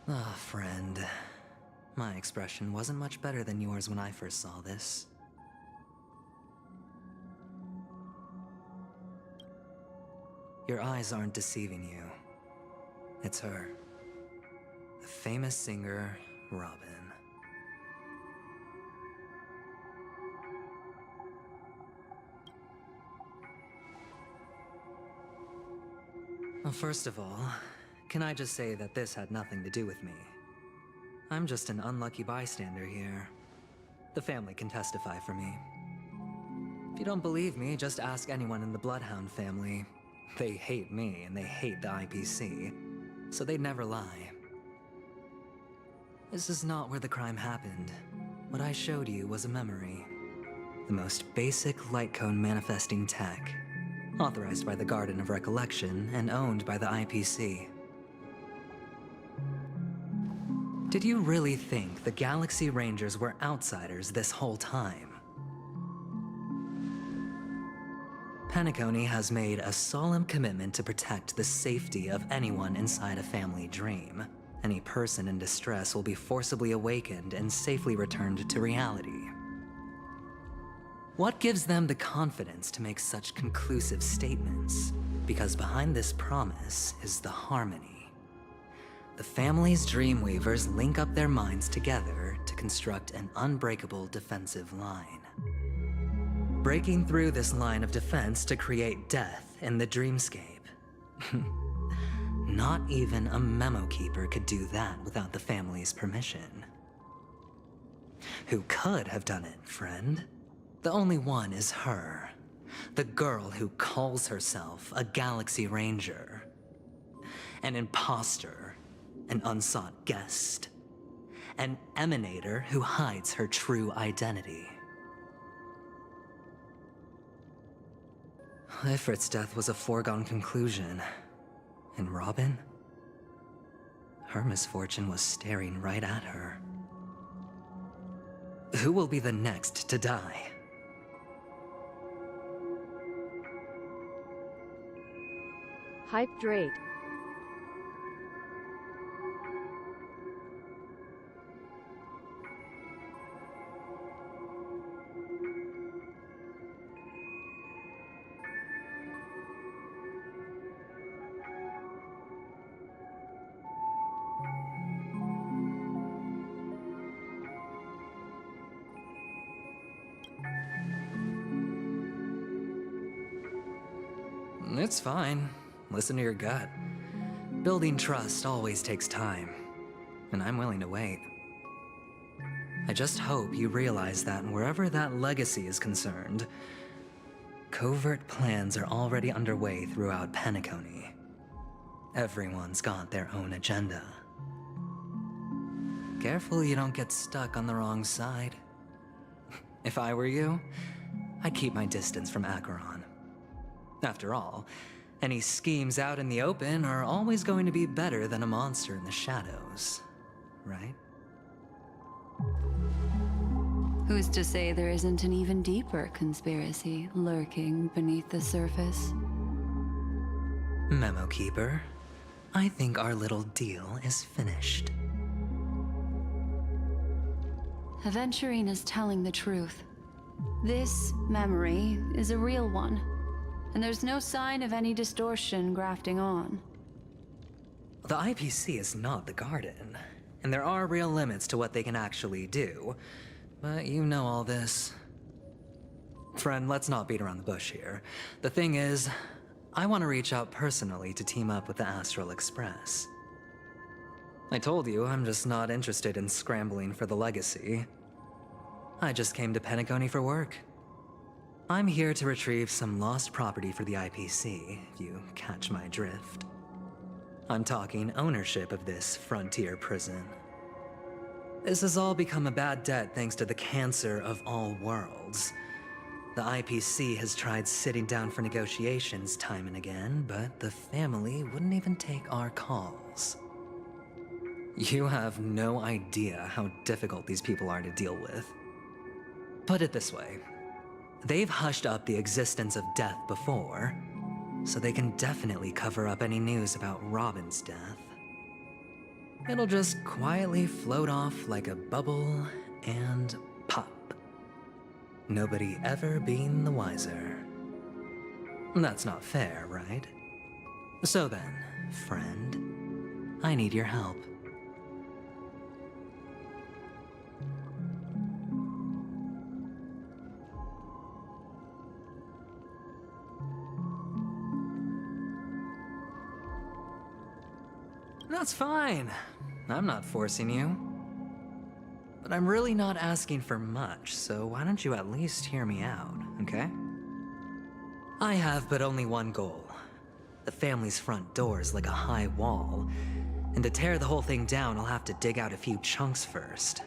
Ah, friend. My expression wasn't much better than yours when I first saw this. Your eyes aren't deceiving you. It's her. The famous singer, Robin. Well, first of all, can I just say that this had nothing to do with me? I'm just an unlucky bystander here. The family can testify for me. If you don't believe me, just ask anyone in the Bloodhound family. They hate me and they hate the IPC, so they'd never lie. This is not where the crime happened. What I showed you was a memory. The most basic light cone manifesting tech, authorized by the Garden of Recollection and owned by the IPC. Did you really think the Galaxy Rangers were outsiders this whole time? Penacony has made a solemn commitment to protect the safety of anyone inside a family dream. Any person in distress will be forcibly awakened and safely returned to reality. What gives them the confidence to make such conclusive statements? Because behind this promise is the harmony. The family's Dreamweavers link up their minds together to construct an unbreakable defensive line. Breaking through this line of defense to create death in the dreamscape. Not even a memo keeper could do that without the family's permission. Who could have done it, friend? The only one is her. The girl who calls herself a Galaxy Ranger. An imposter. An unsought guest. An emanator who hides her true identity. Ifrit's death was a foregone conclusion. And Robin? Her misfortune was staring right at her. Who will be the next to die? Hype Drake. It's fine. Listen to your gut. Building trust always takes time, and I'm willing to wait. I just hope you realize that wherever that legacy is concerned, covert plans are already underway throughout Penacony. Everyone's got their own agenda. Careful you don't get stuck on the wrong side. If I were you, I'd keep my distance from Acheron. After all, any schemes out in the open are always going to be better than a monster in the shadows, right? Who's to say there isn't an even deeper conspiracy lurking beneath the surface? Memo Keeper, I think our little deal is finished. Aventurine is telling the truth. This memory is a real one, and there's no sign of any distortion grafting on. The IPC is not the Garden, and there are real limits to what they can actually do, but you know all this. Friend, let's not beat around the bush here. The thing is, I want to reach out personally to team up with the Astral Express. I told you I'm just not interested in scrambling for the legacy. I just came to Penacony for work. I'm here to retrieve some lost property for the IPC, if you catch my drift. I'm talking ownership of this frontier prison. This has all become a bad debt thanks to the cancer of all worlds. The IPC has tried sitting down for negotiations time and again, but the family wouldn't even take our calls. You have no idea how difficult these people are to deal with. Put it this way. They've hushed up the existence of death before, so they can definitely cover up any news about Robin's death. It'll just quietly float off like a bubble and pop. Nobody ever being the wiser. That's not fair, right? So then, friend, I need your help. That's fine. I'm not forcing you. But I'm really not asking for much, so why don't you at least hear me out, okay? I have but only one goal. The family's front door is like a high wall, and to tear the whole thing down, I'll have to dig out a few chunks first.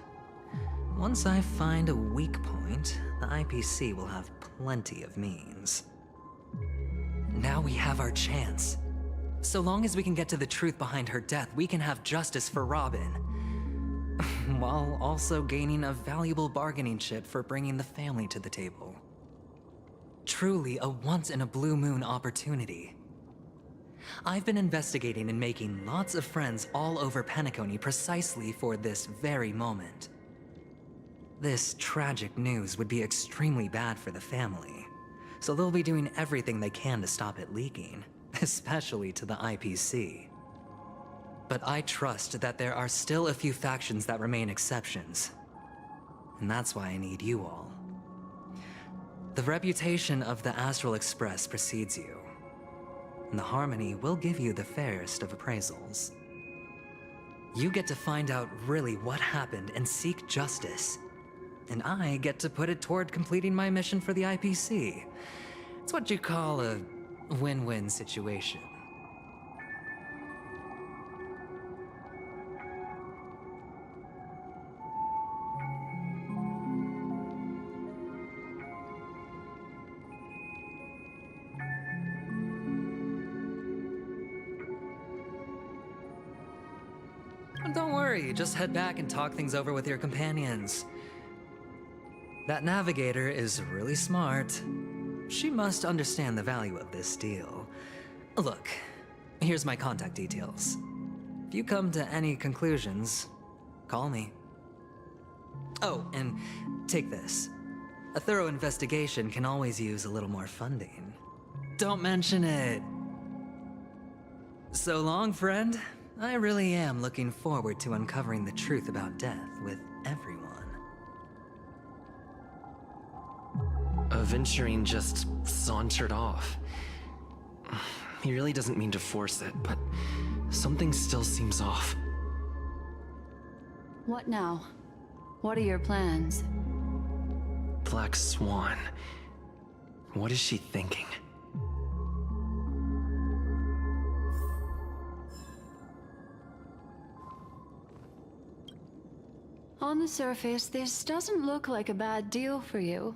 Once I find a weak point, the IPC will have plenty of means. Now we have our chance. So long as we can get to the truth behind her death, we can have justice for Robin. While also gaining a valuable bargaining chip for bringing the family to the table. Truly a once-in-a-blue-moon opportunity. I've been investigating and making lots of friends all over Penacony precisely for this very moment. This tragic news would be extremely bad for the family, so they'll be doing everything they can to stop it leaking. Especially to the IPC. But I trust that there are still a few factions that remain exceptions. And that's why I need you all. The reputation of the Astral Express precedes you. And the Harmony will give you the fairest of appraisals. You get to find out really what happened and seek justice. And I get to put it toward completing my mission for the IPC. It's what you call a win-win situation. Don't worry, just head back and talk things over with your companions. That navigator is really smart. She must understand the value of this deal. Look, here's my contact details. If you come to any conclusions, call me. Oh, and take this. A thorough investigation can always use a little more funding. Don't mention it. So long, friend. I really am looking forward to uncovering the truth about death with everyone. Aventurine just sauntered off. He really doesn't mean to force it, but something still seems off. What now? What are your plans? Black Swan. What is she thinking? On the surface, this doesn't look like a bad deal for you.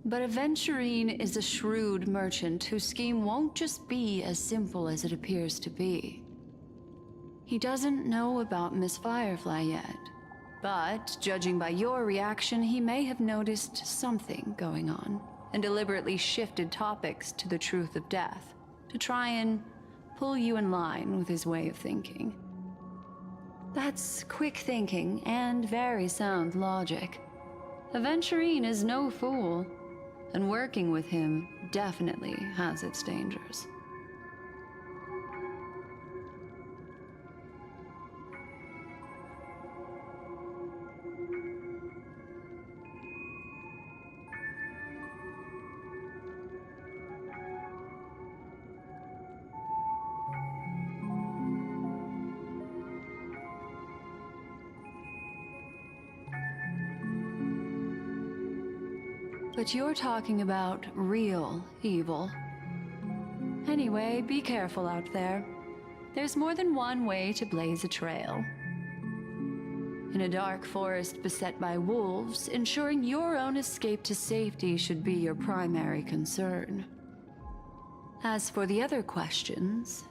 But Aventurine is a shrewd merchant whose scheme won't just be as simple as it appears to be. He doesn't know about Miss Firefly yet, but judging by your reaction, he may have noticed something going on and deliberately shifted topics to the truth of death to try and pull you in line with his way of thinking. That's quick thinking and very sound logic. Aventurine is no fool, and working with him definitely has its dangers. But you're talking about real evil. Anyway, be careful out there. There's more than one way to blaze a trail. In a dark forest beset by wolves, ensuring your own escape to safety should be your primary concern. As for the other questions,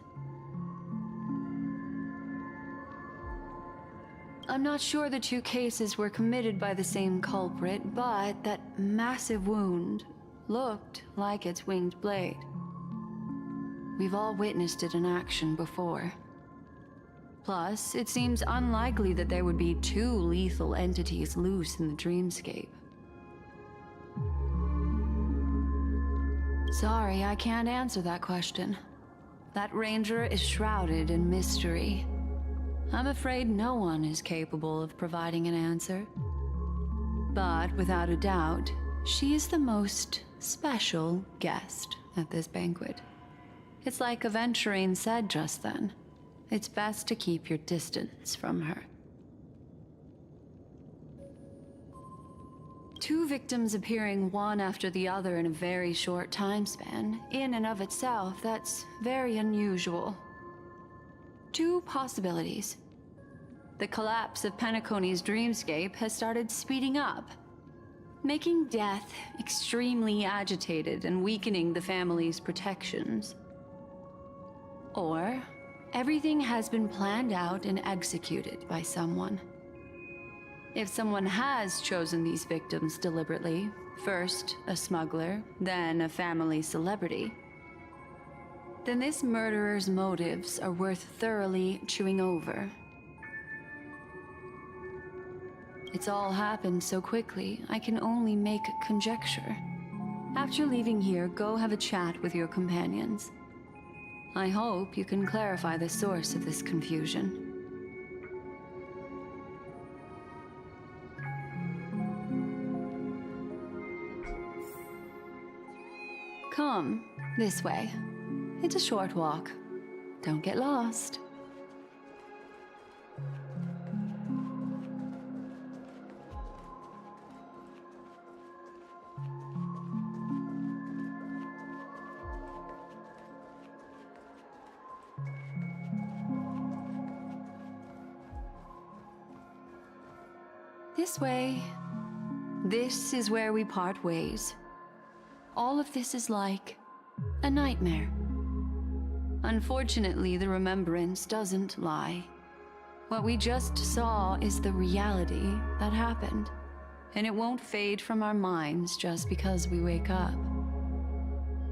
I'm not sure the two cases were committed by the same culprit, but that massive wound looked like its winged blade. We've all witnessed it in action before. Plus, it seems unlikely that there would be two lethal entities loose in the dreamscape. Sorry, I can't answer that question. That ranger is shrouded in mystery. I'm afraid no one is capable of providing an answer. But without a doubt, she is the most special guest at this banquet. It's like Aventurine said just then. It's best to keep your distance from her. Two victims appearing one after the other in a very short time span, in and of itself, that's very unusual. Two possibilities. The collapse of Penacony's dreamscape has started speeding up, making death extremely agitated and weakening the family's protections. Or everything has been planned out and executed by someone. If someone has chosen these victims deliberately, first a smuggler, then a family celebrity, then this murderer's motives are worth thoroughly chewing over. It's all happened so quickly, I can only make conjecture. After leaving here, go have a chat with your companions. I hope you can clarify the source of this confusion. Come, this way. It's a short walk. Don't get lost. This way. This is where we part ways. All of this is like a nightmare. Unfortunately, the remembrance doesn't lie. What we just saw is the reality that happened, and it won't fade from our minds just because we wake up.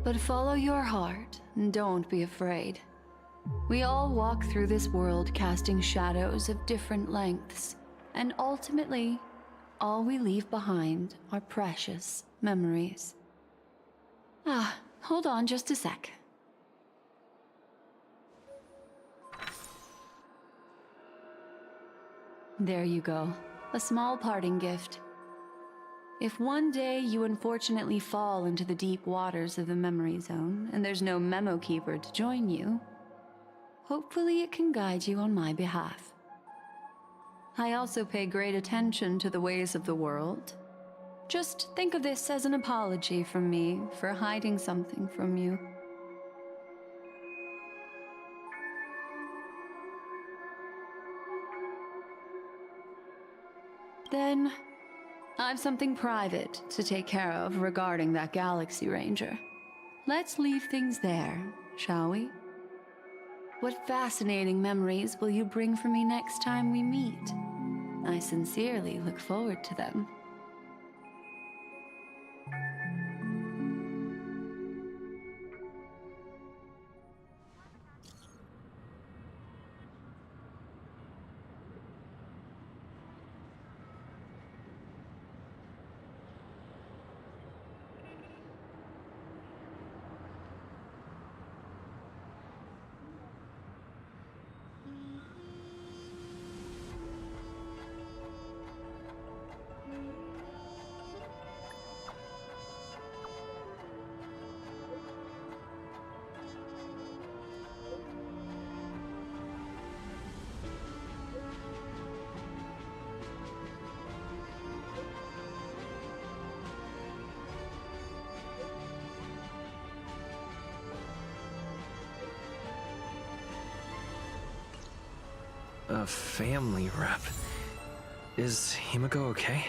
But follow your heart and don't be afraid. We all walk through this world casting shadows of different lengths, and ultimately, all we leave behind are precious memories. Hold on just a sec. There you go. A small parting gift. If one day you unfortunately fall into the deep waters of the memory zone and there's no memo keeper to join you, hopefully it can guide you on my behalf. I also pay great attention to the ways of the world. Just think of this as an apology from me for hiding something from you. Then, I've something private to take care of regarding that Galaxy Ranger. Let's leave things there, shall we? What fascinating memories will you bring for me next time we meet? I sincerely look forward to them. A family rep. Is Himiko okay?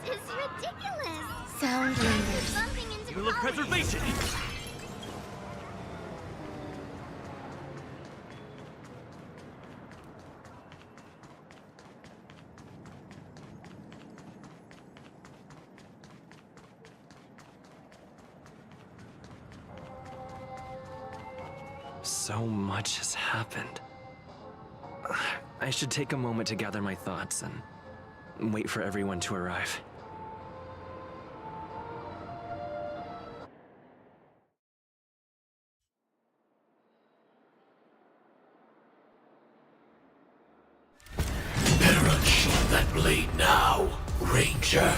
is ridiculous. Soundlanders. Bumping into Rule of colleagues. preservation! So much has happened. I should take a moment to gather my thoughts and wait for everyone to arrive. Better unsheath that blade now, Ranger.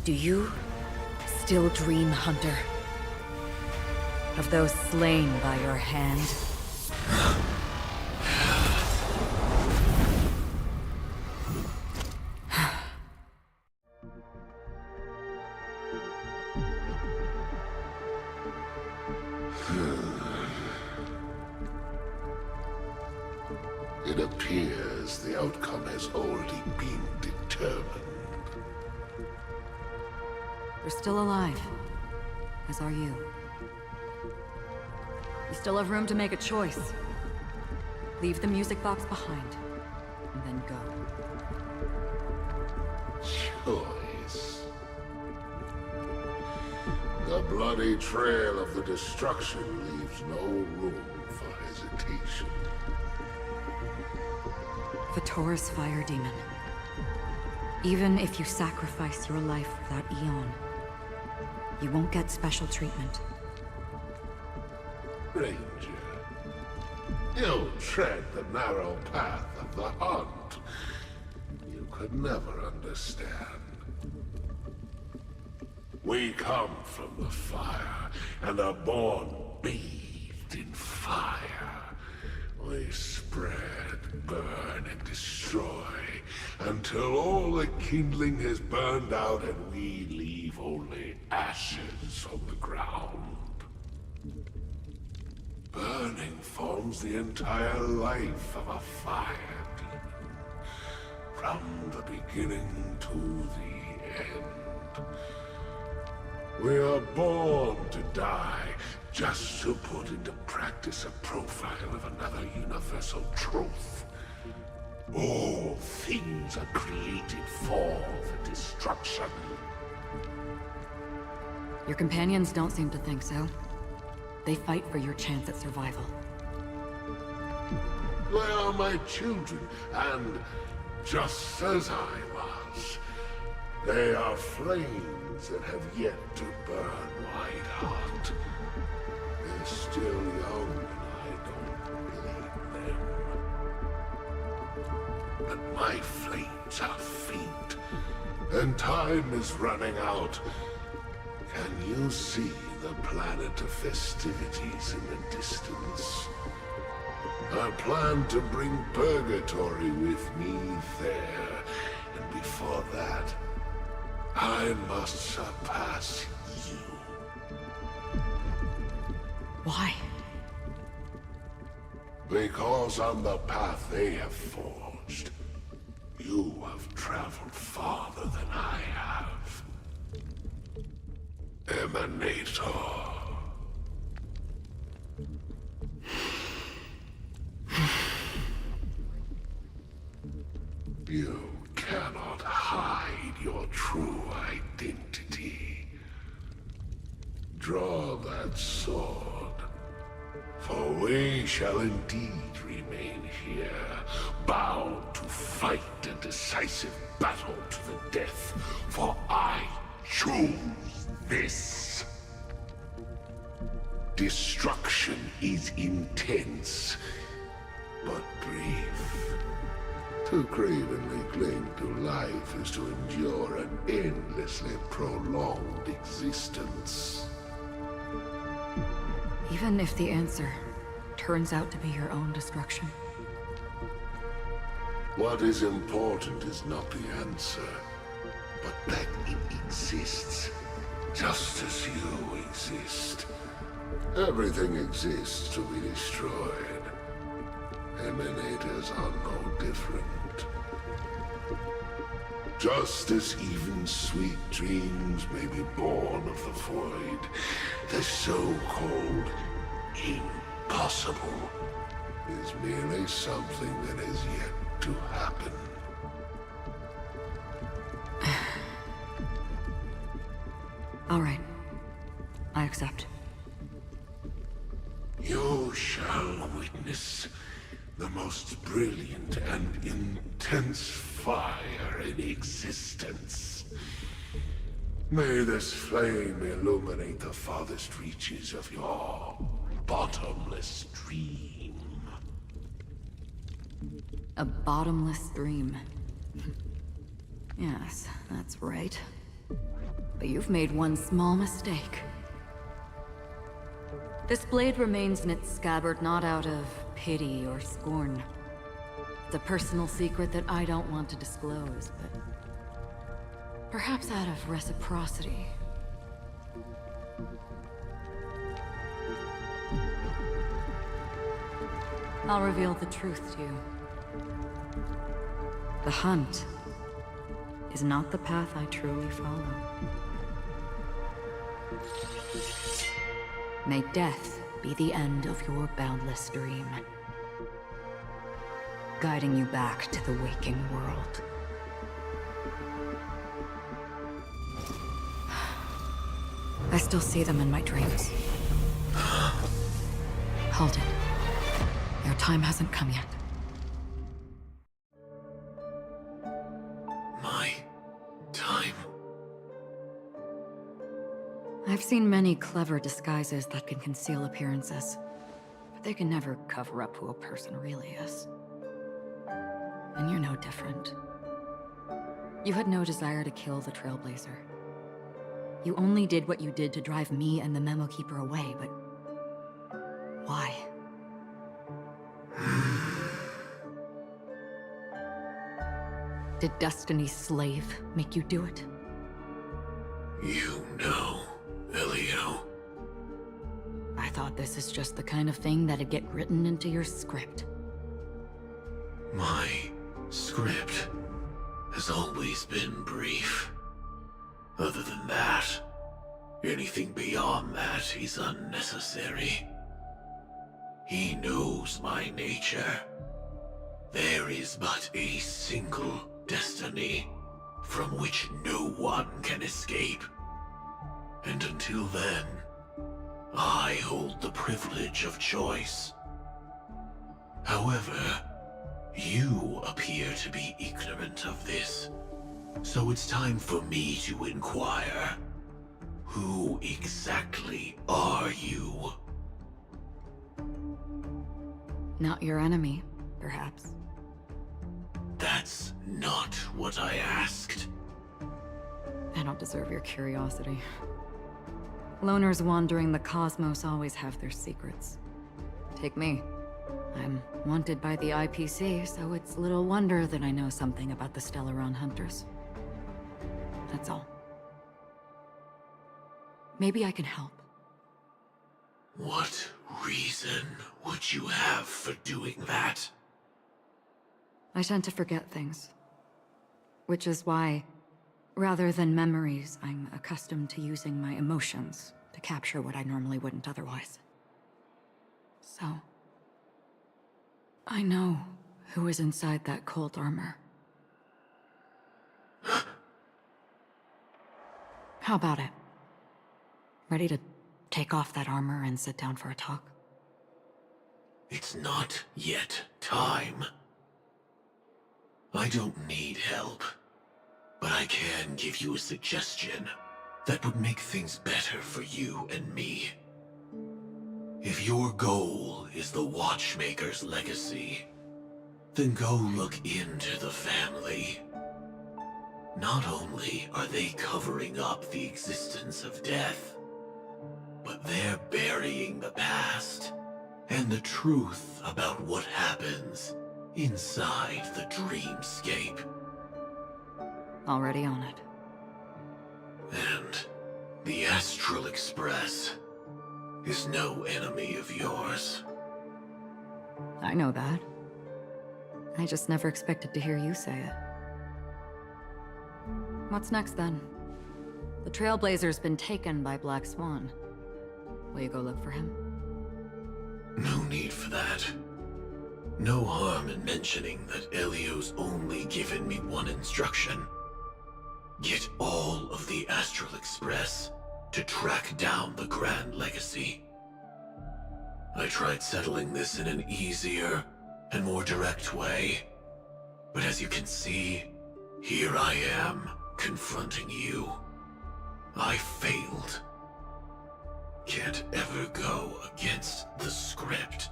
Do you still dream, Hunter? Of those slain by your hand? It appears the outcome has already been determined. You're still alive, as are you. You still have room to make a choice. Leave the music box behind, and then go. Choice. The bloody trail of the destruction leaves no room for hesitation. Vatora's fire demon. Even if you sacrifice your life for that Eon, you won't get special treatment. Ranger, you tread the narrow path of the hunt. You could never understand. We come from the fire, and are born bathed in fire. We spread, burn, and destroy, until all the kindling has burned out and we leave only ashes on the ground. Burning forms the entire life of a fire demon, from the beginning to the end. We are born to die, just to put into practice a profile of another universal truth. All things are created for the destruction. Your companions don't seem to think so. They fight for your chance at survival. They are my children, and just as I was, they are flames that have yet to burn white hot. They're still young, and I don't blame them. But my flames are faint, and time is running out. Can you see the planet of festivities in the distance? I plan to bring Purgatory with me there, and before that, I must surpass you. Why? Because on the path they have forged, you have traveled farther than I have. Emanator. You cannot hide your true identity. Draw that sword, for we shall indeed remain here, bound to fight a decisive battle to the death, for I choose this. Destruction is intense, but brief. To cravenly cling to life is to endure an endlessly prolonged existence. Even if the answer turns out to be your own destruction. What is important is not the answer, but that it exists, just as you exist. Everything exists to be destroyed. Emanators are no different. Just as even sweet dreams may be born of the void, the so-called impossible is merely something that is yet to happen. All right. I accept. You shall witness the most brilliant and intense fire in existence. May this flame illuminate the farthest reaches of your bottomless dream. A bottomless dream. Yes, that's right. But you've made one small mistake. This blade remains in its scabbard not out of pity or scorn. It's a personal secret that I don't want to disclose, but perhaps out of reciprocity. I'll reveal the truth to you. The hunt is not the path I truly follow. May death be the end of your boundless dream, guiding you back to the waking world. I still see them in my dreams. Hold it. Your time hasn't come yet. My time? I've seen many clever disguises that can conceal appearances, but they can never cover up who a person really is. And you're no different. You had no desire to kill the Trailblazer. You only did what you did to drive me and the Memo Keeper away, but why? Did Destiny's slave make you do it? You know, Elio. I thought this is just the kind of thing that'd get written into your script. My script has always been brief. Other than that, anything beyond that is unnecessary. He knows my nature. There is but a single destiny from which no one can escape. And until then, I hold the privilege of choice. However, you appear to be ignorant of this, so it's time for me to inquire. Who exactly are you? Not your enemy, perhaps. That's not what I asked. I don't deserve your curiosity. Loners wandering the cosmos always have their secrets. Take me. I'm wanted by the IPC, so it's little wonder that I know something about the Stellaron Hunters. That's all. Maybe I can help. What reason would you have for doing that? I tend to forget things. Which is why, rather than memories, I'm accustomed to using my emotions to capture what I normally wouldn't otherwise. So, I know who is inside that cold armor. How about it? Ready to take off that armor and sit down for a talk? It's not yet time. I don't need help, but I can give you a suggestion that would make things better for you and me. If your goal is the Watchmaker's legacy, then go look into the family. Not only are they covering up the existence of death, but they're burying the past and the truth about what happens inside the dreamscape. Already on it. And the Astral Express is no enemy of yours. I know that. I just never expected to hear you say it. What's next then? The Trailblazer's been taken by Black Swan. Will you go look for him? No need for that. No harm in mentioning that Elio's only given me one instruction. Get all of the Astral Express to track down the Grand Legacy. I tried settling this in an easier and more direct way, but as you can see, here I am, confronting you. I failed. Can't ever go against the script.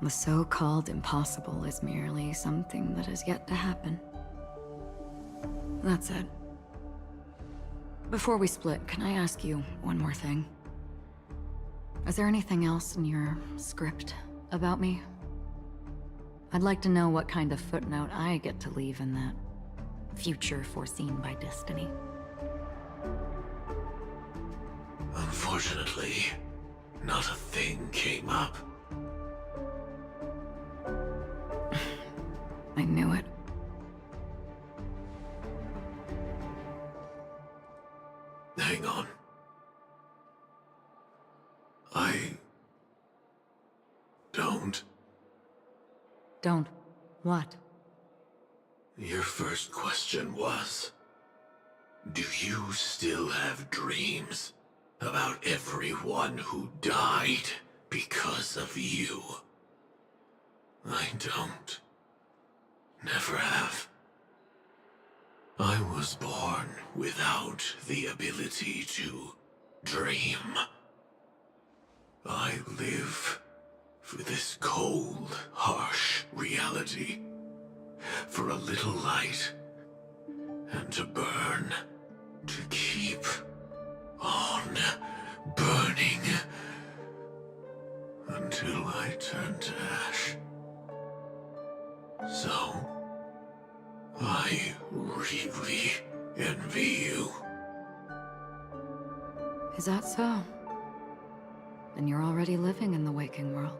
The so-called impossible is merely something that has yet to happen. That's it. Before we split, can I ask you one more thing? Is there anything else in your script about me? I'd like to know what kind of footnote I get to leave in that future foreseen by destiny. Unfortunately, not a thing came up. I knew it. Hang on. Don't. What? Your first question was, do you still have dreams about everyone who died because of you? I don't. Never have. I was born without the ability to dream. I live for this cold, harsh reality. For a little light, and to burn, to keep on burning, until I turn to ash. So, I really envy you. Is that so? Then you're already living in the waking world.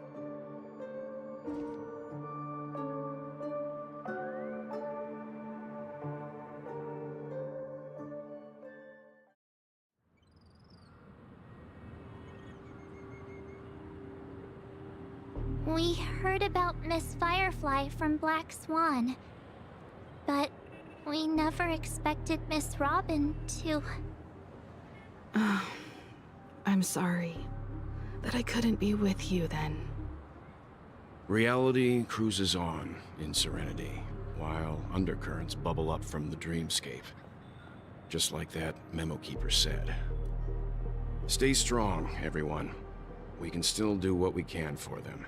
We heard about Miss Firefly from Black Swan, but we never expected Miss Robin to... I'm sorry that I couldn't be with you then. Reality cruises on in serenity, while undercurrents bubble up from the dreamscape. Just like that memo keeper said. Stay strong, everyone. We can still do what we can for them.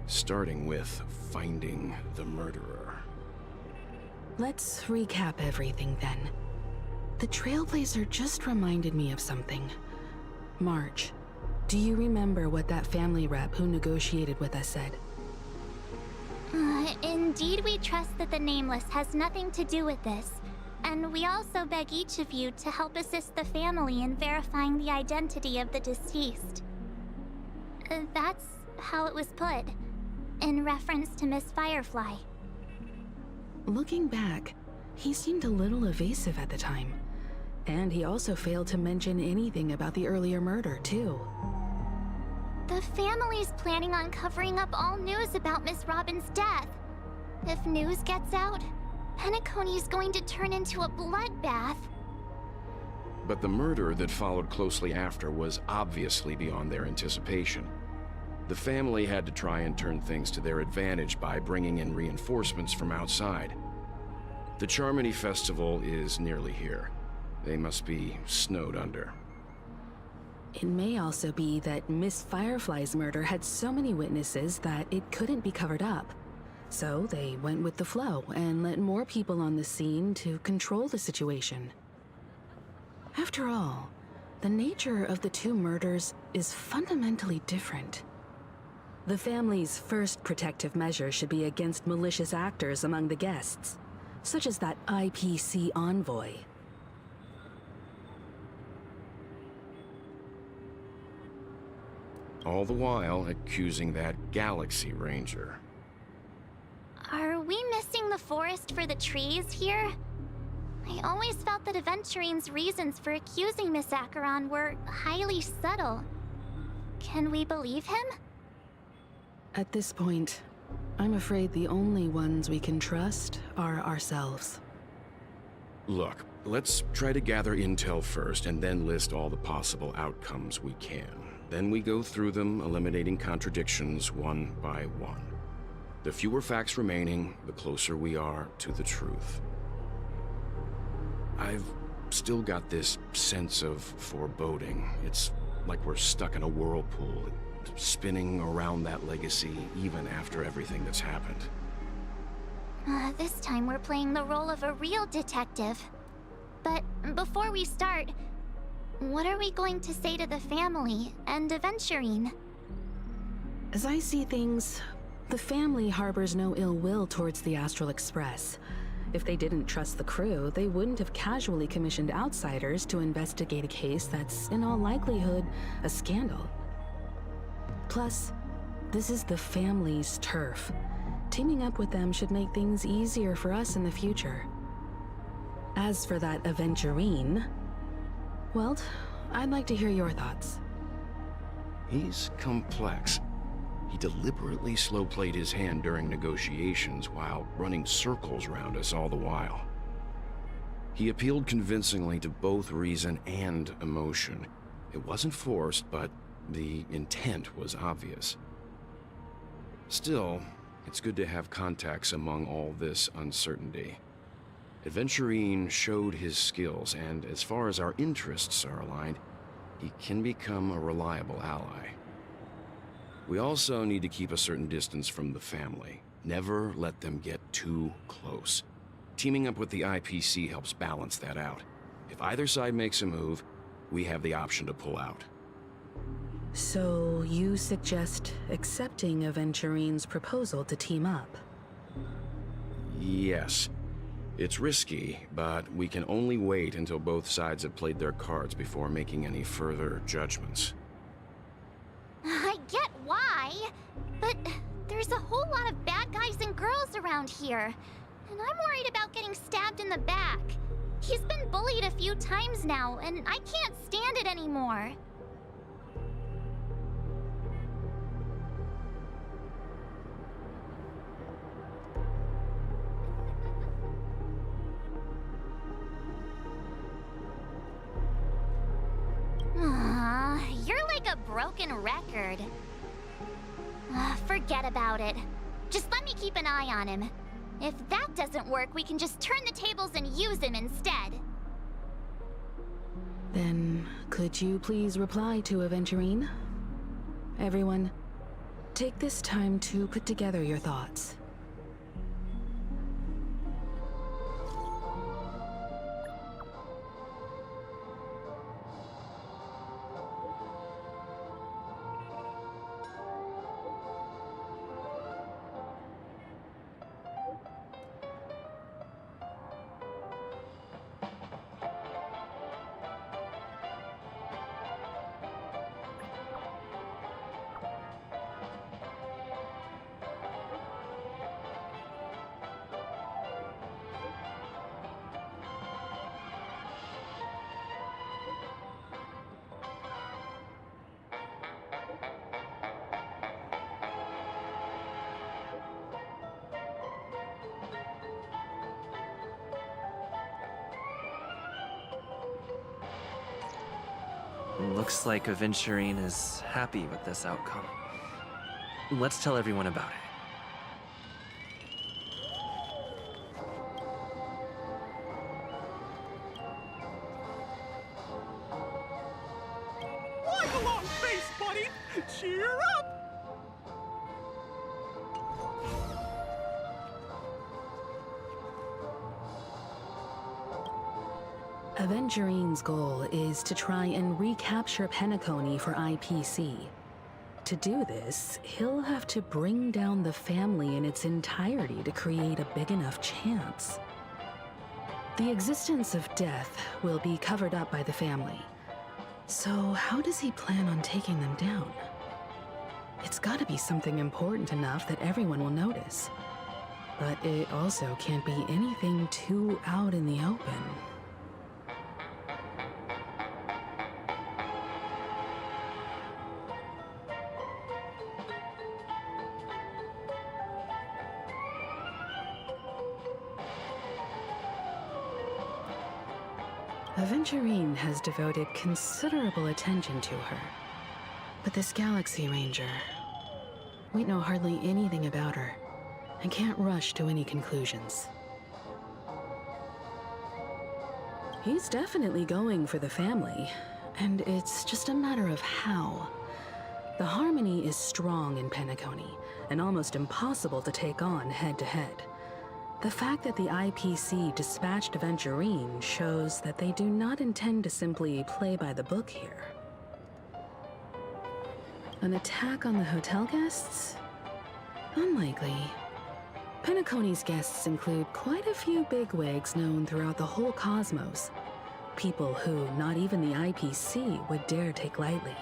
Starting with finding the murderer. Let's recap everything then. The Trailblazer just reminded me of something. March, do you remember what that family rep who negotiated with us said? Indeed, we trust that the Nameless has nothing to do with this. And we also beg each of you to help assist the family in verifying the identity of the deceased. That's how it was put, in reference to Miss Firefly. Looking back, he seemed a little evasive at the time. And he also failed to mention anything about the earlier murder, too. The family's planning on covering up all news about Miss Robin's death. If news gets out, Penacony's going to turn into a bloodbath. But the murder that followed closely after was obviously beyond their anticipation. The family had to try and turn things to their advantage by bringing in reinforcements from outside. The Charmony Festival is nearly here. They must be snowed under. It may also be that Miss Firefly's murder had so many witnesses that it couldn't be covered up. So they went with the flow and let more people on the scene to control the situation. After all, the nature of the two murders is fundamentally different. The family's first protective measure should be against malicious actors among the guests, such as that IPC envoy. All the while accusing that Galaxy Ranger. Are we missing the forest for the trees here? I always felt that Aventurine's reasons for accusing Miss Acheron were highly subtle. Can we believe him? At this point, I'm afraid the only ones we can trust are ourselves. Look, let's try to gather intel first and then list all the possible outcomes we can. Then we go through them, eliminating contradictions one by one. The fewer facts remaining, the closer we are to the truth. I've still got this sense of foreboding. It's like we're stuck in a whirlpool, spinning around that legacy even after everything that's happened. This time we're playing the role of a real detective. But before we start, what are we going to say to the family and Aventurine? As I see things, the family harbors no ill will towards the Astral Express. If they didn't trust the crew, they wouldn't have casually commissioned outsiders to investigate a case that's, in all likelihood, a scandal. Plus, this is the family's turf. Teaming up with them should make things easier for us in the future. As for that Aventurine, well, I'd like to hear your thoughts. He's complex. He deliberately slow-played his hand during negotiations while running circles around us all the while. He appealed convincingly to both reason and emotion. It wasn't forced, but the intent was obvious. Still, it's good to have contacts among all this uncertainty. Aventurine showed his skills, and as far as our interests are aligned, he can become a reliable ally. We also need to keep a certain distance from the family. Never let them get too close. Teaming up with the IPC helps balance that out. If either side makes a move, we have the option to pull out. So, you suggest accepting Aventurine's proposal to team up? Yes. It's risky, but we can only wait until both sides have played their cards before making any further judgments. I get why, but there's a whole lot of bad guys and girls around here, and I'm worried about getting stabbed in the back. He's been bullied a few times now, and I can't stand it anymore. You're like a broken record. Forget about it. Just let me keep an eye on him. If that doesn't work, we can just turn the tables and use him instead. Then, could you please reply to Aventurine? Everyone, take this time to put together your thoughts. Looks like Aventurine is happy with this outcome. Let's tell everyone about it. Like a long face, buddy! Cheer up! Aventurine's goal is to try and recapture Penacony for IPC. To do this, he'll have to bring down the family in its entirety to create a big enough chance. The existence of death will be covered up by the family. So how does he plan on taking them down? It's gotta be something important enough that everyone will notice. but it also can't be anything too out in the open. Aventurine has devoted considerable attention to her. But this Galaxy Ranger, we know hardly anything about her, and can't rush to any conclusions. He's definitely going for the family, and it's just a matter of how. The harmony is strong in Penacony, and almost impossible to take on head-to-head. The fact that the IPC dispatched Aventurine shows that they do not intend to simply play by the book here. An attack on the hotel guests? Unlikely. Penacony's guests include quite a few bigwigs known throughout the whole cosmos. People who not even the IPC would dare take lightly.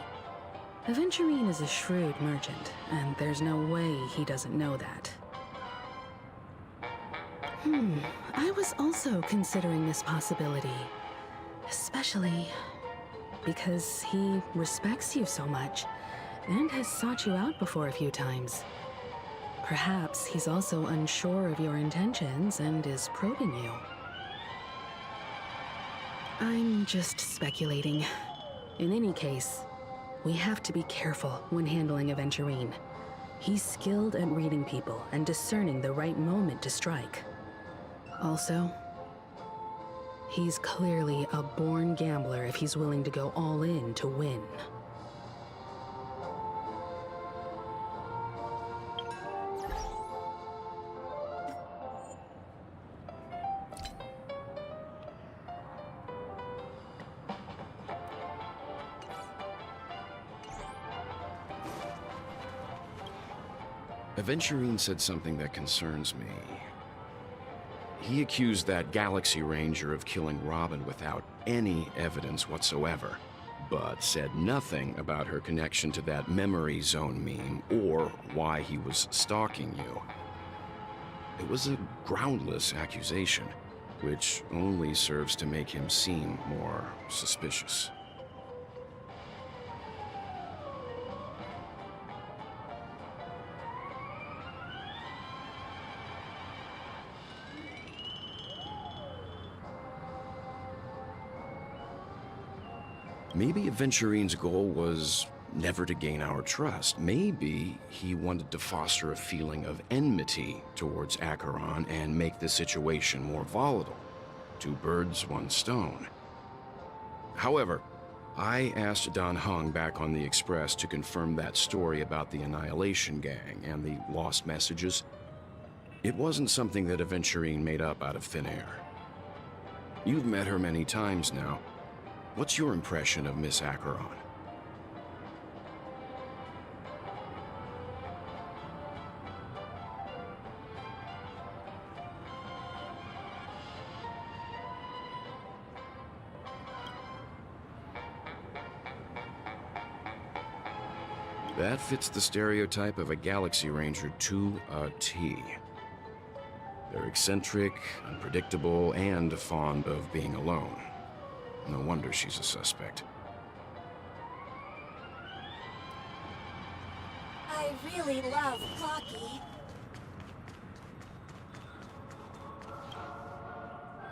Aventurine is a shrewd merchant, and there's no way he doesn't know that. I was also considering this possibility. Especially because he respects you so much, and has sought you out before a few times. Perhaps he's also unsure of your intentions and is probing you. I'm just speculating. In any case, we have to be careful when handling Aventurine. He's skilled at reading people and discerning the right moment to strike. Also, he's clearly a born gambler if he's willing to go all in to win. Aventurine said something that concerns me. He accused that Galaxy Ranger of killing Robin without any evidence whatsoever, but said nothing about her connection to that memory zone meme or why he was stalking you. It was a groundless accusation, which only serves to make him seem more suspicious. Maybe Aventurine's goal was never to gain our trust. Maybe he wanted to foster a feeling of enmity towards Acheron and make the situation more volatile. Two birds, one stone. However, I asked Dan Heng back on the Express to confirm that story about the Annihilation Gang and the lost messages. It wasn't something that Aventurine made up out of thin air. You've met her many times now. What's your impression of Miss Acheron? That fits the stereotype of a Galaxy Ranger to a T. They're eccentric, unpredictable, and fond of being alone. No wonder she's a suspect. I really love Flocky.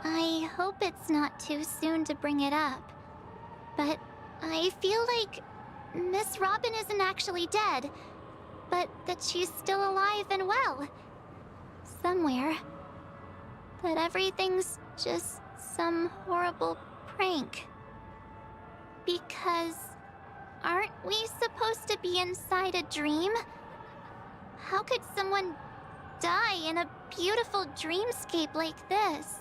I hope it's not too soon to bring it up, but I feel like Miss Robin isn't actually dead, but that she's still alive and well. Somewhere. That everything's just some horrible prank. Because aren't we supposed to be inside a dream? How could someone die in a beautiful dreamscape like this?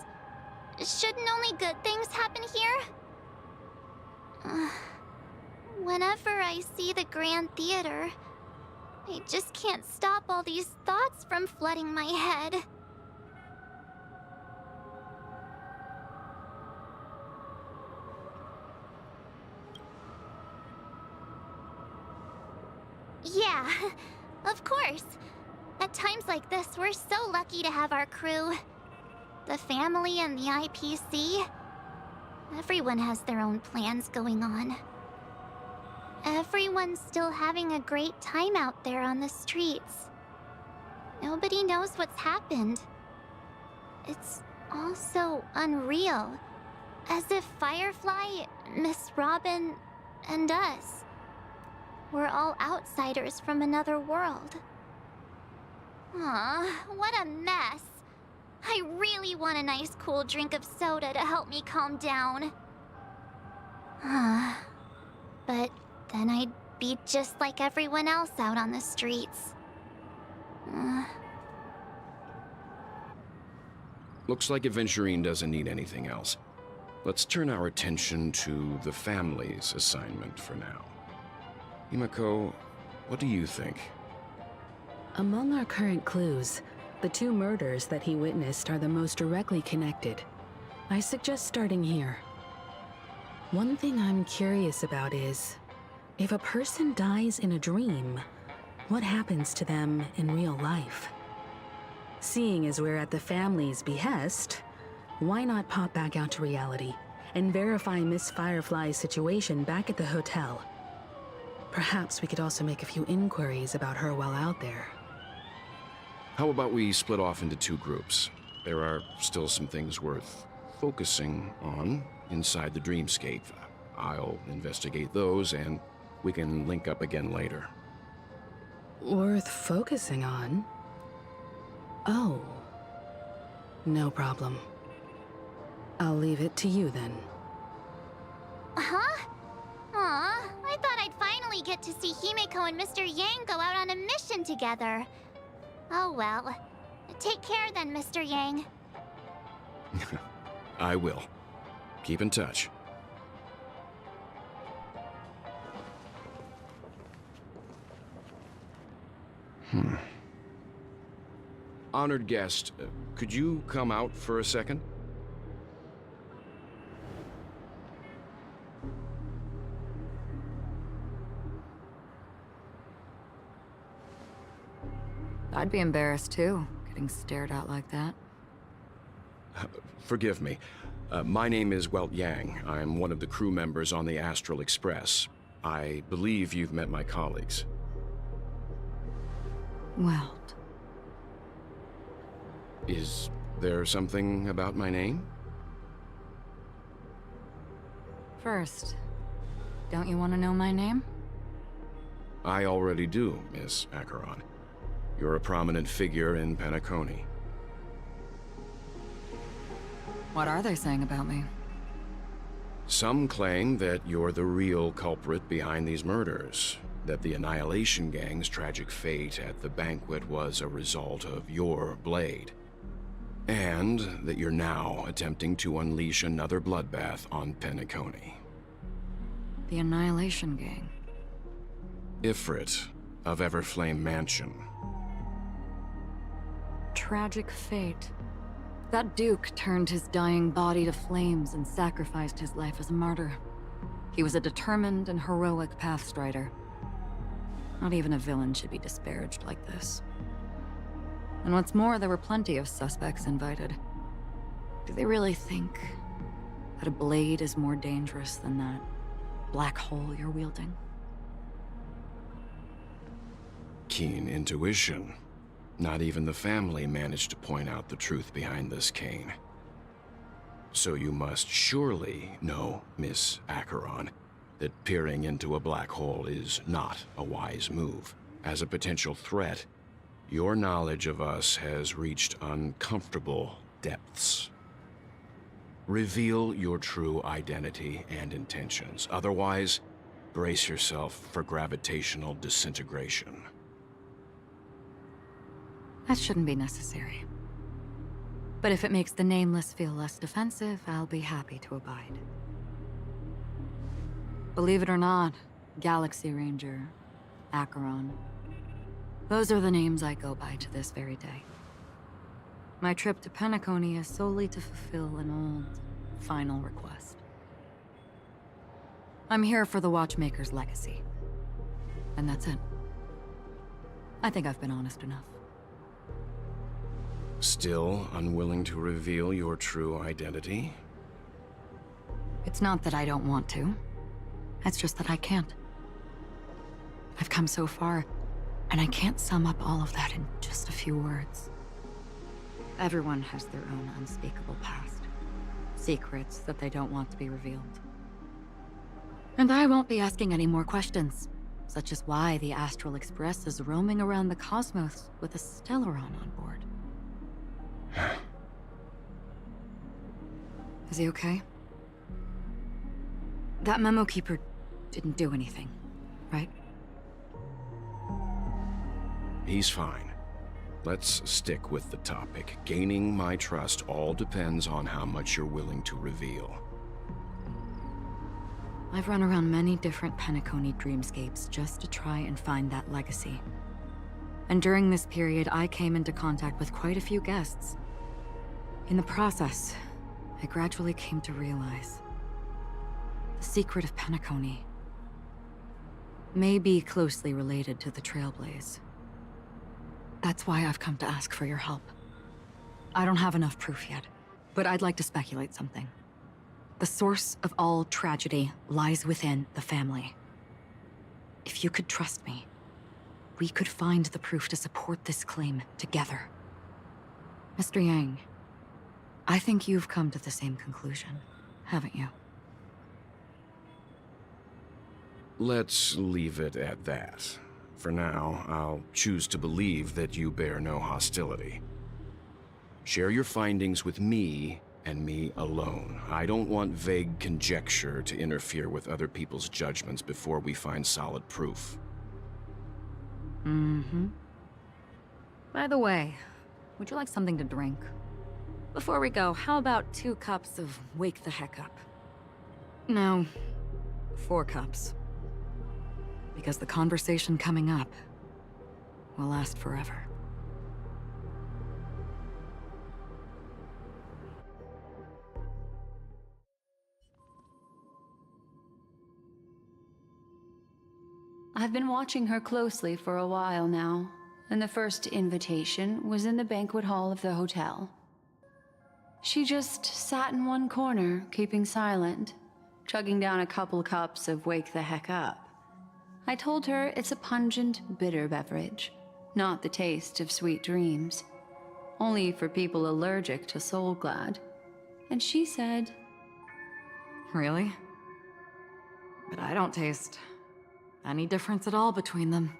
Shouldn't only good things happen here? Whenever I see the Grand Theater, I just can't stop all these thoughts from flooding my head. Yeah, of course. At times like this, we're so lucky to have our crew. The family and the IPC. Everyone has their own plans going on. Everyone's still having a great time out there on the streets. Nobody knows what's happened. It's all so unreal. As if Firefly, Miss Robin, and us were all outsiders from another world. Aw, what a mess. I really want a nice cool drink of soda to help me calm down. But then I'd be just like everyone else out on the streets. Looks like Aventurine doesn't need anything else. Let's turn our attention to the family's assignment for now. Himeko, what do you think? Among our current clues, the 2 murders that he witnessed are the most directly connected. I suggest starting here. One thing I'm curious about is, if a person dies in a dream, what happens to them in real life? Seeing as we're at the family's behest, why not pop back out to reality and verify Miss Firefly's situation back at the hotel? Perhaps we could also make a few inquiries about her while out there. How about we split off into 2 groups? There are still some things worth focusing on inside the dreamscape. I'll investigate those, and we can link up again later. Worth focusing on? Oh. No problem. I'll leave it to you then. Huh? Aw, I thought I'd finally get to see Himeko and Mr. Yang go out on a mission together. Oh well. Take care then, Mr. Yang. I will. Keep in touch. Honored guest, could you come out for a second? I'd be embarrassed too, getting stared at like that. Forgive me. My name is Welt Yang. I'm one of the crew members on the Astral Express. I believe you've met my colleagues. Welt. Is there something about my name? First, don't you want to know my name? I already do, Miss Acheron. You're a prominent figure in Penacony. What are they saying about me? Some claim that you're the real culprit behind these murders, that the Annihilation Gang's tragic fate at the banquet was a result of your blade, and that you're now attempting to unleash another bloodbath on Penacony. The Annihilation Gang. Ifrit of Everflame Mansion. Tragic fate. That Duke turned his dying body to flames and sacrificed his life as a martyr. He was a determined and heroic pathstrider. Not even a villain should be disparaged like this. And what's more, there were plenty of suspects invited. Do they really think that a blade is more dangerous than that black hole you're wielding? Keen intuition. Not even the family managed to point out the truth behind this cane. So you must surely know, Miss Acheron, that peering into a black hole is not a wise move. As a potential threat, your knowledge of us has reached uncomfortable depths. Reveal your true identity and intentions. Otherwise, brace yourself for gravitational disintegration. That shouldn't be necessary. But if it makes the Nameless feel less defensive, I'll be happy to abide. Believe it or not, Galaxy Ranger, Acheron, those are the names I go by to this very day. My trip to Penacony is solely to fulfill an old, final request. I'm here for the Watchmaker's legacy. And that's it. I think I've been honest enough. Still unwilling to reveal your true identity? It's not that I don't want to. It's just that I can't. I've come so far, and I can't sum up all of that in just a few words. Everyone has their own unspeakable past. Secrets that they don't want to be revealed. And I won't be asking any more questions, such as why the Astral Express is roaming around the cosmos with a Stellaron on board. Is he okay? That memo keeper didn't do anything, right? He's fine. Let's stick with the topic. Gaining my trust all depends on how much you're willing to reveal. I've run around many different Penacony dreamscapes just to try and find that legacy. And during this period, I came into contact with quite a few guests. In the process, I gradually came to realize the secret of Penacony may be closely related to the Trailblaze. That's why I've come to ask for your help. I don't have enough proof yet, but I'd like to speculate something. The source of all tragedy lies within the family. If you could trust me, we could find the proof to support this claim together. Mr. Yang, I think you've come to the same conclusion, haven't you? Let's leave it at that. For now, I'll choose to believe that you bear no hostility. Share your findings with me, and me alone. I don't want vague conjecture to interfere with other people's judgments before we find solid proof. Mm-hmm. By the way, would you like something to drink? Before we go, how about 2 cups of Wake the Heck Up? No, 4 cups. Because the conversation coming up will last forever. I've been watching her closely for a while now, and the first invitation was in the banquet hall of the hotel. She just sat in one corner, keeping silent, chugging down a couple cups of Wake the Heck Up. I told her it's a pungent, bitter beverage, not the taste of sweet dreams. Only for people allergic to Soul Glad. And she said, Really? But I don't taste any difference at all between them.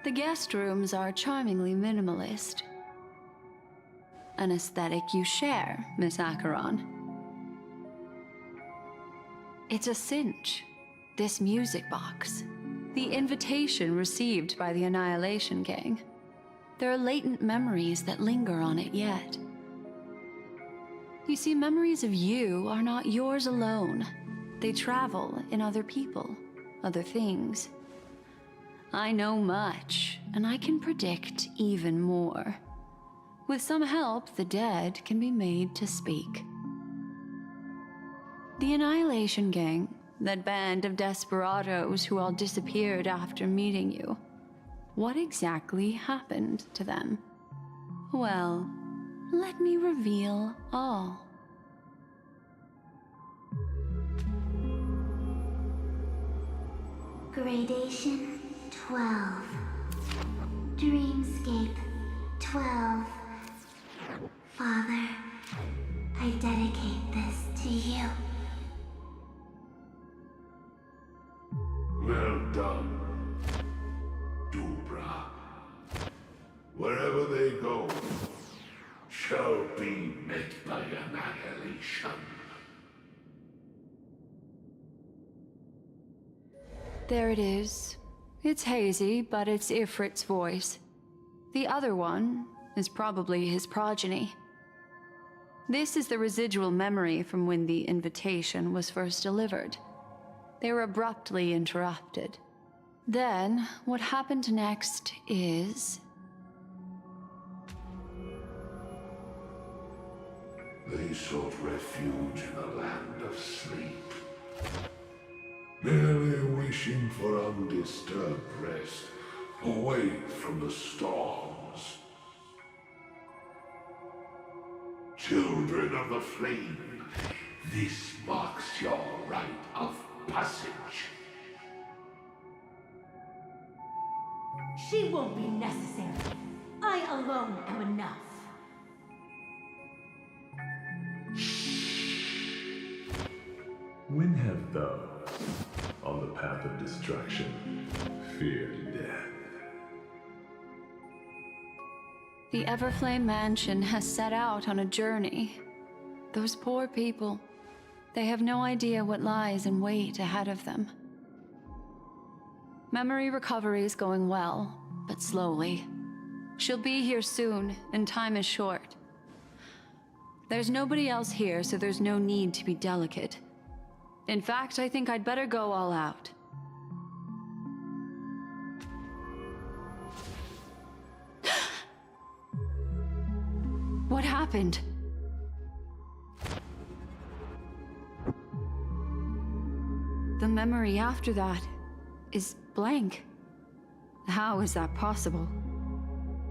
the guest rooms are charmingly minimalist. An aesthetic you share, Miss Acheron. It's a cinch, this music box. The invitation received by the Annihilation Gang. There are latent memories that linger on it yet. You see, memories of you are not yours alone. They travel in other people, other things. I know much, and I can predict even more. With some help, the dead can be made to speak. The Annihilation Gang, that band of desperados who all disappeared after meeting you. What exactly happened to them? Well, let me reveal all. Gradation 12. Dreamscape 12. Father, I dedicate this to you. Well done, Dubra. Wherever they go, shall be met by annihilation. There it is. It's hazy, but it's Ifrit's voice. The other one is probably his progeny. This is the residual memory from when the invitation was first delivered. They were abruptly interrupted. Then, what happened next is... They sought refuge in the land of sleep. Merely a wishing for undisturbed rest, away from the storms. Children of the Flame, this marks your rite of passage. She won't be necessary. I alone am enough. When have those on the path of destruction feared death? The Everflame Mansion has set out on a journey. Those poor people, they have no idea what lies in wait ahead of them. Memory recovery is going well, but slowly. She'll be here soon, and time is short. There's nobody else here, so there's no need to be delicate. In fact, I think I'd better go all out. What happened? The memory after that is blank. How is that possible?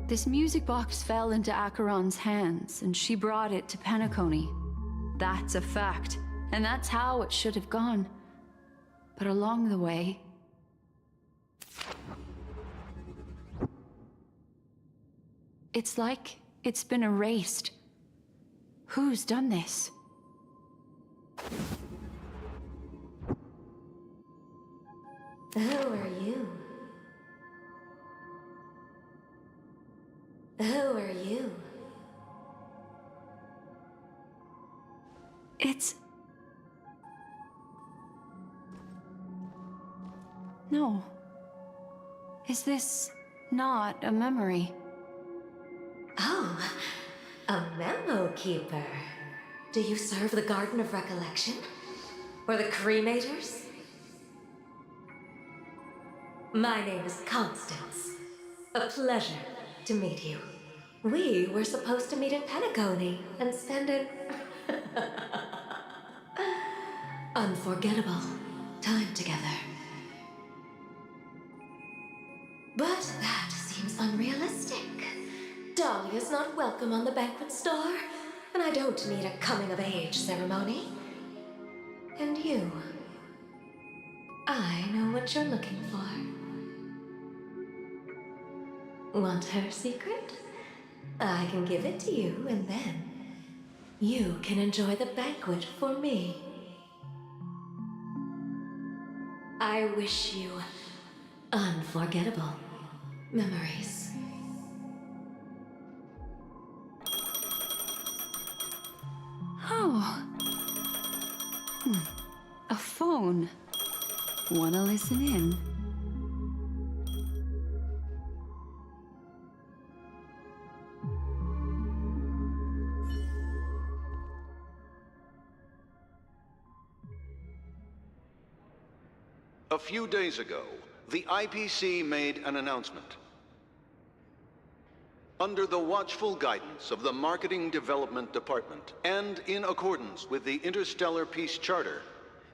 This music box fell into Acheron's hands, and she brought it to Penacony. That's a fact, and that's how it should have gone. But along the way... it's like it's been erased. Who's done this? Who are you? Who are you? It's... no. Is this not a memory? Oh, a memo keeper. Do you serve the Garden of Recollection? Or the Cremators? My name is Constance. A pleasure to meet you. We were supposed to meet in Penacony and spend an unforgettable time together. But that seems unrealistic. Dolly is not welcome on the banquet star, and I don't need a coming-of-age ceremony. And you, I know what you're looking for. Want her secret? I can give it to you, and then you can enjoy the banquet for me. I wish you unforgettable memories. Oh. A phone. Wanna listen in? A few days ago, the IPC made an announcement. Under the watchful guidance of the Marketing Development Department, and in accordance with the Interstellar Peace Charter,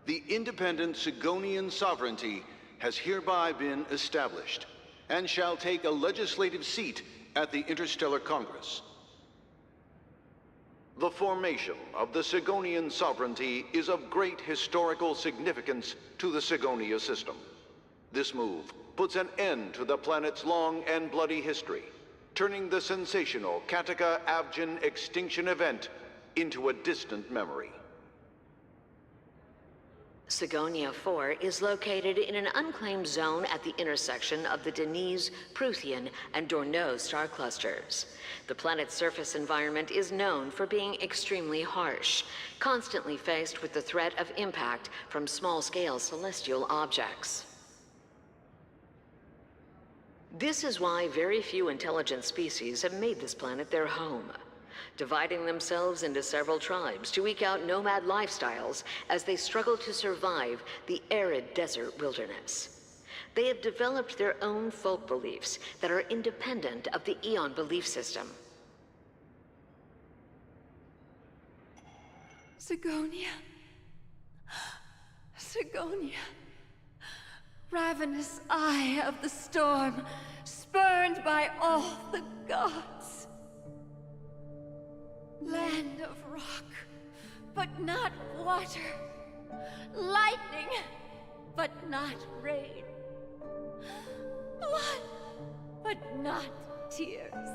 the independent Sigonian sovereignty has hereby been established, and shall take a legislative seat at the Interstellar Congress. The formation of the Sigonian sovereignty is of great historical significance to the Sigonia system. This move puts an end to the planet's long and bloody history, turning the sensational Kataka-Avgin extinction event into a distant memory. Sigonia 4 is located in an unclaimed zone at the intersection of the Denise, Prothean, and Dorneau star clusters. The planet's surface environment is known for being extremely harsh, constantly faced with the threat of impact from small-scale celestial objects. This is why very few intelligent species have made this planet their home, dividing themselves into several tribes to eke out nomad lifestyles as they struggle to survive the arid desert wilderness. They have developed their own folk beliefs that are independent of the Eon belief system. Sigonia. Sigonia. Ravenous eye of the storm, spurned by all the gods. Land of rock, but not water. Lightning, but not rain. Blood, but not tears.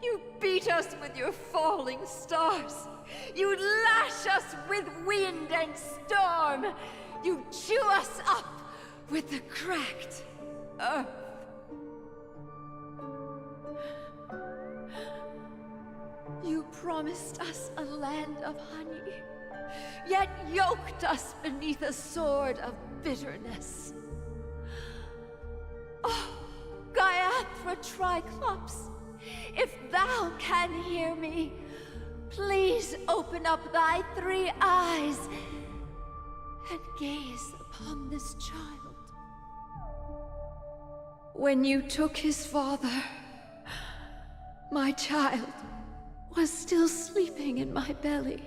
You beat us with your falling stars. You lash us with wind and storm. You chew us up with the cracked earth. You promised us a land of honey, yet yoked us beneath a sword of bitterness. Oh, Gaiathra Triclops, if thou can hear me, please open up thy 3 eyes and gaze upon this child. When you took his father, my child was still sleeping in my belly.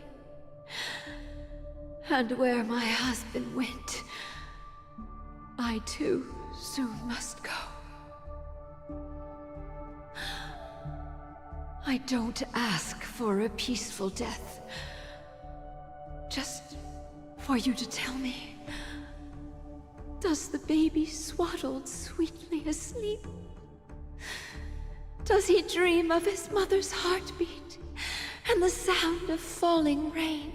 And where my husband went, I too soon must go. I don't ask for a peaceful death. Just for you to tell me, does the baby swaddled sweetly asleep? Does he dream of his mother's heartbeat and the sound of falling rain?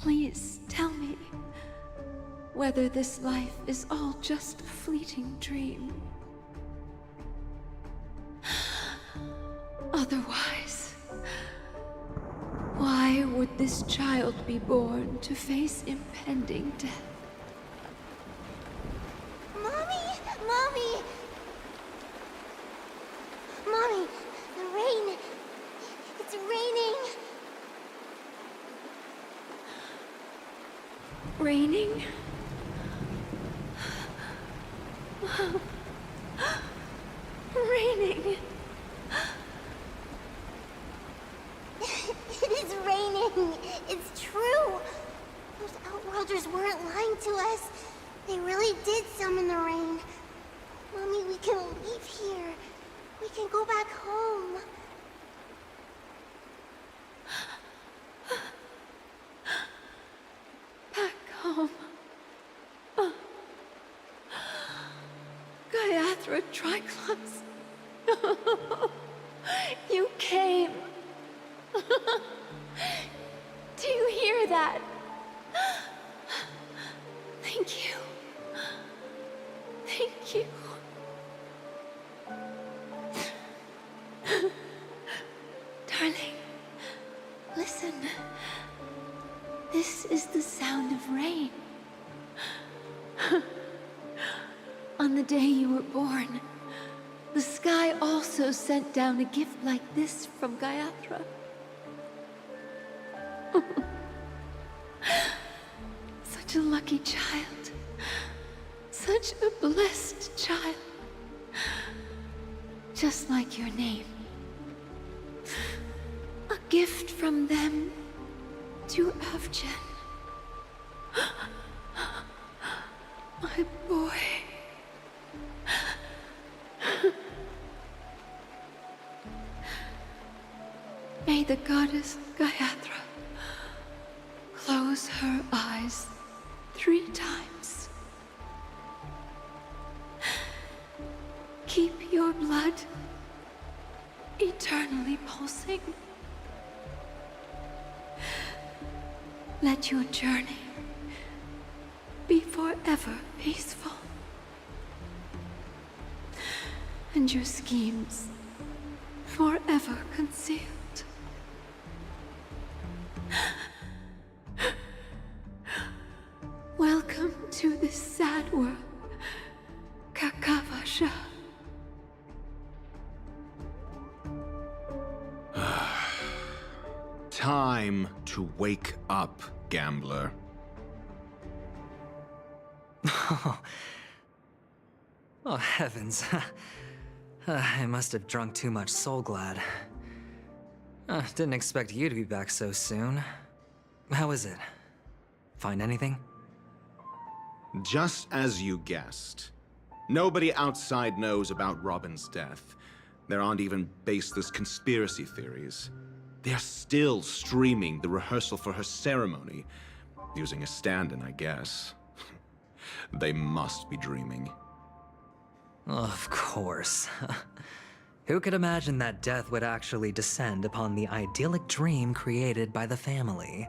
Please tell me whether this life is all just a fleeting dream. Otherwise, why would this child be born to face impending death? Mommy! Mommy! Mommy, the rain. It's raining. Raining? Raining. It is raining. It's true. Those Outworlders weren't lying to us. They really did summon the rain. Mommy, we can leave here. We can go back home. Back home. Gaiathra Triclops. You came. Do you hear that? Thank you. Thank you. Darling, listen. This is the sound of rain. On the day you were born, the sky also sent down a gift like this from Gaiathra. Such a lucky child. Such a blessed child. Just like your name. A gift from them to Avgen. My boy. May the goddess Gaiathra close her eyes 3 times. Keep your blood eternally pulsing. Let your journey be forever peaceful. And your schemes forever concealed. Welcome to this sad world, Kakavasha. Time to wake up, gambler. Oh, heavens. I must have drunk too much Soul Glad. Didn't expect you to be back so soon. How is it? Find anything? Just as you guessed. Nobody outside knows about Robin's death. There aren't even baseless conspiracy theories. They're still streaming the rehearsal for her ceremony, using a stand-in, I guess. They must be dreaming. Of course. Who could imagine that death would actually descend upon the idyllic dream created by the family?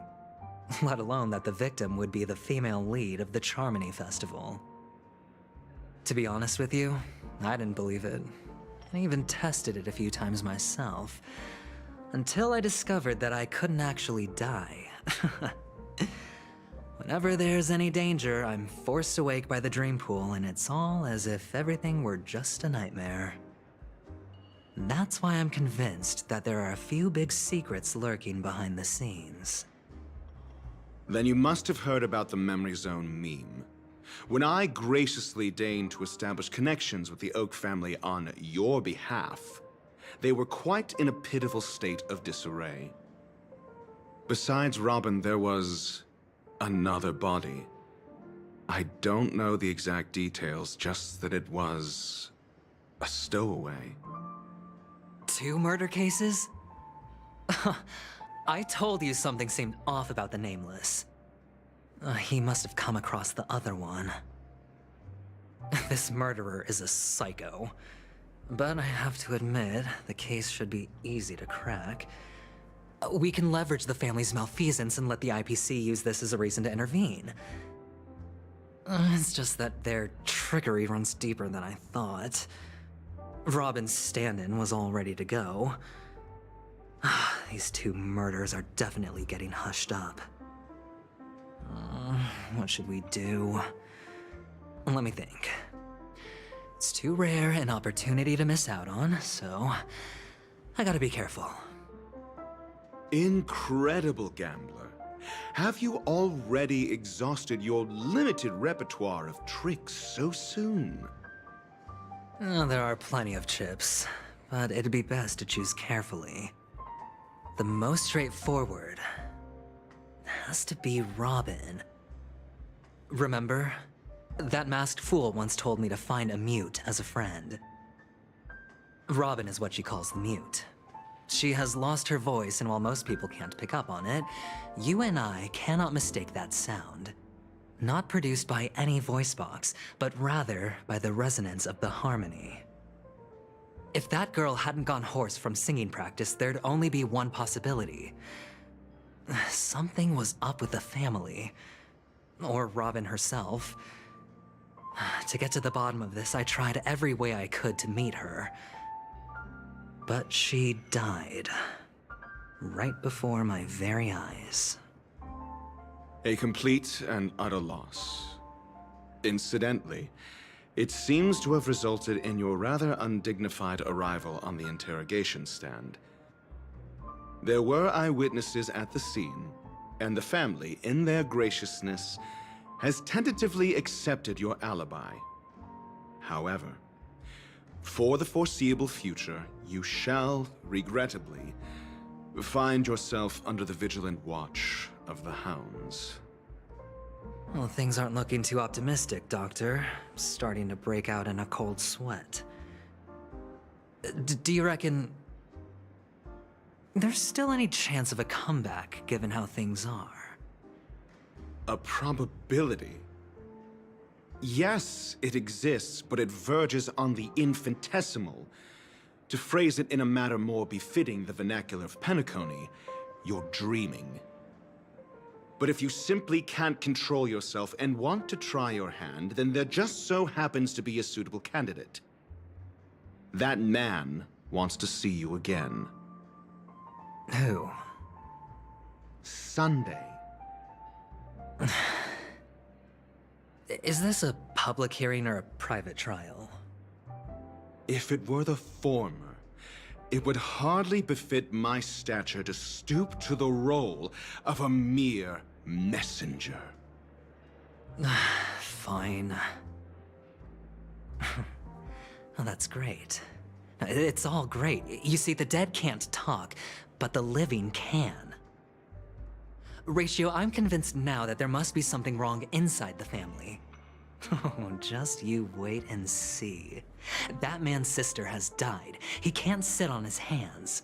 Let alone that the victim would be the female lead of the Charmony Festival. To be honest with you, I didn't believe it. I even tested it a few times myself, until I discovered that I couldn't actually die. Whenever there's any danger, I'm forced awake by the dream pool, and it's all as if everything were just a nightmare. That's why I'm convinced that there are a few big secrets lurking behind the scenes. Then you must have heard about the Memory Zone meme. When I graciously deigned to establish connections with the Oak family on your behalf, they were quite in a pitiful state of disarray. Besides Robin, there was another body. I don't know the exact details, just that it was a stowaway. 2 murder cases? I told you something seemed off about the Nameless. He must have come across the other one. This murderer is a psycho. But I have to admit, the case should be easy to crack. We can leverage the family's malfeasance and let the IPC use this as a reason to intervene. It's just that their trickery runs deeper than I thought. Robin's stand-in was all ready to go. These 2 murders are definitely getting hushed up. What should we do? Let me think. It's too rare an opportunity to miss out on, so I gotta be careful. Incredible, Gambler. Have you already exhausted your limited repertoire of tricks so soon? There are plenty of chips, but it'd be best to choose carefully. The most straightforward has to be Robin. Remember? That masked fool once told me to find a mute as a friend. Robin is what she calls the mute. She has lost her voice, and while most people can't pick up on it, you and I cannot mistake that sound. Not produced by any voice box, but rather by the resonance of the harmony. If that girl hadn't gone hoarse from singing practice, there'd only be one possibility. Something was up with the family. Or Robin herself. To get to the bottom of this, I tried every way I could to meet her. But she died. Right before my very eyes. A complete and utter loss. Incidentally, it seems to have resulted in your rather undignified arrival on the interrogation stand. There were eyewitnesses at the scene, and the family, in their graciousness, has tentatively accepted your alibi. However, for the foreseeable future, you shall, regrettably, find yourself under the vigilant watch of the hounds. Well, things aren't looking too optimistic, Doctor. I'm starting to break out in a cold sweat. Do you reckon there's still any chance of a comeback, given how things are? A probability? Yes, it exists, but it verges on the infinitesimal. To phrase it in a manner more befitting the vernacular of Penacony, you're dreaming. But if you simply can't control yourself and want to try your hand, then there just so happens to be a suitable candidate. That man wants to see you again. Who? Sunday. Is this a public hearing or a private trial? If it were the former, it would hardly befit my stature to stoop to the role of a mere messenger. Fine. Oh, that's great. It's all great. You see, the dead can't talk, but the living can. Ratio, I'm convinced now that there must be something wrong inside the family. Oh, just you wait and see. That man's sister has died. He can't sit on his hands.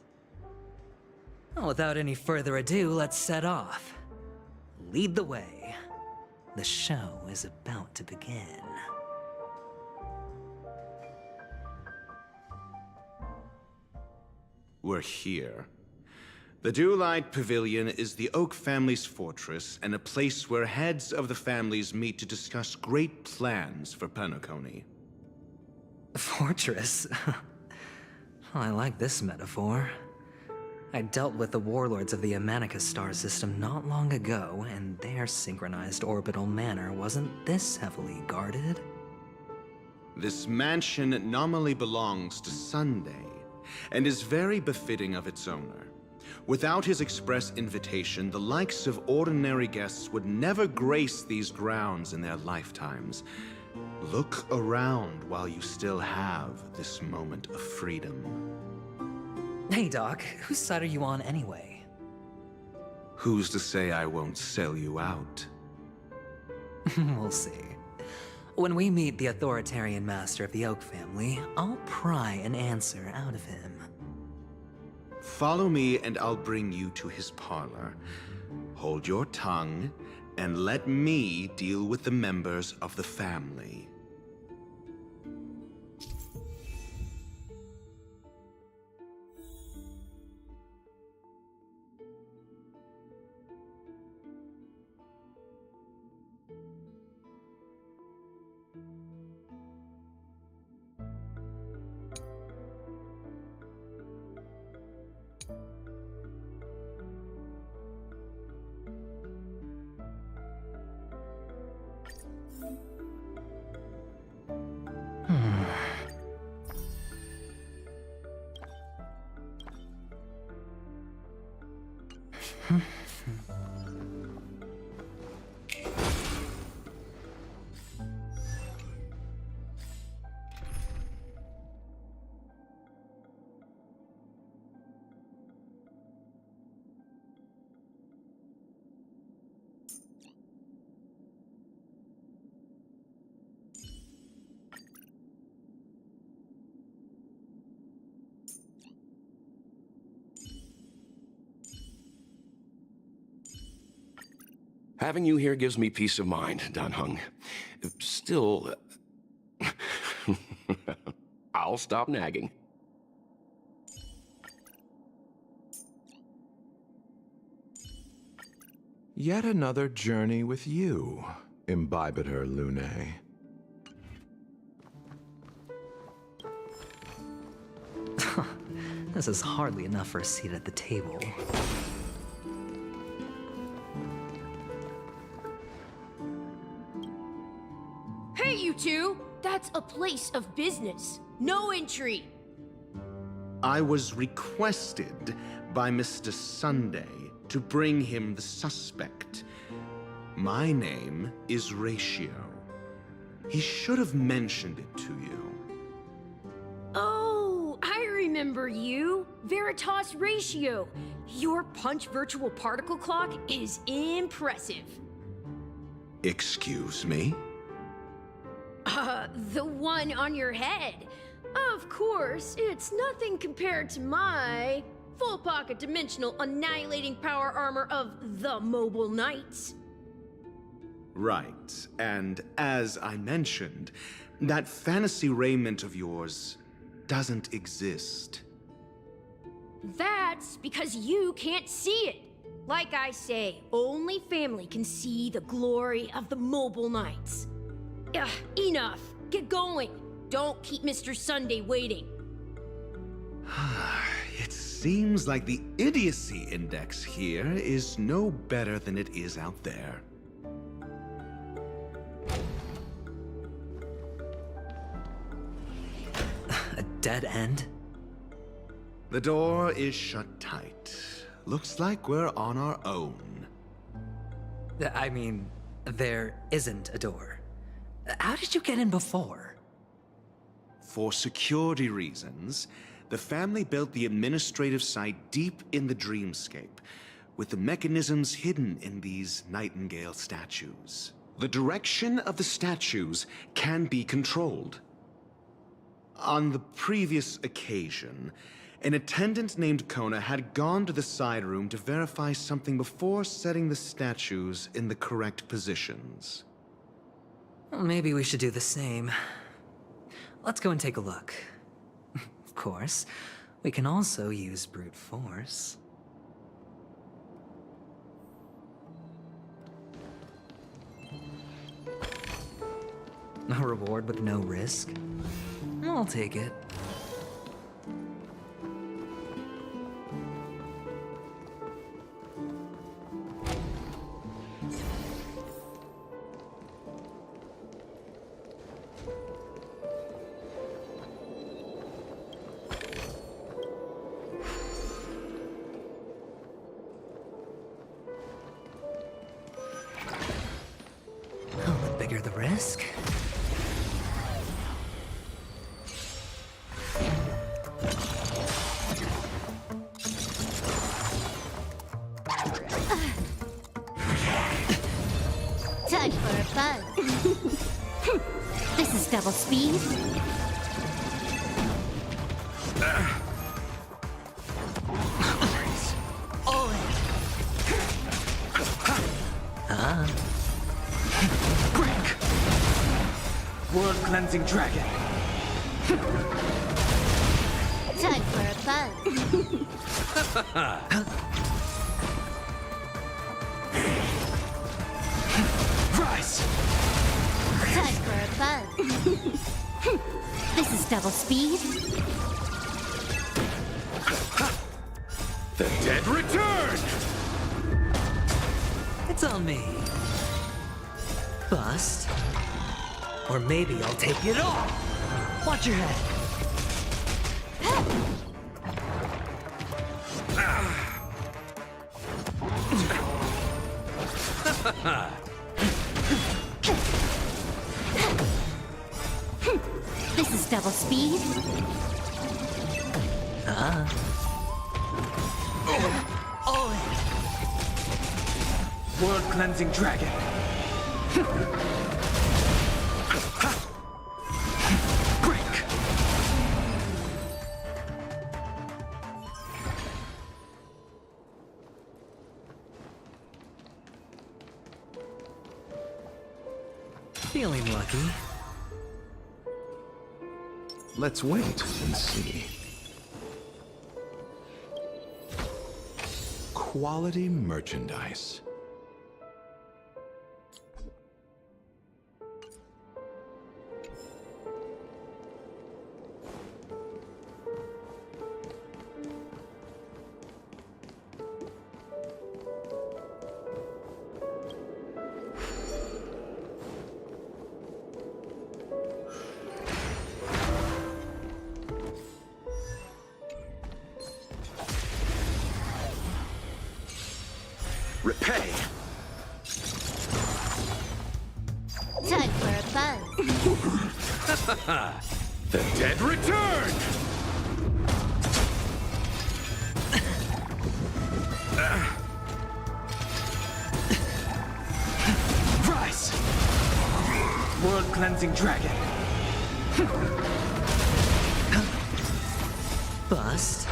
Well, without any further ado, let's set off. Lead the way. The show is about to begin. We're here. The Dewlight Pavilion is the Oak family's fortress and a place where heads of the families meet to discuss great plans for Penacony. Fortress? I like this metaphor. I dealt with the warlords of the Amanicus star system not long ago, and their synchronized orbital manor wasn't this heavily guarded. This mansion nominally belongs to Sunday, and is very befitting of its owner. Without his express invitation, the likes of ordinary guests would never grace these grounds in their lifetimes. Look around while you still have this moment of freedom. Hey, Doc, whose side are you on anyway? Who's to say I won't sell you out? We'll see. When we meet the authoritarian master of the Oak family, I'll pry an answer out of him. Follow me and I'll bring you to his parlor. Hold your tongue and let me deal with the members of the family. Having you here gives me peace of mind, Dan Heng. Still, I'll stop nagging. Yet another journey with you, Imbibitor Lune. This is hardly enough for a seat at the table. Hey, you two! That's a place of business. No entry. I was requested by Mr. Sunday to bring him the suspect. My name is Ratio. He should have mentioned it to you. Oh, I remember you. Veritas Ratio. Your punch virtual particle clock is impressive. Excuse me? The one on your head. Of course, it's nothing compared to my full pocket dimensional annihilating power armor of the Mobile Knights. Right, and as I mentioned, that fantasy raiment of yours doesn't exist. That's because you can't see it. Like I say, only family can see the glory of the Mobile Knights. Enough. Get going. Don't keep Mr. Sunday waiting. It seems like the idiocy index here is no better than it is out there. A dead end? The door is shut tight. Looks like we're on our own. I mean, there isn't a door. How did you get in before? For security reasons, the family built the administrative site deep in the dreamscape, with the mechanisms hidden in these Nightingale statues. the direction of the statues can be controlled. On the previous occasion, an attendant named Kona had gone to the side room to verify something before setting the statues in the correct positions. Well, maybe we should do the same. Let's go and take a look. Of course, we can also use brute force. A reward with no risk? I'll take it. The bigger the risk. Time for a buzz. This is double speed. World cleansing dragon. Time for a buzz. Rise. Time for a buzz. This is double speed. The dead return. It's on me. Bust. Or maybe I'll take it all. Watch your head. This is double speed. World cleansing dragon. Break. Feeling lucky. Let's wait and see. Quality merchandise. Repay. Time for a buzz. The dead return. Rise. World cleansing dragon. Bust.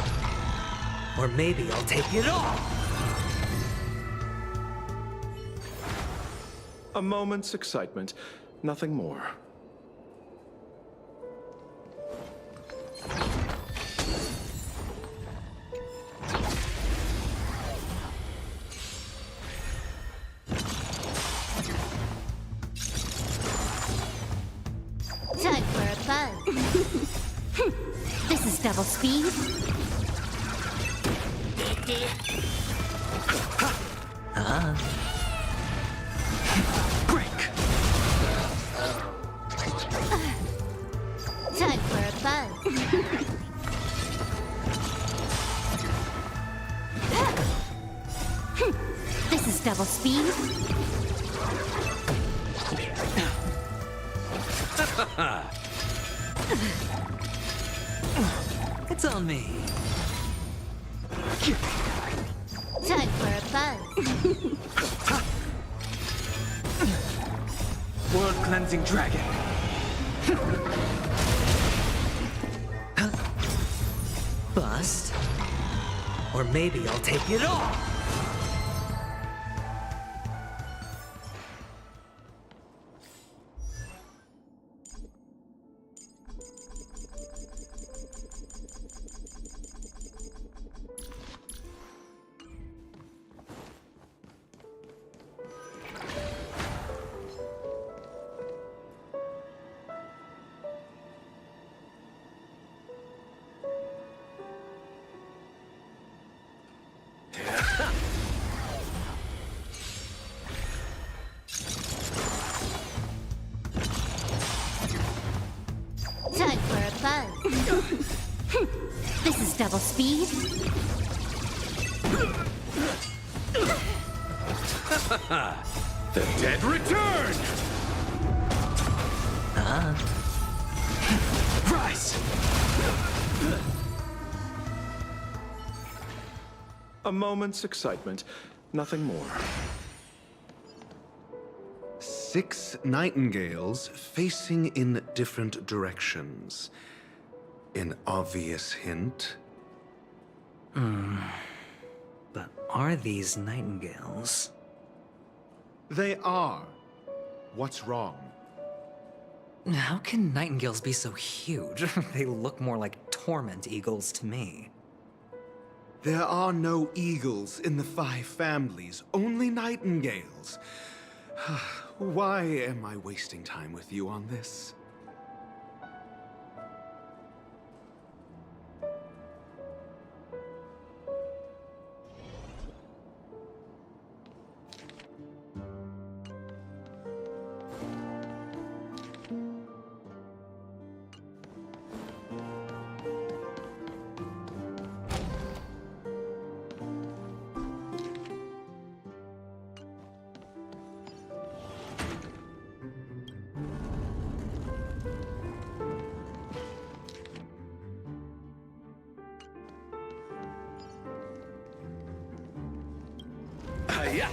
Or maybe I'll take it all. A moment's excitement, nothing more. Time for a buzz. This is double speed. Break. Time for a buzz. This is double speed. It's on me. Time for a buzz. cleansing dragon. Bust. Or maybe I'll take it all! Time for a buzz. This is double speed. The dead return! Rise! A moment's excitement, nothing more. 6 nightingales facing in different directions. An obvious hint. But are these nightingales? They are. What's wrong? How can nightingales be so huge? They look more like torment eagles to me. There are no eagles in the 5 families, only nightingales. Why am I wasting time with you on this? Yeah.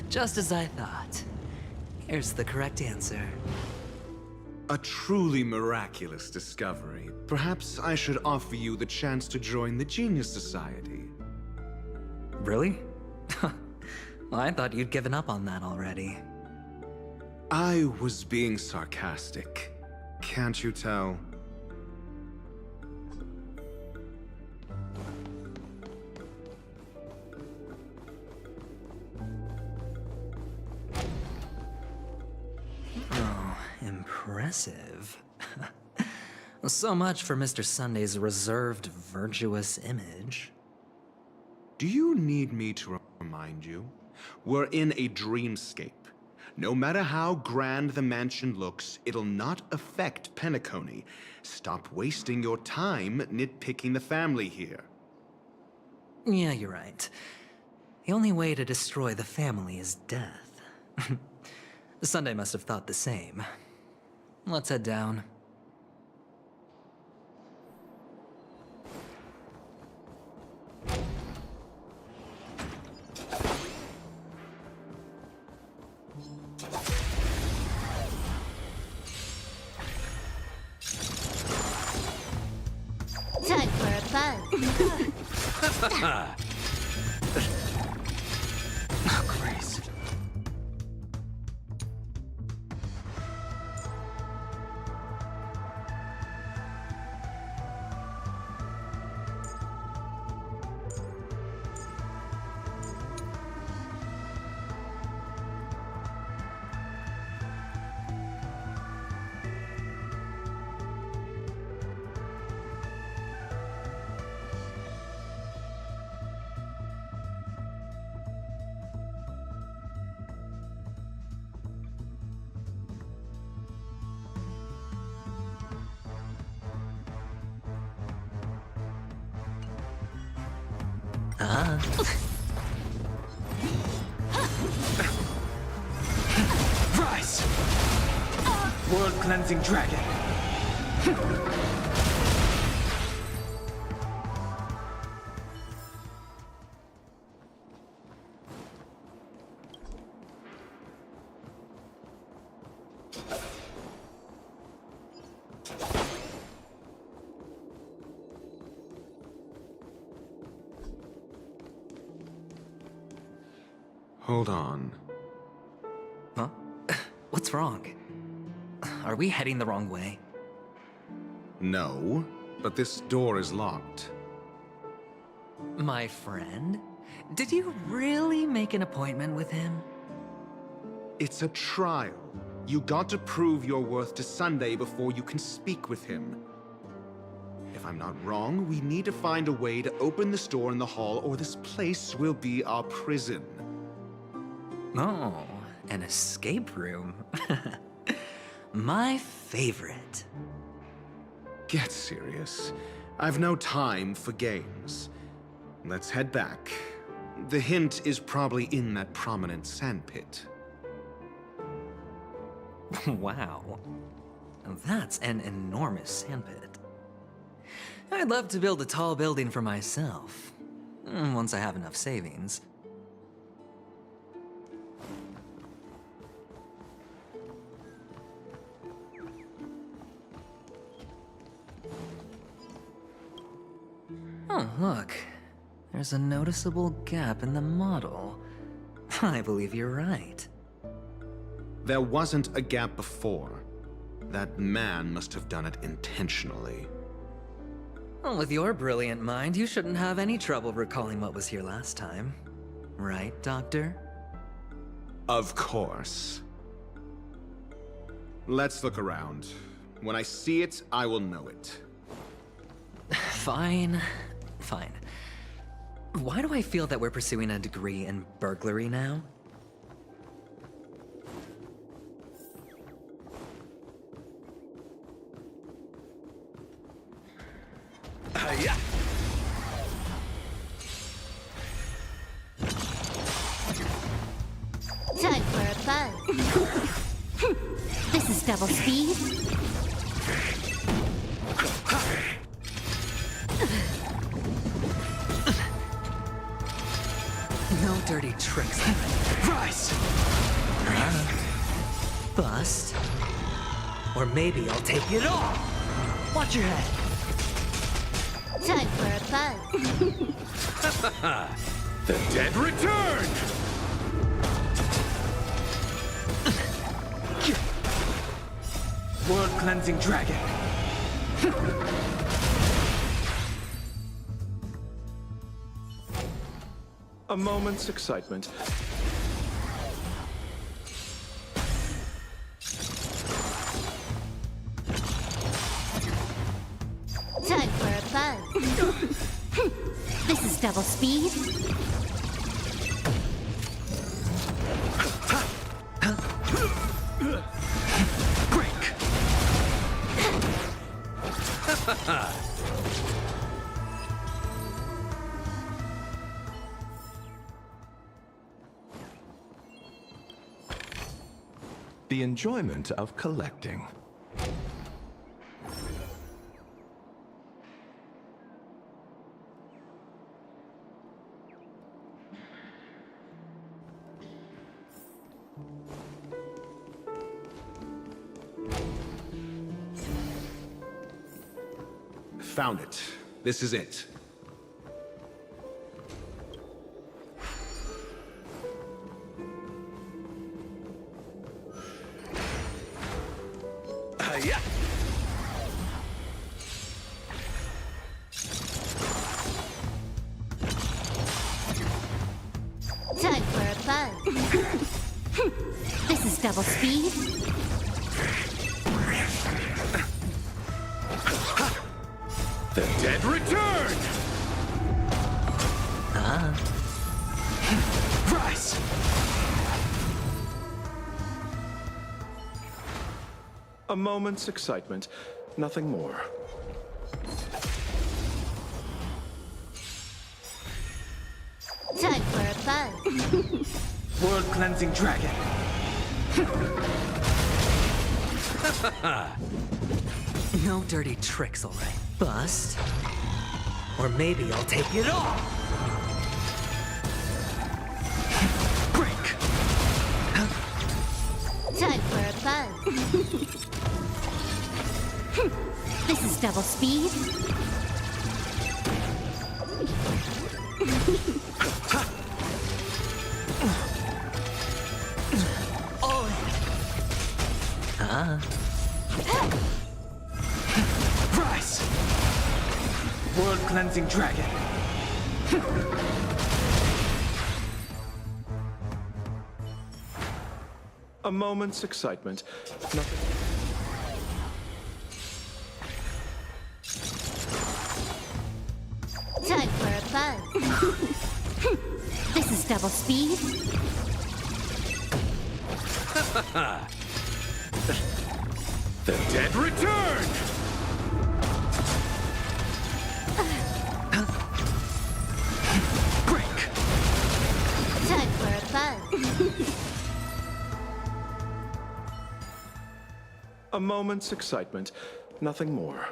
Just as I thought. Here's the correct answer. A truly miraculous discovery. Perhaps I should offer you the chance to join the Genius Society. Really? Well, I thought you'd given up on that already. I was being sarcastic. Can't you tell? Impressive. So much for Mr. Sunday's reserved, virtuous image. Do you need me to remind you? We're in a dreamscape. No matter how grand the mansion looks, it'll not affect Penacony. Stop wasting your time nitpicking the family here. Yeah, you're right. The only way to destroy the family is death. Sunday must have thought the same. Let's head down. Time for a buzz. Oh, Grace. Rise! World-cleansing dragon! Hold on. Huh? What's wrong? Are we heading the wrong way? No, but this door is locked. My friend? Did you really make an appointment with him? It's a trial. You got to prove your worth to Sunday before you can speak with him. If I'm not wrong, we need to find a way to open this door in the hall, or this place will be our prison. Oh, an escape room. My favorite. Get serious. I've no time for games. Let's head back. The hint is probably in that prominent sandpit. Wow. That's an enormous sandpit. I'd love to build a tall building for myself. Once I have enough savings. Oh, look. There's a noticeable gap in the model. I believe you're right. There wasn't a gap before. That man must have done it intentionally. Well, with your brilliant mind, you shouldn't have any trouble recalling what was here last time. Right, Doctor? Of course. Let's look around. When I see it, I will know it. Fine. Fine. Why do I feel that we're pursuing a degree in burglary now? Yeah. Time for a buzz. This is double speed. No dirty tricks. Rise! Bust. Or maybe I'll take it all. Watch your head. Time for a buzz. The dead return! World-cleansing dragon! A moment's excitement. Time for a buzz. This is double speed. Break! The enjoyment of collecting. Found it. This is it. Yeah. Time for a buzz. This is double speed. The dead return! Rise! A moment's excitement, nothing more. Time for a buzz. World cleansing dragon. No dirty tricks, alright. Bust. Or maybe I'll take it all! Break! Time for a buzz. This is double speed. Rise! World cleansing dragon. A moment's excitement. Nothing. Time for a buzz. This is double speed. The dead return! Break! Time for a buzz. A moment's excitement. Nothing more.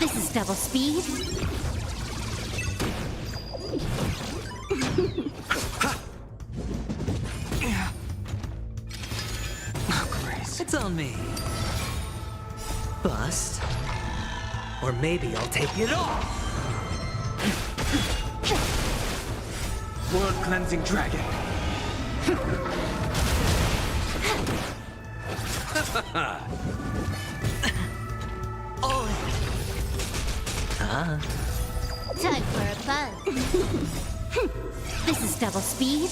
This is double speed. Oh, Grace. It's on me. Bust. Or maybe I'll take it all! World cleansing dragon. Time for a buzz. This is double speed.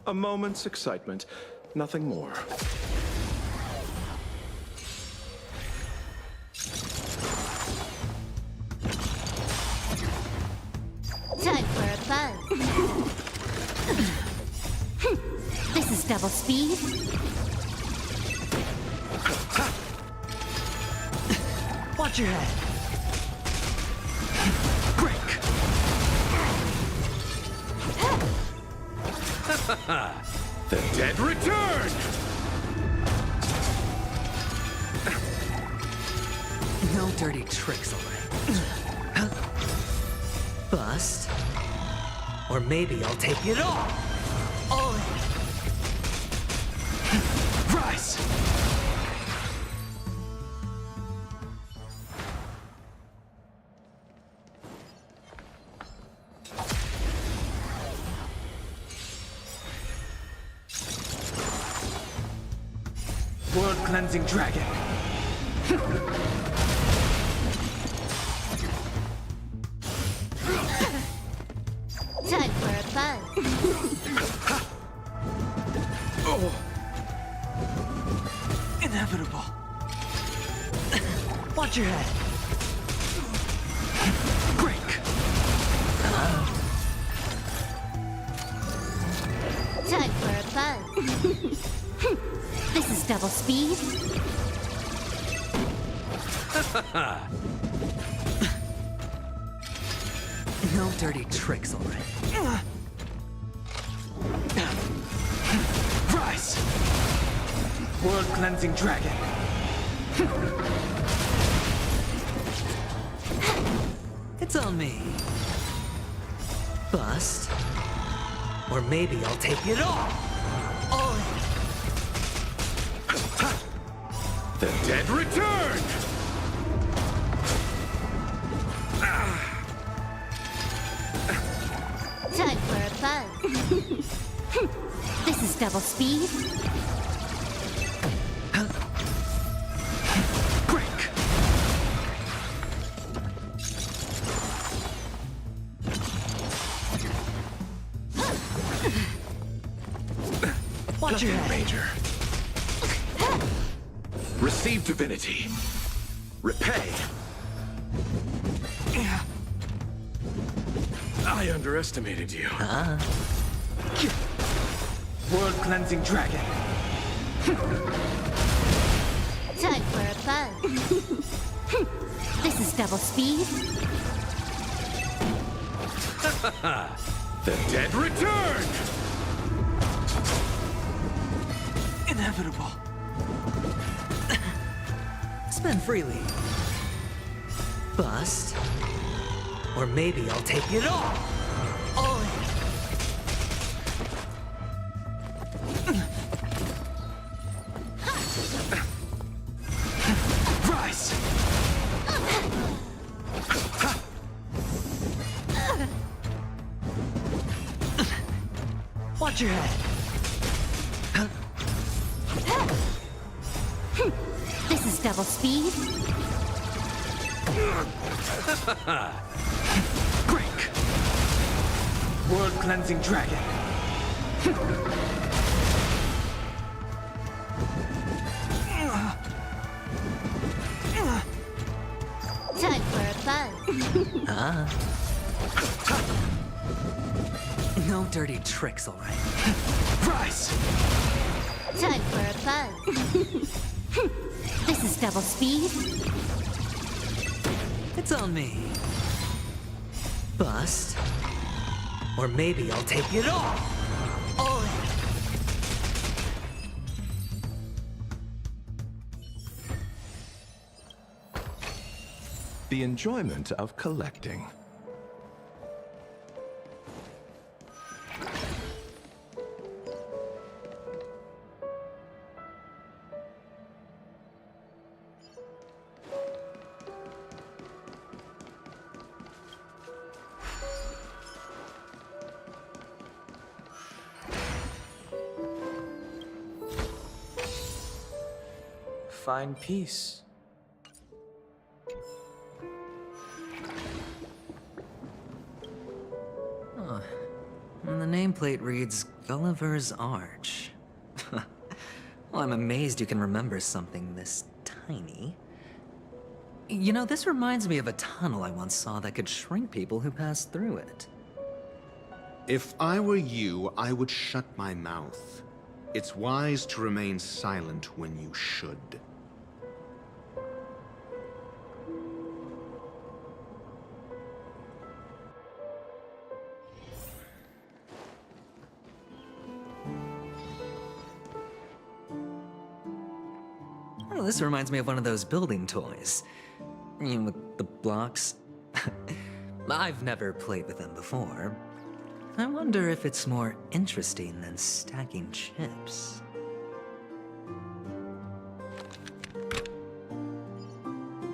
A moment's excitement. Nothing more. Time for a buzz. This is double speed. Watch your head. Break! The dead return! No dirty tricks, alright. Bust. Or maybe I'll take it all! Rise! World cleansing dragon. Time for a buzz. Oh. Inevitable. Watch your head. Break. Time for a buzz. This is double speed. No dirty tricks, alright. Rise! World cleansing dragon. It's on me. Bust. Or maybe I'll take it all! The dead return! is double speed. Break! Watch your head, Ranger. Receive divinity. Repay. I underestimated you. World cleansing dragon. Time for a buzz. This is double speed. The dead return! Inevitable. Spend freely. Bust. Or maybe I'll take it all. All in. Rise! Watch your head. This is double speed. Break! World cleansing dragon. Time for a buzz. No dirty tricks, all right. Rise! Time for a buzz. This is double speed. It's on me. Bust. Or maybe I'll take it all. All in. The enjoyment of collecting. Find peace. Huh. And the nameplate reads Gulliver's Arch. Well, I'm amazed you can remember something this tiny. You know, this reminds me of a tunnel I once saw that could shrink people who passed through it. If I were you, I would shut my mouth. It's wise to remain silent when you should. Oh, this reminds me of one of those building toys. You know, with the blocks. I've never played with them before. I wonder if it's more interesting than stacking chips.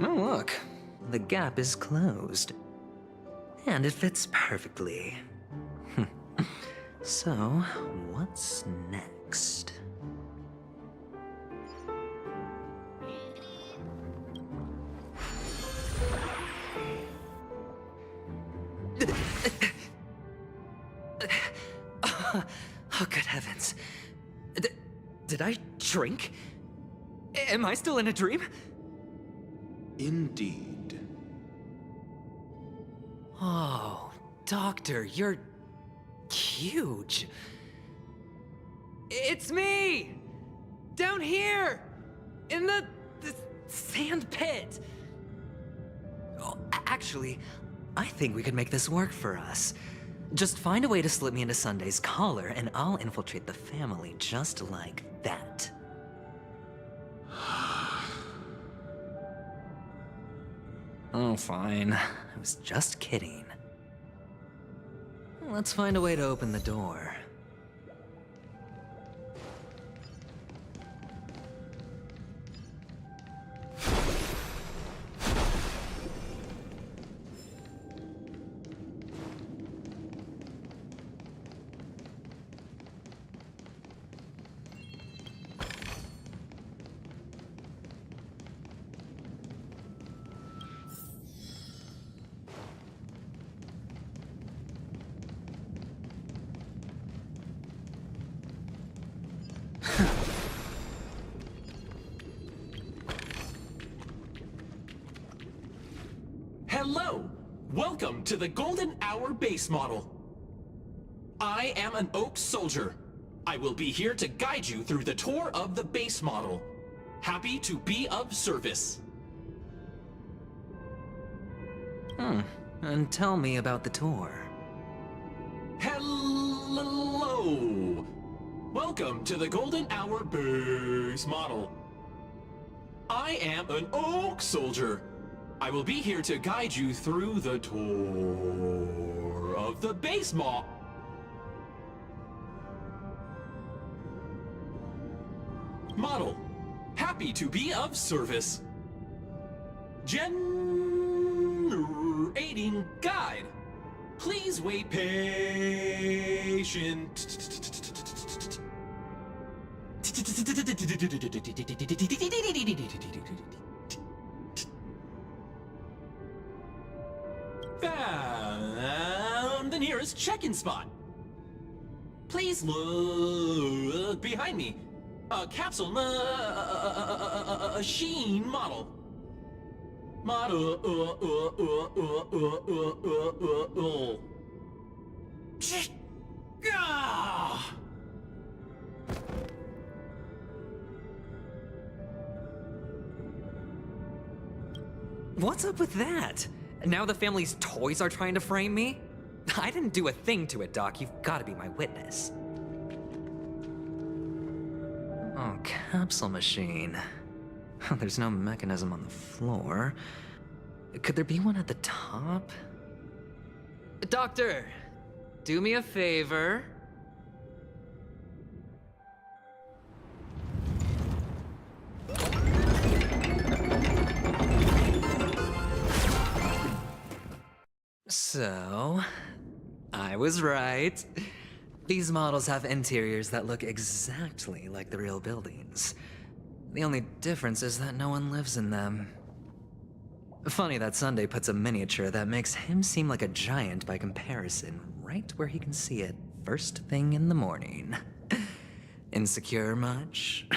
Oh, look. The gap is closed. And it fits perfectly. So, what's next? Oh, good heavens. Did I drink? Am I still in a dream? Indeed. Oh, Doctor, you're huge. It's me! Down here! In the sand pit! Oh, actually, I think we could make this work for us. Just find a way to slip me into Sunday's collar, and I'll infiltrate the family just like that. Oh, fine. I was just kidding. Let's find a way to open the door. Hello! Welcome to the Golden Hour base model. I am an Oak Soldier. I will be here to guide you through the tour of the base model. Happy to be of service. And tell me about the tour. Hello! Welcome to the Golden Hour base model. I am an Oak Soldier. I will be here to guide you through the tour of the base model. Happy to be of service. Generating guide. Please wait patient. Found the nearest check-in spot. Please look behind me. A capsule machine model. What's up with that? Now the family's toys are trying to frame me? I didn't do a thing to it, Doc. You've got to be my witness. Oh, capsule machine. There's no mechanism on the floor. Could there be one at the top? Doctor, do me a favor. So, I was right. These models have interiors that look exactly like the real buildings. The only difference is that no one lives in them. Funny that Sunday puts a miniature that makes him seem like a giant by comparison right where he can see it first thing in the morning. Insecure much?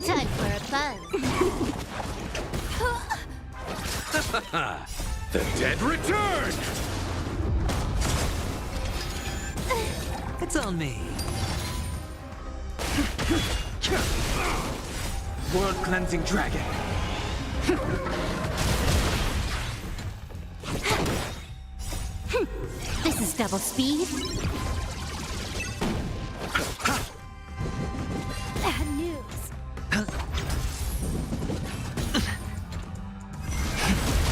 Time for a buzz. The dead return! It's on me. World cleansing dragon. This is double speed. Bad news.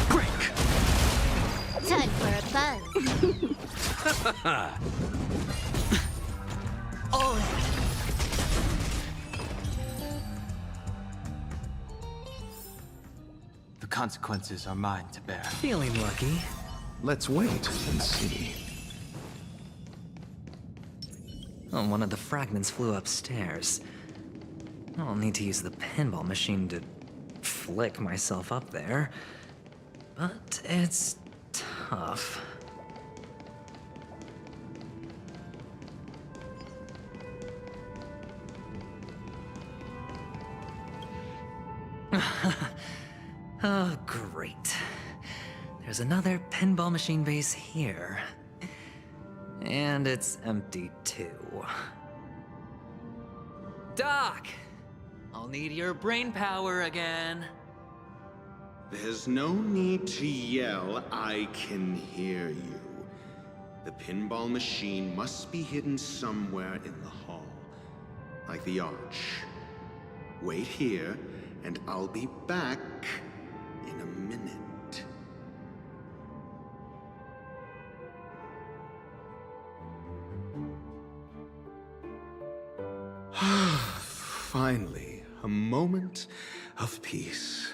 Break. Time for a buzz. All in. The consequences are mine to bear. Feeling lucky. Let's wait and see. Oh, one of the fragments flew upstairs. I'll need to use the pinball machine to flick myself up there. But it's tough. Oh, great. There's another pinball machine base here. And it's empty too. Doc! I'll need your brain power again. There's no need to yell, I can hear you. The pinball machine must be hidden somewhere in the hall, like the arch. Wait here, and I'll be back in a minute. Finally, a moment of peace.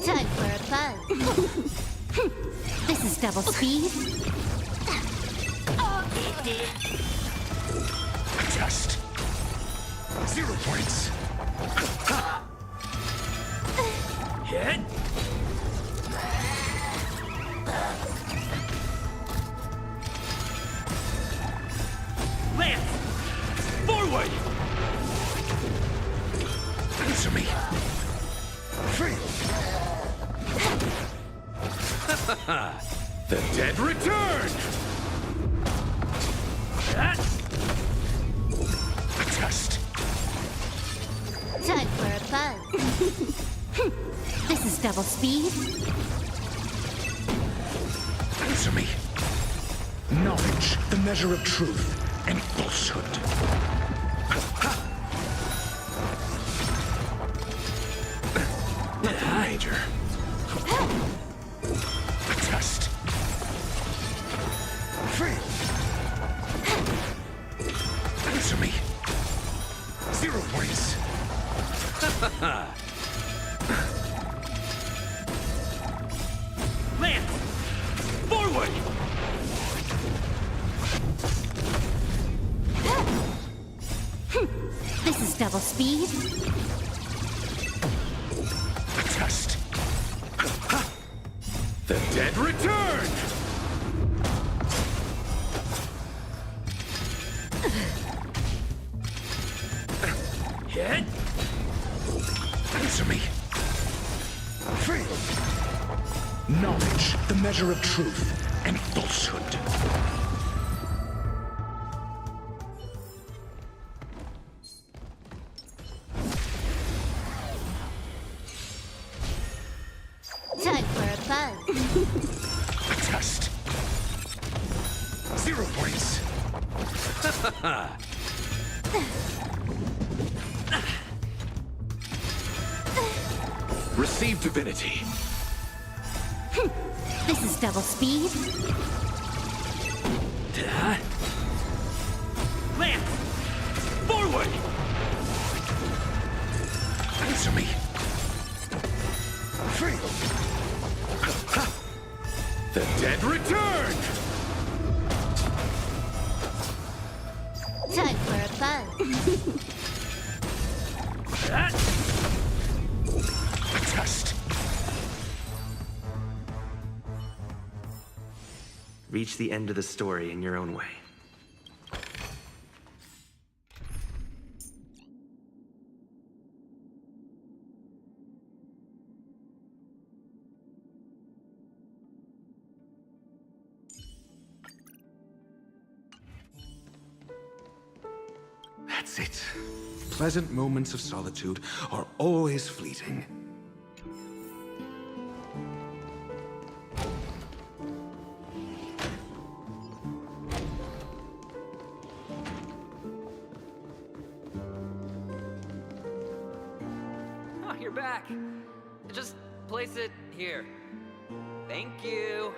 Time for a buzz. This is double speed. Just 0 points. Hit. Lance! Forward! Answer me. Free. The dead return! Just. Time for a buzz. This is double speed. Answer me. Knowledge, the measure of truth and falsehood. Major. Just. Free. Answer me. 0 points. Lance! Forward! This is double speed. Just. The dead return! Hit. Answer me. Free. Knowledge, the measure of truth and falsehood. Time for a buzz. Just 0 points. Receive divinity. This is double speed. Lance! Forward! Answer me. Free. The dead return! Time for a buzz. Just. Reach the end of the story in your own way. That's it. Pleasant moments of solitude are always fleeting. Oh, you're back. Just place it here. Thank you.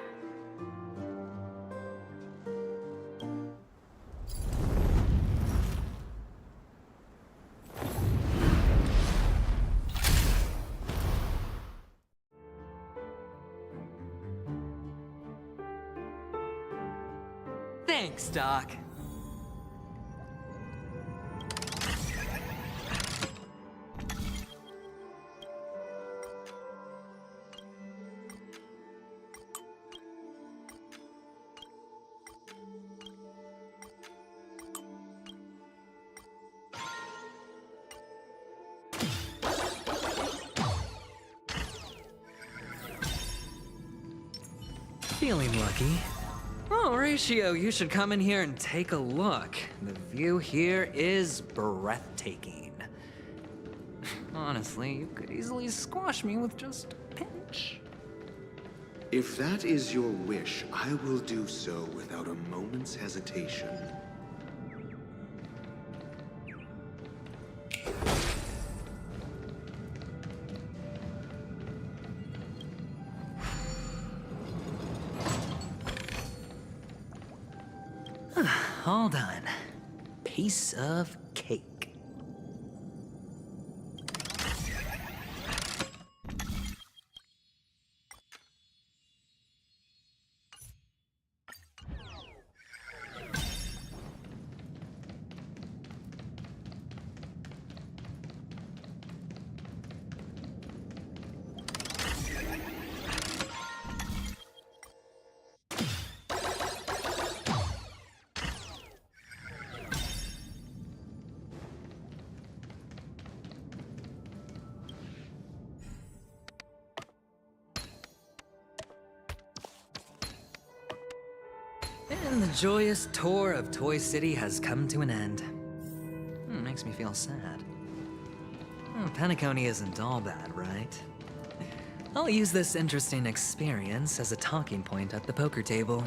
Thanks, Doc. Feeling lucky. Oh, Horatio, you should come in here and take a look. The view here is breathtaking. Honestly, you could easily squash me with just a pinch. If that is your wish, I will do so without a moment's hesitation. All done. Piece of cake. And the joyous tour of Toy City has come to an end. Makes me feel sad. Penacony isn't all bad, right? I'll use this interesting experience as a talking point at the poker table.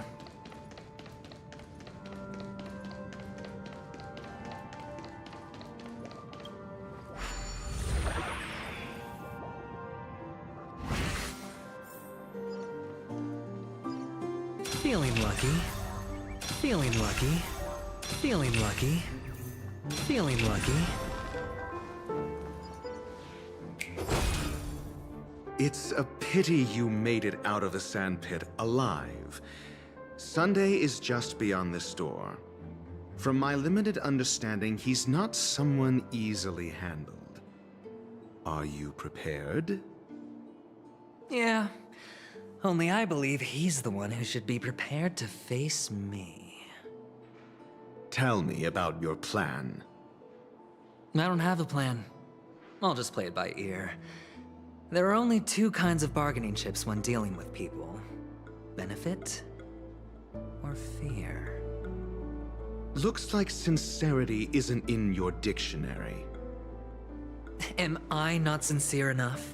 Feeling lucky. Feeling lucky. Feeling lucky. Feeling lucky. It's a pity you made it out of the sandpit alive. Sunday is just beyond this door. From my limited understanding, he's not someone easily handled. Are you prepared? Yeah. Only I believe he's the one who should be prepared to face me. Tell me about your plan. I don't have a plan. I'll just play it by ear. There are only two kinds of bargaining chips when dealing with people. Benefit or fear. Looks like sincerity isn't in your dictionary. Am I not sincere enough?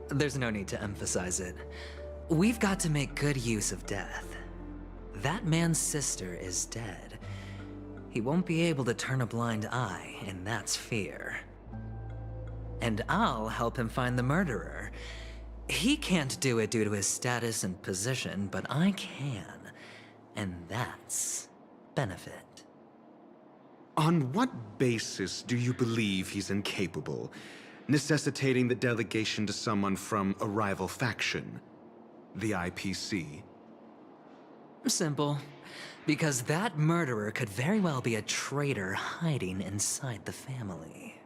There's no need to emphasize it. We've got to make good use of death. That man's sister is dead. He won't be able to turn a blind eye, and that's fear. And I'll help him find the murderer. He can't do it due to his status and position, but I can. And that's benefit. On what basis do you believe he's incapable, necessitating the delegation to someone from a rival faction? The IPC? Simple. Because that murderer could very well be a traitor hiding inside the family.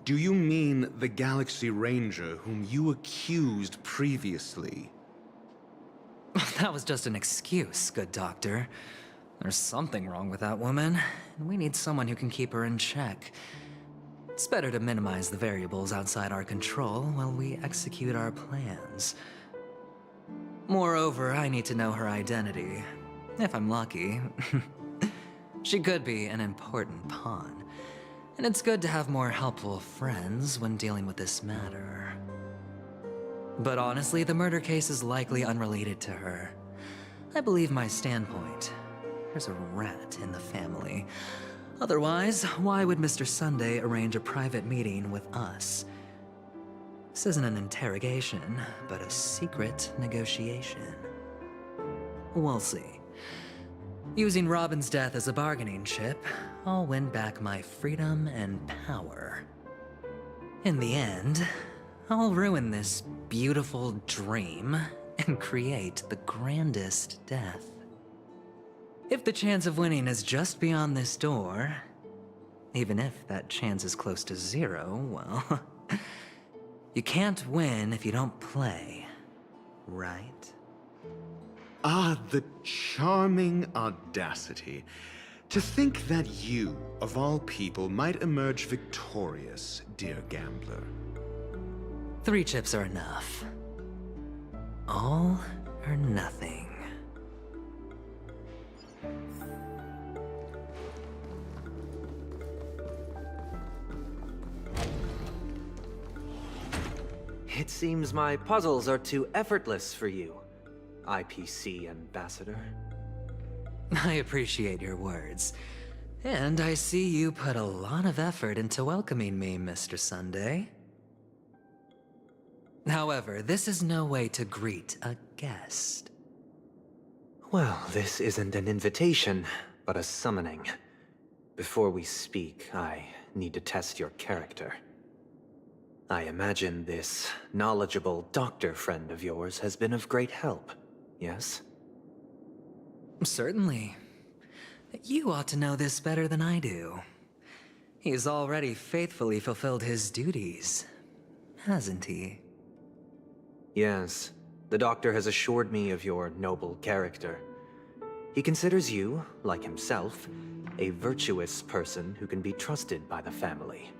Do you mean the Galaxy Ranger whom you accused previously? That was just an excuse, good doctor. There's something wrong with that woman, and we need someone who can keep her in check. It's better to minimize the variables outside our control while we execute our plans. Moreover, I need to know her identity. If I'm lucky. She could be an important pawn, and it's good to have more helpful friends when dealing with this matter. But honestly, the murder case is likely unrelated to her. I believe my standpoint. There's a rat in the family. Otherwise, why would Mr. Sunday arrange a private meeting with us? This isn't an interrogation, but a secret negotiation. We'll see. Using Robin's death as a bargaining chip, I'll win back my freedom and power. In the end, I'll ruin this beautiful dream and create the grandest death. If the chance of winning is just beyond this door, even if that chance is close to zero, well, you can't win if you don't play, right? Ah, the charming audacity. To think that you, of all people, might emerge victorious, dear gambler. 3 chips are enough. All or nothing. It seems my puzzles are too effortless for you, IPC Ambassador. I appreciate your words. And I see you put a lot of effort into welcoming me, Mr. Sunday. However, this is no way to greet a guest. Well, this isn't an invitation, but a summoning. Before we speak, I need to test your character. I imagine this knowledgeable doctor friend of yours has been of great help, yes? Certainly. You ought to know this better than I do. He's already faithfully fulfilled his duties, hasn't he? Yes, the doctor has assured me of your noble character. He considers you, like himself, a virtuous person who can be trusted by the family.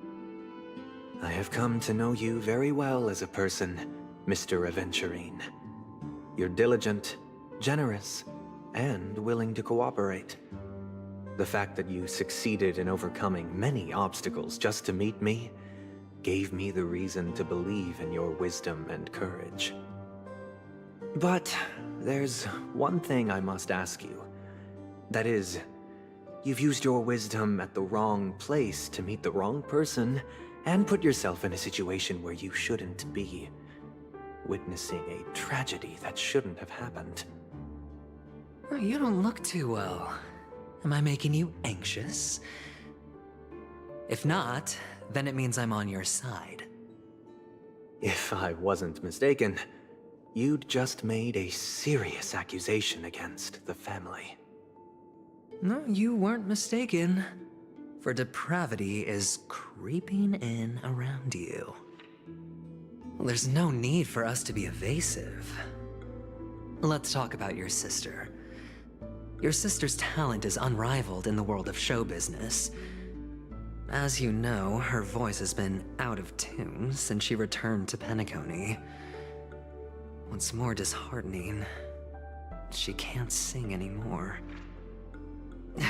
I have come to know you very well as a person, Mr. Aventurine. You're diligent, generous, and willing to cooperate. The fact that you succeeded in overcoming many obstacles just to meet me gave me the reason to believe in your wisdom and courage. But there's one thing I must ask you. That is, you've used your wisdom at the wrong place to meet the wrong person and put yourself in a situation where you shouldn't be, witnessing a tragedy that shouldn't have happened. You don't look too well. Am I making you anxious? If not, then it means I'm on your side. If I wasn't mistaken, you'd just made a serious accusation against the family. No, you weren't mistaken. For depravity is creeping in around you. Well, there's no need for us to be evasive. Let's talk about your sister. Your sister's talent is unrivaled in the world of show business. As you know, her voice has been out of tune since she returned to Penacony. What's more disheartening, she can't sing anymore.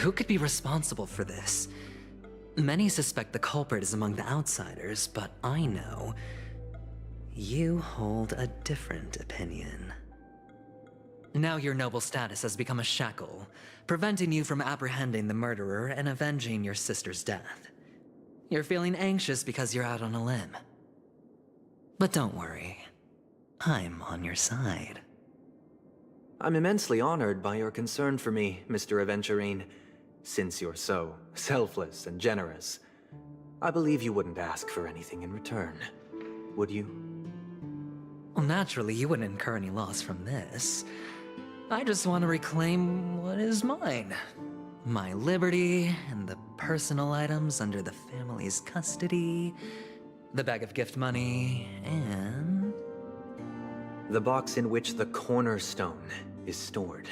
Who could be responsible for this? Many suspect the culprit is among the outsiders, but I know you hold a different opinion. Now your noble status has become a shackle, preventing you from apprehending the murderer and avenging your sister's death. You're feeling anxious because you're out on a limb. But don't worry, I'm on your side. I'm immensely honored by your concern for me, Mr. Aventurine. Since you're so selfless and generous, I believe you wouldn't ask for anything in return, would you? Well, naturally, you wouldn't incur any loss from this. I just want to reclaim what is mine. My liberty and the personal items under the family's custody, the bag of gift money, and... the box in which the cornerstone is stored.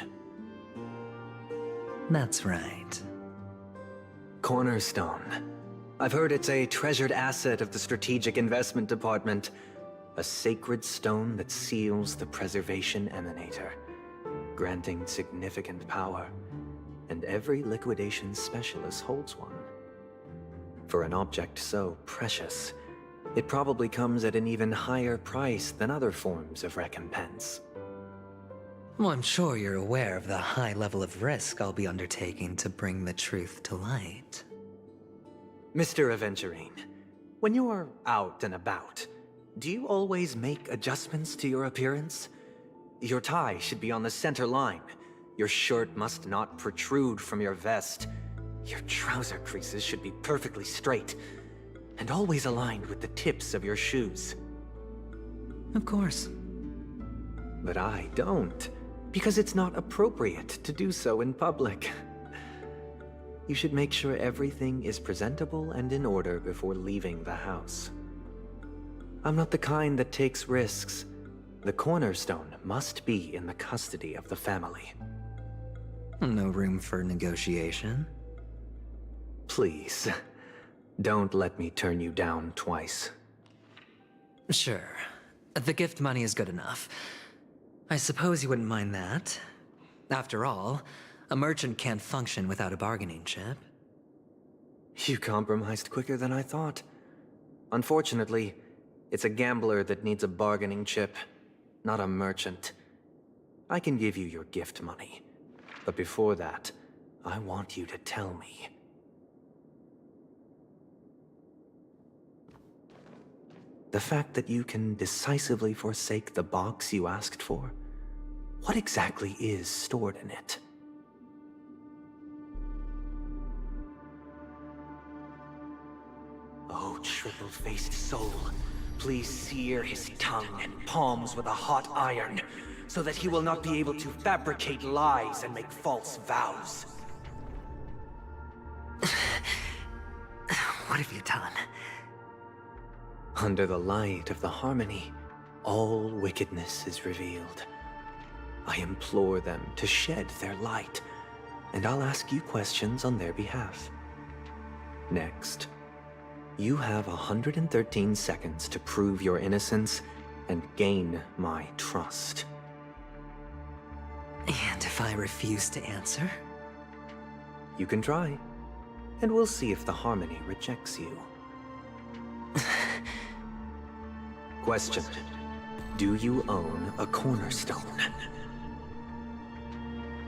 That's right. Cornerstone. I've heard it's a treasured asset of the Strategic Investment Department. A sacred stone that seals the Preservation Emanator. granting significant power, and every liquidation specialist holds one. For an object so precious, it probably comes at an even higher price than other forms of recompense. Well, I'm sure you're aware of the high level of risk I'll be undertaking to bring the truth to light. Mr. Aventurine, when you're out and about, do you always make adjustments to your appearance? Your tie should be on the center line. Your shirt must not protrude from your vest. Your trouser creases should be perfectly straight, and always aligned with the tips of your shoes. Of course. But I don't, because it's not appropriate to do so in public. You should make sure everything is presentable and in order before leaving the house. I'm not the kind that takes risks. The cornerstone must be in the custody of the family. No room for negotiation. Please, don't let me turn you down twice. Sure. The gift money is good enough. I suppose you wouldn't mind that. After all, a merchant can't function without a bargaining chip. You compromised quicker than I thought. Unfortunately, it's a gambler that needs a bargaining chip, not a merchant. I can give you your gift money, but before that, I want you to tell me. The fact that you can decisively forsake the box you asked for, what exactly is stored in it? Oh, triple-faced soul, please sear his tongue and palms with a hot iron, so that he will not be able to fabricate lies and make false vows. What have you done? Under the light of the harmony, all wickedness is revealed. I implore them to shed their light, and I'll ask you questions on their behalf. Next, you have 113 seconds to prove your innocence and gain my trust. And if I refuse to answer? You can try, and we'll see if the harmony rejects you. Question: do you own a cornerstone?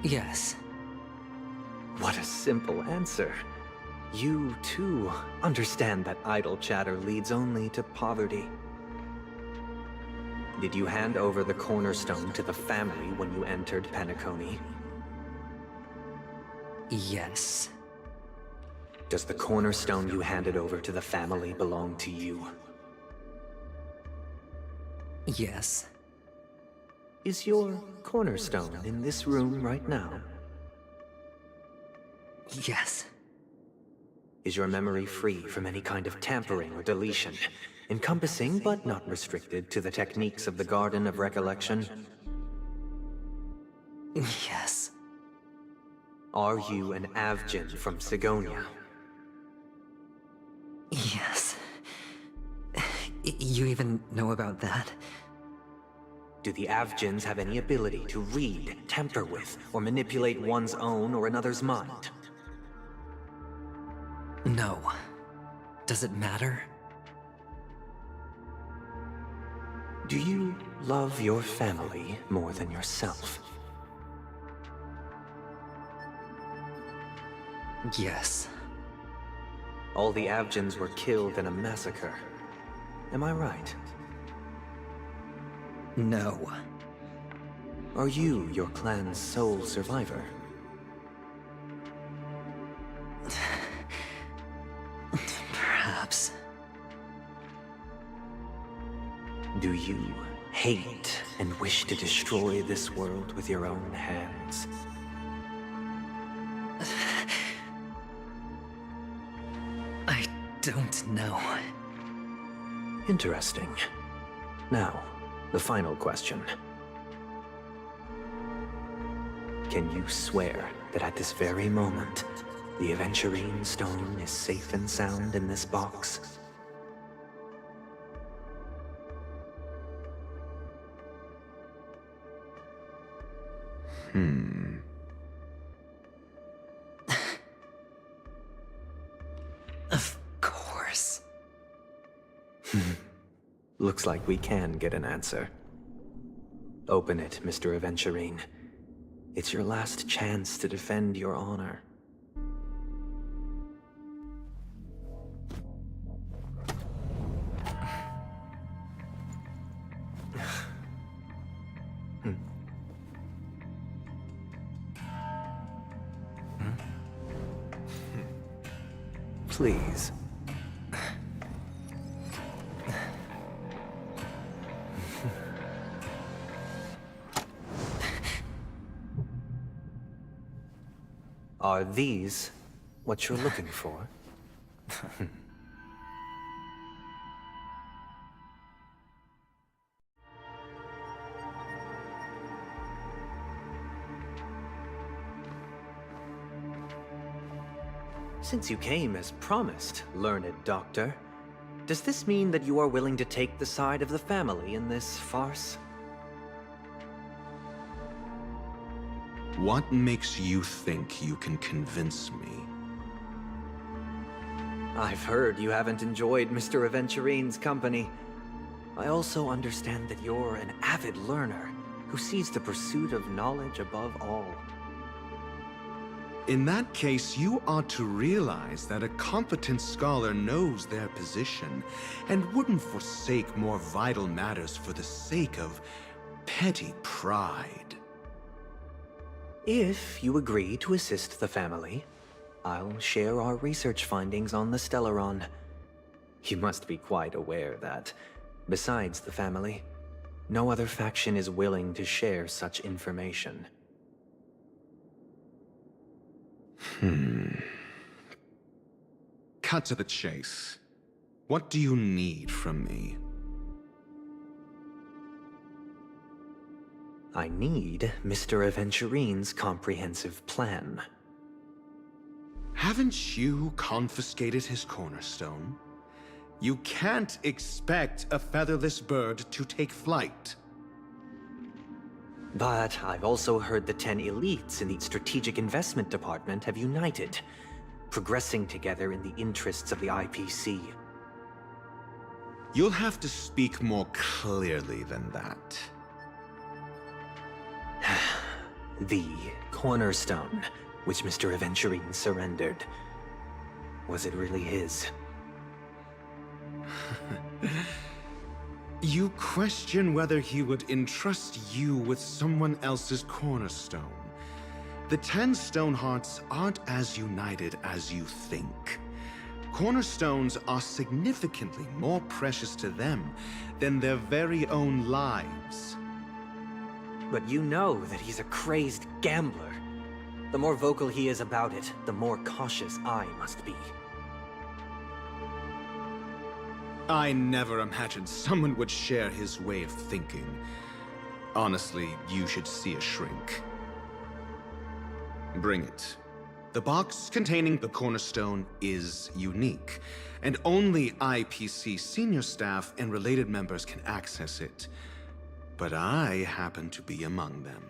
Yes. What a simple answer. You, too, understand that idle chatter leads only to poverty. Did you hand over the cornerstone to the family when you entered Penacony? Yes. Does the cornerstone you handed over to the family belong to you? Yes. Is your cornerstone in this room right now? Yes. Is your memory free from any kind of tampering or deletion, encompassing but not restricted to the techniques of the Garden of Recollection? Yes. Are you an Avgin from Sigonia? Yes. You even know about that? Do the Avgins have any ability to read, tamper with, or manipulate one's own or another's mind? No. Does it matter? Do you love your family more than yourself? Yes. All the Avgins were killed in a massacre. Am I right? No. Are you your clan's sole survivor? Perhaps. Do you hate and wish to destroy this world with your own hands? I don't know. Interesting. Now, the final question. Can you swear that at this very moment, the Aventurine Stone is safe and sound in this box? Of course. Looks like we can get an answer. Open it, Mr. Aventurine. It's your last chance to defend your honor. Please. Are these what you're looking for? Since you came as promised, learned doctor, does this mean that you are willing to take the side of the family in this farce? What makes you think you can convince me? I've heard you haven't enjoyed Mr. Aventurine's company. I also understand that you're an avid learner who sees the pursuit of knowledge above all. In that case, you ought to realize that a competent scholar knows their position and wouldn't forsake more vital matters for the sake of petty pride. If you agree to assist the family, I'll share our research findings on the Stellaron. You must be quite aware that, besides the family, no other faction is willing to share such information. Cut to the chase. What do you need from me? I need Mr. Aventurine's comprehensive plan. Haven't you confiscated his cornerstone? You can't expect a featherless bird to take flight. But I've also heard the 10 elites in the Strategic Investment Department have united, progressing together in the interests of the IPC. You'll have to speak more clearly than that. The cornerstone, which Mr. Aventurine surrendered. Was it really his? You question whether he would entrust you with someone else's cornerstone. The 10 Stonehearts aren't as united as you think. Cornerstones are significantly more precious to them than their very own lives. But you know that he's a crazed gambler. The more vocal he is about it, the more cautious I must be. I never imagined someone would share his way of thinking. Honestly, you should see a shrink. Bring it. The box containing the cornerstone is unique, and only IPC senior staff and related members can access it. But I happen to be among them.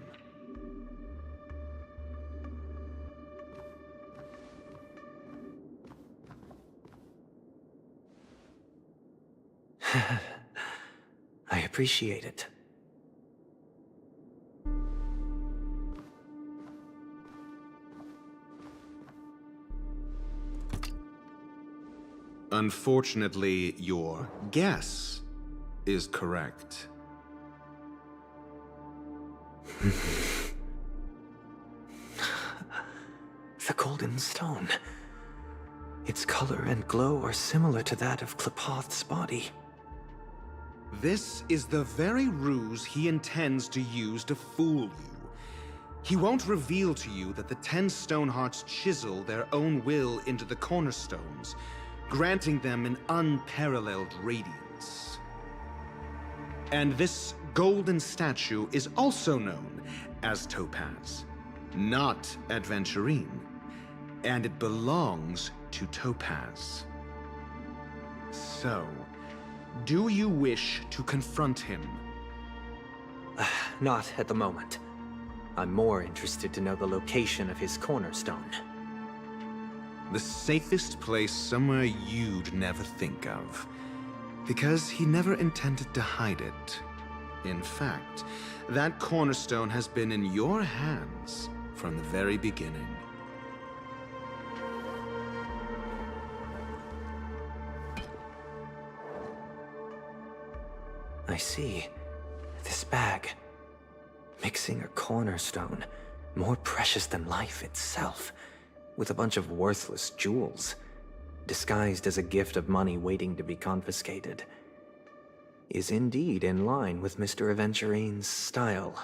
I appreciate it. Unfortunately, your guess is correct. The golden stone. Its color and glow are similar to that of Klepoth's body. This is the very ruse he intends to use to fool you. He won't reveal to you that the 10 Stonehearts chisel their own will into the cornerstones, granting them an unparalleled radiance. And this golden statue is also known as Topaz, not Aventurine, and it belongs to Topaz. So, do you wish to confront him? Not at the moment. I'm more interested to know the location of his cornerstone. The safest place somewhere you'd never think of. Because he never intended to hide it. In fact, that cornerstone has been in your hands from the very beginning. I see. This bag. Mixing a cornerstone, more precious than life itself, with a bunch of worthless jewels, disguised as a gift of money waiting to be confiscated, is indeed in line with Mr. Aventurine's style.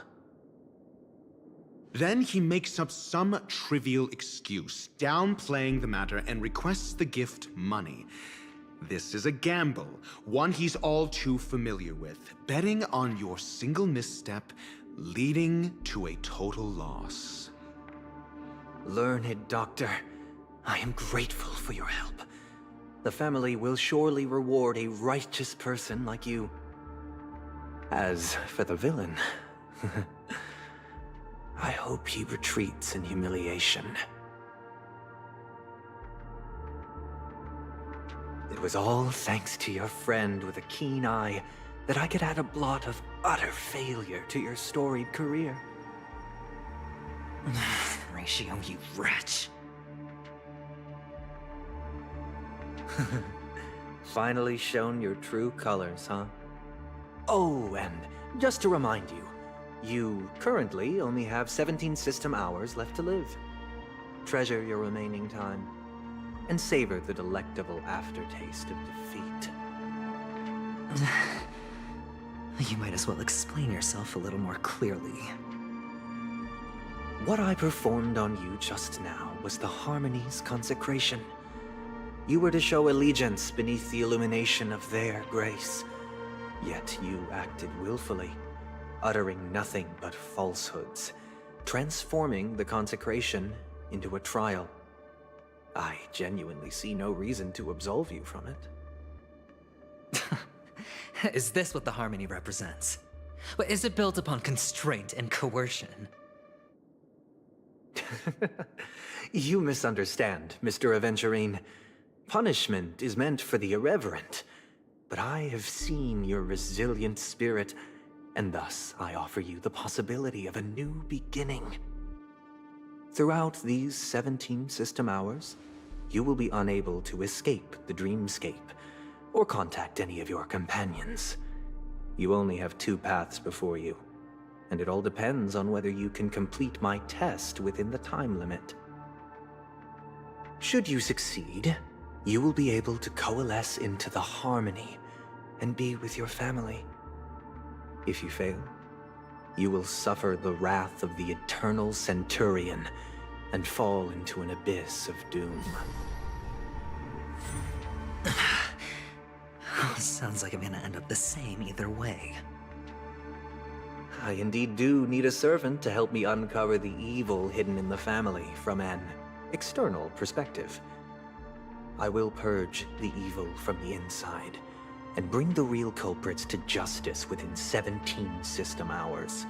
Then he makes up some trivial excuse, downplaying the matter, and requests the gift money. This is a gamble, one he's all too familiar with, betting on your single misstep, leading to a total loss. Learned Doctor, I am grateful for your help. The family will surely reward a righteous person like you. As for the villain, I hope he retreats in humiliation. It was all thanks to your friend with a keen eye that I could add a blot of utter failure to your storied career. Ratio, you wretch. Finally shown your true colors, huh? Oh, and just to remind you, you currently only have 17 system hours left to live. Treasure your remaining time, and savor the delectable aftertaste of defeat. You might as well explain yourself a little more clearly. What I performed on you just now was the Harmony's consecration. You were to show allegiance beneath the illumination of their grace. Yet you acted willfully, uttering nothing but falsehoods, transforming the consecration into a trial. I genuinely see no reason to absolve you from it. Is this what the Harmony represents? But is it built upon constraint and coercion? You misunderstand, Mr. Aventurine. Punishment is meant for the irreverent, but I have seen your resilient spirit, and thus I offer you the possibility of a new beginning. Throughout these 17 system hours, you will be unable to escape the dreamscape, or contact any of your companions. You only have 2 paths before you, and it all depends on whether you can complete my test within the time limit. Should you succeed, you will be able to coalesce into the Harmony and be with your family. If you fail, you will suffer the wrath of the eternal Centurion and fall into an abyss of doom. Sounds like I'm gonna end up the same either way. I indeed do need a servant to help me uncover the evil hidden in the family from an external perspective. I will purge the evil from the inside and bring the real culprits to justice within 17 system hours.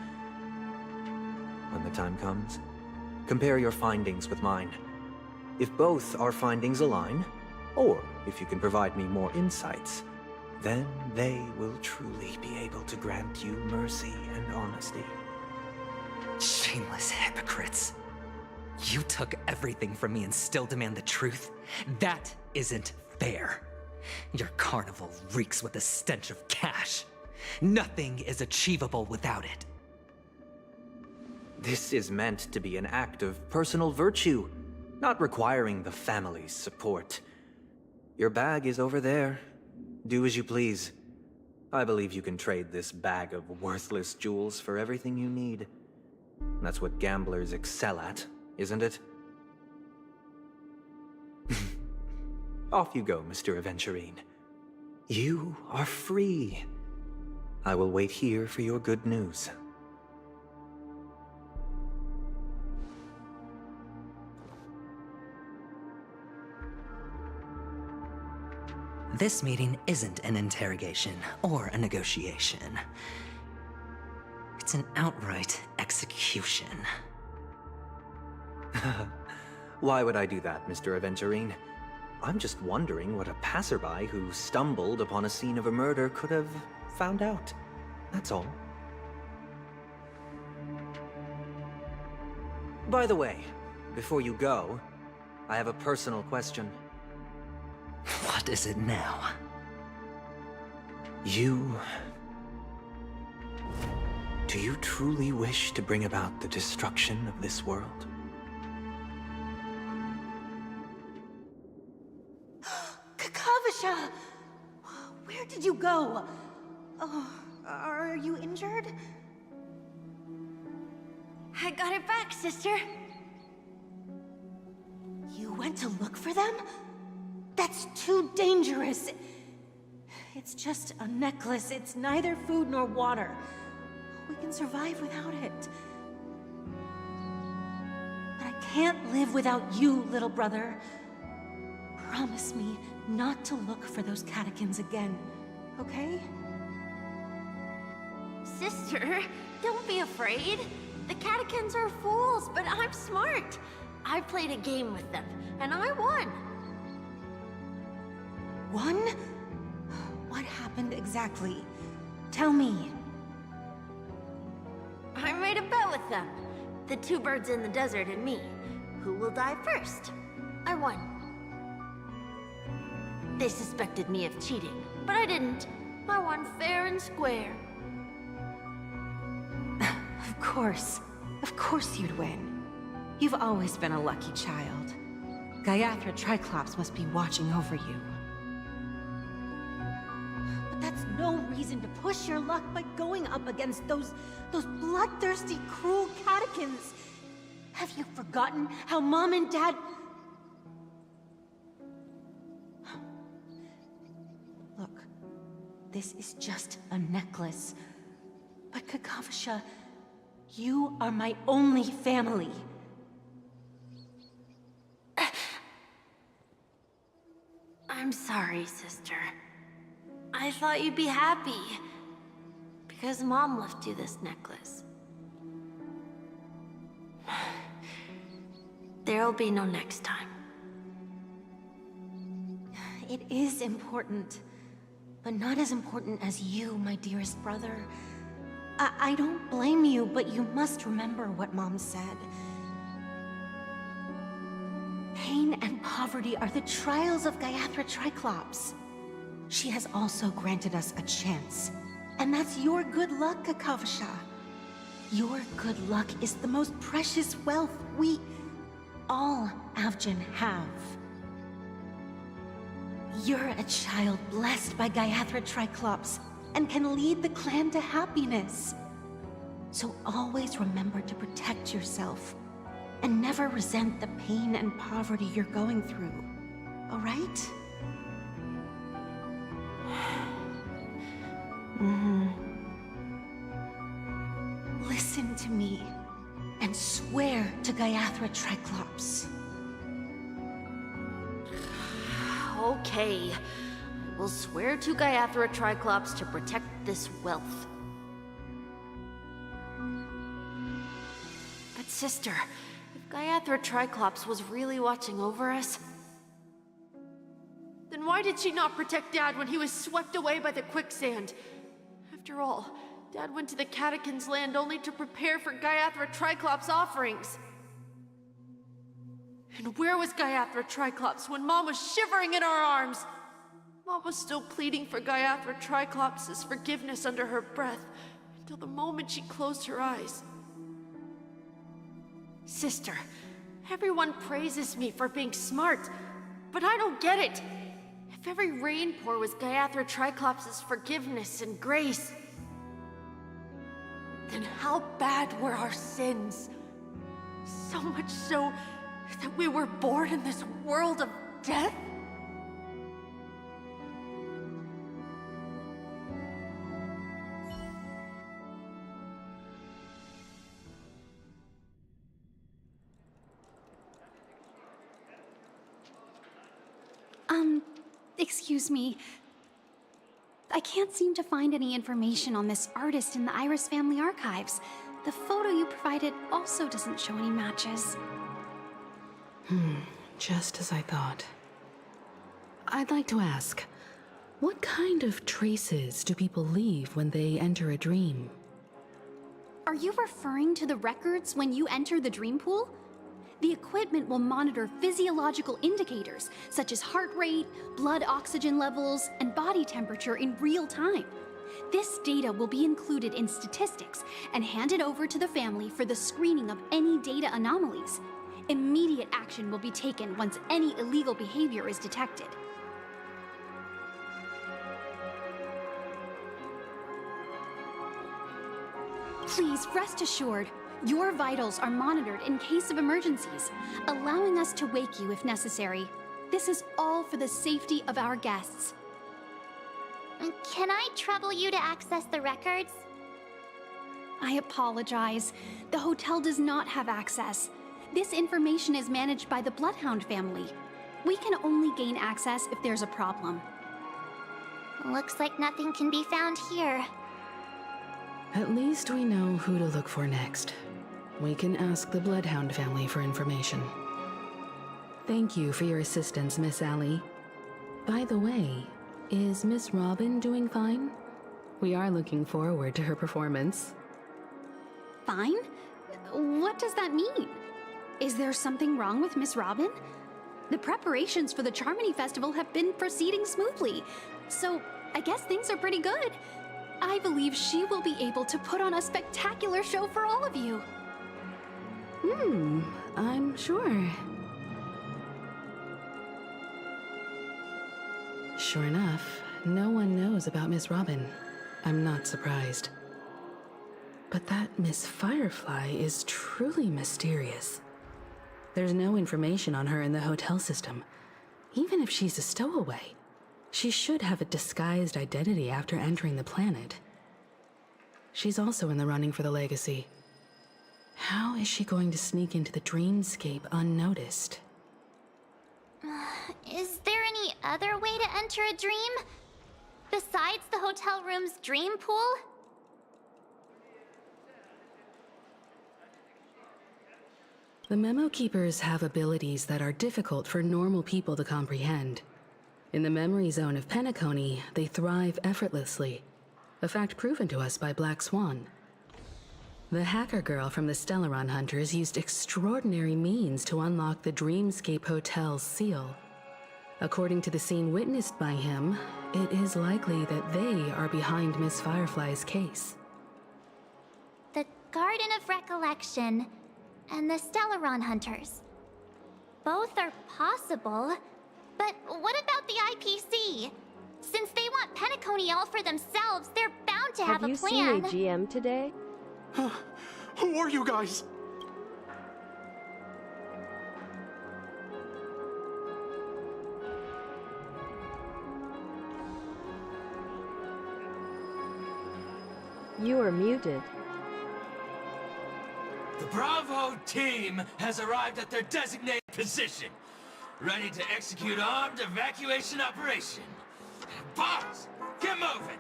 When the time comes, compare your findings with mine. If both our findings align, or if you can provide me more insights, then they will truly be able to grant you mercy and honesty. Shameless hypocrites. You took everything from me and still demand the truth? That isn't fair. Your carnival reeks with the stench of cash. Nothing is achievable without it. This is meant to be an act of personal virtue, not requiring the family's support. Your bag is over there. Do as you please. I believe you can trade this bag of worthless jewels for everything you need. That's what gamblers excel at, isn't it? Off you go, Mr. Aventurine. You are free. I will wait here for your good news. This meeting isn't an interrogation or a negotiation. It's an outright execution. Why would I do that, Mr. Aventurine? I'm just wondering what a passerby who stumbled upon a scene of a murder could have found out. That's all. By the way, before you go, I have a personal question. What is it now? Do you truly wish to bring about the destruction of this world? Kakavasha! Where did you go? Oh, are you injured? I got it back, sister. You went to look for them? That's too dangerous. It's just a necklace. It's neither food nor water. We can survive without it. But I can't live without you, little brother. Promise me not to look for those catechins again, okay? Sister, don't be afraid. The catechins are fools, but I'm smart. I played a game with them, and I won. Won? What happened exactly? Tell me. I made a bet with them. The two birds in the desert and me. Who will die first? I won. They suspected me of cheating, but I didn't. I won fair and square. Of course you'd win. You've always been a lucky child. Gaiathra Triclops must be watching over you. But that's no reason to push your luck by going up against those bloodthirsty, cruel catechins. Have you forgotten how Mom and Dad... Look, this is just a necklace. But Kakavasha, you are my only family. I'm sorry, sister. I thought you'd be happy. Because Mom left you this necklace. There'll be no next time. It is important. But not as important as you, my dearest brother. I don't blame you, but you must remember what Mom said. Pain and poverty are the trials of Gaiathra Triclops. She has also granted us a chance. And that's your good luck, Kakavasha. Your good luck is the most precious wealth we, all Avgin, have. You're a child blessed by Gaiathra Triclops and can lead the clan to happiness. So always remember to protect yourself and never resent the pain and poverty you're going through, all right? Listen to me and swear to Gaiathra Triclops. Okay. We'll swear to Gaiathra Triclops to protect this wealth. But sister, if Gaiathra Triclops was really watching over us, then why did she not protect Dad when he was swept away by the quicksand? After all, Dad went to the Catechins' land only to prepare for Gaiathra Triclops' offerings. And where was Gaiathra Triclops when Mom was shivering in our arms? Mom was still pleading for Gaiathra Triclops' forgiveness under her breath, until the moment she closed her eyes. Sister, everyone praises me for being smart, but I don't get it. If every rain pour was Gaiathra Triclops' forgiveness and grace, then how bad were our sins? So much so that we were born in this world of death? Excuse me. I can't seem to find any information on this artist in the Iris family archives. The photo you provided also doesn't show any matches. Just as I thought. I'd like to ask, what kind of traces do people leave when they enter a dream? Are you referring to the records when you enter the dream pool? The equipment will monitor physiological indicators such as heart rate, blood oxygen levels, and body temperature in real time. This data will be included in statistics and handed over to the family for the screening of any data anomalies. Immediate action will be taken once any illegal behavior is detected. Please rest assured, your vitals are monitored in case of emergencies, allowing us to wake you if necessary. This is all for the safety of our guests. Can I trouble you to access the records? I apologize. The hotel does not have access. This information is managed by the Bloodhound family. We can only gain access if there's a problem. Looks like nothing can be found here. At least we know who to look for next. We can ask the Bloodhound family for information. Thank you for your assistance, Miss Allie. By the way, is Miss Robin doing fine? We are looking forward to her performance. Fine? What does that mean? Is there something wrong with Miss Robin? The preparations for the Charmony Festival have been proceeding smoothly, so I guess things are pretty good. I believe she will be able to put on a spectacular show for all of you. I'm sure. Sure enough, no one knows about Miss Robin. I'm not surprised. But that Miss Firefly is truly mysterious. There's no information on her in the hotel system. Even if she's a stowaway, she should have a disguised identity after entering the planet. She's also in the running for the legacy. How is she going to sneak into the dreamscape unnoticed? Is there any other way to enter a dream? Besides the hotel room's dream pool? The Memo Keepers have abilities that are difficult for normal people to comprehend. In the memory zone of Penacony, they thrive effortlessly, a fact proven to us by Black Swan. The hacker girl from the Stellaron Hunters used extraordinary means to unlock the Dreamscape Hotel's seal. According to the scene witnessed by him, it is likely that they are behind Miss Firefly's case. The Garden of Recollection and the Stellaron Hunters. Both are possible, but what about the IPC? Since they want Penacony all for themselves, they're bound to have a plan. Have you seen a GM today? Who are you guys? You are muted. The Bravo team has arrived at their designated position, ready to execute armed evacuation operation. Boss, get moving!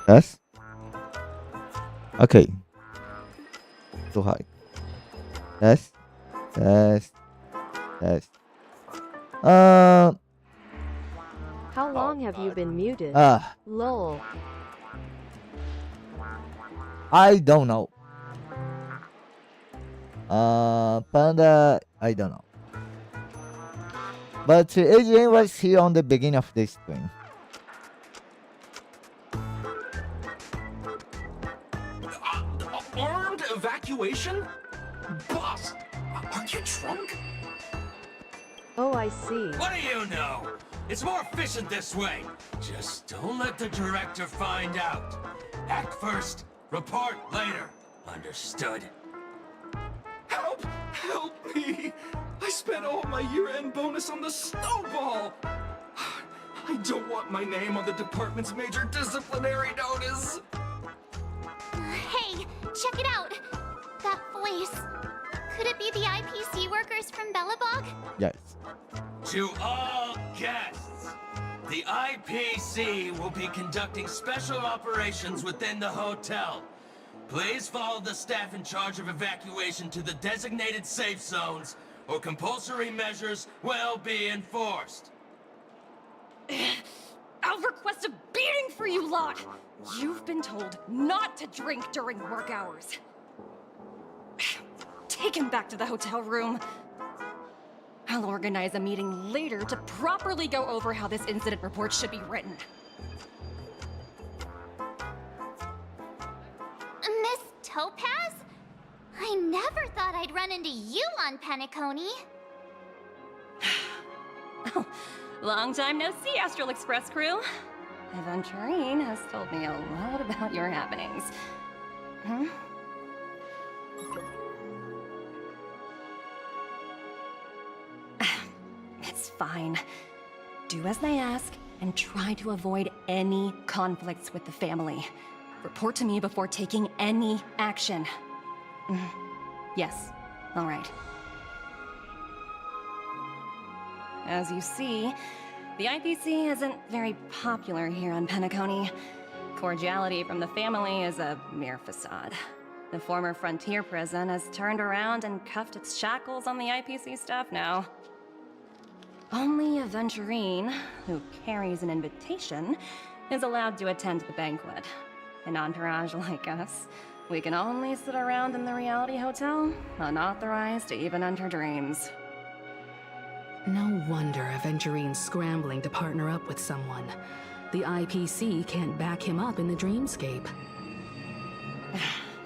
Yes? Okay. Too high. Yes? Yes. Yes. How long have you been muted? Lol. I don't know. Panda, I don't know. But Adrian was here on the beginning of this stream. Armed evacuation? Boss, are you drunk? Oh, I see. What do you know? It's more efficient this way. Just don't let the director find out. Act first, report later. Understood? Help! Help me! I spent all my year-end bonus on the snowball! I don't want my name on the department's major disciplinary notice! Hey, check it out! That voice. Could it be the IPC workers from Bellabog? Yes. To all guests, The IPC will be conducting special operations within the hotel. Please follow the staff in charge of evacuation to the designated safe zones, or compulsory measures will be enforced. I'll request a beating for you lot! You've been told not to drink during work hours. Take him back to the hotel room. I'll organize a meeting later to properly go over how this incident report should be written. Miss Topaz? I never thought I'd run into you on Penacony. Long time no see, Astral Express crew. Aventurine has told me a lot about your happenings. Huh? It's fine. Do as they ask, and try to avoid any conflicts with the family. Report to me before taking any action. Yes, all right. As you see, the IPC isn't very popular here on Penacony. Cordiality from the family is a mere facade. The former frontier prison has turned around and cuffed its shackles on the IPC staff now. Only Aventurine, who carries an invitation, is allowed to attend the banquet. An entourage like us, we can only sit around in the reality hotel, unauthorized to even enter dreams. No wonder Aventurine's scrambling to partner up with someone. The IPC can't back him up in the dreamscape.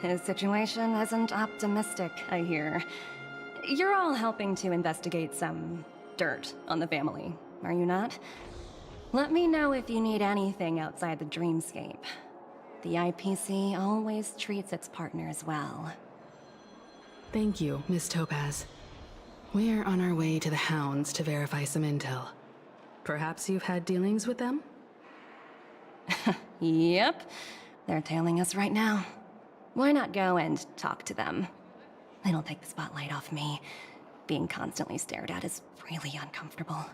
His situation isn't optimistic, I hear. You're all helping to investigate some dirt on the family, are you not? Let me know if you need anything outside the dreamscape. The IPC always treats its partners well. Thank you, Miss Topaz. We're on our way to the Hounds to verify some intel. Perhaps you've had dealings with them? Yep. They're tailing us right now. Why not go and talk to them? It'll take the spotlight off me. Being constantly stared at is really uncomfortable.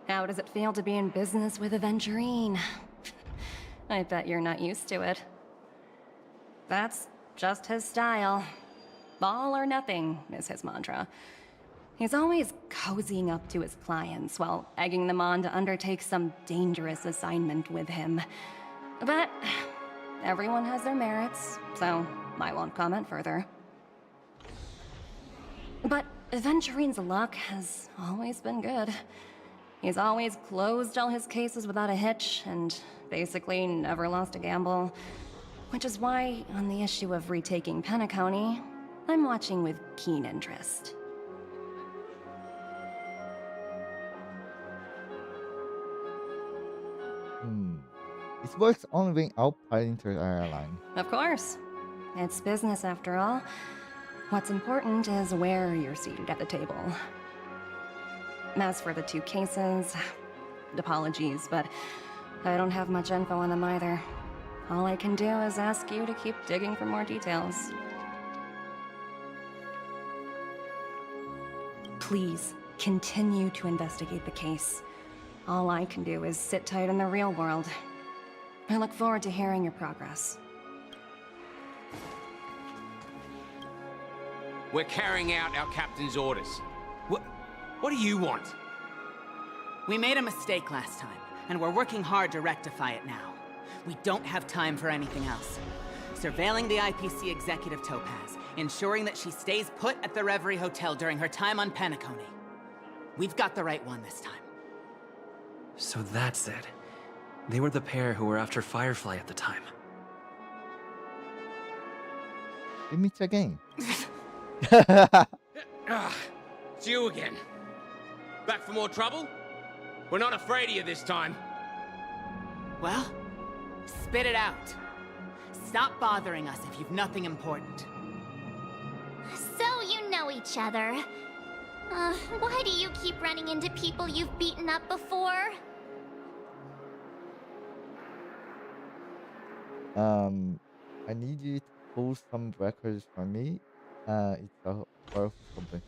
How does it feel to be in business with Aventurine? I bet you're not used to it. That's just his style. All or nothing is his mantra. He's always cozying up to his clients while egging them on to undertake some dangerous assignment with him. But everyone has their merits, so I won't comment further. But Aventurine's luck has always been good. He's always closed all his cases without a hitch, and basically never lost a gamble. Which is why, on the issue of retaking Penacony, I'm watching with keen interest. This works only when outpiling to the airline. Of course. It's business after all. What's important is where you're seated at the table. As for the two cases, apologies, but I don't have much info on them either. All I can do is ask you to keep digging for more details. Please, continue to investigate the case. All I can do is sit tight in the real world. I look forward to hearing your progress. We're carrying out our captain's orders. What do you want? We made a mistake last time, and we're working hard to rectify it now. We don't have time for anything else. Surveilling the IPC executive Topaz, ensuring that she stays put at the Reverie Hotel during her time on Penacony. We've got the right one this time. So that's it. They were the pair who were after Firefly at the time. We meet again. It's you again. Back for more trouble? We're not afraid of you this time. Well, spit it out. Stop bothering us if you've nothing important. So you know each other. Why do you keep running into people you've beaten up before? I need you to pull some records for me. It's a powerful company.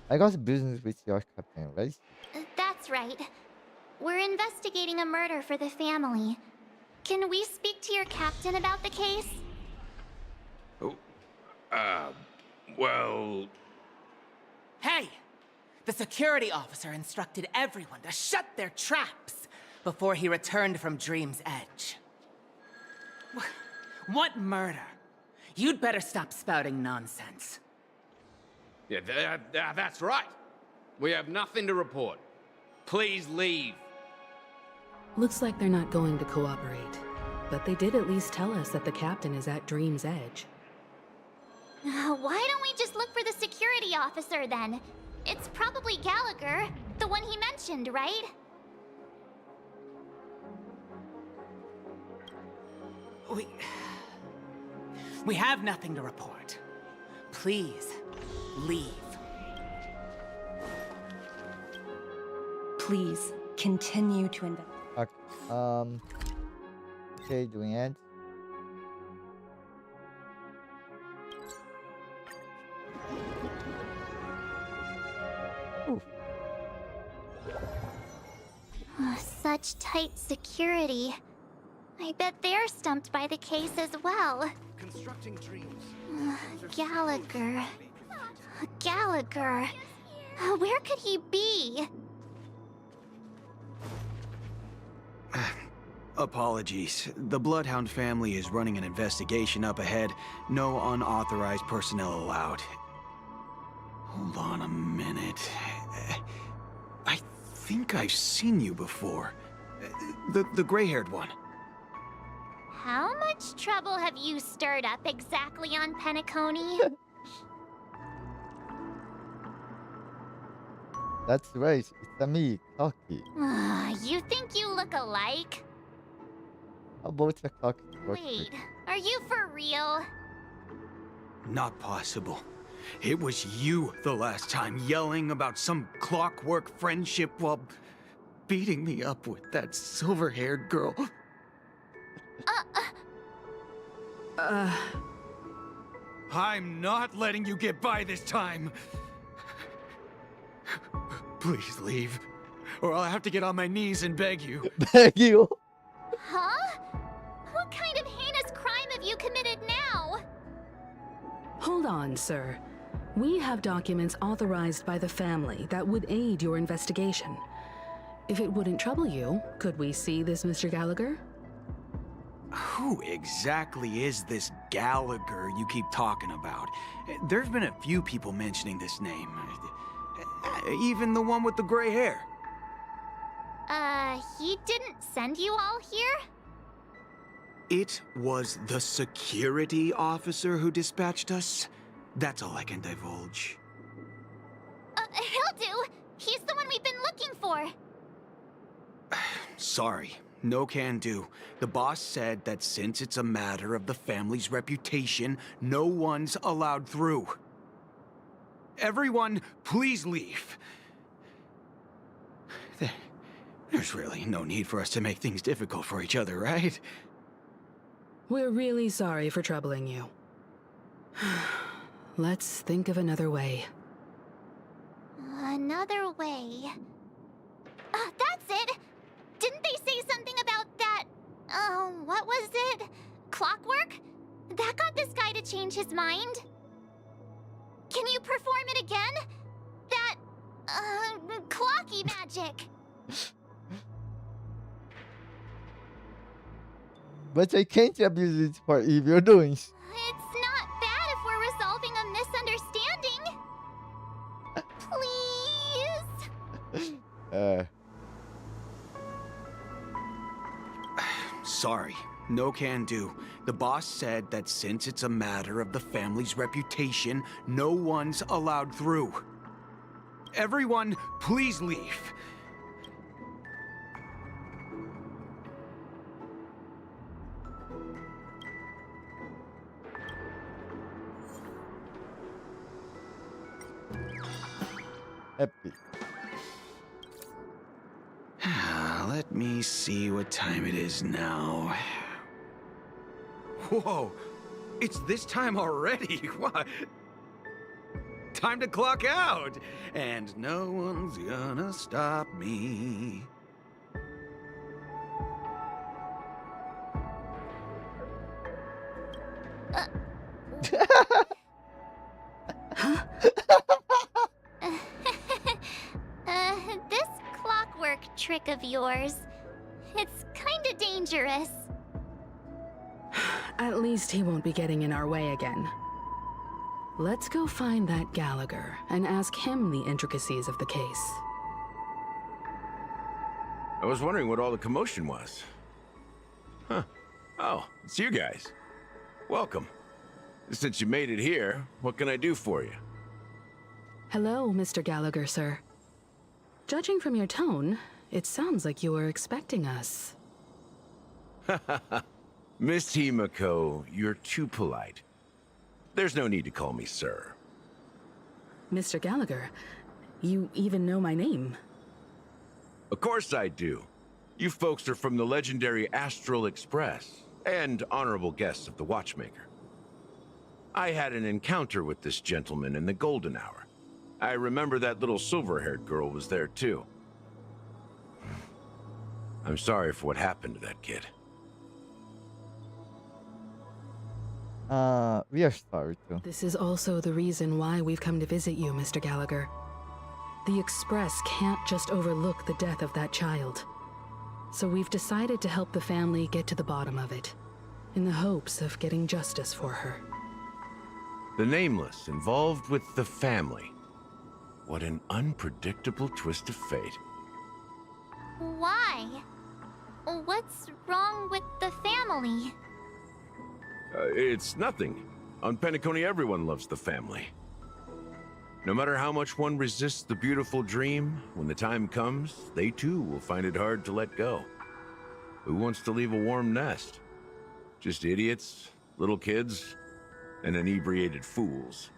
I got business with your captain, right? That's right. We're investigating a murder for the family. Can we speak to your captain about the case? Well... Hey! The security officer instructed everyone to shut their traps before he returned from Dream's Edge. What murder? You'd better stop spouting nonsense. Yeah, that's right. We have nothing to report. Please leave. Looks like they're not going to cooperate. But they did at least tell us that the captain is at Dream's Edge. Why don't we just look for the security officer then? It's probably Gallagher, the one he mentioned, right? We have nothing to report. Please, leave. Please, continue to invest. Okay, okay, doing it. Oof. Such tight security. I bet they're stumped by the case as well. Constructing dreams. Gallagher. Gallagher. Where could he be? Apologies. The Bloodhound family is running an investigation up ahead. No unauthorized personnel allowed. Hold on a minute. I think I've seen you before. The gray-haired one. How much trouble have you stirred up exactly on Penacony? That's right. It's me, Cocky. You think you look alike? How about the Cocky? Wait, are you for real? Not possible. It was you the last time, yelling about some clockwork friendship while beating me up with that silver-haired girl. I'm not letting you get by this time. Please leave, or I'll have to get on my knees and beg you. Beg you? Huh? What kind of heinous crime have you committed now? Hold on, sir. We have documents authorized by the family that would aid your investigation. If it wouldn't trouble you, could we see this Mr. Gallagher? Who exactly is this Gallagher you keep talking about? There's been a few people mentioning this name. Even the one with the gray hair. He didn't send you all here? It was the security officer who dispatched us. That's all I can divulge. He'll do. He's the one we've been looking for. Sorry, no can do. The boss said that since it's a matter of the family's reputation, no one's allowed through. Everyone, please leave. There's really no need for us to make things difficult for each other, right? We're really sorry for troubling you. Let's think of another way. Another way. That's it! Didn't they say something about that... what was it? Clockwork? That got this guy to change his mind? Can you perform it again? That... clocky magic. But I can't abuse it for evil doings. It's not bad if we're resolving a misunderstanding. Please? Sorry, no can do. The boss said that since it's a matter of the family's reputation, no one's allowed through. Everyone, please leave. Happy. Let me see what time it is now. Whoa! It's this time already. What? Time to clock out. And no one's gonna stop me. This clockwork trick of yours, it's kinda dangerous. At least he won't be getting in our way again. Let's go find that Gallagher and ask him the intricacies of the case. I was wondering what all the commotion was. Huh. Oh, it's you guys. Welcome. Since you made it here, what can I do for you? Hello, Mr. Gallagher, sir. Judging from your tone, it sounds like you were expecting us. Miss Himiko, you're too polite. There's no need to call me sir. Mr. Gallagher, you even know my name. Of course I do. You folks are from the legendary Astral Express, and honorable guests of the Watchmaker. I had an encounter with this gentleman in the Golden Hour. I remember that little silver-haired girl was there too. I'm sorry for what happened to that kid. We are sorry too. This is also the reason why we've come to visit you, Mr. Gallagher. The Express can't just overlook the death of that child. So we've decided to help the family get to the bottom of it, in the hopes of getting justice for her. The Nameless involved with the family. What an unpredictable twist of fate. Why? What's wrong with the family? It's nothing. On Penacony, everyone loves the family. No matter how much one resists the beautiful dream, when the time comes, they too will find it hard to let go. Who wants to leave a warm nest? Just idiots, little kids, and inebriated fools.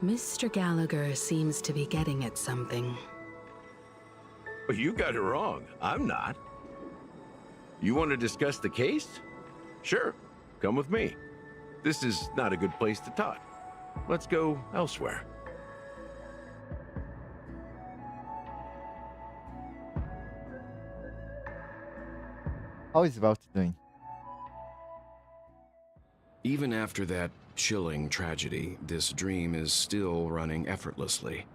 Mr. Gallagher seems to be getting at something. But you got it wrong. I'm not. You want to discuss the case? Sure. Come with me. This is not a good place to talk. Let's go elsewhere. How is Ralph doing? Even after that chilling tragedy, this dream is still running effortlessly.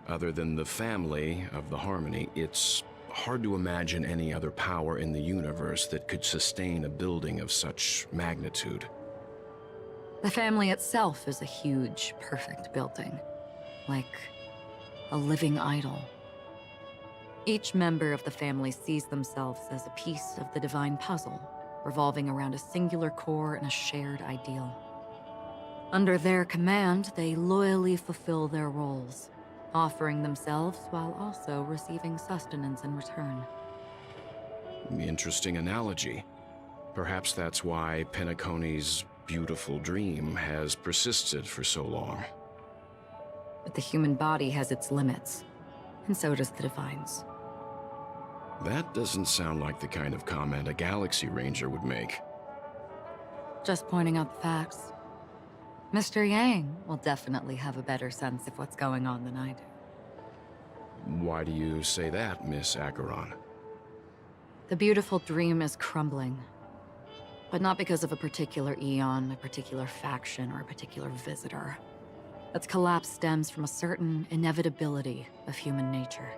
Other than the family of the Harmony, it's hard to imagine any other power in the universe that could sustain a building of such magnitude. The family itself is a huge, perfect building, like a living idol. Each member of the family sees themselves as a piece of the divine puzzle, revolving around a singular core and a shared ideal. Under their command, they loyally fulfill their roles, offering themselves while also receiving sustenance in return. Interesting analogy. Perhaps that's why Penacony's beautiful dream has persisted for so long. But the human body has its limits, and so does the divine's. That doesn't sound like the kind of comment a Galaxy Ranger would make. Just pointing out the facts. Mr. Yang will definitely have a better sense of what's going on than I do. Why do you say that, Miss Acheron? The beautiful dream is crumbling. But not because of a particular eon, a particular faction, or a particular visitor. Its collapse stems from a certain inevitability of human nature.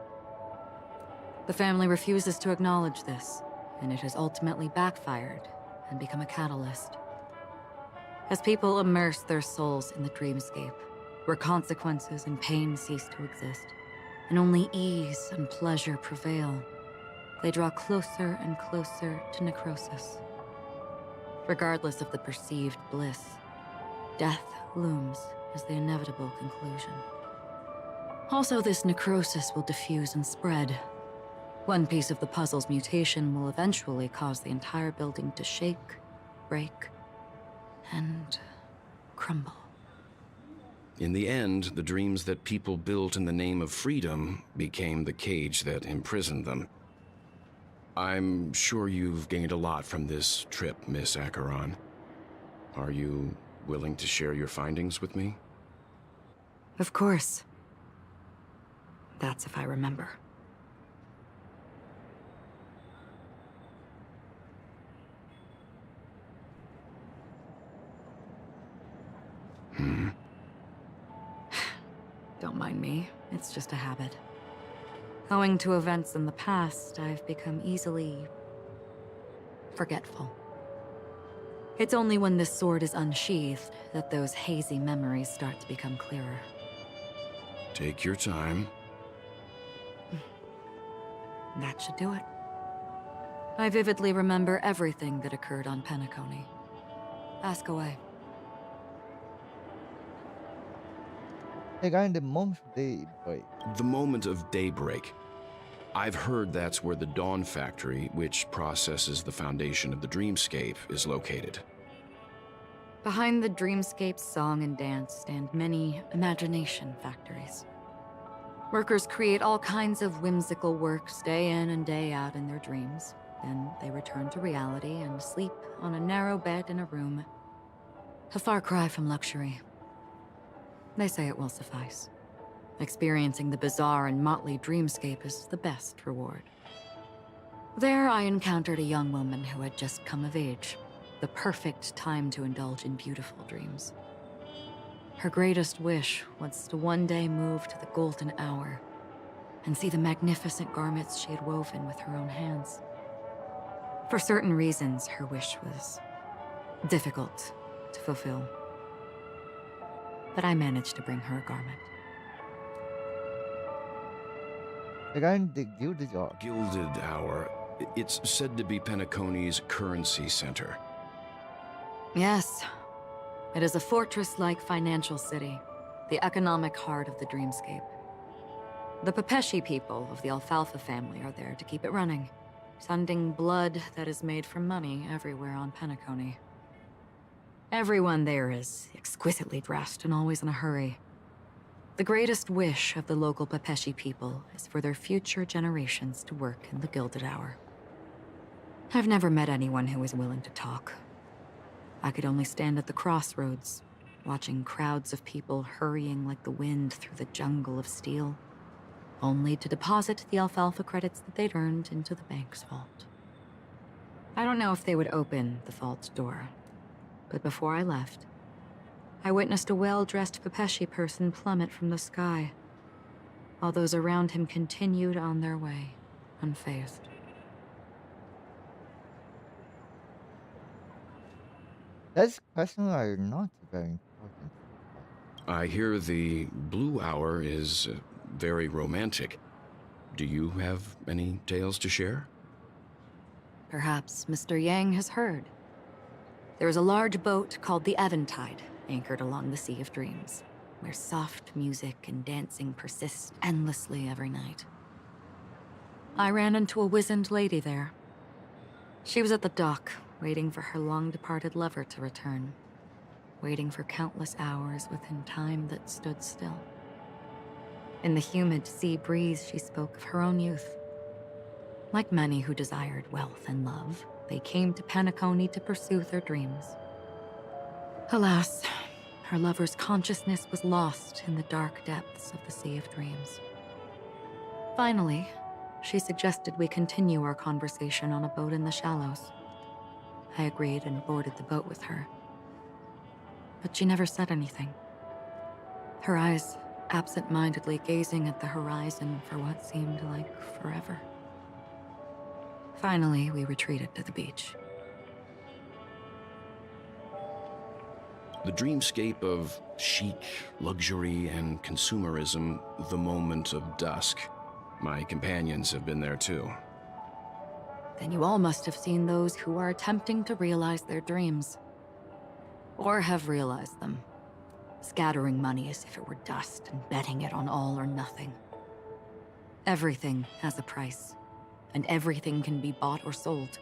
The family refuses to acknowledge this, and it has ultimately backfired and become a catalyst. As people immerse their souls in the dreamscape, where consequences and pain cease to exist, and only ease and pleasure prevail, they draw closer and closer to necrosis. Regardless of the perceived bliss, death looms as the inevitable conclusion. Also, this necrosis will diffuse and spread. One piece of the puzzle's mutation will eventually cause the entire building to shake, break, and crumble. In the end, the dreams that people built in the name of freedom became the cage that imprisoned them. I'm sure you've gained a lot from this trip, Miss Acheron. Are you willing to share your findings with me? Of course. That's if I remember. Don't mind me. It's just a habit. Owing to events in the past, I've become easily forgetful. It's only when this sword is unsheathed that those hazy memories start to become clearer. Take your time. That should do it. I vividly remember everything that occurred on Penacony. Ask away. Regarding the moment of daybreak. The moment of daybreak. I've heard that's where the Dawn Factory, which processes the foundation of the dreamscape, is located. Behind the dreamscape's song and dance stand many imagination factories. Workers create all kinds of whimsical works day in and day out in their dreams. Then they return to reality and sleep on a narrow bed in a room. A far cry from luxury. They say it will suffice. Experiencing the bizarre and motley dreamscape is the best reward. There I encountered a young woman who had just come of age. The perfect time to indulge in beautiful dreams. Her greatest wish was to one day move to the golden hour and see the magnificent garments she had woven with her own hands. For certain reasons, her wish was difficult to fulfill. But I managed to bring her a garment. Regarding the Gilded Hour. Gilded Hour. It's said to be Penacony's currency center. Yes. It is a fortress-like financial city, the economic heart of the dreamscape. The Pepeshi people of the Alfalfa family are there to keep it running, sending blood that is made from money everywhere on Penacony. Everyone there is exquisitely dressed and always in a hurry. The greatest wish of the local Pepeshi people is for their future generations to work in the Gilded Hour. I've never met anyone who is willing to talk. I could only stand at the crossroads, watching crowds of people hurrying like the wind through the jungle of steel, only to deposit the alfalfa credits that they'd earned into the bank's vault. I don't know if they would open the vault door, but before I left, I witnessed a well-dressed Pepeshi person plummet from the sky, while those around him continued on their way, unfazed. That's questions are not very important. I hear the Blue Hour is very romantic. Do you have any tales to share? Perhaps Mr. Yang has heard. There is a large boat called the Eventide, anchored along the Sea of Dreams, where soft music and dancing persist endlessly every night. I ran into a wizened lady there. She was at the dock, waiting for her long-departed lover to return, waiting for countless hours within time that stood still. In the humid sea breeze, she spoke of her own youth. Like many who desired wealth and love, they came to Penacony to pursue their dreams. Alas, her lover's consciousness was lost in the dark depths of the Sea of Dreams. Finally, she suggested we continue our conversation on a boat in the shallows. I agreed and boarded the boat with her. But she never said anything. Her eyes absent-mindedly gazing at the horizon for what seemed like forever. Finally, we retreated to the beach. The dreamscape of chic, luxury, and consumerism, the moment of dusk. My companions have been there too. Then you all must have seen those who are attempting to realize their dreams. Or have realized them. Scattering money as if it were dust and betting it on all or nothing. Everything has a price, and everything can be bought or sold.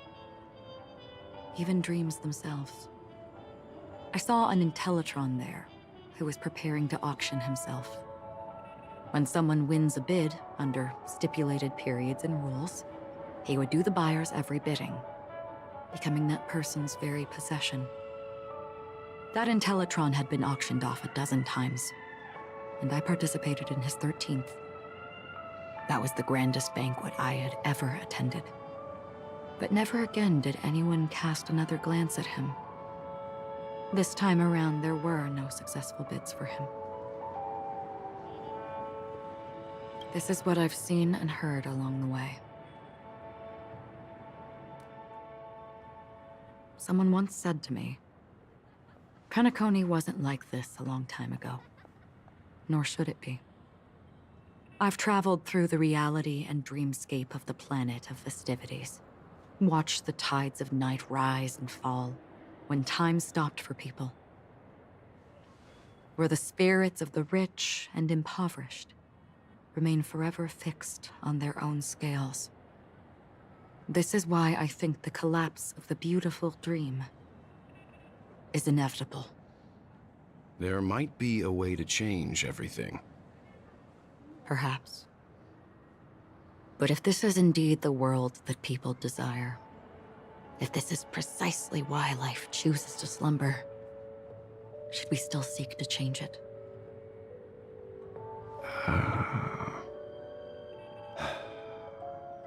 Even dreams themselves. I saw an Intellitron there, who was preparing to auction himself. When someone wins a bid, under stipulated periods and rules, he would do the buyer's every bidding, becoming that person's very possession. That Intellitron had been auctioned off 12 times, and I participated in his 13th. That was the grandest banquet I had ever attended. But never again did anyone cast another glance at him. This time around, there were no successful bids for him. This is what I've seen and heard along the way. Someone once said to me, Penacony wasn't like this a long time ago, nor should it be. I've traveled through the reality and dreamscape of the planet of festivities, watched the tides of night rise and fall when time stopped for people, where the spirits of the rich and impoverished remain forever fixed on their own scales. This is why I think the collapse of the beautiful dream is inevitable. There might be a way to change everything. Perhaps. But if this is indeed the world that people desire, if this is precisely why life chooses to slumber, should we still seek to change it?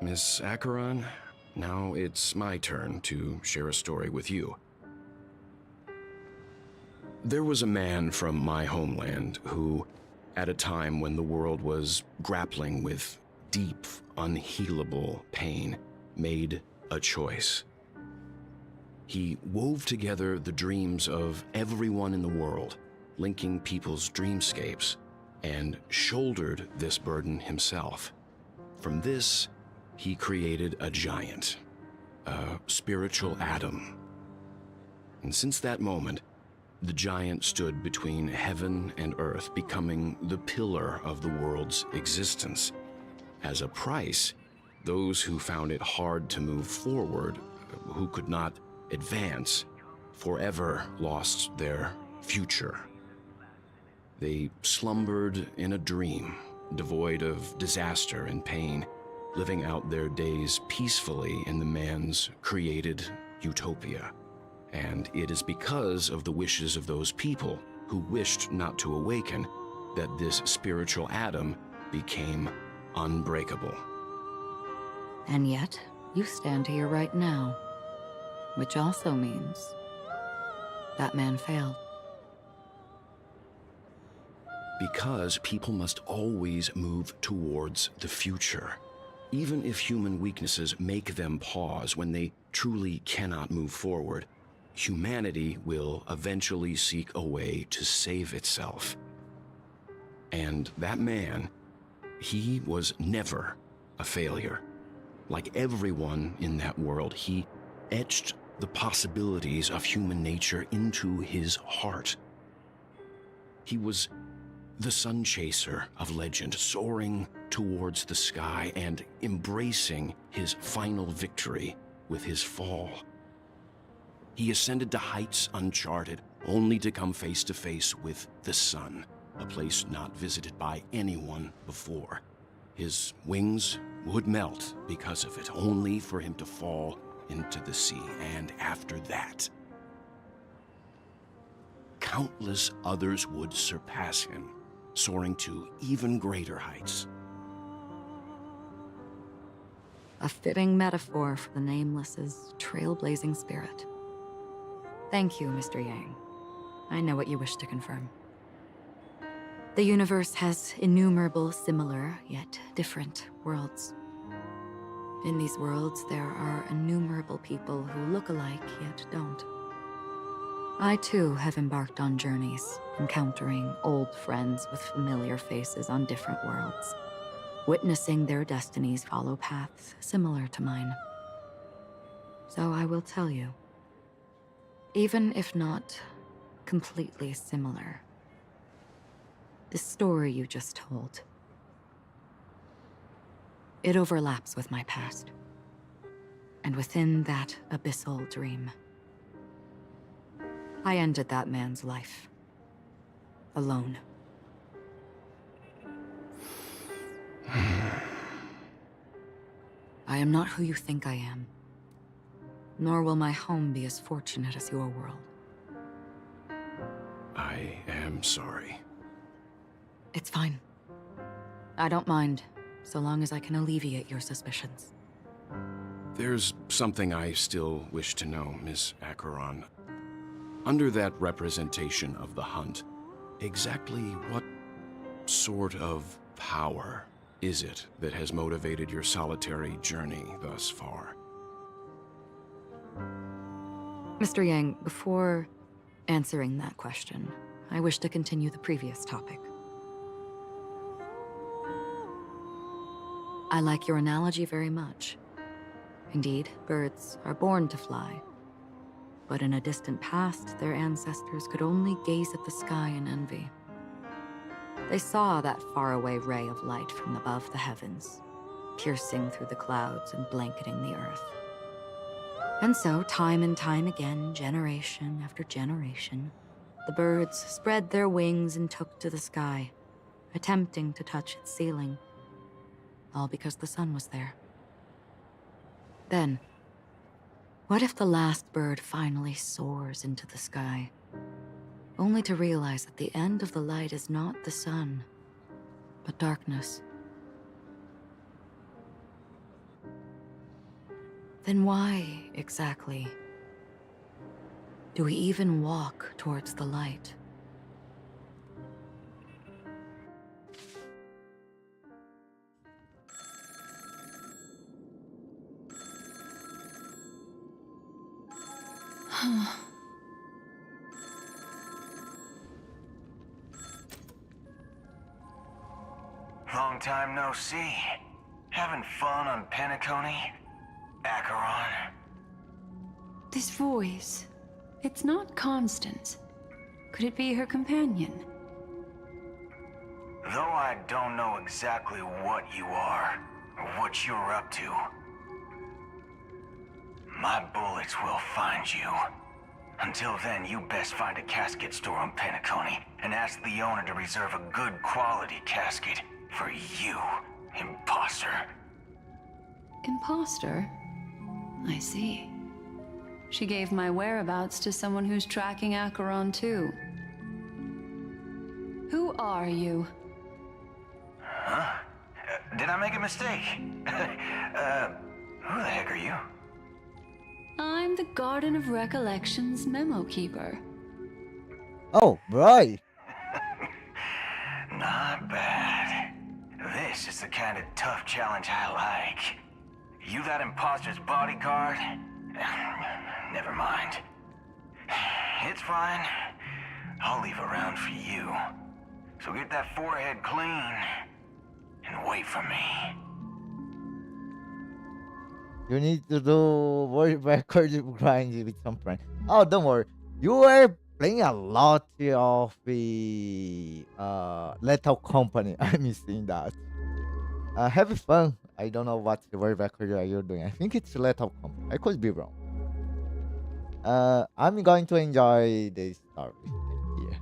Miss Acheron, now it's my turn to share a story with you. There was a man from my homeland who, at a time when the world was grappling with deep, unhealable pain, made a choice. He wove together the dreams of everyone in the world, linking people's dreamscapes, and shouldered this burden himself. From this, he created a giant, a spiritual atom. And since that moment, the giant stood between heaven and earth, becoming the pillar of the world's existence. As a price, those who found it hard to move forward, who could not advance, forever lost their future. They slumbered in a dream, devoid of disaster and pain, living out their days peacefully in the man's created utopia. And it is because of the wishes of those people who wished not to awaken that this spiritual atom became unbreakable. And yet, you stand here right now, which also means that man failed. Because people must always move towards the future. Even if human weaknesses make them pause when they truly cannot move forward, humanity will eventually seek a way to save itself. And that man, he was never a failure. Like everyone in that world, he etched the possibilities of human nature into his heart. He was the sun chaser of legend, soaring towards the sky and embracing his final victory with his fall. He ascended to heights uncharted, only to come face to face with the sun, a place not visited by anyone before. His wings would melt because of it, only for him to fall into the sea. And after that, countless others would surpass him, soaring to even greater heights. A fitting metaphor for the Nameless's trailblazing spirit. Thank you, Mr. Yang. I know what you wish to confirm. The universe has innumerable similar, yet different worlds. In these worlds, there are innumerable people who look alike, yet don't. I too have embarked on journeys, encountering old friends with familiar faces on different worlds, witnessing their destinies follow paths similar to mine. So I will tell you, even if not completely similar, the story you just told, it overlaps with my past, and within that abyssal dream, I ended that man's life. Alone. I am not who you think I am, nor will my home be as fortunate as your world. I am sorry. It's fine. I don't mind, so long as I can alleviate your suspicions. There's something I still wish to know, Miss Acheron. Under that representation of the hunt, exactly what sort of power is it that has motivated your solitary journey thus far? Mr. Yang, before answering that question, I wish to continue the previous topic. I like your analogy very much. Indeed, birds are born to fly. But in a distant past, their ancestors could only gaze at the sky in envy. They saw that faraway ray of light from above the heavens, piercing through the clouds and blanketing the earth. And so, time and time again, generation after generation, the birds spread their wings and took to the sky, attempting to touch its ceiling, all because the sun was there. Then, what if the last bird finally soars into the sky, only to realize that the end of the light is not the sun, but darkness? Then why, exactly, do we even walk towards the light? Long time no see. Having fun on Penacony? Acheron? This voice, it's not Constance. Could it be her companion? Though I don't know exactly what you are, or what you're up to, my bullets will find you. Until then, you best find a casket store on Penacony and ask the owner to reserve a good quality casket for you, imposter. Imposter? I see. She gave my whereabouts to someone who's tracking Acheron too. Who are you? Huh? Did I make a mistake? Who the heck are you? I'm the Garden of Recollection's memo keeper. Oh, right. Not bad. This is the kind of tough challenge I like. You that imposter's bodyguard? Never mind. It's fine. I'll leave a round for you. So get that forehead clean and wait for me. You need to do world record grind with some friend. Oh, don't worry. You were playing a lot of the Lethal Company. I'm missing that. Have fun. I don't know what world record are you doing. I think it's Lethal Company. I could be wrong. I'm going to enjoy this story here.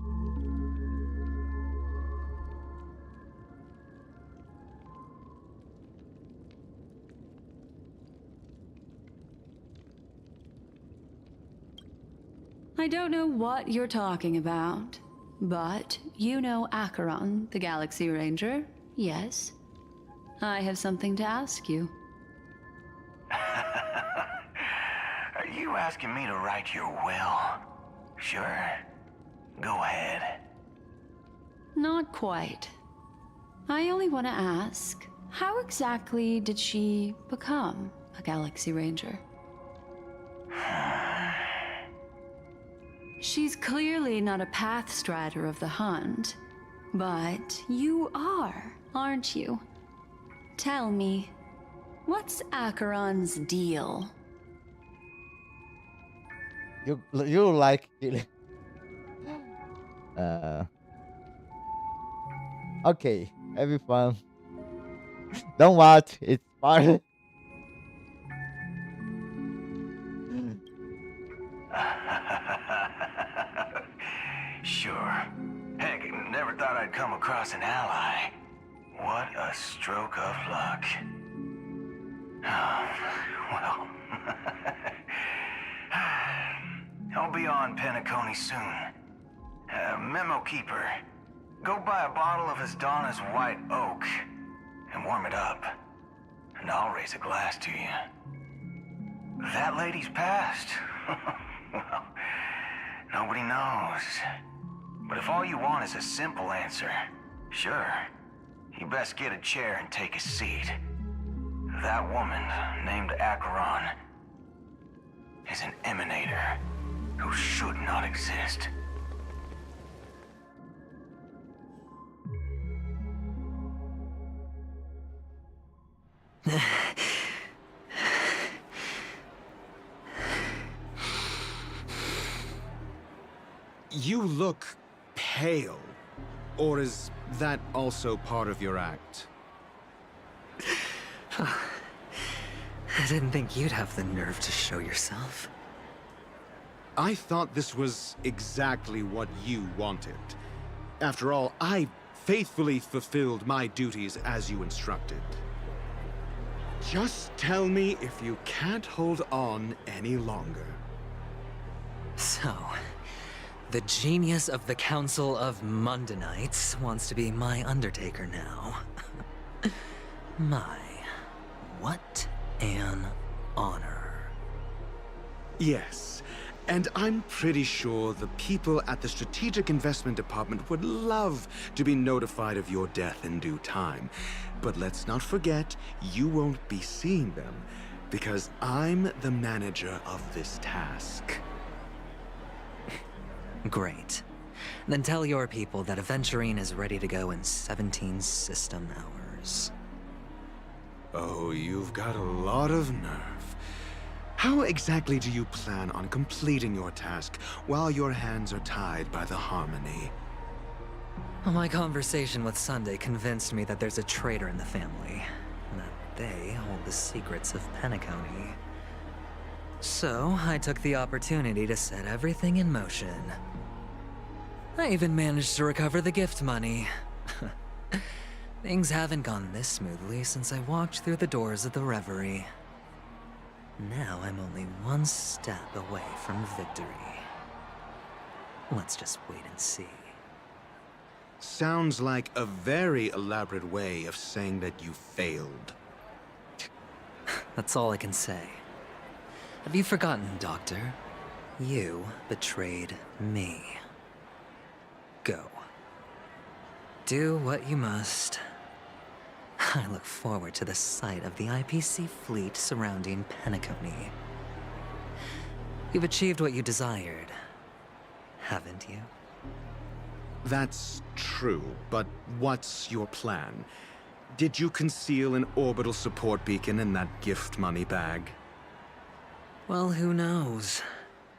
I don't know what you're talking about, but you know Acheron, the Galaxy Ranger, yes? I have something to ask you. Are you asking me to write your will? Sure. Go ahead. Not quite. I only want to ask, how exactly did she become a Galaxy Ranger? She's clearly not a path strider of the hunt, but you are, aren't you? Tell me, what's Acheron's deal? You like killing. Okay, have fun. Don't watch. It's fun. Sure. Heck, never thought I'd come across an ally. What a stroke of luck. Well, I'll be on Penacony soon. Memo keeper. Go buy a bottle of his Donna's White Oak and warm it up. And I'll raise a glass to you. That lady's passed. Well, nobody knows. But if all you want is a simple answer, sure, you best get a chair and take a seat. That woman, named Acheron, is an emanator who should not exist. You look pale. Or is that also part of your act? I didn't think you'd have the nerve to show yourself. I thought this was exactly what you wanted. After all, I faithfully fulfilled my duties as you instructed. Just tell me if you can't hold on any longer. So, the genius of the Council of Mundanites wants to be my Undertaker now. My, what an honor. Yes, and I'm pretty sure the people at the Strategic Investment Department would love to be notified of your death in due time. But let's not forget, you won't be seeing them, because I'm the manager of this task. Great. Then tell your people that Aventurine is ready to go in 17 system hours. Oh, you've got a lot of nerve. How exactly do you plan on completing your task while your hands are tied by the Harmony? My conversation with Sunday convinced me that there's a traitor in the family, and that they hold the secrets of Penacony. So, I took the opportunity to set everything in motion. I even managed to recover the gift money. Things haven't gone this smoothly since I walked through the doors of the Reverie. Now I'm only one step away from victory. Let's just wait and see. Sounds like a very elaborate way of saying that you failed. That's all I can say. Have you forgotten, Doctor? You betrayed me. Go. Do what you must. I look forward to the sight of the IPC fleet surrounding Penacony. You've achieved what you desired, haven't you? That's true, but what's your plan? Did you conceal an orbital support beacon in that gift money bag? Well, who knows?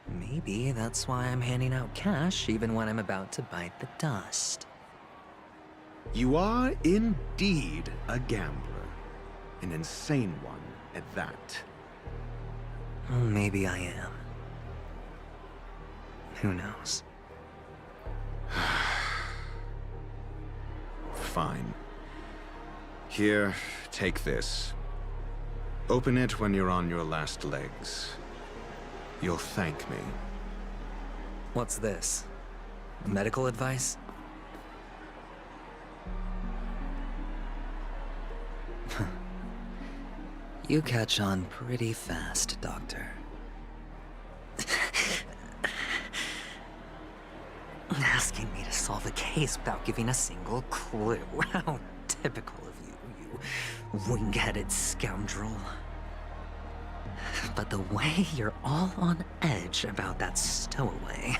Maybe that's why I'm handing out cash even when I'm about to bite the dust. You are indeed a gambler. An insane one at that. Maybe I am. Who knows? Fine. Here, take this. Open it when you're on your last legs. You'll thank me. What's this? Medical advice? You catch on pretty fast, Doctor. Asking me to solve a case without giving a single clue. How typical of you, you wing-headed scoundrel. But the way you're all on edge about that stowaway,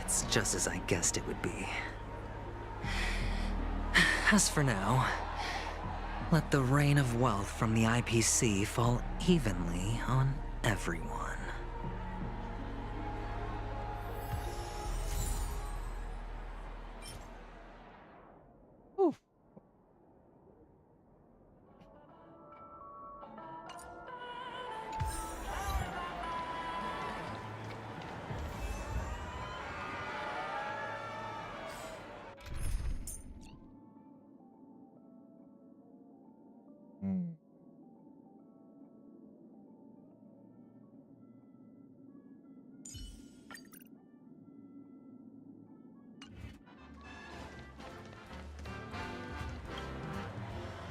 it's just as I guessed it would be. As for now, let the rain of wealth from the IPC fall evenly on everyone.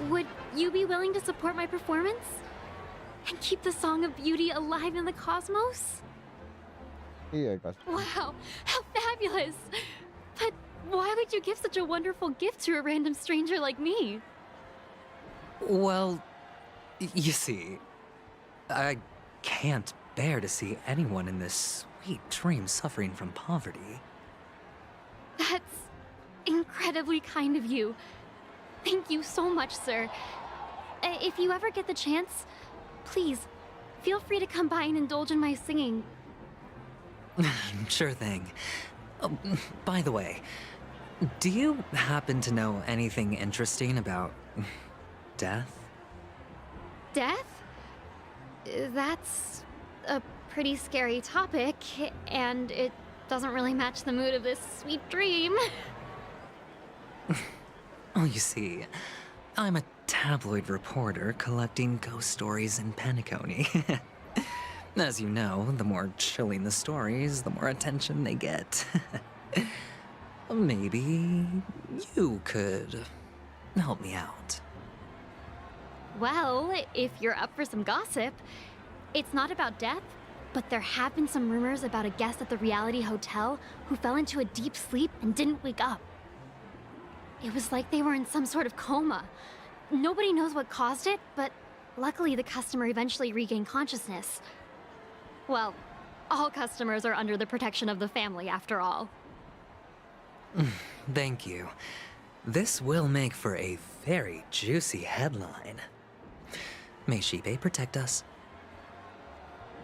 would you be willing to support my performance? And keep the Song of Beauty alive in the cosmos? Yeah, I got you. Wow, how fabulous! But why would you give such a wonderful gift to a random stranger like me? Well, you see, I can't bear to see anyone in this sweet dream suffering from poverty. That's incredibly kind of you. Thank you so much, sir. If you ever get the chance, please, feel free to come by and indulge in my singing. Sure thing. Oh, by the way, do you happen to know anything interesting about death? Death? That's a pretty scary topic, and it doesn't really match the mood of this sweet dream. Oh, you see, I'm a tabloid reporter collecting ghost stories in Penacony. As you know, the more chilling the stories, the more attention they get. Maybe you could help me out. Well, if you're up for some gossip, it's not about death, but there have been some rumors about a guest at the reality hotel who fell into a deep sleep and didn't wake up. It was like they were in some sort of coma. Nobody knows what caused it, but luckily the customer eventually regained consciousness. Well, all customers are under the protection of the family, after all. Thank you. This will make for a very juicy headline. May Shibe protect us.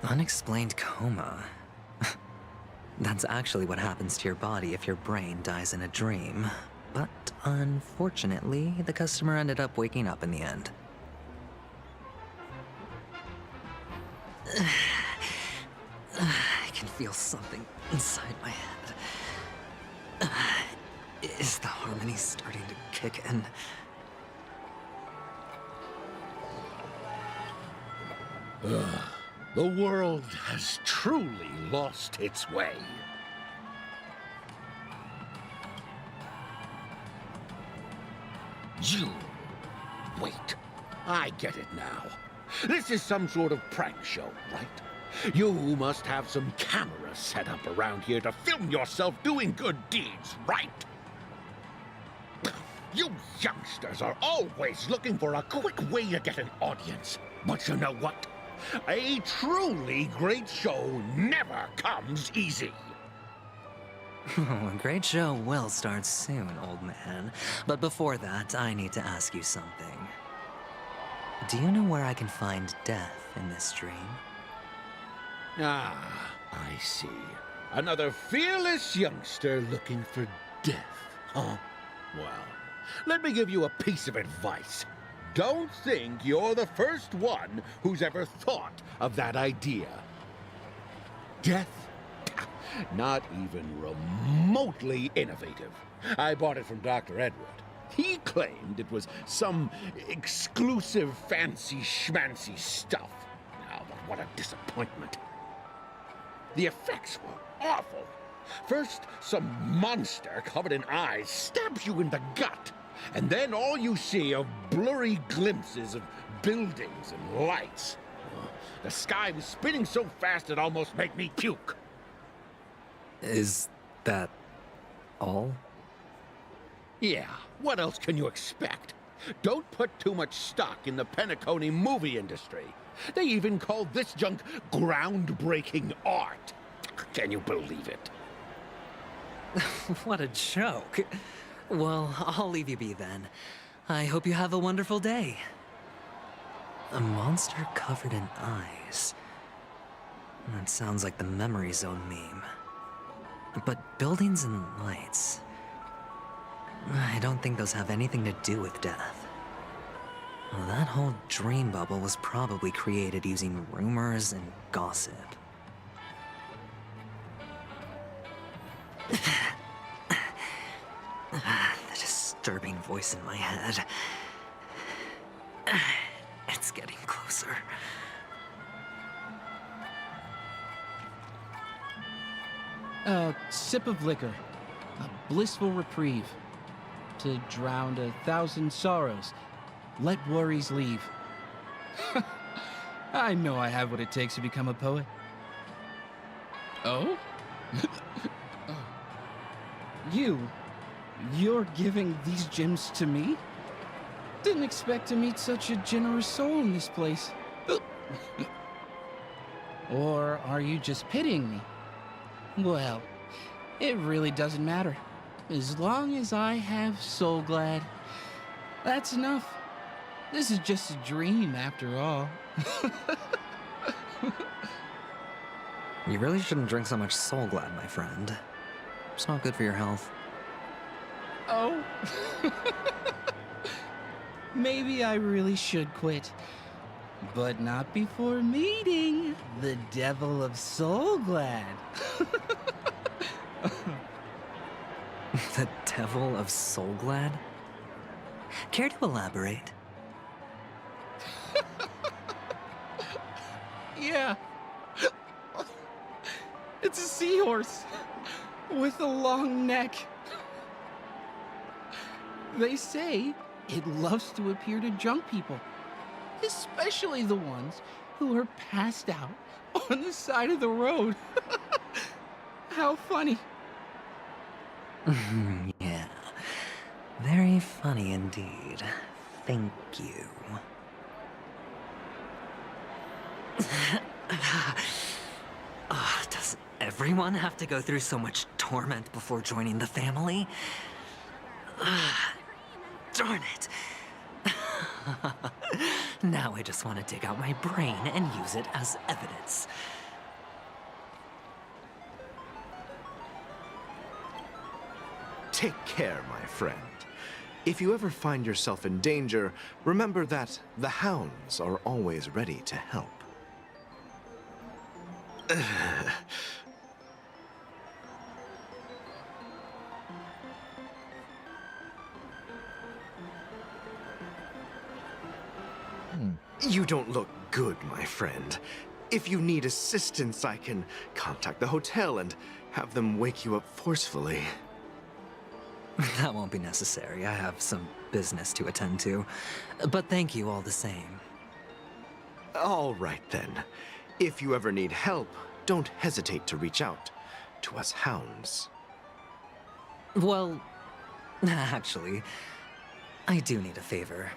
Unexplained coma. That's actually what happens to your body if your brain dies in a dream. But unfortunately, the customer ended up waking up in the end. I can feel something inside my head. Is the harmony starting to kick in? The world has truly lost its way. You... Wait. I get it now. This is some sort of prank show, right? You must have some cameras set up around here to film yourself doing good deeds, right? You youngsters are always looking for a quick way to get an audience. But you know what? A truly great show never comes easy. A great show will start soon, old man. But before that, I need to ask you something. Do you know where I can find death in this dream? Ah, I see. Another fearless youngster looking for death, huh? Well, let me give you a piece of advice. Don't think you're the first one who's ever thought of that idea. Death? Not even remotely innovative. I bought it from Dr. Edward. He claimed it was some exclusive fancy schmancy stuff. Now, but what a disappointment. The effects were awful. First, some monster covered in eyes stabs you in the gut. And then all you see are blurry glimpses of buildings and lights. The sky was spinning so fast it almost made me puke. Is that all? Yeah, what else can you expect? Don't put too much stock in the Penacony movie industry. They even call this junk groundbreaking art. Can you believe it? What a joke. Well, I'll leave you be then. I hope you have a wonderful day. A monster covered in eyes. That sounds like the Memory Zone meme. But buildings and lights... I don't think those have anything to do with death. Well, that whole dream bubble was probably created using rumors and gossip. The disturbing voice in my head. It's getting closer. A sip of liquor. A blissful reprieve. To drown 1,000 sorrows. let worries leave. I know I have what it takes to become a poet. Oh? Oh. You're giving these gems to me? Didn't expect to meet such a generous soul in this place. Or are you just pitying me? Well, it really doesn't matter. As long as I have Soul Glad, that's enough. This is just a dream after all. You really shouldn't drink so much Soul Glad, my friend. It's not good for your health. Oh. Maybe I really should quit. But not before meeting the Devil of Soul Glad. The Devil of Soul Glad? Care to elaborate? Yeah. It's a seahorse with a long neck. They say it loves to appear to drunk people, especially the ones who are passed out on the side of the road. How funny. Yeah. Very funny indeed. Thank you. Does everyone have to go through so much torment before joining the family? Darn it. Now I just want to dig out my brain and use it as evidence. Take care, my friend. If you ever find yourself in danger, remember that the hounds are always ready to help. You don't look good, my friend. If you need assistance, I can contact the hotel and have them wake you up forcefully. That won't be necessary. I have some business to attend to. But thank you all the same. All right, then. If you ever need help, don't hesitate to reach out to us hounds. Well, actually, I do need a favor.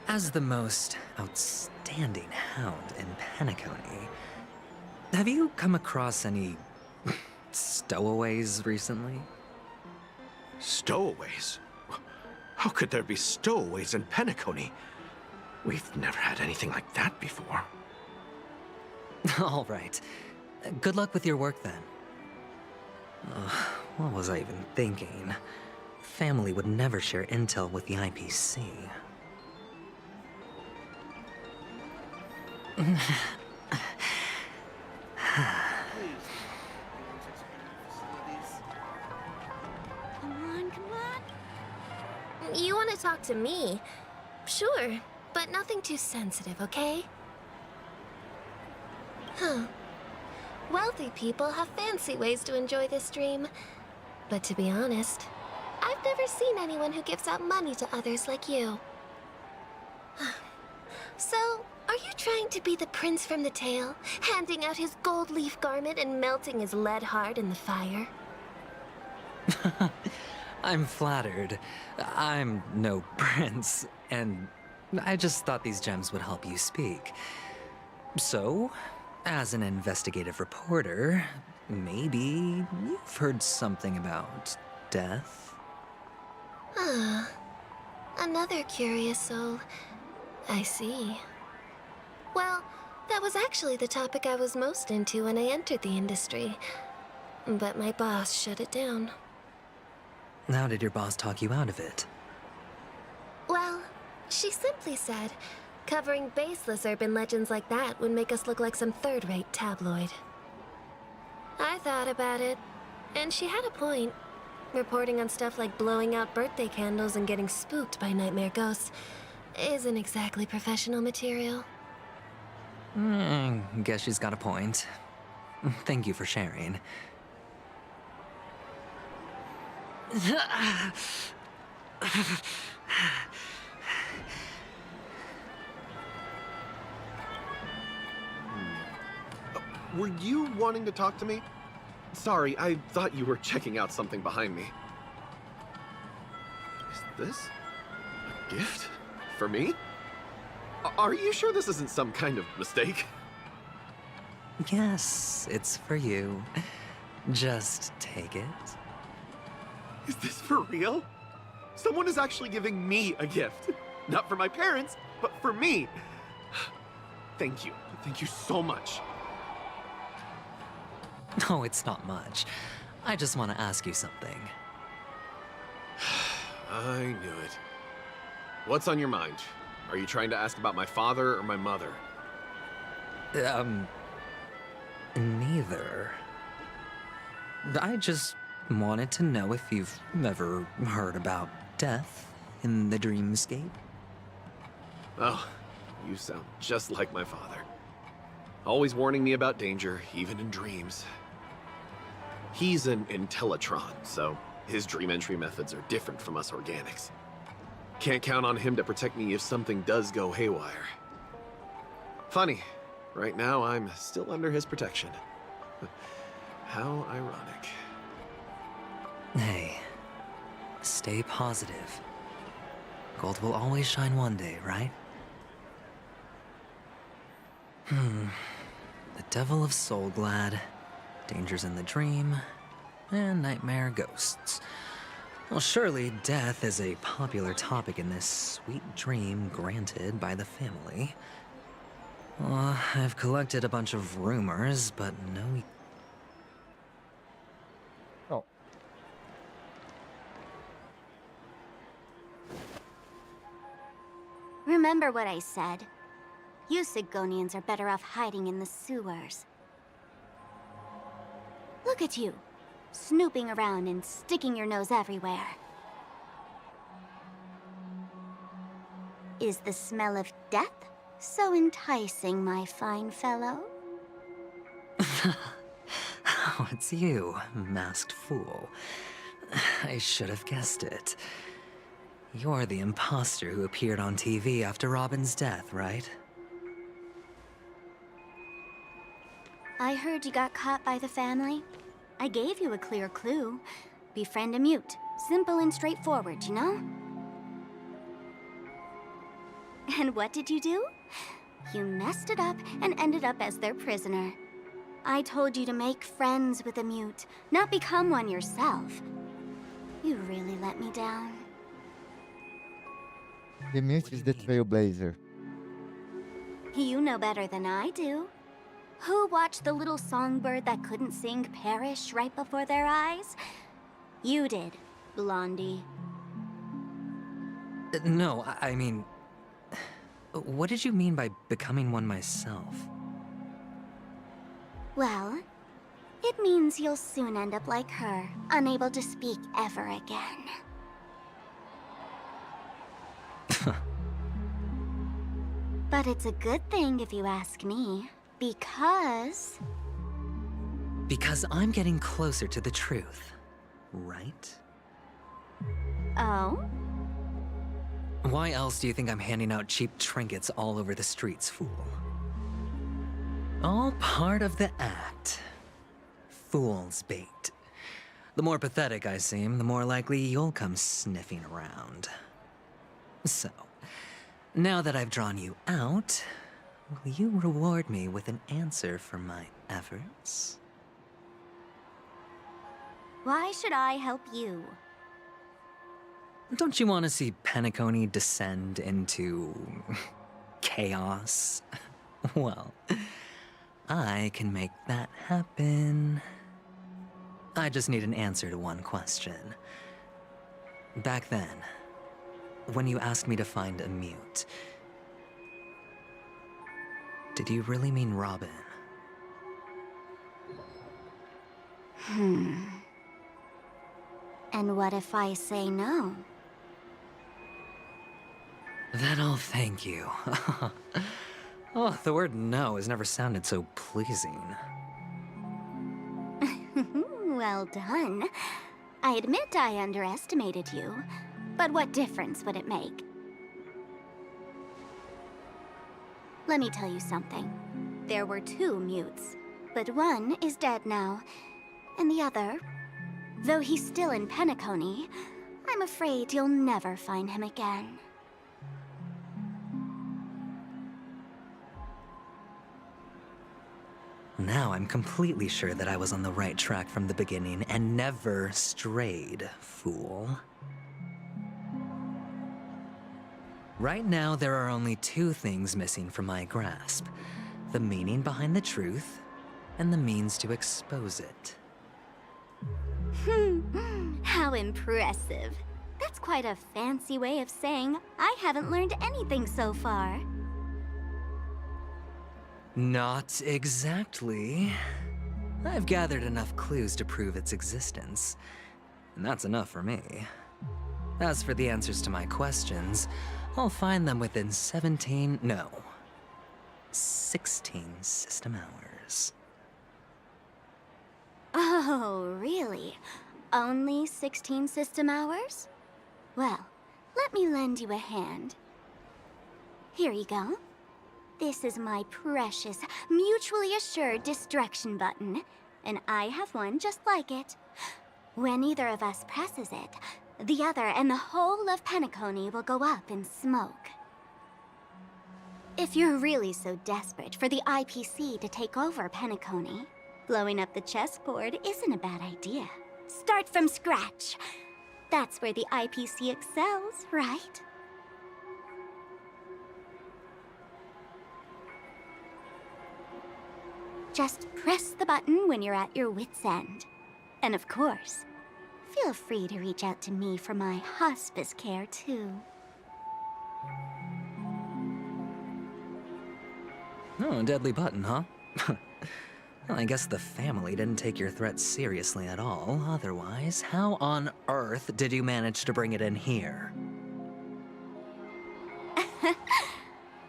As the most outstanding hound in Penacony, have you come across any stowaways recently? Stowaways? How could there be stowaways in Penacony? We've never had anything like that before. All right. Good luck with your work, then. What was I even thinking? Family would never share intel with the IPC. Come on. You want to talk to me? Sure, but nothing too sensitive, okay? Huh. Wealthy people have fancy ways to enjoy this dream. But to be honest, I've never seen anyone who gives out money to others like you. So, are you trying to be the prince from the tale, handing out his gold leaf garment and melting his lead heart in the fire? I'm flattered. I'm no prince, and I just thought these gems would help you speak. So, as an investigative reporter, maybe you've heard something about death? Ah, another curious soul. I see. Well, that was actually the topic I was most into when I entered the industry. But my boss shut it down. How did your boss talk you out of it? Well, she simply said, covering baseless urban legends like that would make us look like some third-rate tabloid. I thought about it, and she had a point. Reporting on stuff like blowing out birthday candles and getting spooked by nightmare ghosts isn't exactly professional material. Guess she's got a point. Thank you for sharing. were you wanting to talk to me? Sorry, I thought you were checking out something behind me. Is this a gift? For me? Are you sure this isn't some kind of mistake? Yes, it's for you. Just take it. Is this for real? Someone is actually giving me a gift. Not for my parents, but for me. Thank you. Thank you so much. No, it's not much. I just want to ask you something. I knew it. What's on your mind? Are you trying to ask about my father or my mother? Neither. I just wanted to know if you've ever heard about death in the dreamscape. Oh, you sound just like my father. Always warning me about danger, even in dreams. He's an Intellitron, so his dream entry methods are different from us organics. Can't count on him to protect me if something does go haywire. Funny, right now I'm still under his protection. How ironic. Hey, stay positive. Gold will always shine one day, right? The Devil of Soulglad, Dangers in the Dream, and Nightmare Ghosts. Well, surely death is a popular topic in this sweet dream granted by the family. Well, I've collected a bunch of rumors, but no... Oh. Remember what I said. You Sigonians are better off hiding in the sewers. Look at you, snooping around and sticking your nose everywhere. Is the smell of death so enticing, my fine fellow? Oh, it's you, masked fool. I should have guessed it. You're the imposter who appeared on TV after Robin's death, right? I heard you got caught by the family. I gave you a clear clue. Befriend a mute. Simple and straightforward, you know? And what did you do? You messed it up and ended up as their prisoner. I told you to make friends with a mute, not become one yourself. You really let me down. The mute is the trailblazer. You know better than I do. Who watched the little songbird that couldn't sing perish right before their eyes? You did, Blondie. No, I mean... What did you mean by becoming one myself? Well, it means you'll soon end up like her, unable to speak ever again. But it's a good thing if you ask me, because... Because I'm getting closer to the truth, right? Oh? Why else do you think I'm handing out cheap trinkets all over the streets, fool? All part of the act. Fool's bait. The more pathetic I seem, the more likely you'll come sniffing around. So, now that I've drawn you out, will you reward me with an answer for my efforts? Why should I help you? Don't you want to see Penacony descend into... chaos? Well, I can make that happen. I just need an answer to one question. Back then, when you asked me to find a mute, did you really mean Robin? And what if I say no? Then I'll thank you. Oh, the word no has never sounded so pleasing. Well done. I admit I underestimated you, but what difference would it make? Let me tell you something. There were two mutes. But one is dead now. And the other, though he's still in Penacony, I'm afraid you'll never find him again. Now I'm completely sure that I was on the right track from the beginning and never strayed, fool. Right now, there are only two things missing from my grasp: the meaning behind the truth, and the means to expose it. How impressive. That's quite a fancy way of saying I haven't learned anything so far. Not exactly. I've gathered enough clues to prove its existence, and that's enough for me. As for the answers to my questions, I'll find them within 16 system hours. Oh, really? Only 16 system hours? Well, let me lend you a hand. Here you go. This is my precious, mutually assured distraction button, and I have one just like it. When either of us presses it, the other and the whole of Penacony will go up in smoke. If you're really so desperate for the IPC to take over Penacony, blowing up the chessboard isn't a bad idea. Start from scratch. That's where the IPC excels, right? Just press the button when you're at your wit's end. And of course, feel free to reach out to me for my hospice care, too. Oh, a deadly button, huh? Well, I guess the family didn't take your threat seriously at all. Otherwise, how on earth did you manage to bring it in here?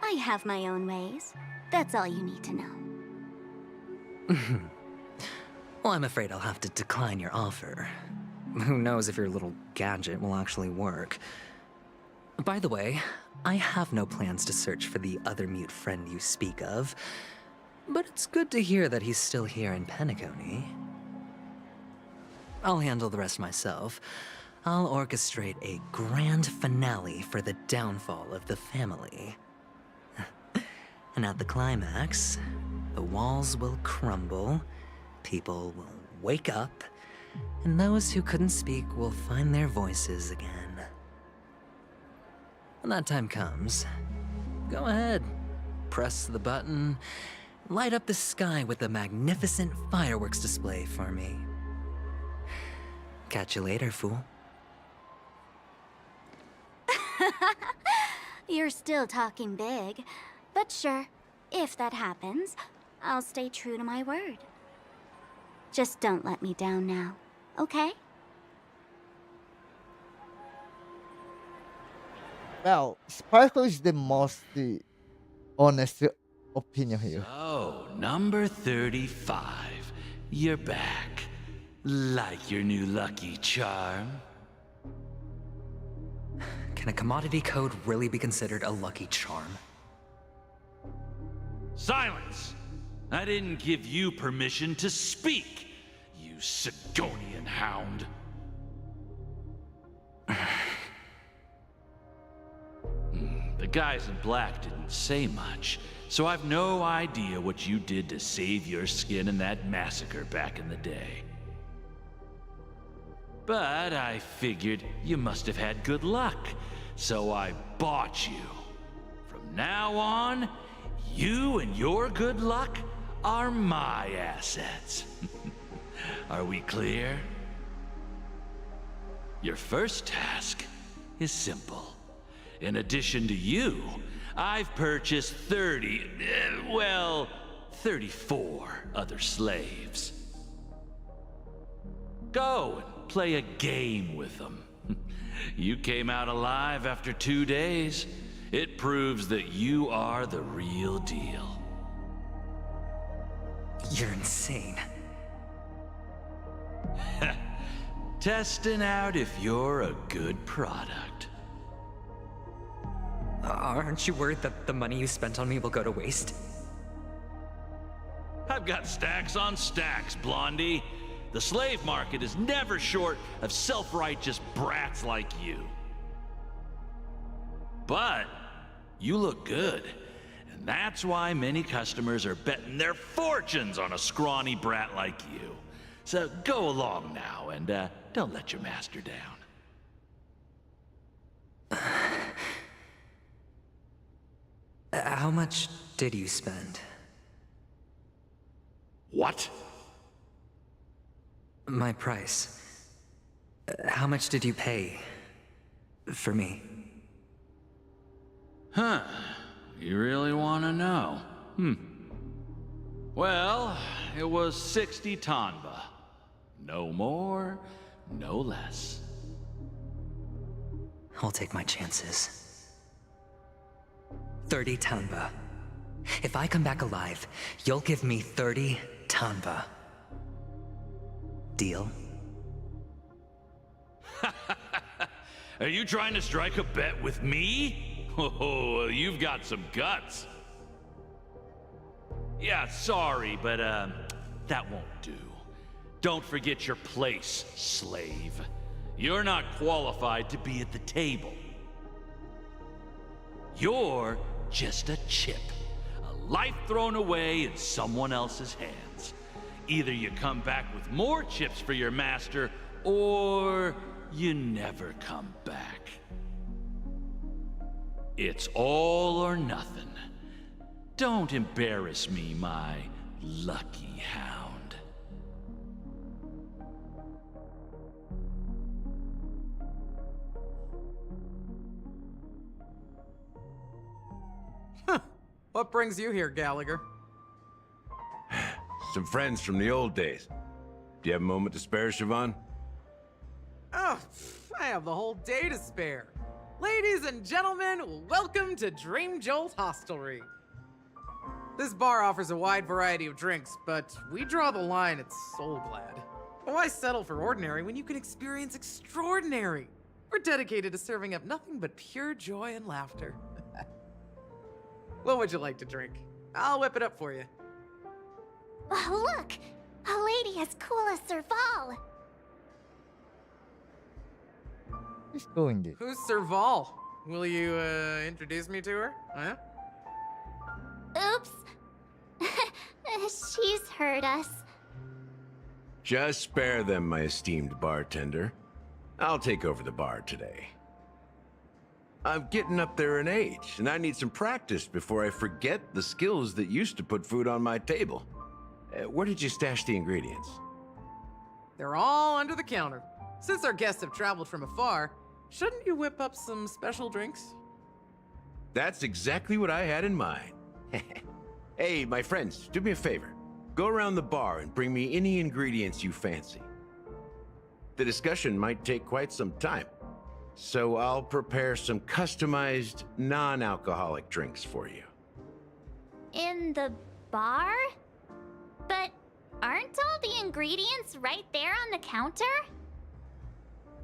I have my own ways. That's all you need to know. Well, I'm afraid I'll have to decline your offer. Who knows if your little gadget will actually work. By the way, I have no plans to search for the other mute friend you speak of, but it's good to hear that he's still here in Penacony. I'll handle the rest myself. I'll orchestrate a grand finale for the downfall of the family. And at the climax, the walls will crumble, people will wake up, and those who couldn't speak will find their voices again. When that time comes, go ahead, press the button, light up the sky with a magnificent fireworks display for me. Catch you later, fool. You're still talking big, but sure, if that happens, I'll stay true to my word. Just don't let me down now, okay? Well, Sparkle is the most honest opinion here. Oh, number 35. You're back. Like your new lucky charm? Can a commodity code really be considered a lucky charm? Silence! I didn't give you permission to speak, you Sigonian hound. The guys in black didn't say much, so I've no idea what you did to save your skin in that massacre back in the day. But I figured you must have had good luck, so I bought you. From now on, you and your good luck are my assets. Are we clear? Your first task is simple. In addition to you, I've purchased 34 other slaves. Go and play a game with them. You came out alive after 2 days. It proves that you are the real deal. You're insane. Testing out if you're a good product. Aren't you worried that the money you spent on me will go to waste? I've got stacks on stacks, Blondie. The slave market is never short of self-righteous brats like you. But you look good, and that's why many customers are betting their fortunes on a scrawny brat like you. So go along now, and don't let your master down. How much did you spend? What? My price. How much did you pay for me? Huh. You really want to know? Well, it was 60 tanba. No more, no less. I'll take my chances. 30 tanba. If I come back alive, you'll give me 30 tanba. Deal? Are you trying to strike a bet with me? Oh, you've got some guts. Yeah, sorry, but that won't do. Don't forget your place, slave. You're not qualified to be at the table. You're just a chip. A life thrown away in someone else's hands. Either you come back with more chips for your master, or you never come back. It's all or nothing. Don't embarrass me, my lucky hound. What brings you here, Gallagher? Some friends from the old days. Do you have a moment to spare, Siobhan? Oh, I have the whole day to spare. Ladies and gentlemen, welcome to Dream Jolt Hostelry. This bar offers a wide variety of drinks, but we draw the line at Soul Glad. Why settle for ordinary when you can experience extraordinary? We're dedicated to serving up nothing but pure joy and laughter. What would you like to drink? I'll whip it up for you. Oh, look! A lady as cool as Serval! Who's doing this? Who's Serval? Will you, introduce me to her? Huh? Oops. She's heard us. Just spare them, my esteemed bartender. I'll take over the bar today. I'm getting up there in age, and I need some practice before I forget the skills that used to put food on my table. Where did you stash the ingredients? They're all under the counter. Since our guests have traveled from afar, shouldn't you whip up some special drinks? That's exactly what I had in mind. Hey, my friends, do me a favor. Go around the bar and bring me any ingredients you fancy. The discussion might take quite some time, so I'll prepare some customized, non-alcoholic drinks for you. In the bar? But aren't all the ingredients right there on the counter?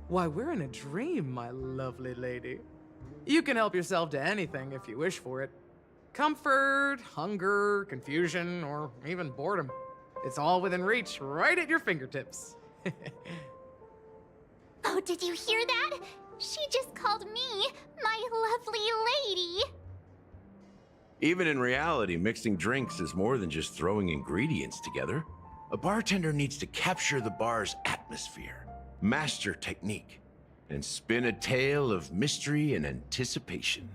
Why, we're in a dream, my lovely lady. You can help yourself to anything if you wish for it. Comfort, hunger, confusion, or even boredom. It's all within reach, right at your fingertips. Oh, did you hear that? She just called me my lovely lady. Even in reality, mixing drinks is more than just throwing ingredients together. A bartender needs to capture the bar's atmosphere, master technique, and spin a tale of mystery and anticipation.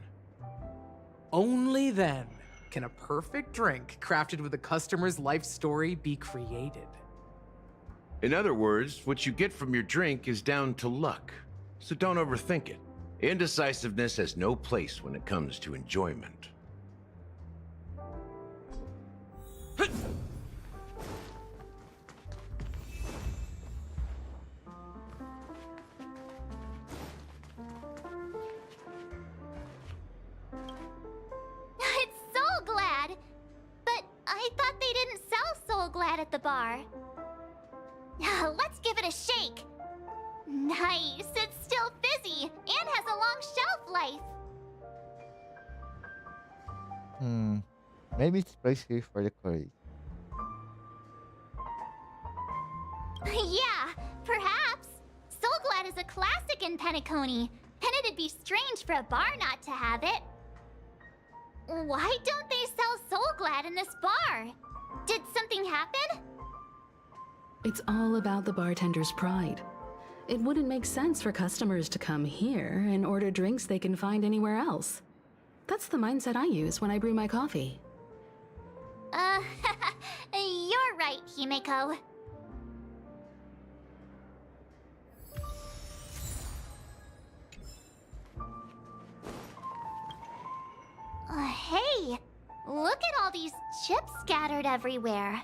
Only then can a perfect drink crafted with a customer's life story be created. In other words, what you get from your drink is down to luck, so don't overthink it. Indecisiveness has no place when it comes to enjoyment. It's Soul Glad! But I thought they didn't sell Soul Glad at the bar. Let's give it a shake. Nice, it's still fizzy and has a long shelf life. Maybe it's spicy for the curry. Yeah, perhaps. Soulglad is a classic in Penacony, and it'd be strange for a bar not to have it. Why don't they sell Soulglad in this bar? Did something happen? It's all about the bartender's pride. It wouldn't make sense for customers to come here and order drinks they can find anywhere else. That's the mindset I use when I brew my coffee. You're right, Himeko. Hey, look at all these chips scattered everywhere.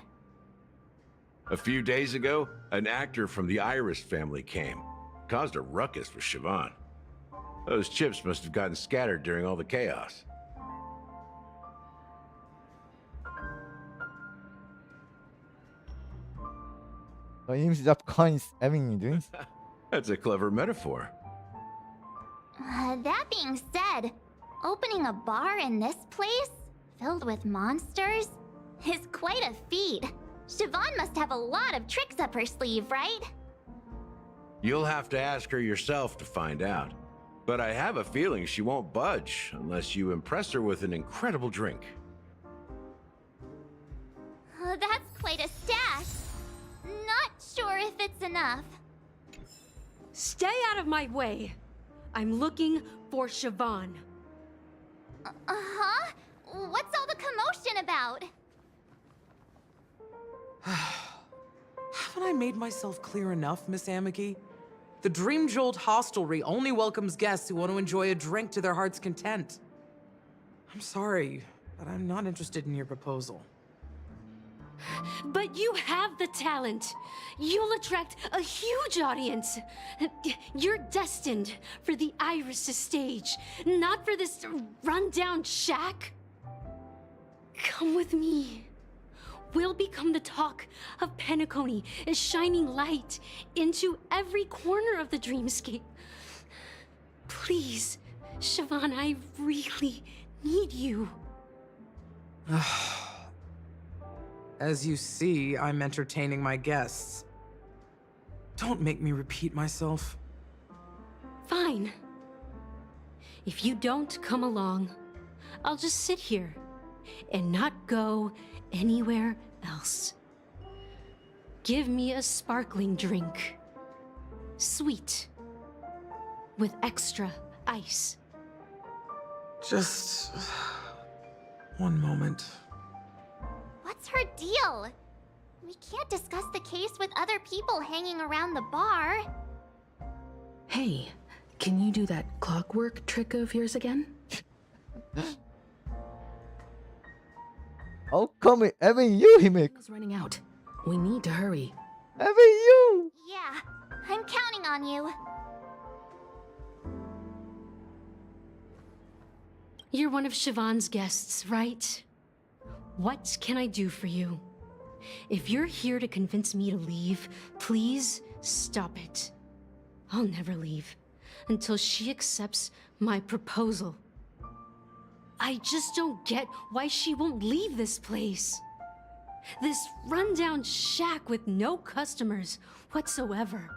A few days ago, an actor from the Iris family came. Caused a ruckus with Siobhan. Those chips must have gotten scattered during all the chaos. 임시잡 coins having drinks. That's a clever metaphor. That being said, opening a bar in this place, filled with monsters, is quite a feat. Siobhan must have a lot of tricks up her sleeve, right? You'll have to ask her yourself to find out. But I have a feeling she won't budge unless you impress her with an incredible drink. That's quite a stash. Not sure if it's enough. Stay out of my way. I'm looking for Siobhan. Uh-huh? What's all the commotion about? Haven't I made myself clear enough, Miss Amiki? The Dream Jolt Hostelry only welcomes guests who want to enjoy a drink to their heart's content. I'm sorry, but I'm not interested in your proposal. But you have the talent. You'll attract a huge audience. You're destined for the Iris stage, not for this rundown shack. Come with me. We'll become the talk of Penacony, is shining light into every corner of the dreamscape. Please, Siobhan, I really need you. As you see, I'm entertaining my guests. Don't make me repeat myself. Fine. If you don't come along, I'll just sit here and not go anywhere else. Give me a sparkling drink. Sweet. With extra ice. Just one moment. What's her deal? We can't discuss the case with other people hanging around the bar. Hey, can you do that clockwork trick of yours again? How come it having you, Himeko? Time's running out. We need to hurry. Having you! Yeah, I'm counting on you. You're one of Siobhan's guests, right? What can I do for you? If you're here to convince me to leave, please stop it. I'll never leave until she accepts my proposal. I just don't get why she won't leave this place. This rundown shack with no customers whatsoever.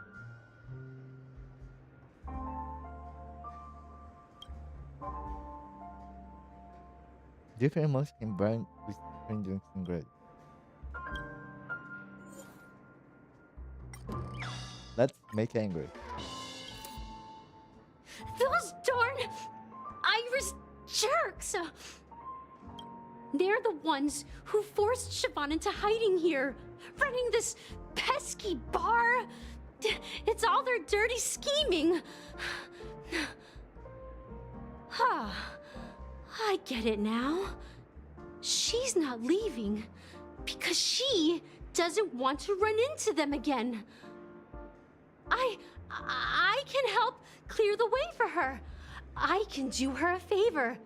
Different monks can burn with different drinks and bread. Let's make angry. Those darn Iris jerks! They're the ones who forced Siobhan into hiding here, running this pesky bar. It's all their dirty scheming. I get it now. She's not leaving because she doesn't want to run into them again. I can help clear the way for her. I can do her a favor.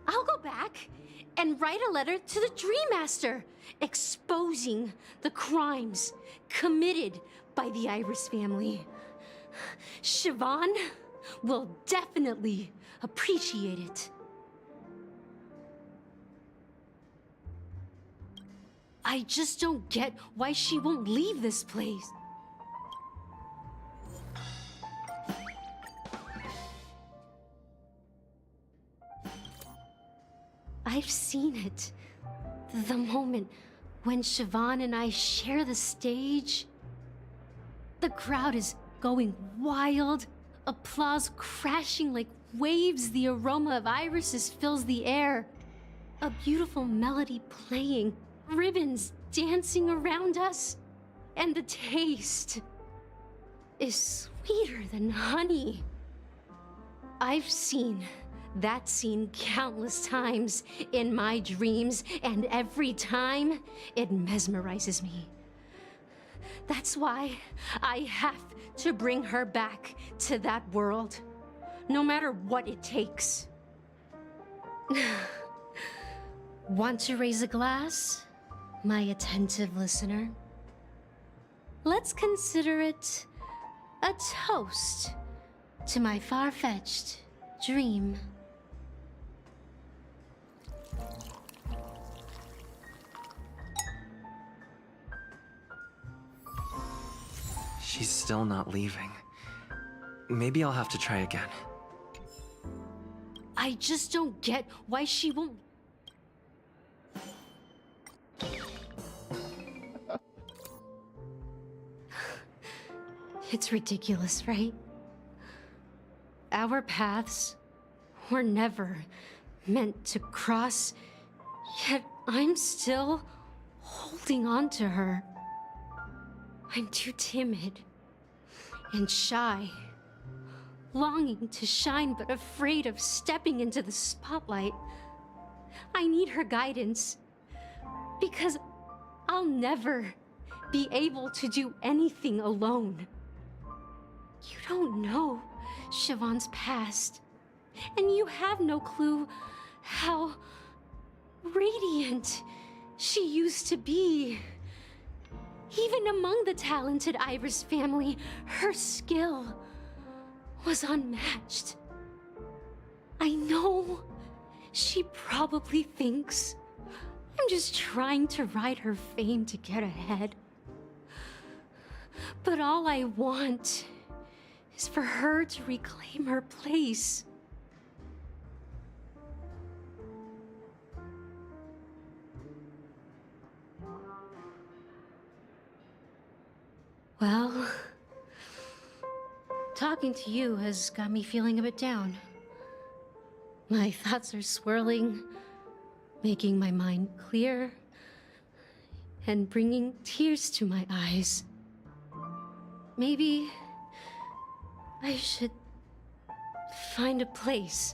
I'll go back and write a letter to the Dream Master exposing the crimes committed by the Iris family. Siobhan will definitely appreciate it. I just don't get why she won't leave this place. I've seen it. The moment when Siobhan and I share the stage. The crowd is going wild, applause crashing like waves, the aroma of irises fills the air. A beautiful melody playing, ribbons dancing around us, and the taste is sweeter than honey. I've seen that scene countless times in my dreams, and every time it mesmerizes me. That's why I have to bring her back to that world, no matter what it takes. Want to raise a glass, my attentive listener? Let's consider it a toast to my far-fetched dream. She's still not leaving. Maybe I'll have to try again. I just don't get why she won't. It's ridiculous, right? Our paths were never meant to cross, yet I'm still holding on to her. I'm too timid and shy, longing to shine but afraid of stepping into the spotlight. I need her guidance because I'll never be able to do anything alone. You don't know Siobhan's past, and you have no clue how radiant she used to be. Even among the talented Iris family, her skill was unmatched. I know she probably thinks I'm just trying to ride her fame to get ahead. But all I want is for her to reclaim her place. Well, talking to you has got me feeling a bit down. My thoughts are swirling, making my mind clear, and bringing tears to my eyes. Maybe I should find a place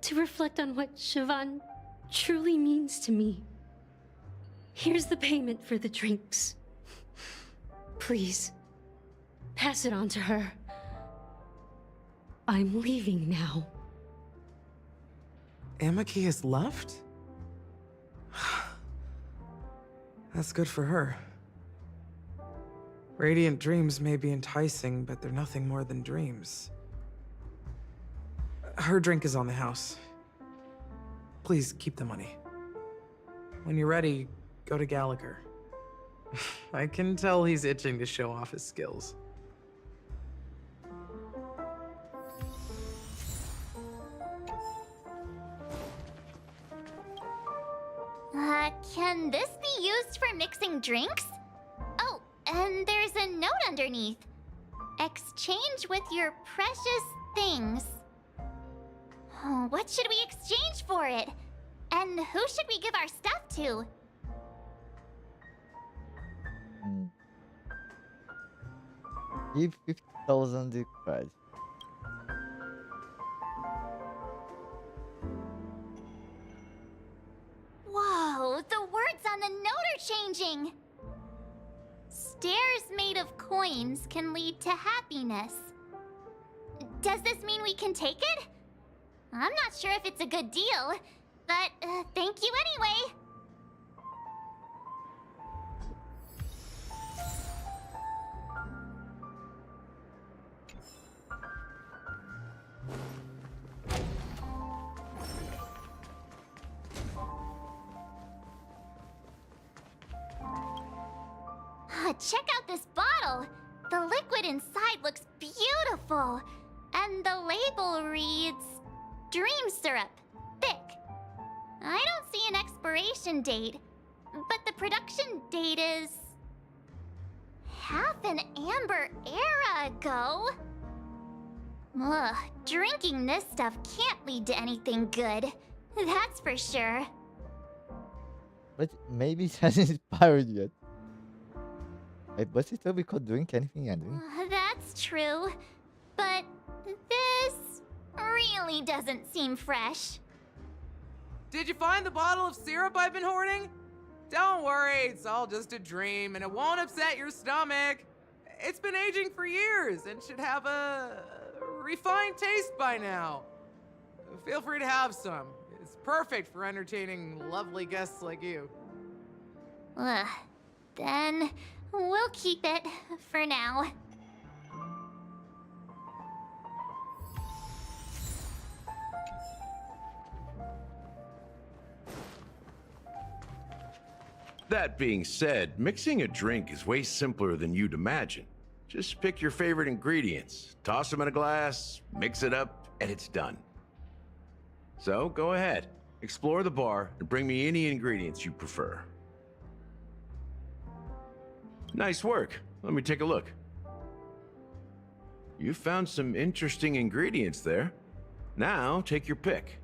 to reflect on what Siobhan truly means to me. Here's the payment for the drinks. Please, pass it on to her. I'm leaving now. Amaki has left? That's good for her. Radiant dreams may be enticing, but they're nothing more than dreams. Her drink is on the house. Please keep the money. When you're ready, go to Gallagher. I can tell he's itching to show off his skills. Can this be used for mixing drinks? Oh, and there's a note underneath. Exchange with your precious things. Oh, what should we exchange for it? And who should we give our stuff to? Give 50,000 credits. Whoa, the words on the note are changing! Stairs made of coins can lead to happiness. Does this mean we can take it? I'm not sure if it's a good deal, but thank you anyway. check out this bottle. The liquid inside looks beautiful. And the label reads, Dream Syrup, thick. I don't see an expiration date, but the production date is half an amber era ago. Ugh, drinking this stuff can't lead to anything good. That's for sure. But maybe it hasn't expired yet. But it still be called drink anything and drink. That's true. But this really doesn't seem fresh. Did you find the bottle of syrup I've been hoarding? Don't worry, it's all just a dream and it won't upset your stomach. It's been aging for years and should have a refined taste by now. Feel free to have some. It's perfect for entertaining lovely guests like you. Then we'll keep it for now. That being said, mixing a drink is way simpler than you'd imagine. Just pick your favorite ingredients, toss them in a glass, mix it up, and it's done. So go ahead, explore the bar, and bring me any ingredients you prefer. Nice work. Let me take a look. You found some interesting ingredients there. Now take your pick.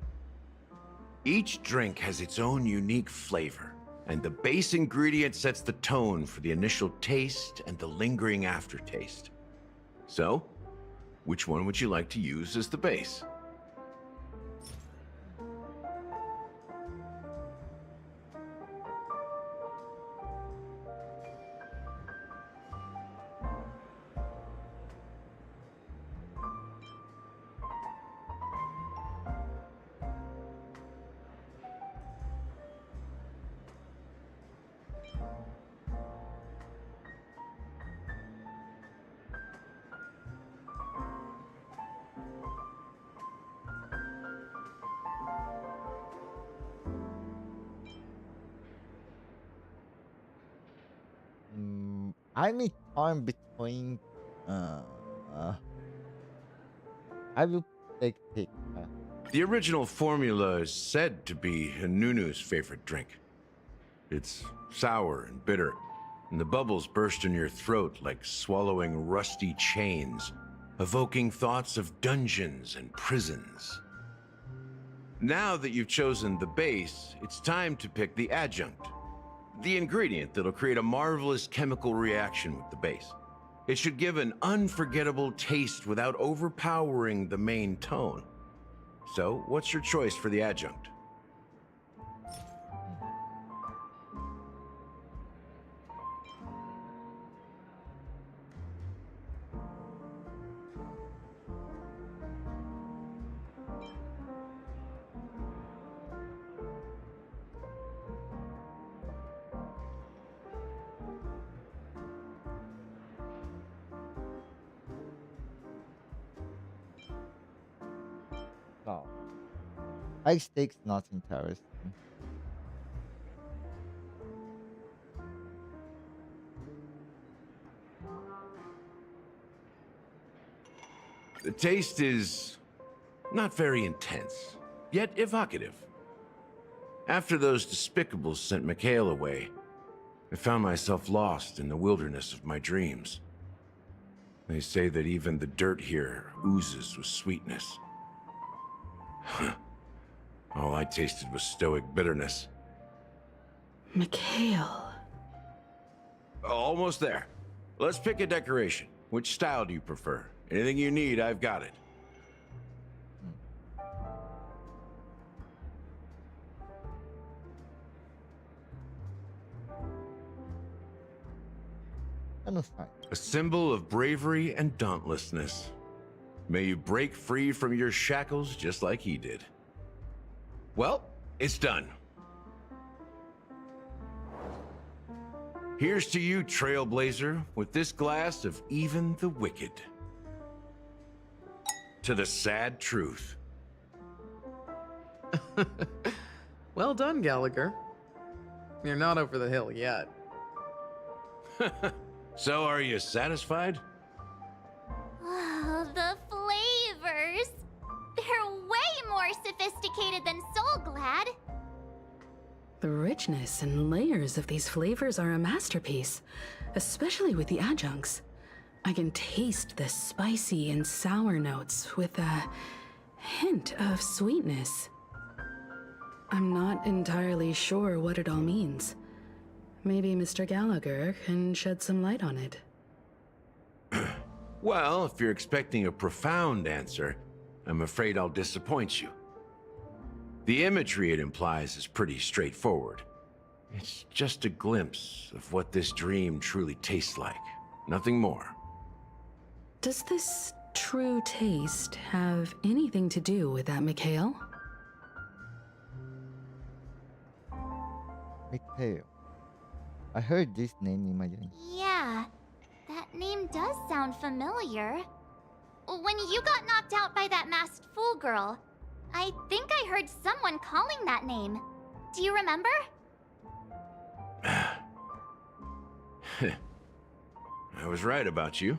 Each drink has its own unique flavor, and the base ingredient sets the tone for the initial taste and the lingering aftertaste. So, which one would you like to use as the base? I'm torn between. I will take pick. The original formula is said to be Nunu's favorite drink. It's sour and bitter, and the bubbles burst in your throat like swallowing rusty chains, evoking thoughts of dungeons and prisons. Now that you've chosen the base, it's time to pick the adjunct. The ingredient that'll create a marvelous chemical reaction with the base. It should give an unforgettable taste without overpowering the main tone. So, what's your choice for the adjunct? No. High stakes, not interesting. The taste is not very intense, yet evocative. After those despicables sent Mikhail away, I found myself lost in the wilderness of my dreams. They say that even the dirt here oozes with sweetness. All I tasted was stoic bitterness. Mikhail. Almost there. Let's pick a decoration. Which style do you prefer? Anything you need, I've got it. A symbol of bravery and dauntlessness. May you break free from your shackles just like he did. Well, it's done. Here's to you, Trailblazer, with this glass of even the wicked. To the sad truth. Well done, Gallagher. You're not over the hill yet. So, are you satisfied? Oh, the flavors! They're way more sophisticated than Soulglad. The richness and layers of these flavors are a masterpiece, especially with the adjuncts. I can taste the spicy and sour notes with a hint of sweetness. I'm not entirely sure what it all means. Maybe Mr. Gallagher can shed some light on it. Well, if you're expecting a profound answer, I'm afraid I'll disappoint you. The imagery it implies is pretty straightforward. It's just a glimpse of what this dream truly tastes like. Nothing more. Does this true taste have anything to do with that Mikhail? Mikhail. I heard this name in my dream. Yeah, that name does sound familiar. When you got knocked out by that masked fool girl, I think I heard someone calling that name. Do you remember? I was right about you.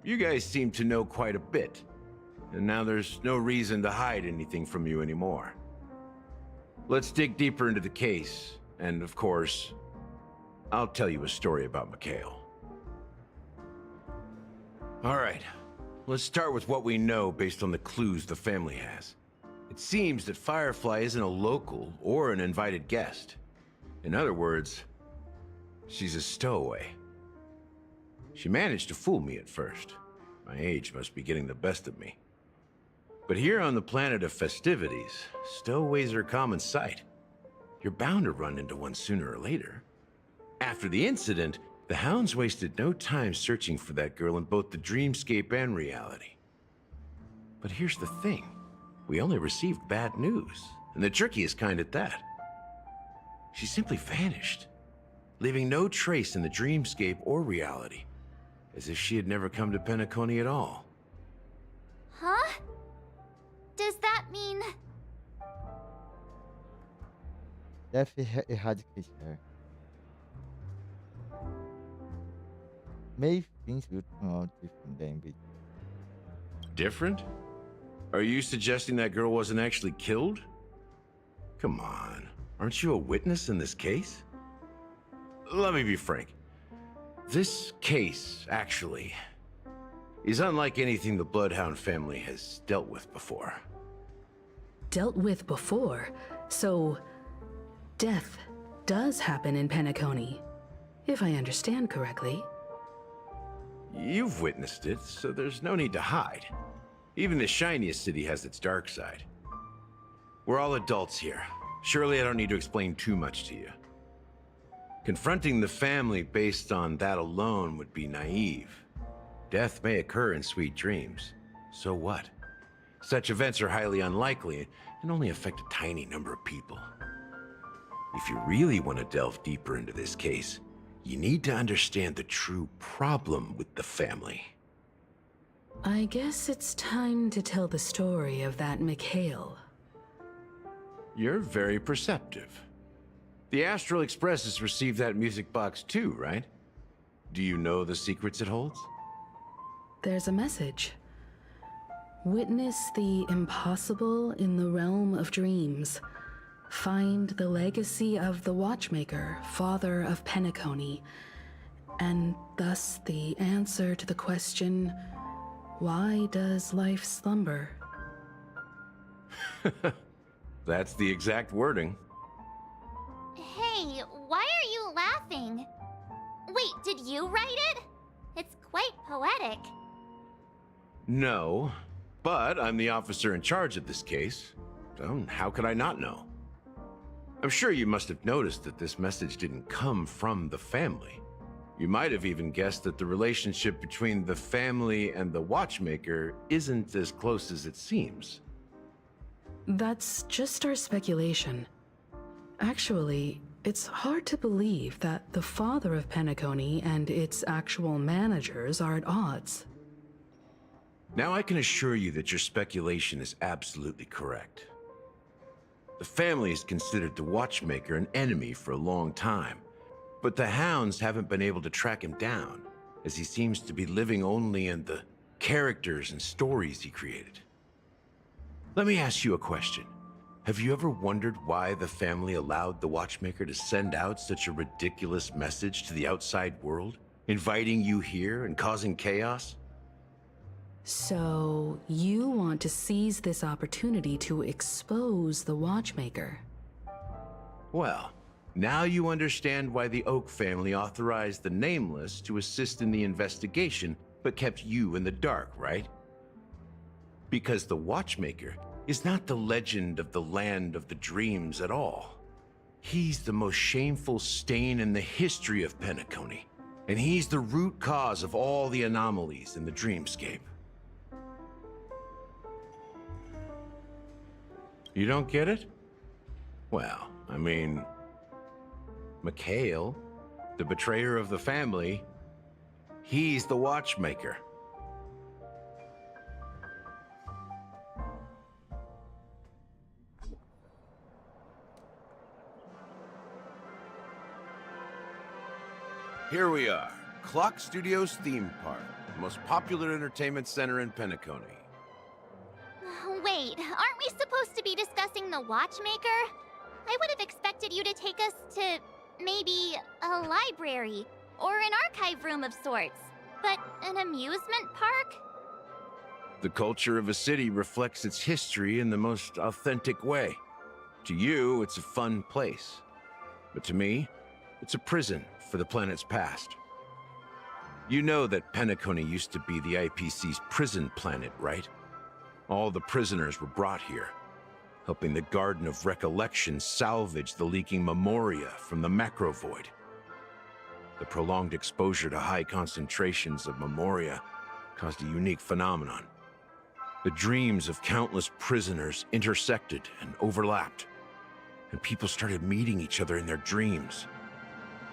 You guys seem to know quite a bit, and now there's no reason to hide anything from you anymore. Let's dig deeper into the case, and of course, I'll tell you a story about Mikhail. All right, let's start with what we know based on the clues the family has. It seems that Firefly isn't a local or an invited guest. In other words, she's a stowaway. She managed to fool me at first. My age must be getting the best of me. But here on the planet of festivities, stowaways are a common sight. You're bound to run into one sooner or later. After the incident, the hounds wasted no time searching for that girl in both the dreamscape and reality. But here's the thing. We only received bad news, and the trickiest kind at that. She simply vanished, leaving no trace in the dreamscape or reality, as if she had never come to Penacony at all. Huh? Does that mean... Death eradicates her. Maybe things will turn out different than we. Different? Are you suggesting that girl wasn't actually killed? Come on, aren't you a witness in this case? Let me be frank. This case, actually, is unlike anything the Bloodhound family has dealt with before. Dealt with before? So, death does happen in Penacony, if I understand correctly. You've witnessed it, so there's no need to hide. Even the shiniest city has its dark side. We're all adults here. Surely I don't need to explain too much to you. Confronting the family based on that alone would be naive. Death may occur in sweet dreams. So what? Such events are highly unlikely and only affect a tiny number of people. If you really want to delve deeper into this case, you need to understand the true problem with the family. I guess it's time to tell the story of that Mikhail. You're very perceptive. The Astral Express has received that music box too, right? Do you know the secrets it holds? There's a message. Witness the impossible in the realm of dreams. Find the legacy of the Watchmaker, father of Penacony, and thus the answer to the question, why does life slumber? That's the exact wording. Hey, why are you laughing? Wait, did you write it? It's quite poetic. No, but I'm the officer in charge of this case, so how could I not know? I'm sure you must have noticed that this message didn't come from the family. You might have even guessed that the relationship between the family and the Watchmaker isn't as close as it seems. That's just our speculation. Actually, it's hard to believe that the father of Penacony and its actual managers are at odds. Now I can assure you that your speculation is absolutely correct. The family has considered the Watchmaker an enemy for a long time, But the hounds haven't been able to track him down, as he seems to be living only in the characters and stories he created. Let me ask you a question. Have you ever wondered why the family allowed the Watchmaker to send out such a ridiculous message to the outside world, inviting you here and causing chaos? So, you want to seize this opportunity to expose the Watchmaker? Well, now you understand why the Oak family authorized the Nameless to assist in the investigation, but kept you in the dark, right? Because the Watchmaker is not the legend of the Land of the Dreams at all. He's the most shameful stain in the history of Penacony, and he's the root cause of all the anomalies in the dreamscape. You don't get it? Well, I mean, Mikhail, the betrayer of the family, he's the Watchmaker. Here we are, Clock Studios theme park, the most popular entertainment center in Penacony. Wait, aren't we supposed to be discussing the Watchmaker? I would have expected you to take us to maybe a library or an archive room of sorts. But an amusement park? The culture of a city reflects its history in the most authentic way. To you, it's a fun place. But to me, it's a prison for the planet's past. You know that Penacony used to be the IPC's prison planet, right? All the prisoners were brought here, helping the Garden of Recollection salvage the leaking memoria from the macro void. The prolonged exposure to high concentrations of memoria caused a unique phenomenon. The dreams of countless prisoners intersected and overlapped, and people started meeting each other in their dreams,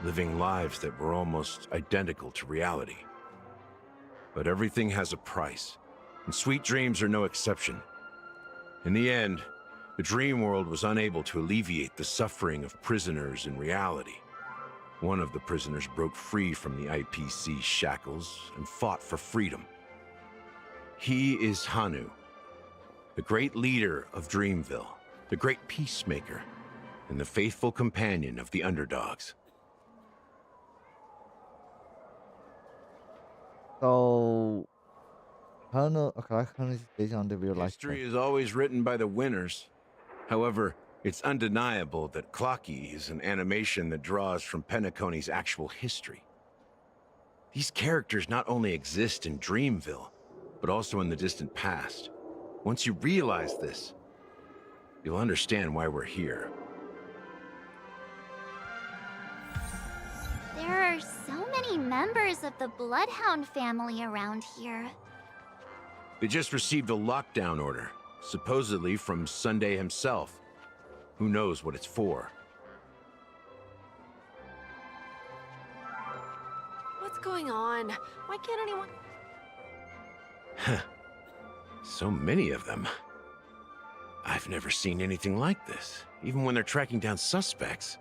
living lives that were almost identical to reality. But everything has a price, and sweet dreams are no exception. In the end, the dream world was unable to alleviate the suffering of prisoners in reality. One of the prisoners broke free from the IPC shackles and fought for freedom. He is Hanu, the great leader of Dreamville, the great peacemaker, and the faithful companion of the underdogs. So, Hanu is based on the real life. History is always written by the winners. However, it's undeniable that Clocky is an animation that draws from Penacony's actual history. These characters not only exist in Dreamville, but also in the distant past. Once you realize this, you'll understand why we're here. There are so many members of the Bloodhound family around here. They just received a lockdown order, supposedly from Sunday himself. Who knows what it's for? What's going on? Why can't anyone... So many of them. I've never seen anything like this, even when they're tracking down suspects.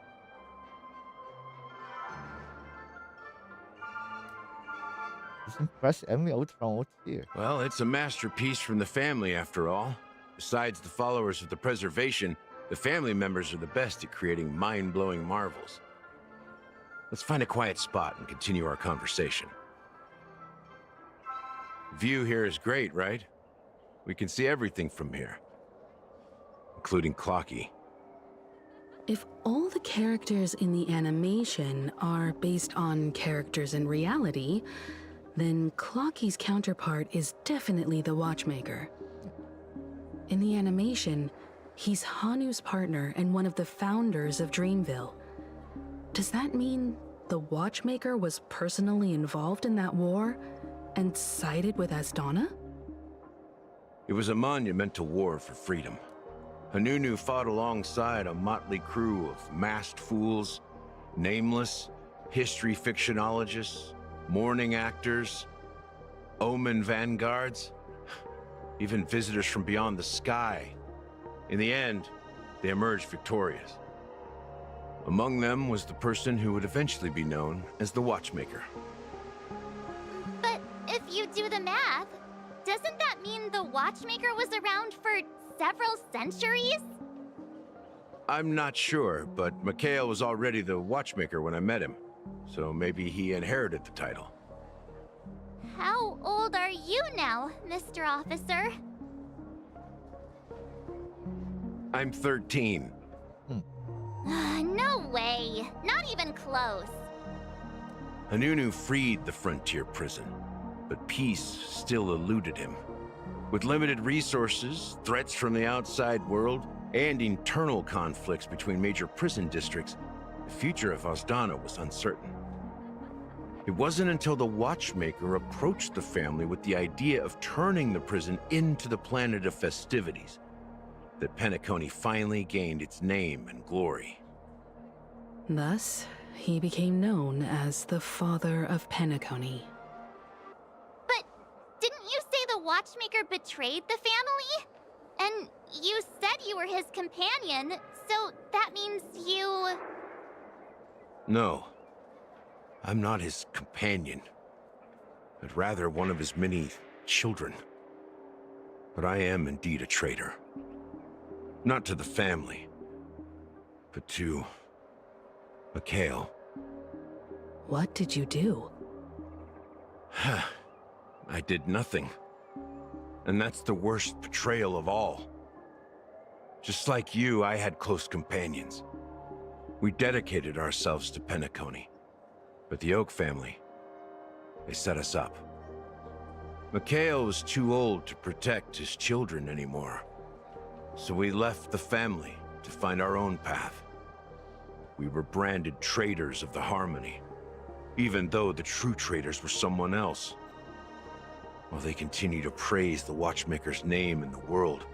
It's impressive. Every Ultron here. Well, it's a masterpiece from the family, after all. Besides the followers of the preservation, the family members are the best at creating mind-blowing marvels. Let's find a quiet spot and continue our conversation. View here is great, right? We can see everything from here, including Clocky. If all the characters in the animation are based on characters in reality, then Clocky's counterpart is definitely the Watchmaker. In the animation, he's Hanu's partner and one of the founders of Dreamville. Does that mean the Watchmaker was personally involved in that war and sided with Asdana? It was a monumental war for freedom. Hanunu fought alongside a motley crew of masked fools, nameless, history fictionologists, mourning actors, omen vanguards, even visitors from beyond the sky. In the end, they emerged victorious. Among them was the person who would eventually be known as the Watchmaker. But if you do the math, doesn't that mean the Watchmaker was around for several centuries? I'm not sure, but Mikhail was already the Watchmaker when I met him, so maybe he inherited the title. How old are you now, Mr. Officer? I'm 13. No way. Not even close. Anunu freed the frontier prison, but peace still eluded him. With limited resources, threats from the outside world, and internal conflicts between major prison districts, the future of Ozdana was uncertain. It wasn't until the Watchmaker approached the family with the idea of turning the prison into the planet of festivities that Penacony finally gained its name and glory. Thus, he became known as the Father of Penacony. But didn't you say the Watchmaker betrayed the family? And you said you were his companion, so that means you... No, I'm not his companion, but rather one of his many children. But I am indeed a traitor. Not to the family, but to Mikhail. What did you do? I did nothing. And that's the worst betrayal of all. Just like you, I had close companions. We dedicated ourselves to Penacony. But the Oak family, they set us up. Mikhail was too old to protect his children anymore. So we left the family to find our own path. We were branded traitors of the Harmony, even though the true traitors were someone else. While they continue to praise the Watchmaker's name in the world,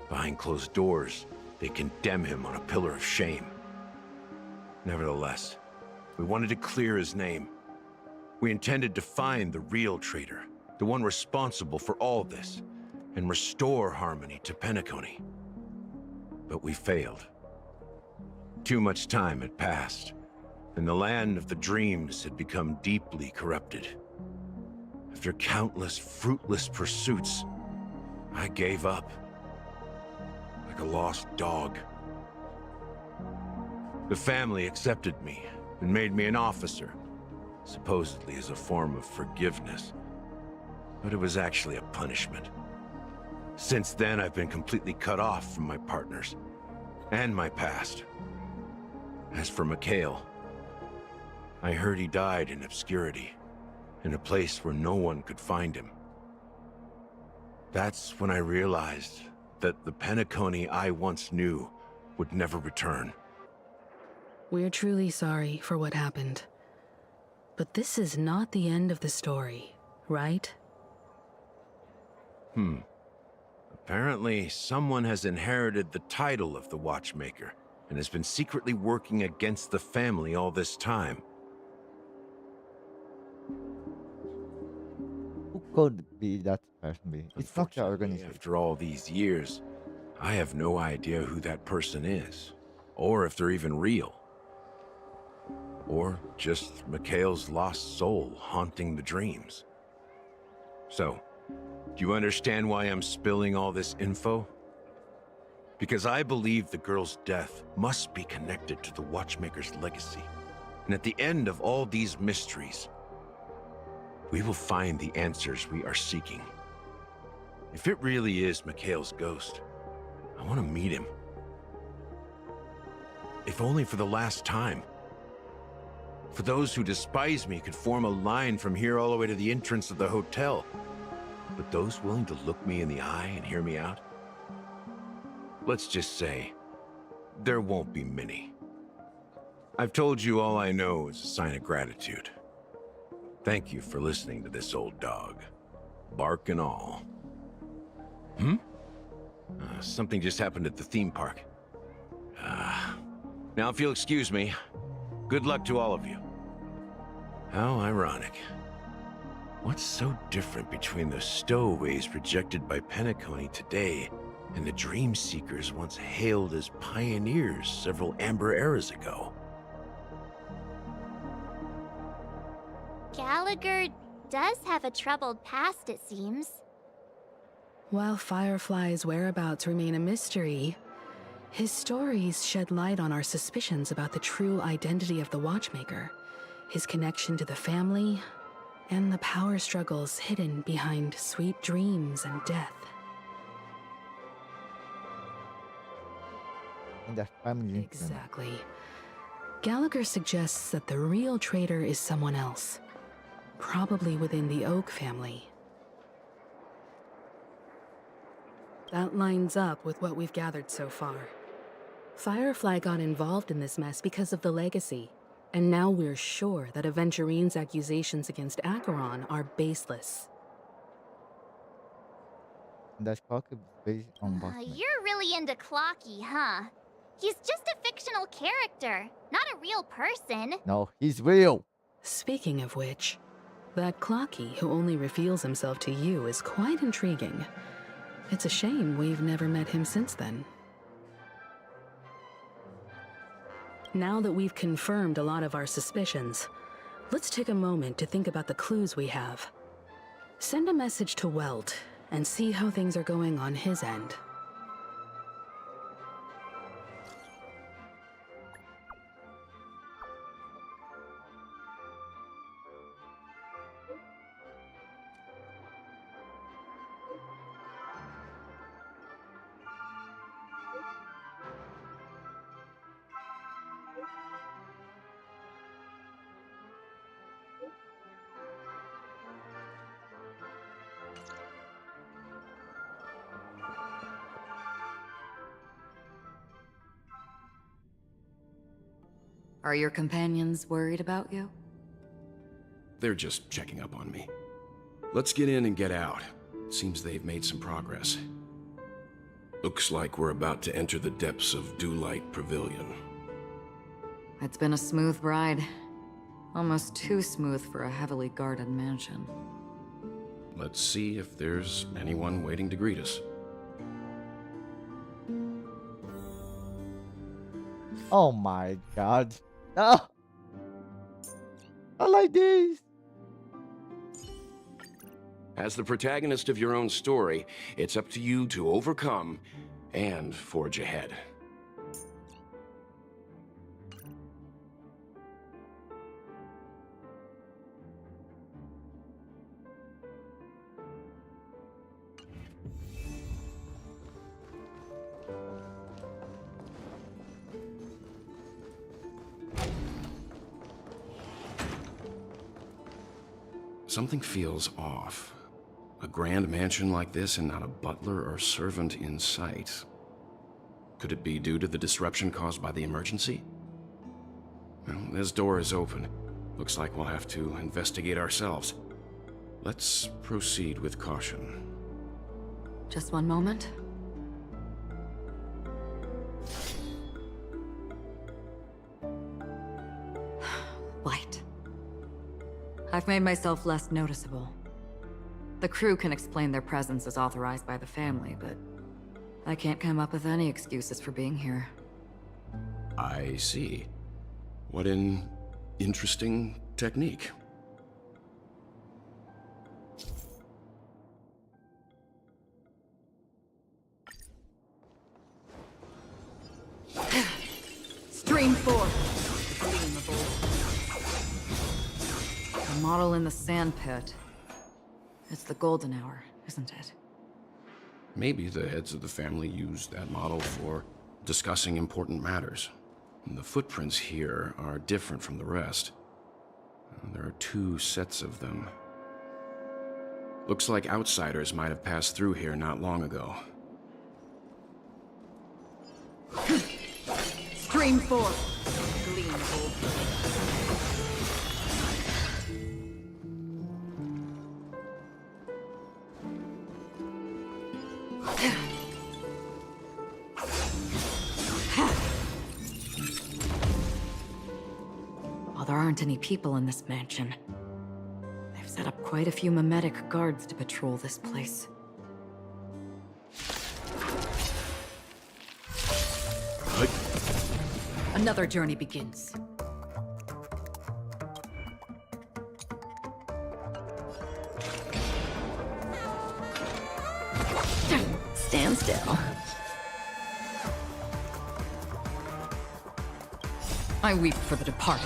behind closed doors, they condemn him on a pillar of shame. Nevertheless, we wanted to clear his name. We intended to find the real traitor, the one responsible for all this, and restore harmony to Penacony. But we failed. Too much time had passed, and the land of the dreams had become deeply corrupted. After countless fruitless pursuits, I gave up. Like a lost dog. The family accepted me and made me an officer, supposedly as a form of forgiveness. But it was actually a punishment. Since then, I've been completely cut off from my partners and my past. As for Mikhail, I heard he died in obscurity, in a place where no one could find him. That's when I realized that the Penacony I once knew would never return. We're truly sorry for what happened. But this is not the end of the story, right? Apparently, someone has inherited the title of the Watchmaker and has been secretly working against the family all this time. Who could be that person? It's not the organization. After all these years, I have no idea who that person is, or if they're even real. Or just Mikhail's lost soul haunting the dreams. So, do you understand why I'm spilling all this info? Because I believe the girl's death must be connected to the Watchmaker's legacy. And at the end of all these mysteries, we will find the answers we are seeking. If it really is Mikhail's ghost, I want to meet him. If only for the last time. For those who despise me could form a line from here all the way to the entrance of the hotel. But those willing to look me in the eye and hear me out? Let's just say, there won't be many. I've told you all I know is a sign of gratitude. Thank you for listening to this old dog. Bark and all. Something just happened at the theme park. Now if you'll excuse me, good luck to all of you. How ironic. What's so different between the stowaways rejected by Penacony today and the dream seekers once hailed as pioneers several amber eras ago? Gallagher does have a troubled past, it seems. While Firefly's whereabouts remain a mystery, his stories shed light on our suspicions about the true identity of the Watchmaker, his connection to the family, and the power struggles hidden behind sweet dreams and death. In the family. Exactly. Gallagher suggests that the real traitor is someone else, probably within the Oak family. That lines up with what we've gathered so far. Firefly got involved in this mess because of the legacy, and now we're sure that Aventurine's accusations against Acheron are baseless. That clock is based on Boston. You're really into Clocky, huh? He's just a fictional character, not a real person. No, he's real. Speaking of which, that Clocky who only reveals himself to you is quite intriguing. It's a shame we've never met him since then. Now that we've confirmed a lot of our suspicions, let's take a moment to think about the clues we have. Send a message to Welt and see how things are going on his end. Are your companions worried about you? They're just checking up on me. Let's get in and get out. Seems they've made some progress. Looks like we're about to enter the depths of Dewlight Pavilion. It's been a smooth ride. Almost too smooth for a heavily guarded mansion. Let's see if there's anyone waiting to greet us. Oh my god. No! I like this! As the protagonist of your own story, it's up to you to overcome and forge ahead. Something feels off. A grand mansion like this and not a butler or servant in sight. Could it be due to the disruption caused by the emergency? Well, this door is open. Looks like we'll have to investigate ourselves. Let's proceed with caution. Just one moment. Light. I've made myself less noticeable. The crew can explain their presence as authorized by the family, but I can't come up with any excuses for being here. I see. What an interesting technique. Stream 4. The model in the sand pit. It's the golden hour, isn't it? Maybe the heads of the family used that model for discussing important matters. And the footprints here are different from the rest. There are 2 sets of them. Looks like outsiders might have passed through here not long ago. Stream 4. Gleamful. While there aren't any people in this mansion, they've set up quite a few mimetic guards to patrol this place. Another journey begins. Stand still. I weep for the departed.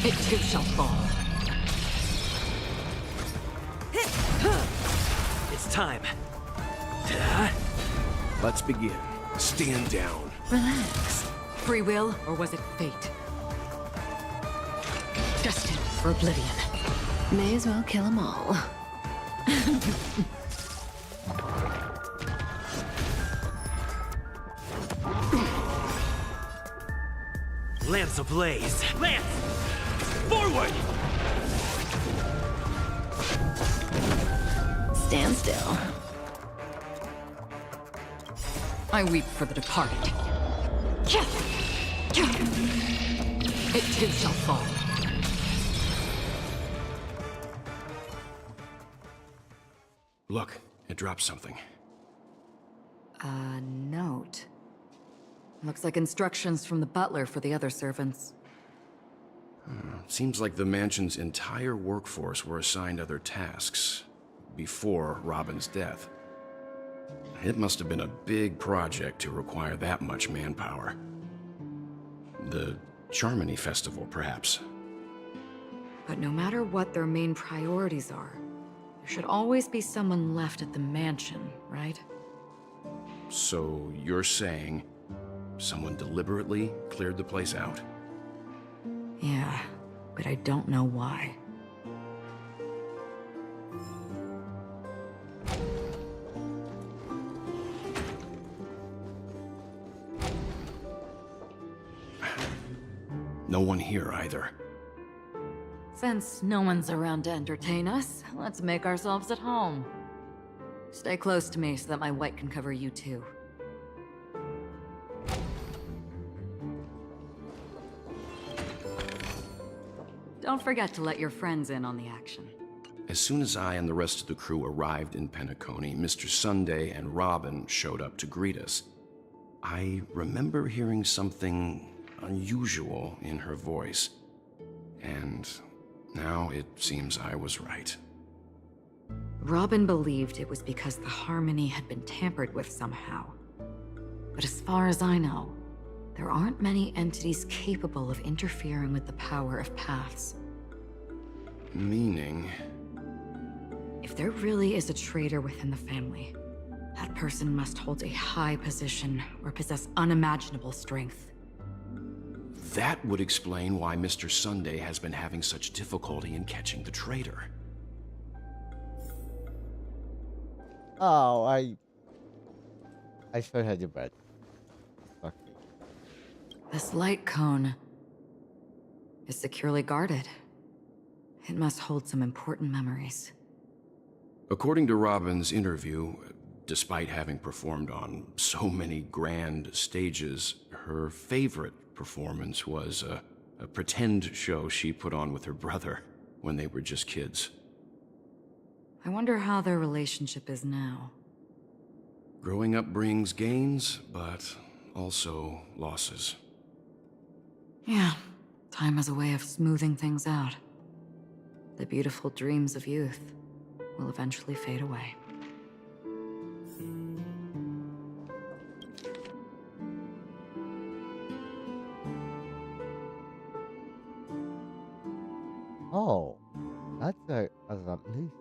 It too shall fall. It's time. Let's begin. Stand down. Relax. Free will, or was it fate? Destined for oblivion. May as well kill them all. Lance ablaze. Lance! Forward! Stand still. I weep for the departed. It too shall fall. Look, it dropped something. A note. Looks like instructions from the butler for the other servants. Seems like the mansion's entire workforce were assigned other tasks before Robin's death. It must have been a big project to require that much manpower. The Charmony Festival, perhaps. But no matter what their main priorities are, there should always be someone left at the mansion, right? So you're saying someone deliberately cleared the place out? Yeah, but I don't know why. No one here either. Since no one's around to entertain us, let's make ourselves at home. Stay close to me so that my white can cover you too. Don't forget to let your friends in on the action. As soon as I and the rest of the crew arrived in Penacony, Mr. Sunday and Robin showed up to greet us. I remember hearing something unusual in her voice, and now it seems I was right. Robin believed it was because the harmony had been tampered with somehow. But as far as I know, there aren't many entities capable of interfering with the power of paths. Meaning? If there really is a traitor within the family, that person must hold a high position or possess unimaginable strength. That would explain why Mr. Sunday has been having such difficulty in catching the traitor. Oh, I should have your bed. Okay. This light cone is securely guarded. It must hold some important memories. According to Robin's interview, despite having performed on so many grand stages, her favorite performance was a pretend show she put on with her brother when they were just kids. I wonder how their relationship is now. Growing up brings gains, but also losses. Yeah, time has a way of smoothing things out. The beautiful dreams of youth will eventually fade away. Oh, that's at least.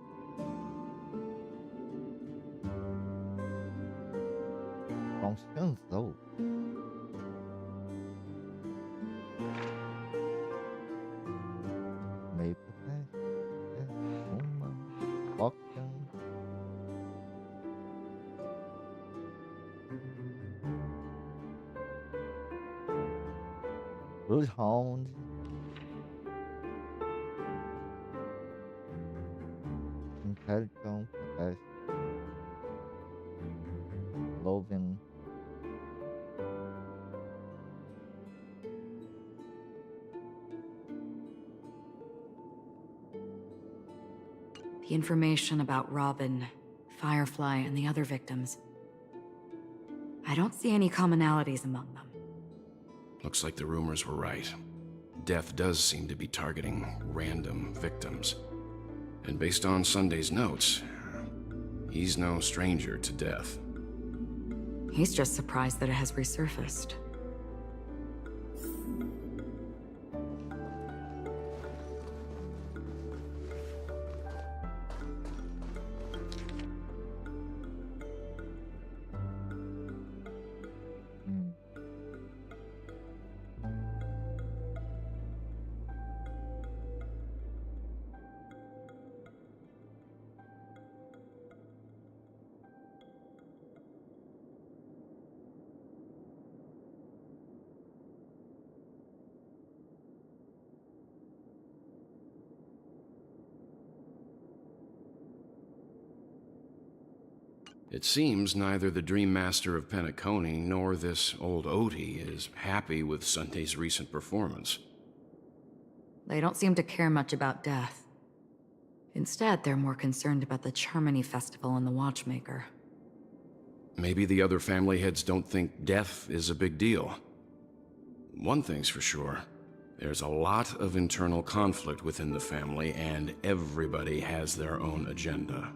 Function so. Maple Path, Auction. Bloodhound. Intelligent, loving. The information about Robin, Firefly, and the other victims. I don't see any commonalities among them. Looks like the rumors were right. Death does seem to be targeting random victims. And based on Sunday's notes, he's no stranger to death. He's just surprised that it has resurfaced. It seems neither the Dream Master of Penacony nor this old Odie is happy with Sunday's recent performance. They don't seem to care much about death. Instead, they're more concerned about the Charmony Festival and the Watchmaker. Maybe the other family heads don't think death is a big deal. One thing's for sure. There's a lot of internal conflict within the family, and everybody has their own agenda.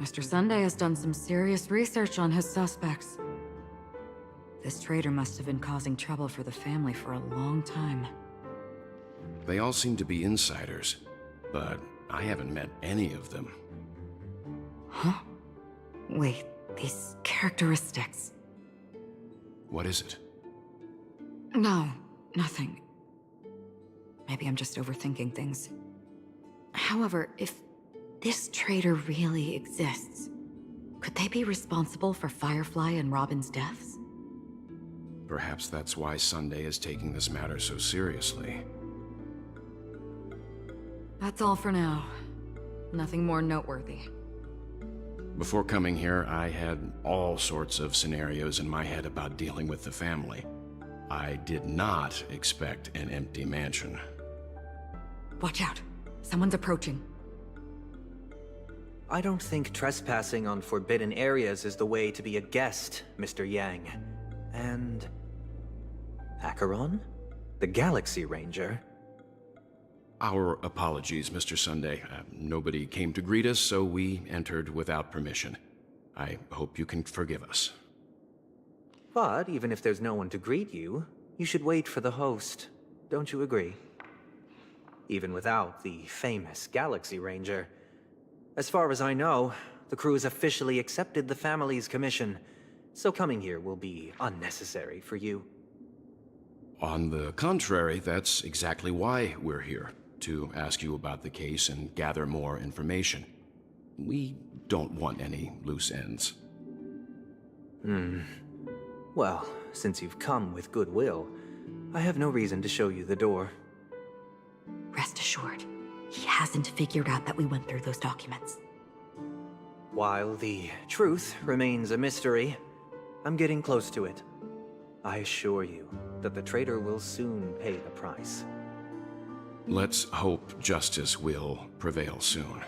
Mr. Sunday has done some serious research on his suspects. This traitor must have been causing trouble for the family for a long time. They all seem to be insiders, but I haven't met any of them. Huh? Wait, these characteristics. What is it? No, nothing. Maybe I'm just overthinking things. However, if this traitor really exists, could they be responsible for Firefly and Robin's deaths? Perhaps that's why Sunday is taking this matter so seriously. That's all for now. Nothing more noteworthy. Before coming here, I had all sorts of scenarios in my head about dealing with the family. I did not expect an empty mansion. Watch out. Someone's approaching. I don't think trespassing on forbidden areas is the way to be a guest, Mr. Yang. And... Acheron? The Galaxy Ranger? Our apologies, Mr. Sunday. Nobody came to greet us, so we entered without permission. I hope you can forgive us. But even if there's no one to greet you, you should wait for the host. Don't you agree? Even without the famous Galaxy Ranger. As far as I know, the crew has officially accepted the family's commission, so coming here will be unnecessary for you. On the contrary, that's exactly why we're here, to ask you about the case and gather more information. We don't want any loose ends. Well, since you've come with goodwill, I have no reason to show you the door. Rest assured, he hasn't figured out that we went through those documents. While the truth remains a mystery, I'm getting close to it. I assure you that the traitor will soon pay the price. Let's hope justice will prevail soon.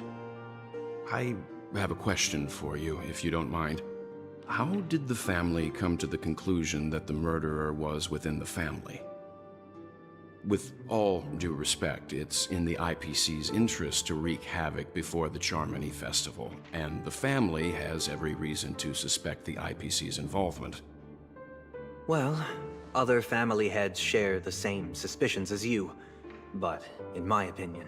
I have a question for you, if you don't mind. How did the family come to the conclusion that the murderer was within the family? With all due respect, it's in the IPC's interest to wreak havoc before the Charmony Festival, and the family has every reason to suspect the IPC's involvement. Well, other family heads share the same suspicions as you, but in my opinion,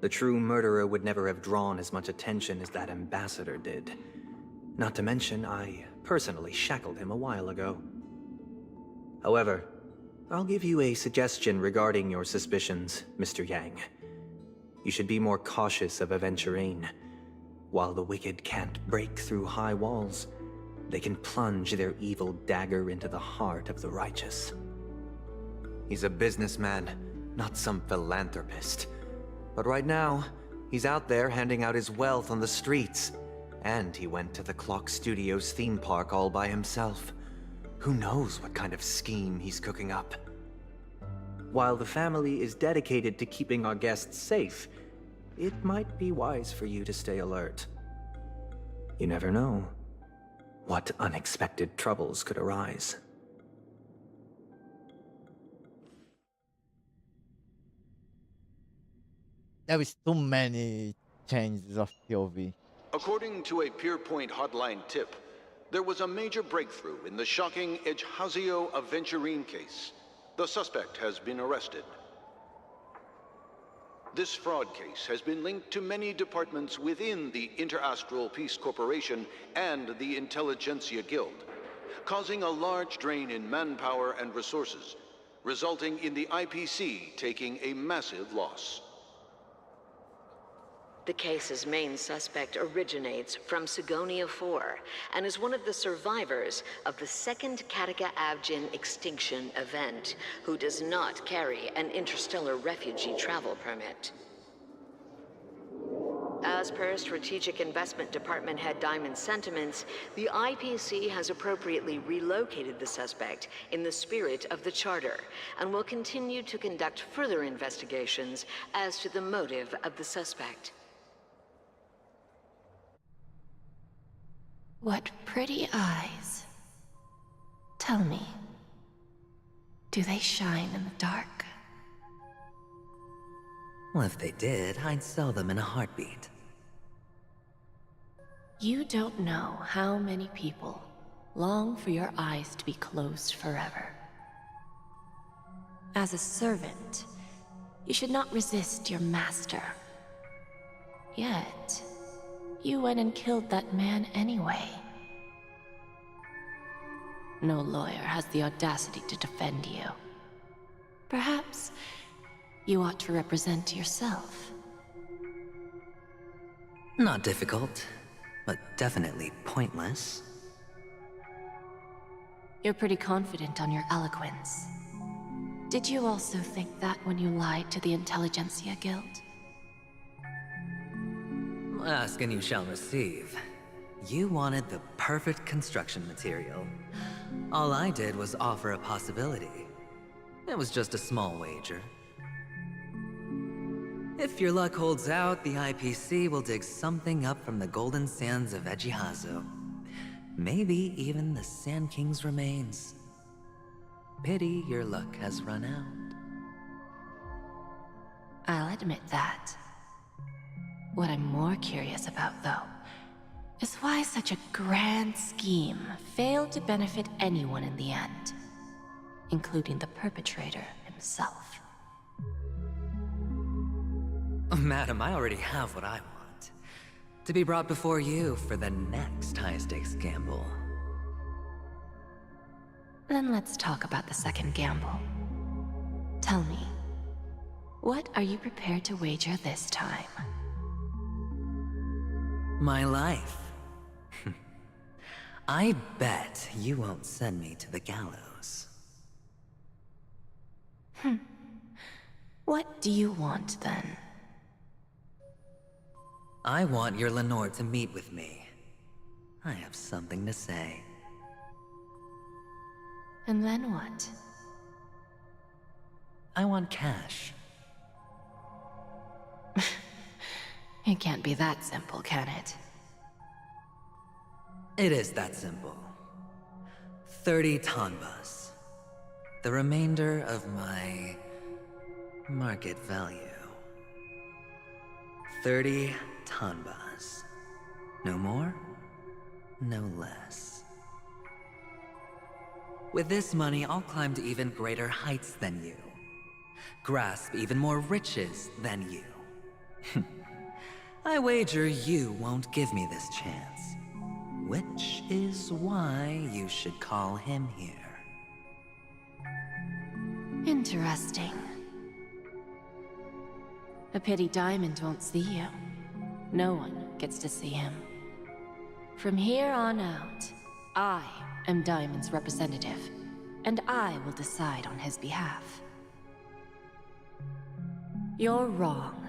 the true murderer would never have drawn as much attention as that ambassador did. Not to mention, I personally shackled him a while ago. However, I'll give you a suggestion regarding your suspicions, Mr. Yang. You should be more cautious of Aventurine. While the wicked can't break through high walls, they can plunge their evil dagger into the heart of the righteous. He's a businessman, not some philanthropist. But right now, He's out there handing out his wealth on the streets. And he went to the Clock Studios theme park all by himself. Who knows what kind of scheme he's cooking up? While the family is dedicated to keeping our guests safe, it might be wise for you to stay alert. You never know what unexpected troubles could arise. There is too many changes of POV. According to a Pierpoint hotline tip, there was a major breakthrough in the shocking Ejhazio Aventurine case. The suspect has been arrested. This fraud case has been linked to many departments within the Interastral Peace Corporation and the Intelligentsia Guild, causing a large drain in manpower and resources, resulting in the IPC taking a massive loss. The case's main suspect originates from Sigonia 4 and is one of the survivors of the second Kataka Avgin extinction event, who does not carry an interstellar refugee travel permit. As per Strategic Investment Department Head Diamond's sentiments, the IPC has appropriately relocated the suspect in the spirit of the Charter and will continue to conduct further investigations as to the motive of the suspect. What pretty eyes. Tell me, do they shine in the dark? Well, if they did, I'd sell them in a heartbeat. You don't know how many people long for your eyes to be closed forever. As a servant, you should not resist your master. Yet, you went and killed that man anyway. No lawyer has the audacity to defend you. Perhaps you ought to represent yourself. Not difficult, but definitely pointless. You're pretty confident on your eloquence. Did you also think that when you lied to the Intelligentsia Guild? Ask and you shall receive. You wanted the perfect construction material. All I did was offer a possibility. It was just a small wager. If your luck holds out, the IPC will dig something up from the golden sands of Ejhazio. Maybe even the Sand King's remains. Pity your luck has run out. I'll admit that. What I'm more curious about, though, is why such a grand scheme failed to benefit anyone in the end, including the perpetrator himself. Madam, I already have what I want. To be brought before you for the next high-stakes gamble. Then let's talk about the second gamble. Tell me, what are you prepared to wager this time? My life. I bet you won't send me to the gallows. What do you want, then? I want your Lenore to meet with me. I have something to say. And then what? I want cash. It can't be that simple, can it? It is that simple. 30 tanbas. The remainder of my market value. 30 tanbas. No more, no less. With this money, I'll climb to even greater heights than you. Grasp even more riches than you. I wager you won't give me this chance. Which is why you should call him here. Interesting. A pity Diamond won't see you. No one gets to see him. From here on out, I am Diamond's representative, and I will decide on his behalf. You're wrong.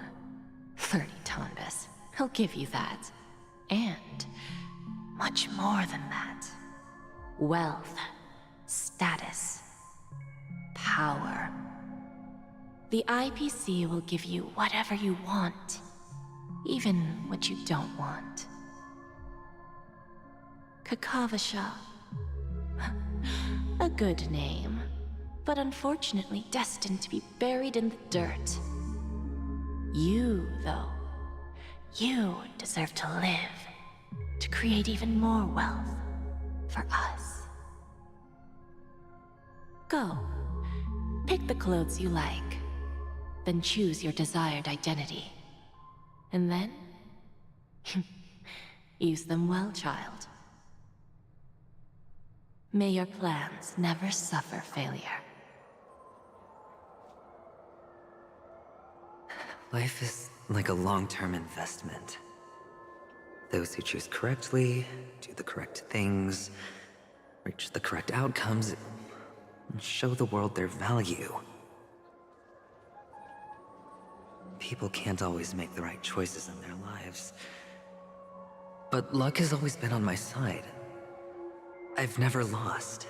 30 Tonbis. He'll give you that. And much more than that. Wealth, status, power. The IPC will give you whatever you want, even what you don't want. Kakavasha. A good name, but unfortunately destined to be buried in the dirt. You, though, you deserve to live, to create even more wealth for us. Go, pick the clothes you like, then choose your desired identity. And then, use them well, child. May your plans never suffer failure. Life is like a long-term investment. Those who choose correctly, do the correct things, reach the correct outcomes, and show the world their value. People can't always make the right choices in their lives. But luck has always been on my side. I've never lost.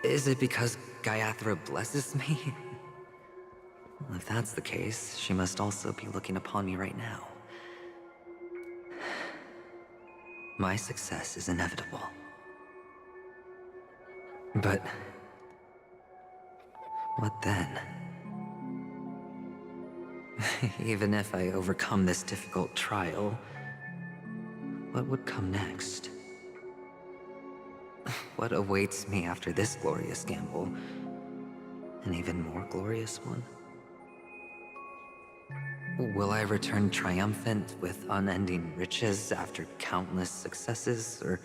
Is it because Gayathra blesses me? Well, if that's the case, she must also be looking upon me right now. My success is inevitable. But what then? Even if I overcome this difficult trial, what would come next? What awaits me after this glorious gamble? An even more glorious one? Will I return triumphant with unending riches after countless successes, or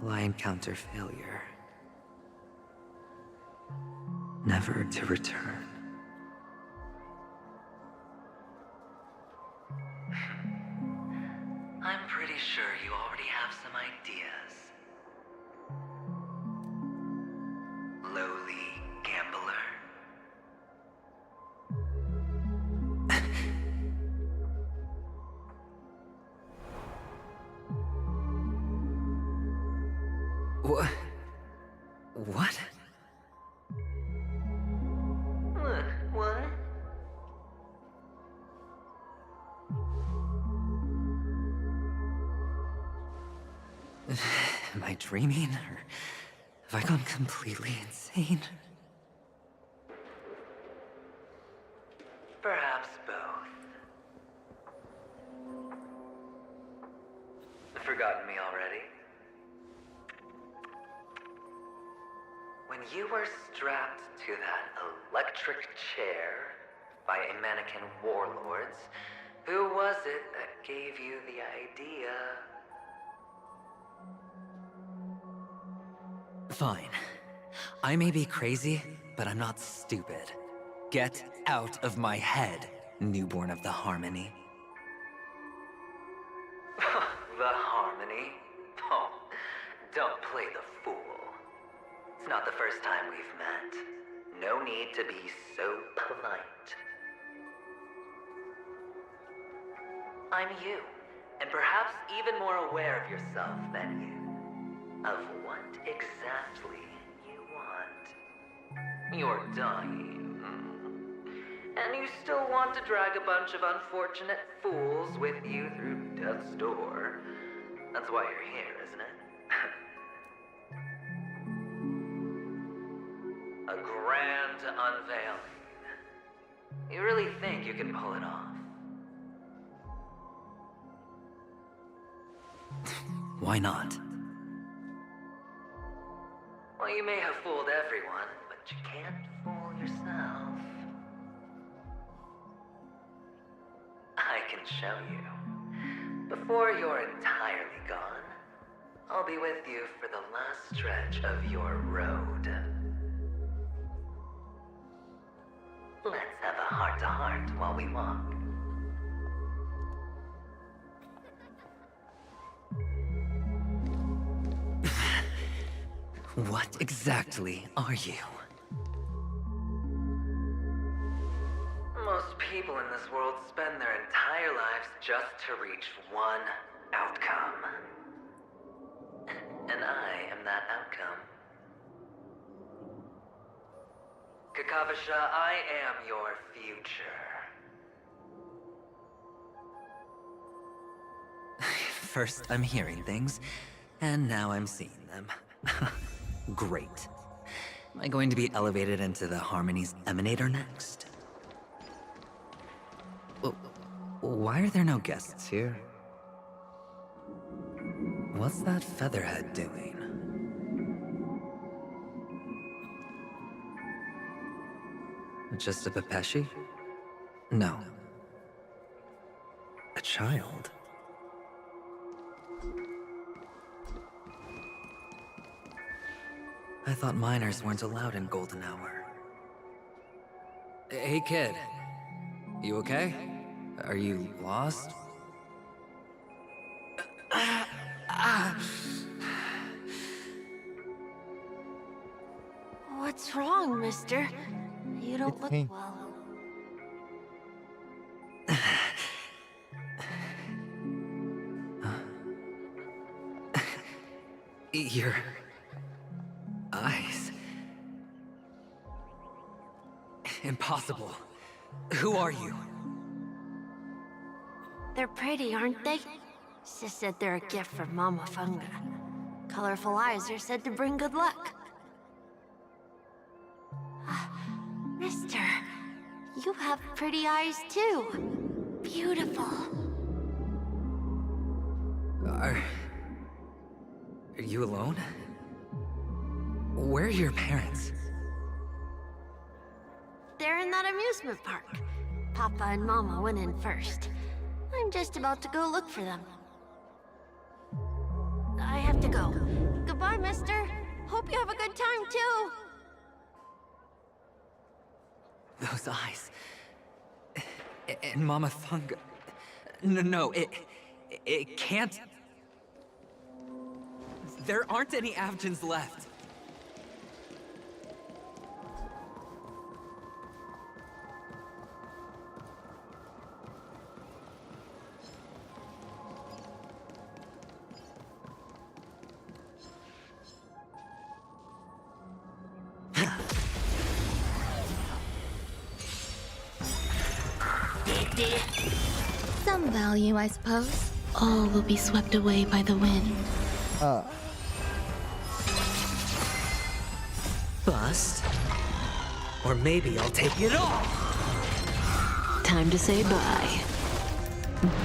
will I encounter failure, never to return? I'm pretty sure you already have some ideas. Lowly gambler. What? What? What? Am I dreaming, or have I gone completely insane? Perhaps both. Forgotten me already? When you were strapped to that electric chair by a mannequin warlords, who was it that gave you the idea? Fine. I may be crazy, but I'm not stupid. Get out of my head, newborn of the Harmony. The Harmony? Oh, don't play the fool. It's not the first time we've met. No need to be so polite. I'm you, and perhaps even more aware of yourself than you. Of what exactly you want. You're dying. And you still want to drag a bunch of unfortunate fools with you through death's door. That's why you're here, isn't it? A grand unveiling. You really think you can pull it off? Why not? Well, you may have fooled everyone, but you can't fool yourself. I can show you. Before you're entirely gone, I'll be with you for the last stretch of your road. Let's have a heart-to-heart while we walk. What exactly are you? just to reach one outcome. And I am that outcome. Kakavasha, I am your future. First, I'm hearing things, and now I'm seeing them. Great. Am I going to be elevated into the Harmony's Emanator next? Why are there no guests here? What's that featherhead doing? Just a Pepeshi? No. A child? I thought minors weren't allowed in Golden Hour. Hey, kid. You okay? Are you lost? What's wrong, mister? You don't look well. Your eyes. Impossible. Who are you? They're pretty, aren't they? Sis said they're a gift from Mama Funga. Colorful eyes are said to bring good luck. Mister, you have pretty eyes too. Beautiful. Are you alone? Where are your parents? They're in that amusement park. Papa and Mama went in first. I'm just about to go look for them. I have to go. Goodbye, mister. Hope you have a good time, too. Those eyes. And Mama Funga. No, it can't. There aren't any Avgens left. Some value, I suppose. All will be swept away by the wind. Bust. Or maybe I'll take it all. Time to say bye.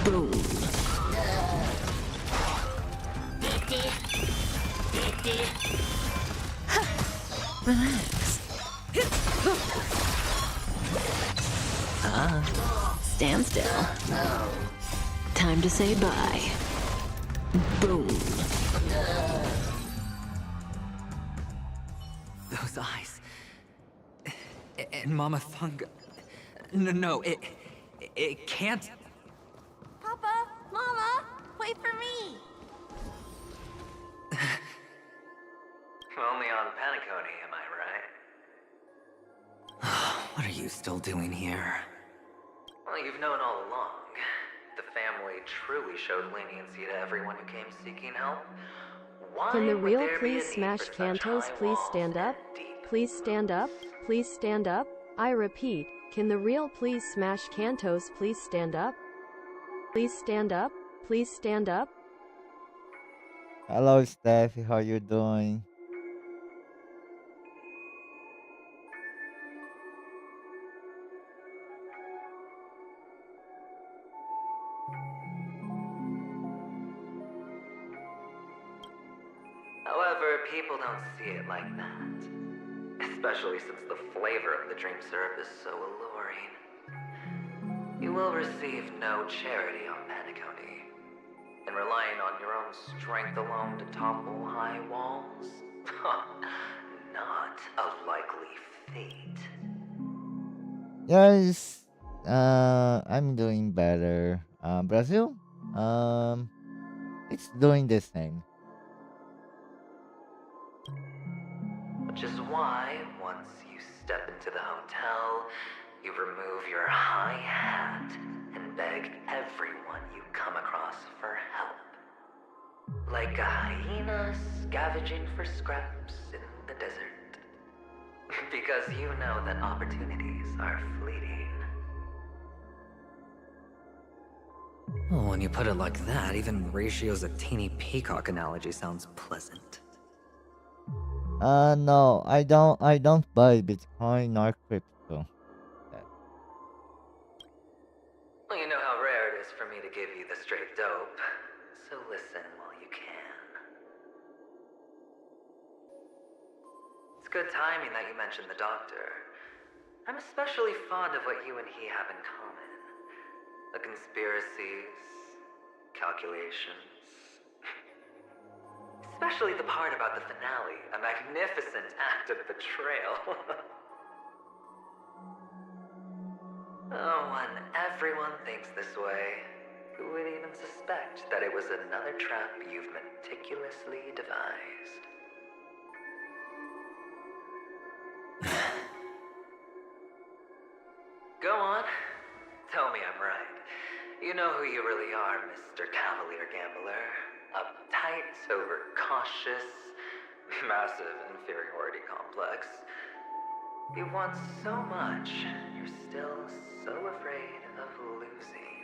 Boom. Relax. Stand still. Time to say bye. Boom. Those eyes. And Mama Funga. No, it can't. Papa, Mama, wait for me. Only on Penacony, am I right? What are you still doing here? Well, you've known all along. The family truly showed leniency to everyone who came seeking help. Why Can the would real there be a please need smash for such Cantos high please walls stand up? and deep? Please stand up. Please stand up. I repeat, can the real please smash Cantos please stand up? Please stand up. Please stand up. Hello, Steffi. How you doing? However, people don't see it like that. Especially since the flavor of the dream syrup is so alluring. You will receive no charity on Penacony. And relying on your own strength alone to topple high walls? Not a likely fate. Yes. I'm doing better. Brazil. It's doing the same. Which is why, once you step into the hotel, you remove your high hat and beg everyone you come across for help. Like a hyena scavenging for scraps in the desert. Because you know that opportunities are fleeting. Well, when you put it like that, even Ratio's a teeny peacock analogy sounds pleasant. No, I don't buy Bitcoin nor crypto. Well, you know how rare it is for me to give you the straight dope, so listen while you can. It's good timing that you mentioned the doctor. I'm especially fond of what you and he have in common. The conspiracies, calculations. Especially the part about the finale, a magnificent act of betrayal. Oh, when everyone thinks this way, who would even suspect that it was another trap you've meticulously devised? Go on. Tell me I'm right. You know who you really are, Mr. Cavalier Gambler. Uptight, overcautious, massive inferiority complex. You want so much, you're still so afraid of losing.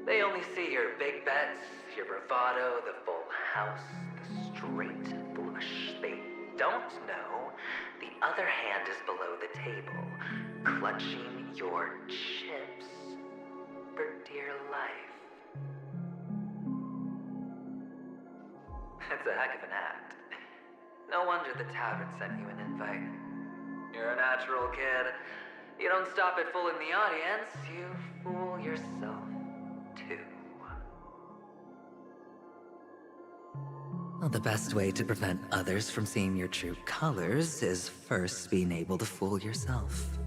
They only see your big bets, your bravado, the full house, the straight blush. They don't know the other hand is below the table, clutching your chips for dear life. It's a heck of an act. No wonder the tavern sent you an invite. You're a natural kid. You don't stop at fooling the audience, you fool yourself too. Well, the best way to prevent others from seeing your true colors is first being able to fool yourself.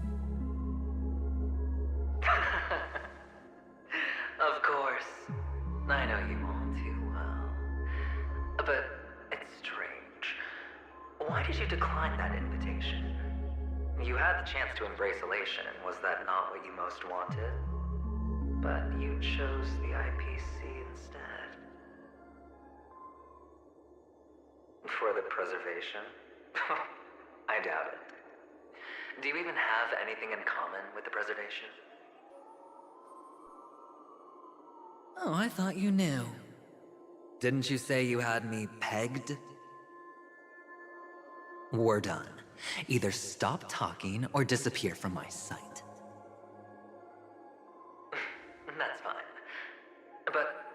Of course. I know you all too well. But it's strange. Why did you decline that invitation? You had the chance to embrace elation, and was that not what you most wanted? But you chose the IPC instead. For the preservation? I doubt it. Do you even have anything in common with the preservation? Oh, I thought you knew. Didn't you say you had me pegged? We're done. Either stop talking or disappear from my sight. That's fine. But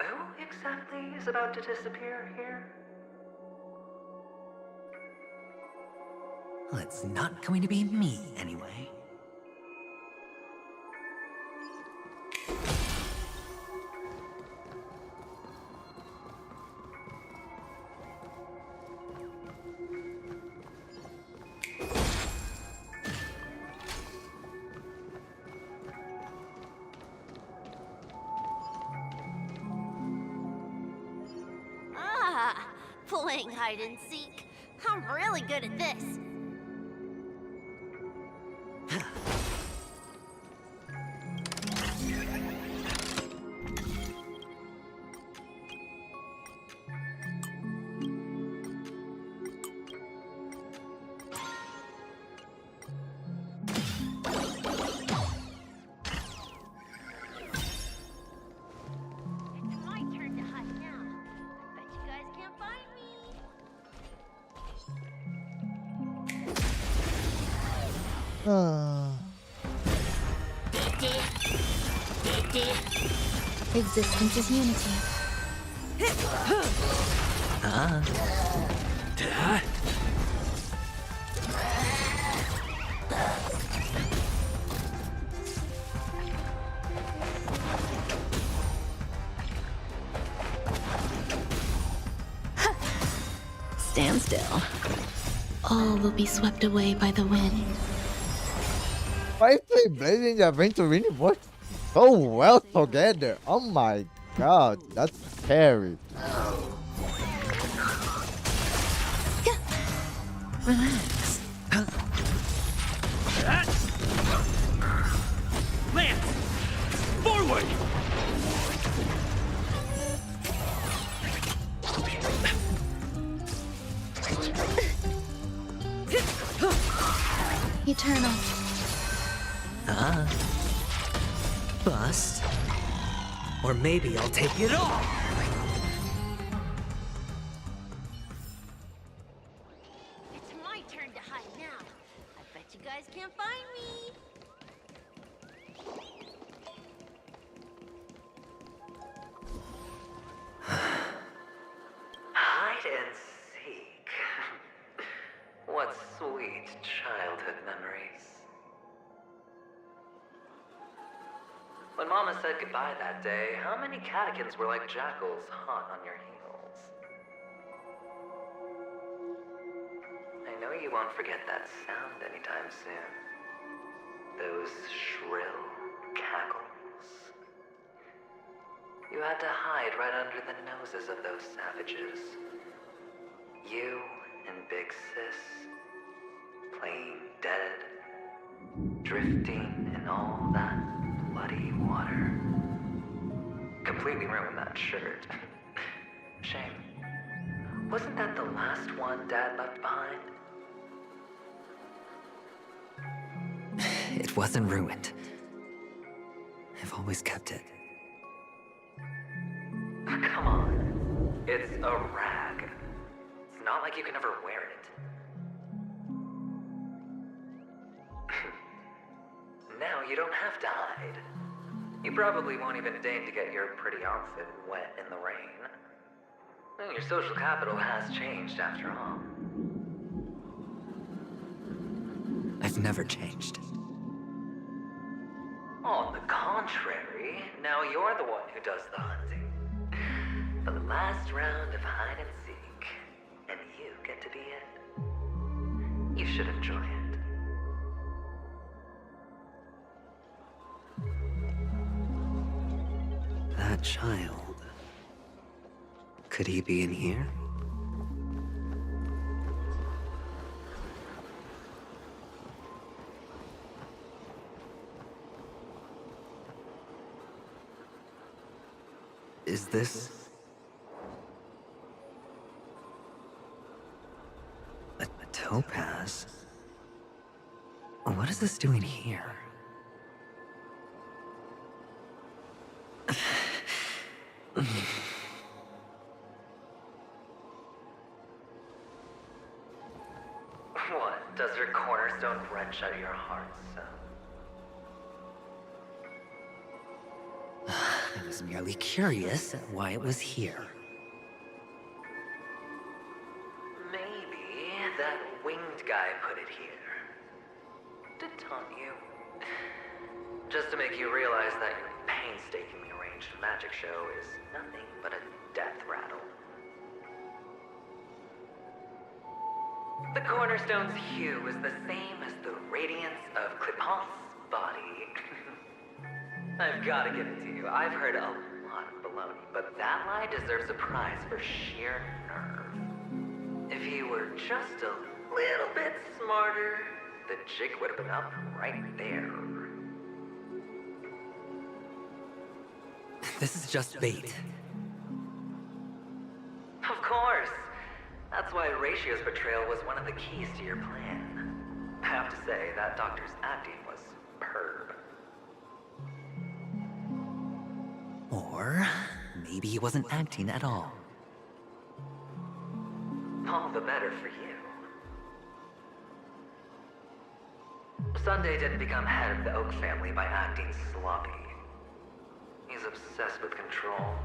who exactly is about to disappear here? Well, it's not going to be me, anyway. Playing hide and seek. I'm really good at this. Existence is unity. Stand still. All will be swept away by the wind. I play Blazing the Adventure really works so well together. Oh my god, that's scary. Relax. Lance! Forward! Eternal. Bust. Or maybe I'll take it all! It's my turn to hide now. I bet you guys can't find me. Hide and seek. What sweet childhood memories. When Mama said goodbye that day, how many catechins were like jackals hot on your heels? I know you won't forget that sound anytime soon. Those shrill cackles. You had to hide right under the noses of those savages. You and Big Sis, playing dead, drifting in all that bloody water. Completely ruined that shirt. Shame. Wasn't that the last one Dad left behind? It wasn't ruined. I've always kept it. Come on. It's a rag. It's not like you can ever wear it. Now you don't have to hide. You probably won't even deign to get your pretty outfit wet in the rain. Well, your social capital has changed after all. I've never changed. On the contrary, now you're the one who does the hunting. The last round of hide and seek, and you get to be it. You should enjoy it. That child. Could he be in here? Is this... a topaz? What is this doing here? What? Does your cornerstone wrench out your heart, so? I was merely curious at why it was here. Maybe that winged guy put it here. To taunt you. Just to make you realize that your painstakingly arranged magic show is nothing but a death rattle. The cornerstone's hue is the same as the radiance of Clipant's body. I've got to give it to you. I've heard a lot of baloney, but that lie deserves a prize for sheer nerve. If he were just a little bit smarter, the jig would have been up right there. This is just bait. Of course. That's why Ratio's betrayal was one of the keys to your plan. I have to say, that doctor's acting was superb. Or maybe he wasn't acting at all. All the better for you. Sunday didn't become head of the Oak family by acting sloppy. He's obsessed with control.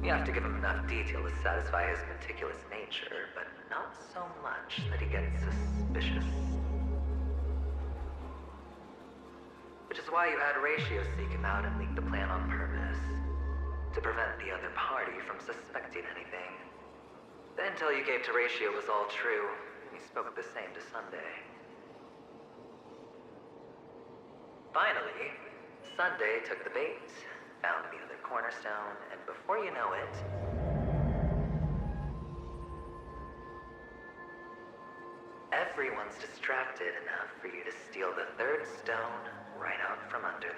You have to give him enough detail to satisfy his meticulous nature, but not so much that he gets suspicious. Which is why you had Ratio seek him out and leak the plan on purpose. To prevent the other party from suspecting anything. The intel you gave to Ratio was all true. He spoke the same to Sunday. Finally, Sunday took the bait, found the other cornerstone, and before you know it... everyone's distracted enough for you to steal the third stone right out from under then.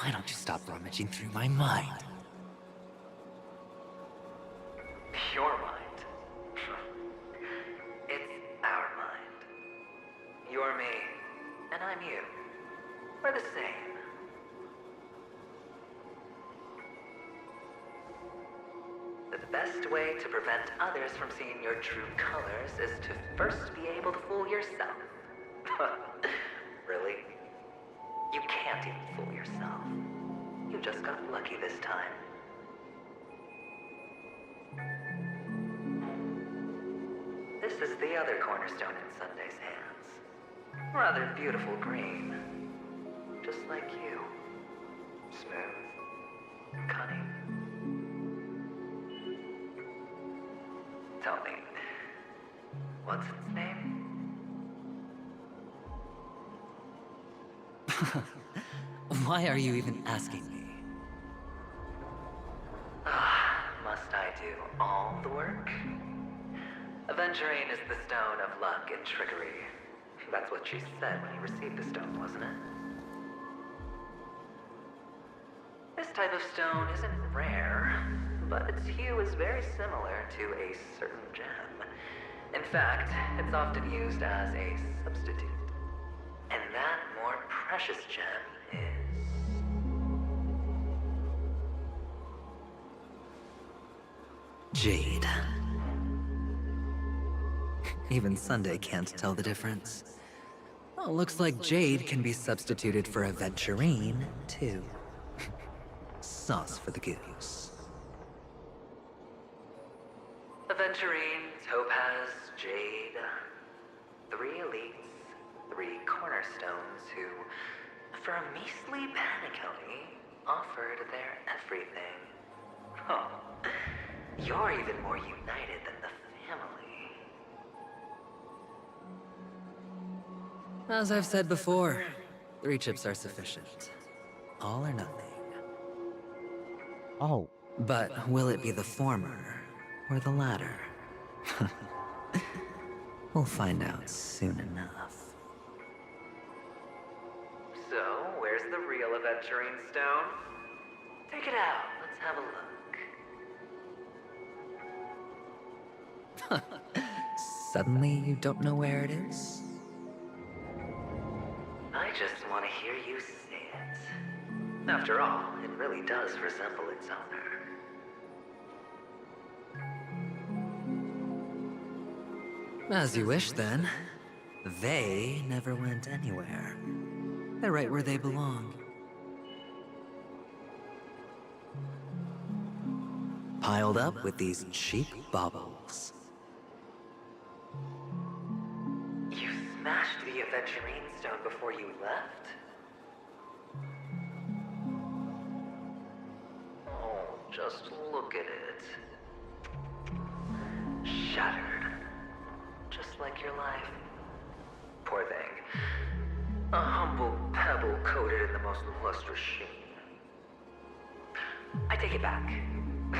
Why don't you stop rummaging through my mind? Your mind. It's our mind. You're me, and I'm you. We're the same. The best way to prevent others from seeing your true colors is to first be able to fool yourself. Really? You can't even fool yourself. You just got lucky this time. This is the other cornerstone in Sunday's hands. Rather beautiful green. Just like you. Smooth. Cunning. Tell me, what's its name? Why are you even asking me? Must I do all the work? Aventurine is the stone of luck and trickery. That's what she said when you received the stone, wasn't it? This type of stone isn't rare, but its hue is very similar to a certain gem. In fact, it's often used as a substitute. And that more precious gem is... jade. Even Sunday can't tell the difference. Well, looks like jade can be substituted for aventurine, too. Sauce for the goose. Aventurine, topaz, jade. 3 elites, 3 cornerstones who, for a measly Penacony, offered their everything. Oh, you're even more united than the family. As I've said before, 3 chips are sufficient. All or nothing. Oh. But will it be the former or the latter? We'll find out soon enough. So, where's the real aventurine stone? Take it out, let's have a look. Suddenly you don't know where it is? I just want to hear you say it. After all, it really does resemble its owner. As you wish, then. They never went anywhere. They're right where they belong. Piled up with these cheap baubles. You smashed the aventurine stone before you left? Oh, just look at it. Shattered. Just like your life. Poor thing. A humble pebble coated in the most lustrous sheen. I take it back.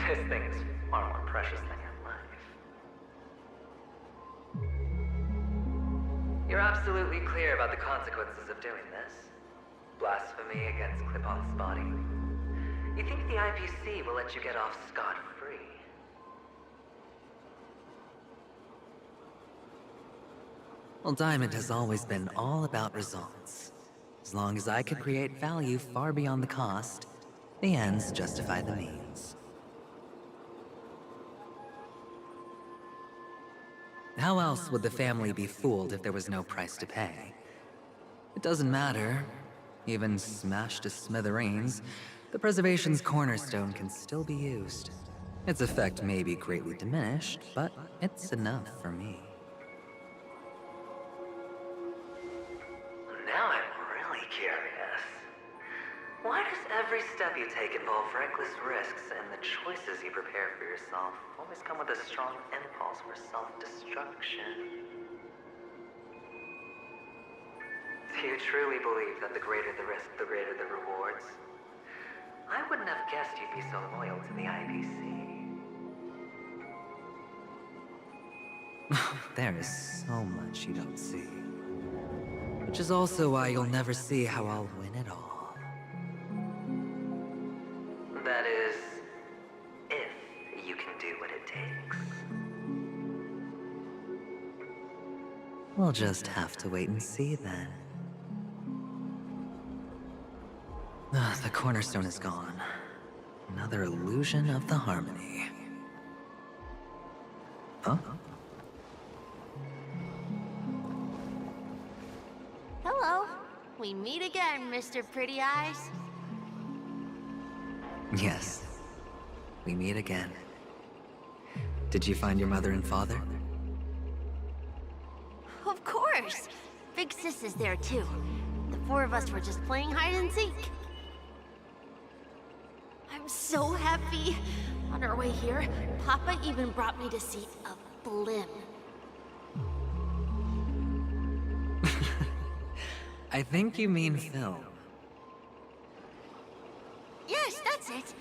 This thing's far more precious than your life. You're absolutely clear about the consequences of doing this. Blasphemy against Clip-On's body. You think the IPC will let you get off scot-free? Well, Diamond has always been all about results. As long as I could create value far beyond the cost, the ends justify the means. How else would the family be fooled if there was no price to pay? It doesn't matter. Even smashed to smithereens, the preservation's cornerstone can still be used. Its effect may be greatly diminished, but it's enough for me. Now I'm really curious. Why does every step you take involve reckless risks, and the choices you prepare for yourself always come with a strong impulse for self-destruction? Do you truly believe that the greater the risk, the greater the rewards? I wouldn't have guessed you'd be so loyal to the IPC. There is so much you don't see. Which is also why you'll never see how I'll win it all. That is, if you can do what it takes. We'll just have to wait and see then. The cornerstone is gone. Another illusion of the harmony. Huh? Hello. We meet again, Mr. Pretty Eyes. Yes. We meet again. Did you find your mother and father? Of course. Big Sis is there too. The four of us were just playing hide and seek. I'm so happy. On our way here, Papa even brought me to see a blimp. I think you mean film. Yes, that's it.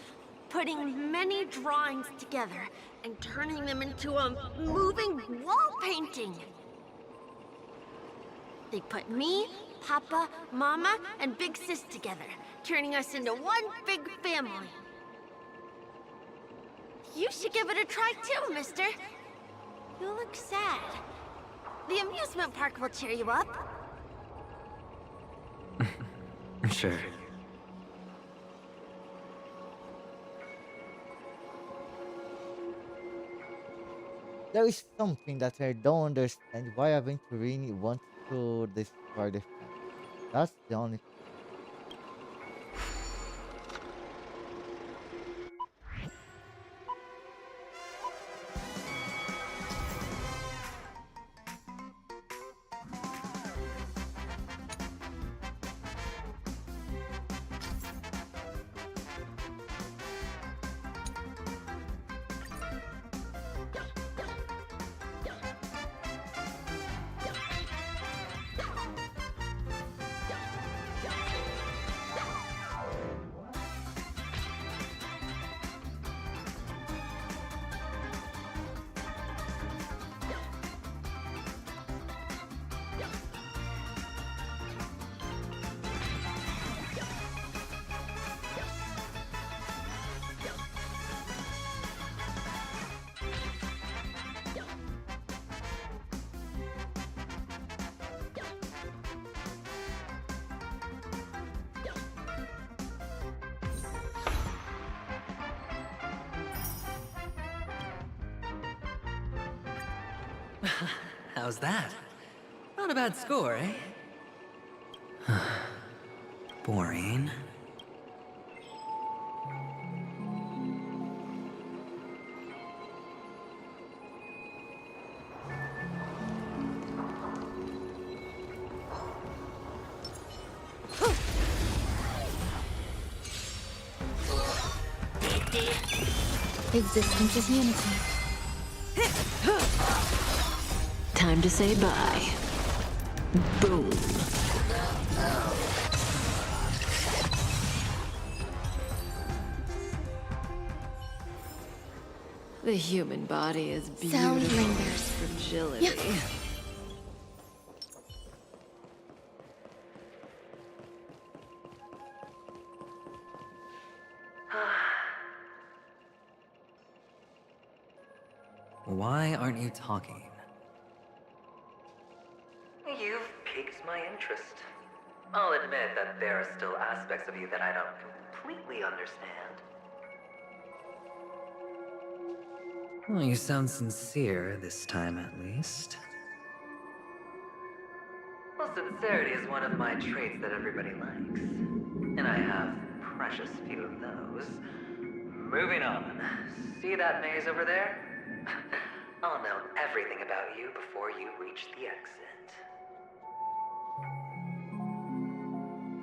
Putting many drawings together and turning them into a moving wall painting. They put me, Papa, Mama, and Big Sis together, turning us into one big family. You should give it a try too, mister. You look sad. The amusement park will cheer you up. Sure. There is something that I don't understand why Aventurini wants to destroy the family. That's the only. How's that? Not a bad score, eh? Boring. Existence is unity. Time to say bye. Boom. The human body is beautiful. Sound lingers. Fragility. Yeah. Why aren't you talking? You've piqued my interest. I'll admit that there are still aspects of you that I don't completely understand. Well, you sound sincere this time, at least. Well, sincerity is one of my traits that everybody likes. And I have precious few of those. Moving on. See that maze over there? I'll know everything about you before you reach the exit.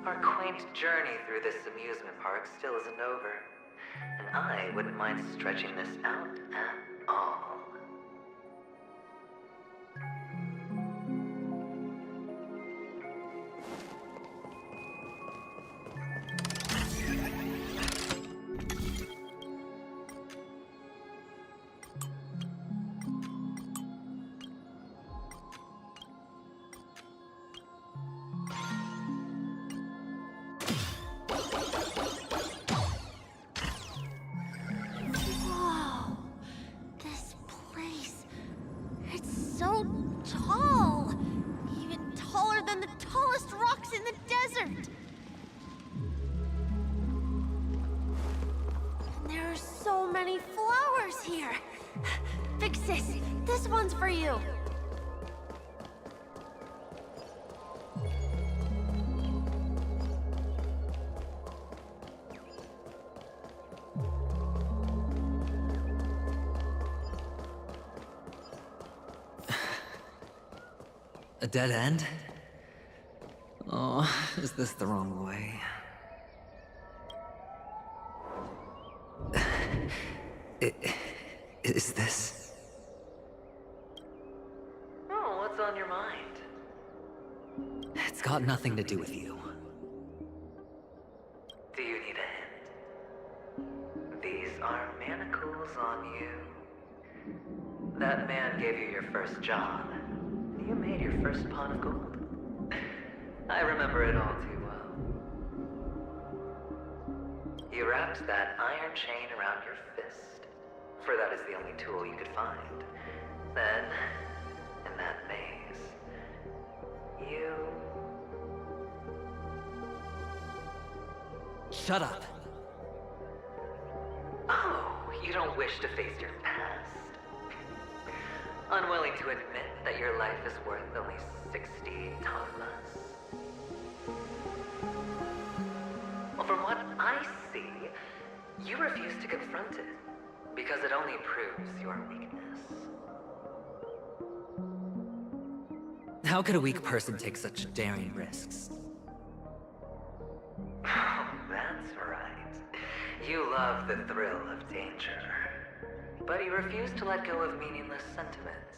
Our quaint journey through this amusement park still isn't over, and I wouldn't mind stretching this out at all. so tall. Even taller than the tallest rocks in the desert. And there are so many flowers here. Big sis, this one's for you. A dead end? Oh, is this the wrong way? Is this? Oh, what's on your mind? It's got nothing to do with you. Do you need a hint? These are manacles on you. That man gave you your first job. You made your first pot of gold. I remember it all too well. You wrapped that iron chain around your fist, for that is the only tool you could find. Then, in that maze, you... Shut up! Oh, you don't wish to face your past? Unwilling to admit that your life is worth only 60 tonmas? Well, from what I see, you refuse to confront it, because it only proves your weakness. How could a weak person take such daring risks? Oh, that's right. You love the thrill of danger. But you refuse to let go of meaningless sentiments.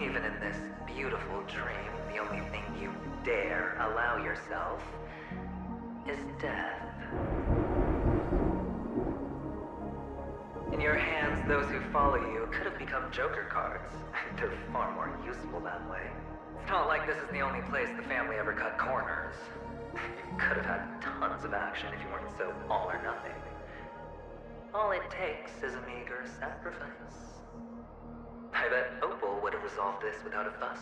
Even in this beautiful dream, the only thing you dare allow yourself is death. In your hands, those who follow you could have become Joker cards. They're far more useful that way. It's not like this is the only place the family ever cut corners. You could have had tons of action if you weren't so all or nothing. All it takes is a meager sacrifice. I bet Opal would have resolved this without a fuss.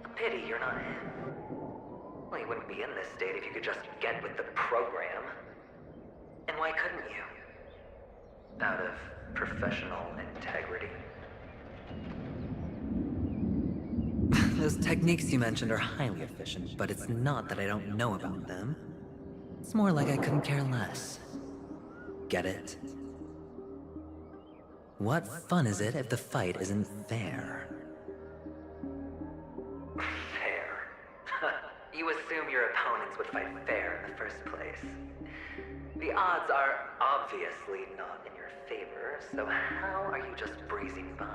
A pity you're not him. Well, you wouldn't be in this state if you could just get with the program. And why couldn't you? Out of professional integrity. Those techniques you mentioned are highly efficient, but it's not that I don't know about them. It's more like I couldn't care less. Get it? What fun is it if the fight isn't fair? Fair? You assume your opponents would fight fair in the first place. The odds are obviously not in your favor, so how are you just breezing by?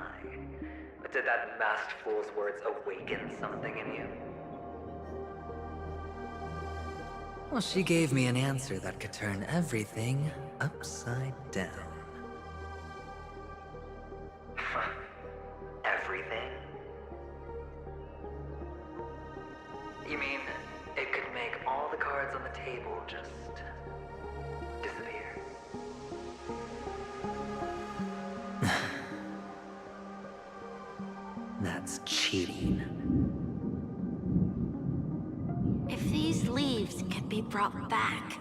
Did that masked fool's words awaken something in you? Well, she gave me an answer that could turn everything upside down. Everything? You mean it could make all the cards on the table just disappear? That's cheating. If these leaves could be brought back,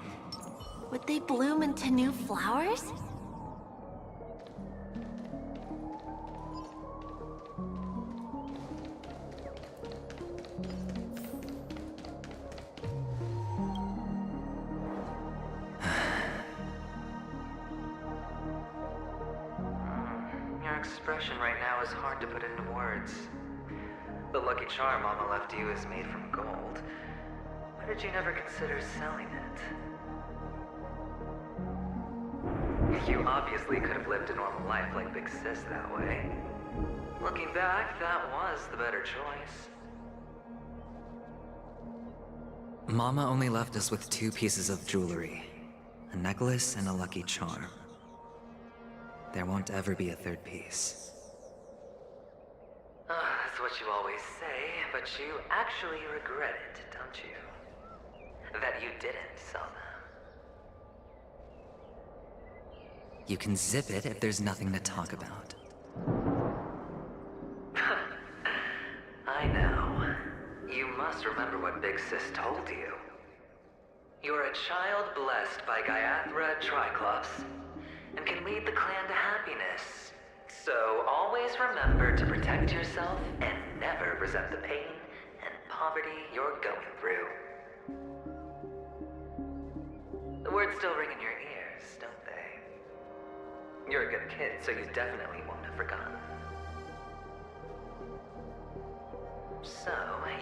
would they bloom into new flowers? Your expression right now is hard to put into words. The lucky charm Mama left you is made from gold. Why did you never consider selling it? You obviously could have lived a normal life like Big Sis that way. Looking back, that was the better choice. Mama only left us with 2 pieces of jewelry. A necklace and a lucky charm. There won't ever be a 3rd piece. That's what you always say, but you actually regret it, don't you? That you didn't sell You can zip it if there's nothing to talk about. I know. You must remember what Big Sis told you. You're a child blessed by Gaiathra Triclops, and can lead the clan to happiness. So always remember to protect yourself and never resent the pain and poverty you're going through. The words still ring in your ears, don't they? You're a good kid, so you definitely won't have forgotten. So,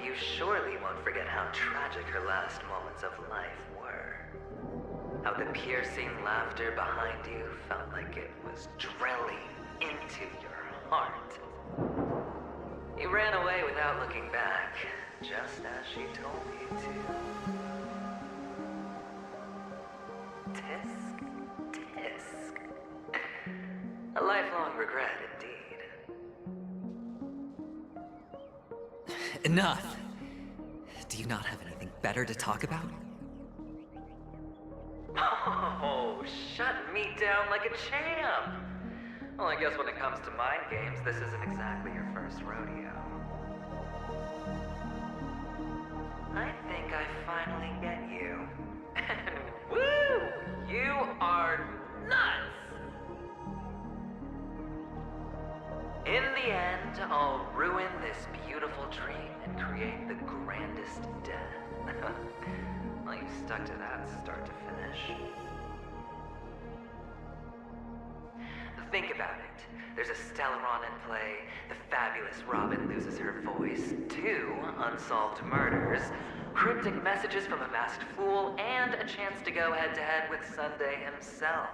you surely won't forget how tragic her last moments of life were. How the piercing laughter behind you felt like it was drilling into your heart. You ran away without looking back, just as she told you to. Tisk, tisk. A lifelong regret indeed. Enough! Do you not have anything better to talk about? Oh, shut me down like a champ! Well, I guess when it comes to mind games, this isn't exactly your first rodeo. I think I finally get you. And woo! You are nuts! In the end, I'll ruin this beautiful dream and create the grandest death. Well, you stuck to that start to finish. Think about it. There's a Stellaron in play, the fabulous Robin loses her voice, 2 unsolved murders, cryptic messages from a masked fool, and a chance to go head-to-head with Sunday himself.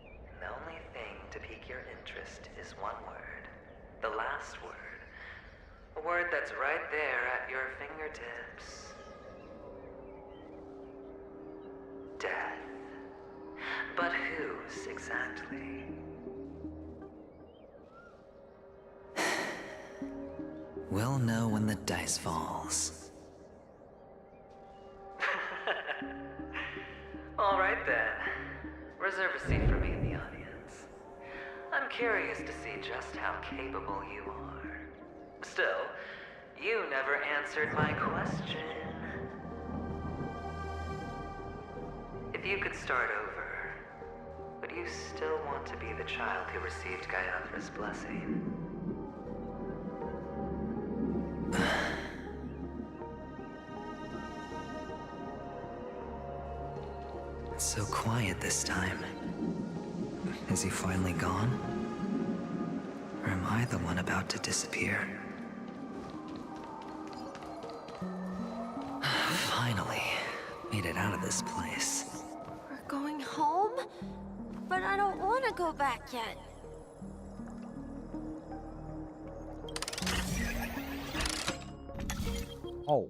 And the only thing to pique your interest is one word. The last word. A word that's right there at your fingertips. Death. But whose exactly? We'll know when the dice falls. All right then. Reserve a seat for me in the audience. I'm curious to see just how capable you are. Still, you never answered my question. If you could start over, would you still want to be the child who received Gaiathra's blessing? It's so quiet this time. Is he finally gone? Or am I the one about to disappear? Finally, made it out of this place. We're going home? But I don't want to go back yet. Oh.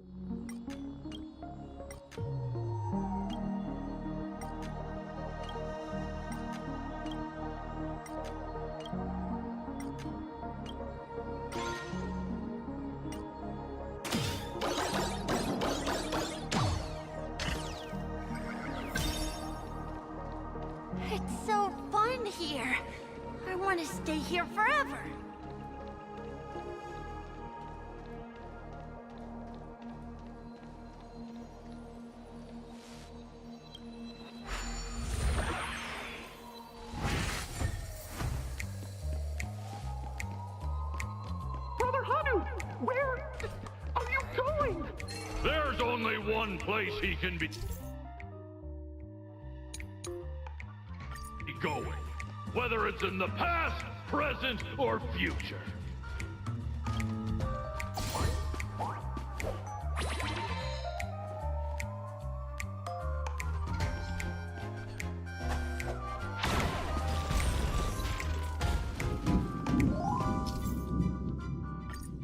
It's so fun here. I want to stay here forever. Brother Hanu, where are you going? There's only one place he can be going. Whether it's in the past, present, or future.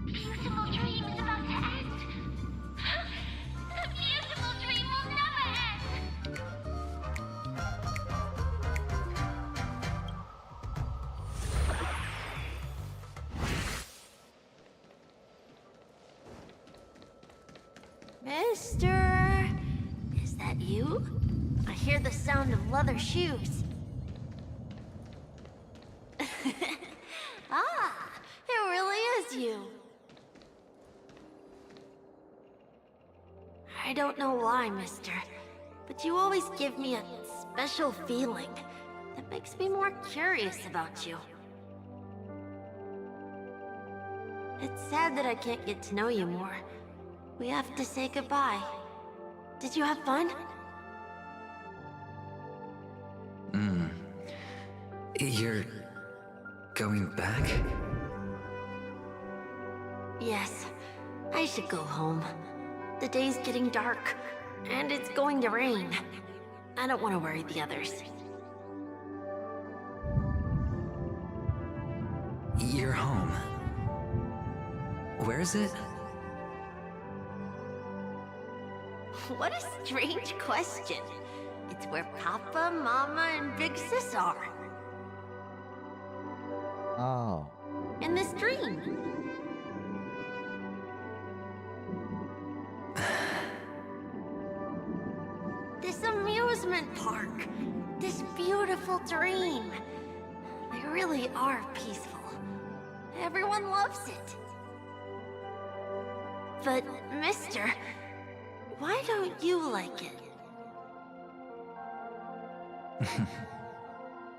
Beautiful dream is about to end. The beautiful dream will never end. Mister, is that you? I hear the sound of leather shoes. Ah, it really is you. I don't know why, mister, but you always give me a special feeling that makes me more curious about you. It's sad that I can't get to know you more. We have to say goodbye. Did you have fun? You're going back? Yes, I should go home. The day's getting dark, and it's going to rain. I don't want to worry the others. You're home. Where is it? What a strange question. It's where Papa, Mama, and Big Sis are. Oh. In this dream. This amusement park. This beautiful dream. They really are peaceful. Everyone loves it. But, mister, why don't you like it?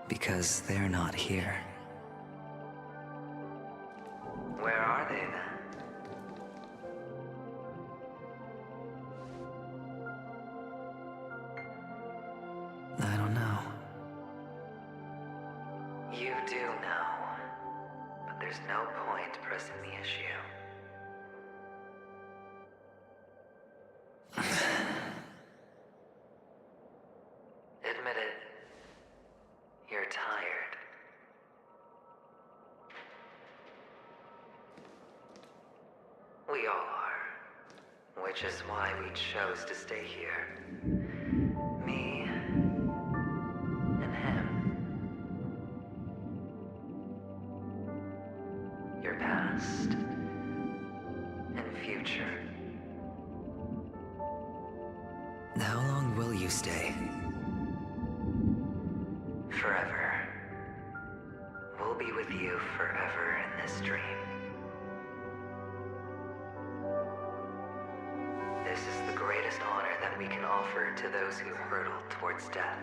Because they're not here. Where are they then? I don't know. You do know. But there's no point pressing the issue. Admit it. You're tired. We all are. Which is why we chose to stay here. Me and him. Your past and future. How long will you stay? Forever. We'll be with you forever in this dream. This is the greatest honor that we can offer to those who hurtle towards death.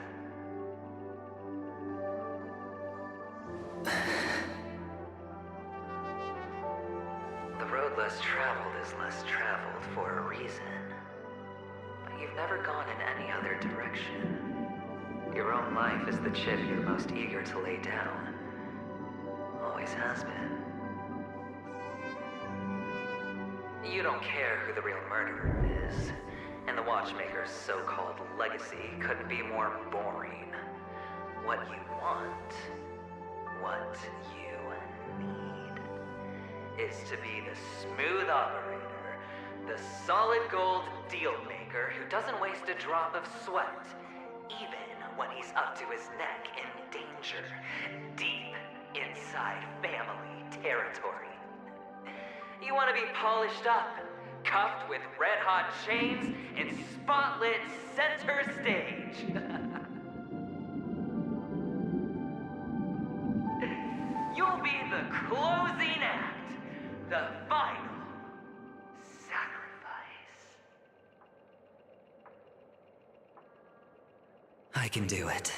The road less traveled is less traveled for a reason. But you've never gone in any other direction. Your own life is the chip you're most eager to lay down. Always has been. You don't care who the real murderer is, and the Watchmaker's so-called legacy couldn't be more boring. What you want, what you need, is to be the smooth operator, the solid gold deal maker who doesn't waste a drop of sweat, even when he's up to his neck in danger, deep inside family territory. You want to be polished up, cuffed with red-hot chains, and spotlit center stage. You'll be the closing act, the final sacrifice. I can do it.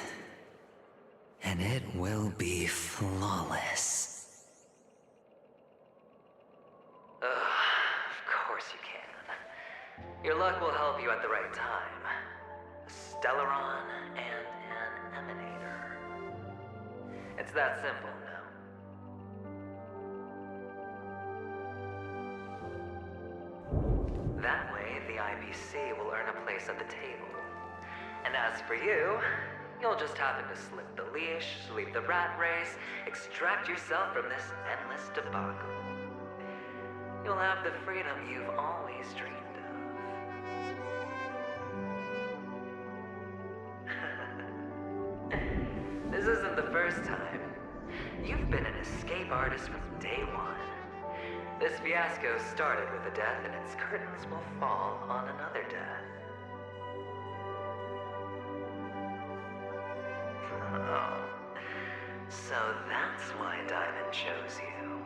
And it will be flawless. Of course you can. Your luck will help you at the right time. A Stellaron and an Emanator. It's that simple now. That way, the IBC will earn a place at the table. And as for you, you'll just happen to slip the leash, leave the rat race, extract yourself from this endless debacle. You'll have the freedom you've always dreamed of. This isn't the first time. You've been an escape artist from day one. This fiasco started with a death, and its curtains will fall on another death. Oh. So that's why Diamond chose you.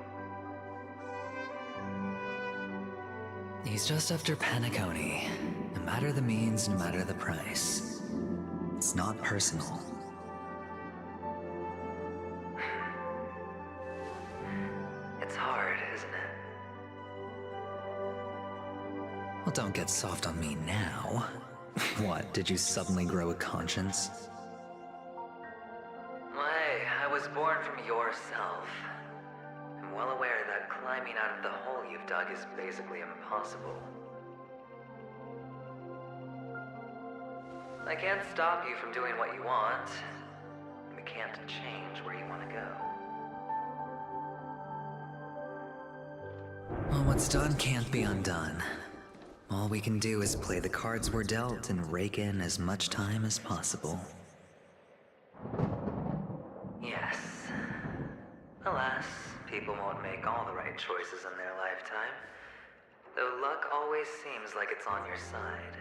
He's just after Penacony. No matter the means, no matter the price. It's not personal. It's hard, isn't it? Well, don't get soft on me now. What, did you suddenly grow a conscience? Hey, I was born from yourself. I'm well aware that climbing out of the hole you've dug is basically impossible. I can't stop you from doing what you want. We can't change where you want to go. Well, what's done can't be undone. All we can do is play the cards we're dealt and rake in as much time as possible. Yes. Alas, people won't make all the right choices in their lifetime. Though luck always seems like it's on your side.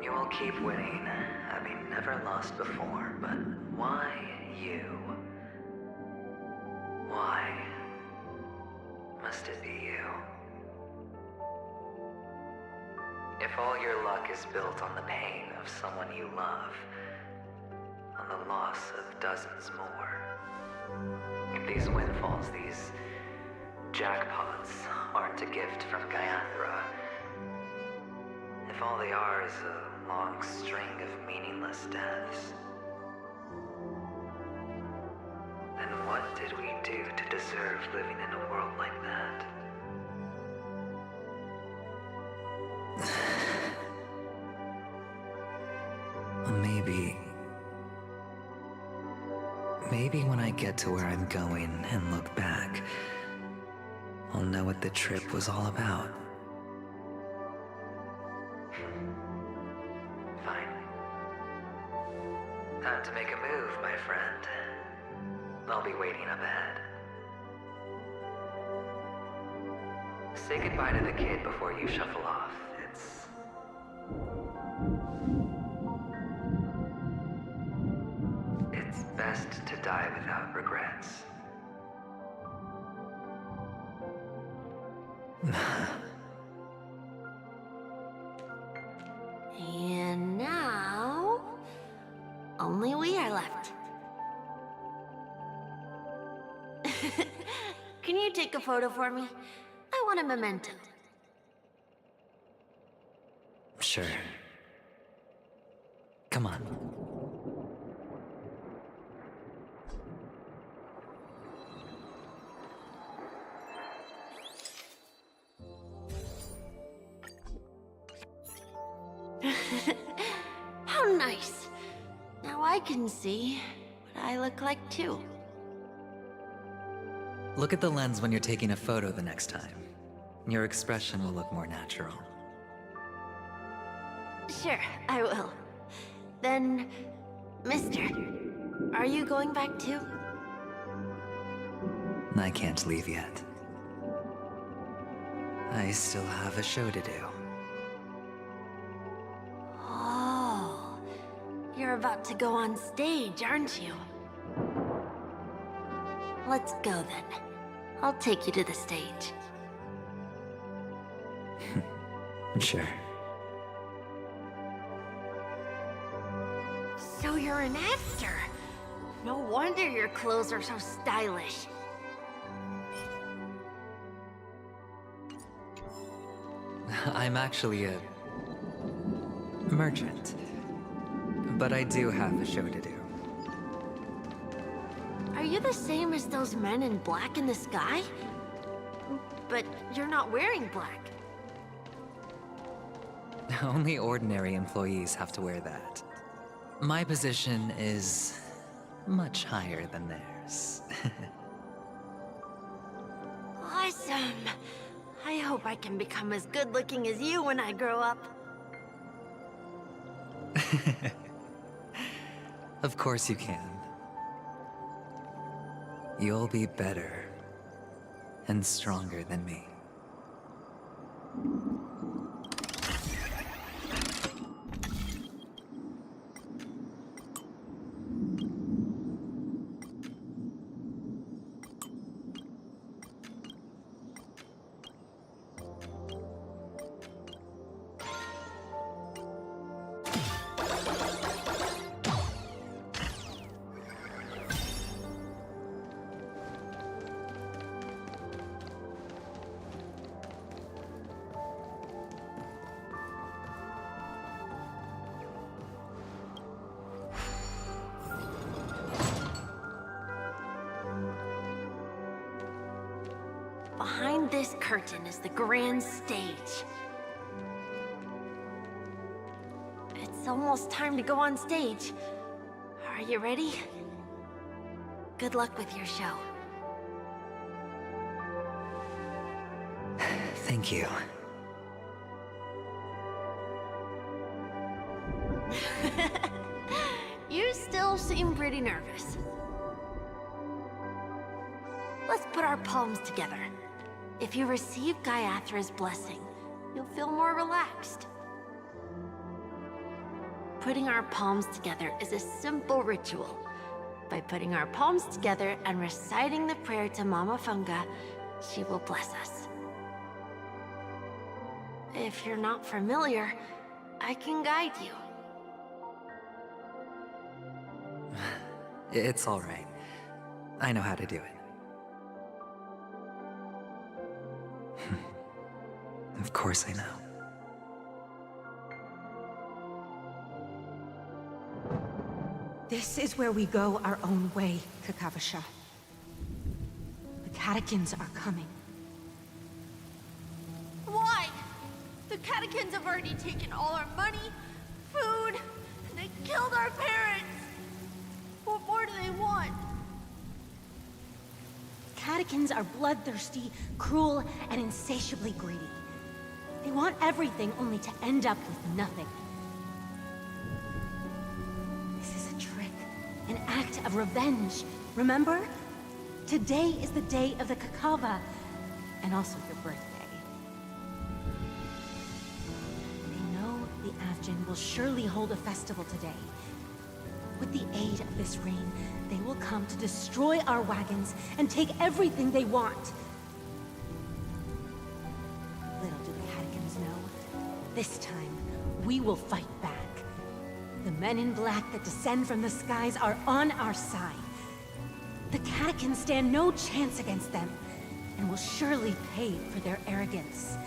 You will keep winning, having never lost before, but why you? Why must it be you? If all your luck is built on the pain of someone you love, on the loss of dozens more, if these windfalls, these jackpots, aren't a gift from Gaiathra, if all they are is a long string of meaningless deaths, then what did we do to deserve living in a world like that? Well, maybe when I get to where I'm going and look back, I'll know what the trip was all about. Fine. Time to make a move, my friend. I'll be waiting up ahead. Say goodbye to the kid before you shuffle off. It's best to die without regrets. And now, only we are left. Can you take a photo for me? I want a memento. Sure. Come on. How nice. Now I can see what I look like too. Look at the lens when you're taking a photo the next time. Your expression will look more natural. Sure, I will. Then, mister, are you going back too? I can't leave yet. I still have a show to do. Oh, you're about to go on stage, aren't you? Let's go then. I'll take you to the stage. Sure. So you're an actor. No wonder your clothes are so stylish. I'm actually a merchant. But I do have a show to do. Are you the same as those men in black in the sky? But you're not wearing black. Only ordinary employees have to wear that. My position is much higher than theirs. Awesome. I hope I can become as good looking as you when I grow up. Of course you can. You'll be better and stronger than me. this curtain is the grand stage. It's almost time to go on stage. Are you ready? Good luck with your show. Thank you. You still seem pretty nervous. Let's put our palms together. If you receive Gaiathra's blessing, you'll feel more relaxed. Putting our palms together is a simple ritual. By putting our palms together and reciting the prayer to Mama Funga, she will bless us. If you're not familiar, I can guide you. It's all right. I know how to do it. Of course I know. This is where we go our own way, Kakavasha. The catechins are coming. Why? The catechins have already taken all our money, food, and they killed our parents. What more do they want? Catechins are bloodthirsty, cruel, and insatiably greedy. They want everything only to end up with nothing. This is a trick, an act of revenge. Remember? Today is the day of the Kakava, and also your birthday. They know the Avgin will surely hold a festival today. With the aid of this rain, they will come to destroy our wagons and take everything they want. Little do the Catechins know, this time we will fight back. The men in black that descend from the skies are on our side. The Catechins stand no chance against them, and will surely pay for their arrogance.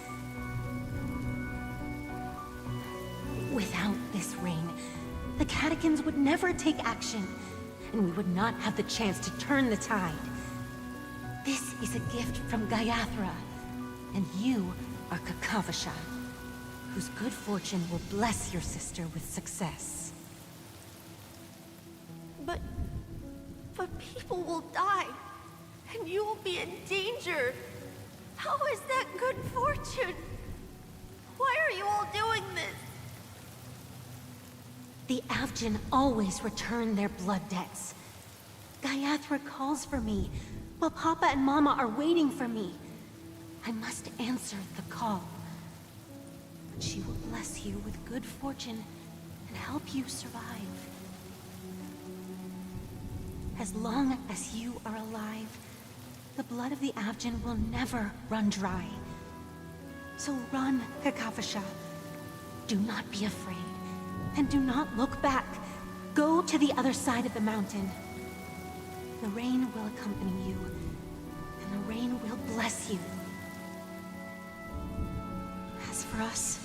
Without this rain, the Catechins would never take action, and we would not have the chance to turn the tide. This is a gift from Gaiathra, and you are Kakavasha, whose good fortune will bless your sister with success. But people will die, and you will be in danger. How is that good fortune? Why are you all doing this? The Avgin always return their blood debts. Gaiathra calls for me, while Papa and Mama are waiting for me. I must answer the call. But she will bless you with good fortune and help you survive. As long as you are alive, the blood of the Avgin will never run dry. So run, Kakavasha. Do not be afraid. And do not look back. Go to the other side of the mountain. The rain will accompany you, and the rain will bless you. As for us,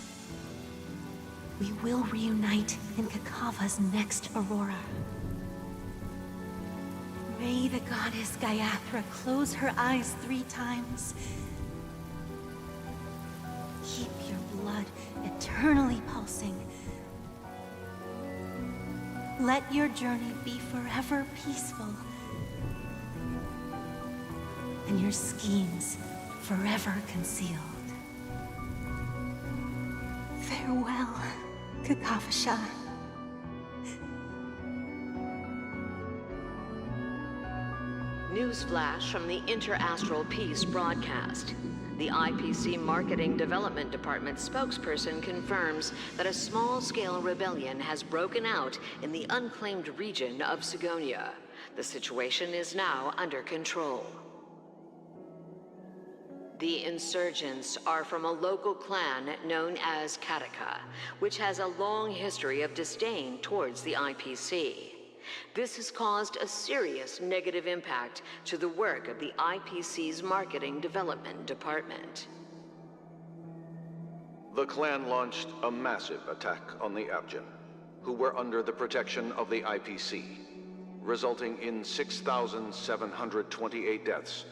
we will reunite in Kakava's next aurora. May the goddess Gaiathra close her eyes 3 times. Keep your blood eternally pulsing. Let your journey be forever peaceful, and your schemes forever concealed. Farewell, Kakavasha. Newsflash from the Inter-Astral Peace broadcast. The IPC Marketing Development Department spokesperson confirms that a small-scale rebellion has broken out in the unclaimed region of Sigonia. The situation is now under control. The insurgents are from a local clan known as Kataka, which has a long history of disdain towards the IPC. This has caused a serious negative impact to the work of the IPC's Marketing Development Department. The clan launched a massive attack on the Avgin, who were under the protection of the IPC, resulting in 6,728 deaths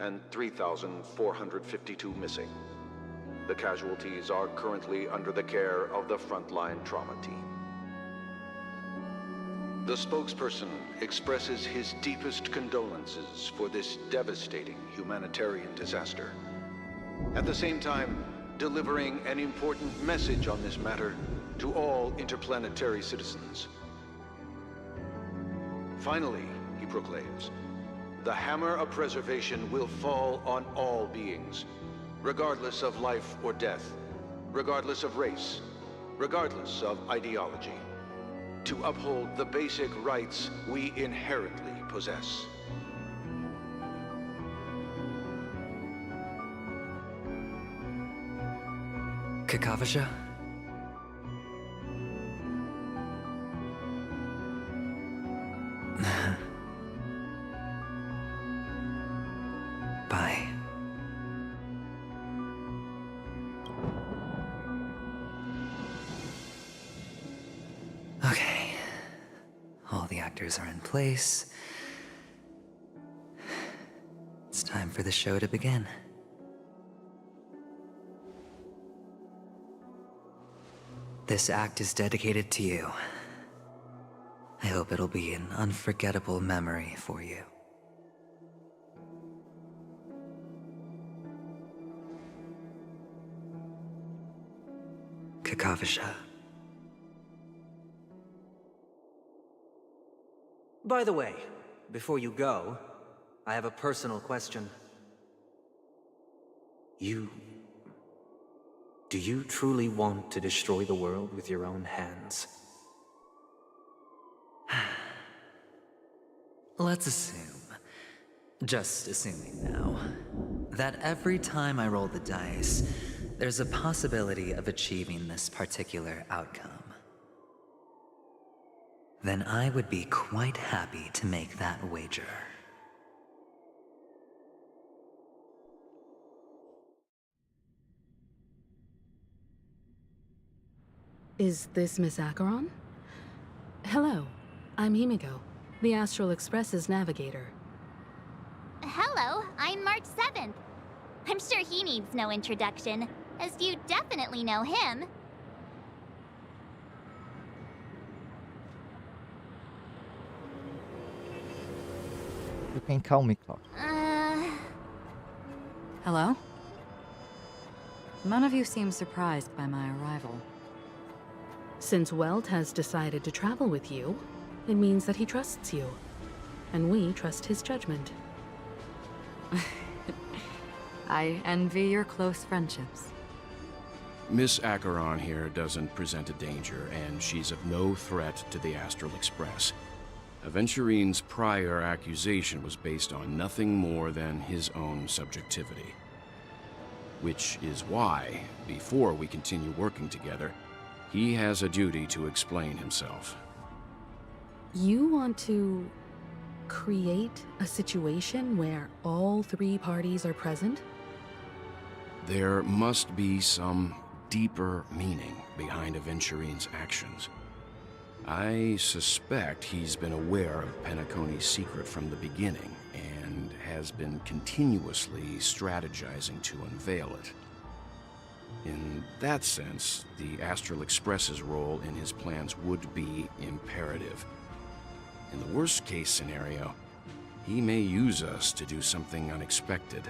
and 3,452 missing. The casualties are currently under the care of the frontline trauma team. The spokesperson expresses his deepest condolences for this devastating humanitarian disaster. At the same time, delivering an important message on this matter to all interplanetary citizens. Finally, he proclaims, the hammer of preservation will fall on all beings, regardless of life or death, regardless of race, regardless of ideology, to uphold the basic rights we inherently possess. Kakavasha? Bye. Okay. All the actors are in place. It's time for the show to begin. This act is dedicated to you. I hope it'll be an unforgettable memory for you. Kakavasha. By the way, before you go, I have a personal question. Do you truly want to destroy the world with your own hands? Let's assume, just assuming now, that every time I roll the dice, there's a possibility of achieving this particular outcome. Then I would be quite happy to make that wager. Is this Miss Acheron? Hello, I'm Himiko, the Astral Express's navigator. Hello, I'm March 7th. I'm sure he needs no introduction, as you definitely know him. You can call me Clark. Hello? None of you seem surprised by my arrival. Since Welt has decided to travel with you, it means that he trusts you. And we trust his judgment. I envy your close friendships. Miss Acheron here doesn't present a danger, and she's of no threat to the Astral Express. Aventurine's prior accusation was based on nothing more than his own subjectivity. Which is why, before we continue working together, he has a duty to explain himself. You want to create a situation where all three parties are present? There must be some deeper meaning behind Aventurine's actions. I suspect he's been aware of Penacony's secret from the beginning and has been continuously strategizing to unveil it. In that sense, the Astral Express's role in his plans would be imperative. In the worst-case scenario, he may use us to do something unexpected.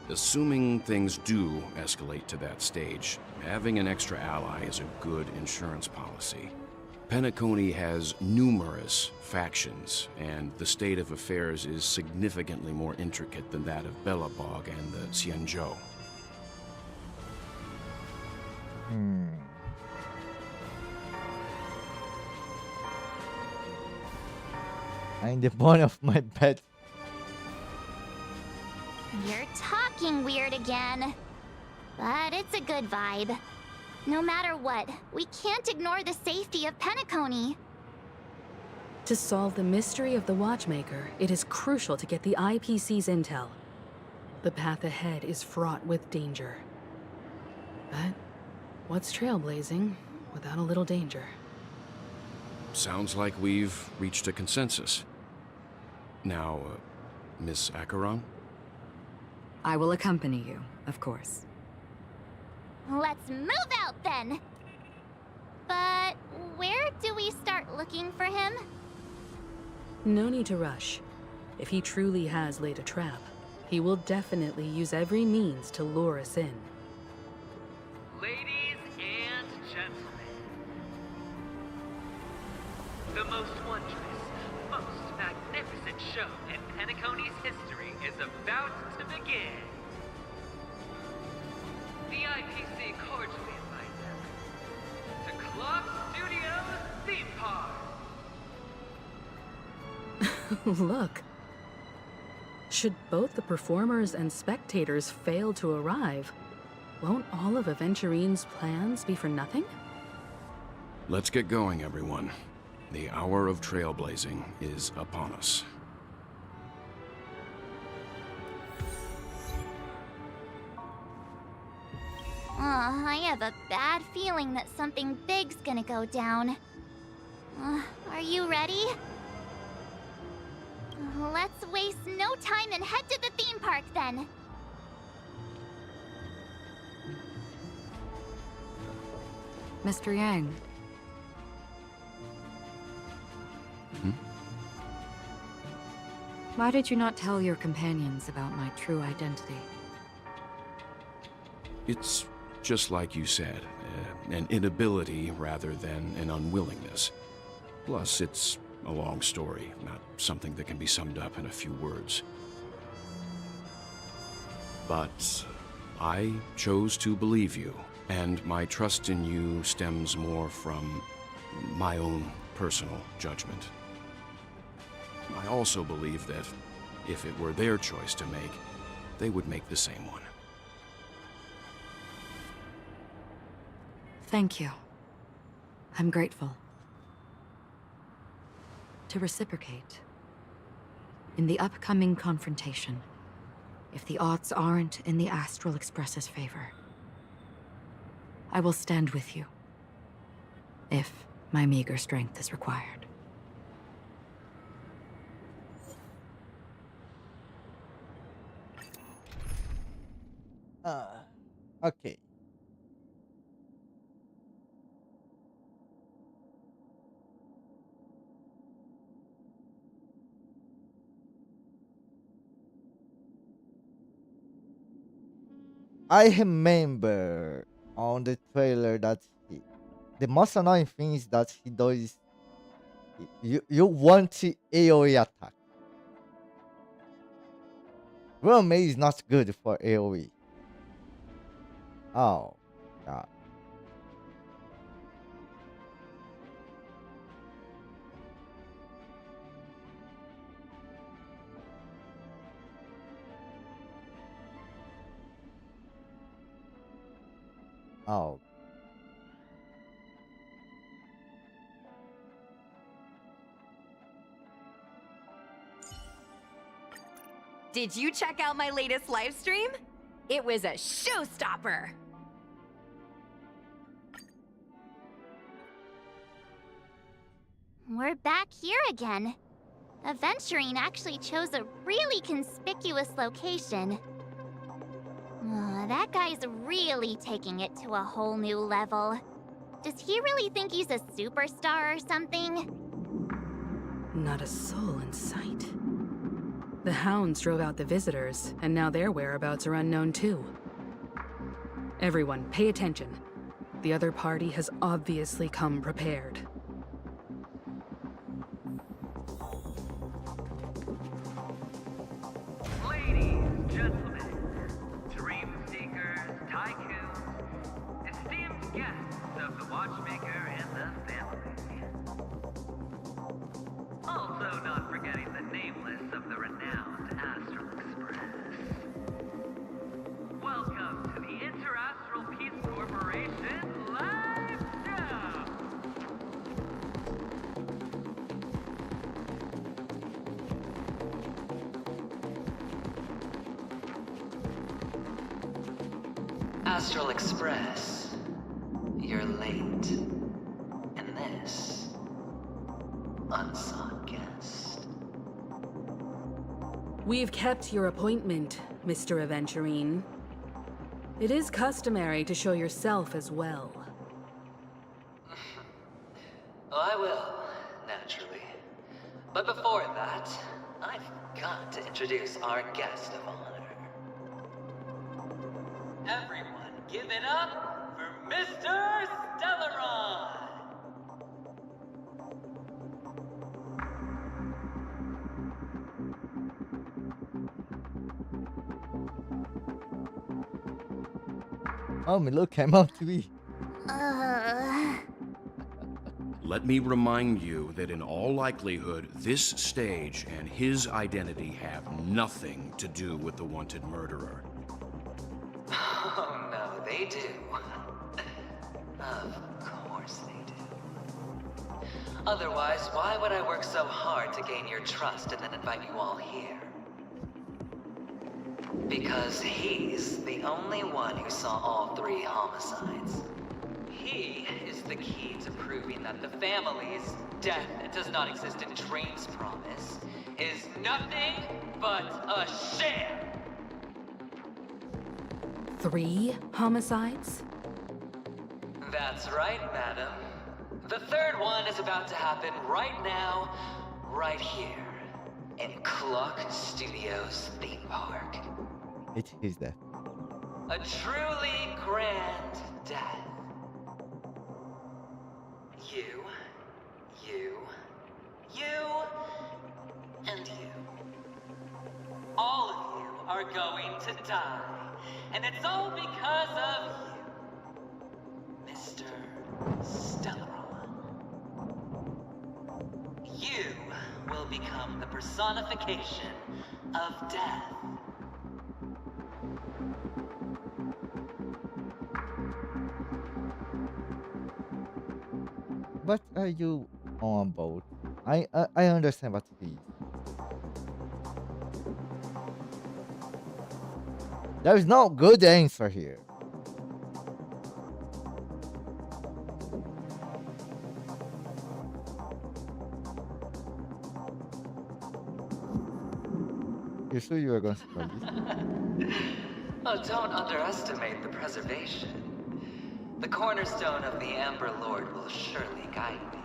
Assuming things do escalate to that stage, having an extra ally is a good insurance policy. Penacony has numerous factions, and the state of affairs is significantly more intricate than that of Belobog and the Xianzhou. I'm the bone of my bed. You're talking weird again. But it's a good vibe. No matter what, we can't ignore the safety of Penacony. To solve the mystery of the Watchmaker, it is crucial to get the IPC's intel. The path ahead is fraught with danger. But what's trailblazing without a little danger? Sounds like we've reached a consensus. Now, Miss Acheron? I will accompany you, of course. Let's move out then! But where do we start looking for him? No need to rush. If he truly has laid a trap, he will definitely use every means to lure us in. Ladies and gentlemen, the most wondrous, most magnificent show in Penacony's history is about to begin. The IPC cordially invites them to Club Studios Theme Park. Look. Should both the performers and spectators fail to arrive, won't all of Aventurine's plans be for nothing? Let's get going, everyone. The hour of trailblazing is upon us. I have a bad feeling that something big's gonna go down. Are you ready? Let's waste no time and head to the theme park then. Mr. Yang. Why did you not tell your companions about my true identity? It's just like you said, an inability rather than an unwillingness. Plus, it's a long story, not something that can be summed up in a few words. But I chose to believe you, and my trust in you stems more from my own personal judgment. I also believe that if it were their choice to make, they would make the same one. Thank you. I'm grateful. To reciprocate, in the upcoming confrontation, if the odds aren't in the Astral Express's favor, I will stand with you, if my meager strength is required. Okay. I remember on the trailer that the most annoying thing is that he does. You want AoE attack. Rome is not good for AoE. Oh, God. Oh. Did you check out my latest live stream? It was a showstopper! We're back here again. Aventurine actually chose a really conspicuous location. That guy's really taking it to a whole new level. Does he really think he's a superstar or something? Not a soul in sight. The hounds drove out the visitors, and now their whereabouts are unknown too. Everyone, pay attention. The other party has obviously come prepared. Ladies, gentlemen, dream seekers, tycoons, esteemed guests of the Watchmaker and the family. Also not forgetting the nameless of the renowned Astral Express. Welcome to the Interastral Peace Corporation live show! Astral Express, you're late. And this, unsought guest. We've kept your appointment, Mr. Aventurine. It is customary to show yourself as well. I will, naturally. But before that, I've got to introduce our guest of honor. Everyone, give it up for Mr. Stellaron! Oh, Milo came up to me. Let me remind you that in all likelihood, this stage and his identity have nothing to do with the wanted murderer. Oh no, they do. Of course they do. Otherwise, why would I work so hard to gain your trust and then invite you all here? Because he's the only one who saw all 3 homicides. He is the key to proving that the family's death does not exist in Dream's promise is nothing but a sham! 3 homicides? That's right, madam. The 3rd one is about to happen right now, right here, in Clock Studios theme park. It is that. A truly grand death. You, and you. All of you are going to die. And it's all because of you, Mr. Stellaron. You will become the personification of death. What are you on about? I understand what it is. There is no good answer here. You sure you are going to start this? Oh, don't underestimate the preservation. The cornerstone of the Amber Lord will surely guide me.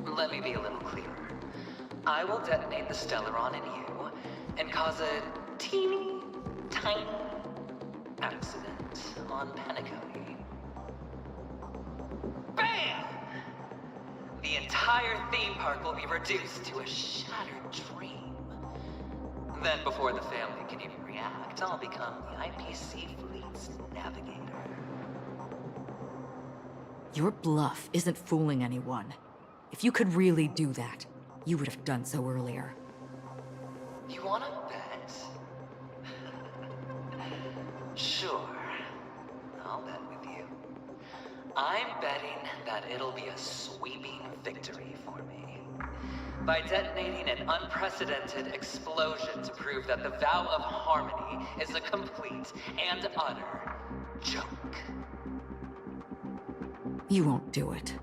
Let me be a little clearer. I will detonate the Stellaron in you and cause a teeny, tiny accident on Penacony. BAM! The entire theme park will be reduced to a shattered dream. Then, before the family can even react, I'll become the IPC fleet's navigator. Your bluff isn't fooling anyone. If you could really do that, you would have done so earlier. You wanna bet? Sure. I'll bet with you. I'm betting that it'll be a sweeping victory for me. By detonating an unprecedented explosion to prove that the vow of harmony is a complete and utter joke. You won't do it.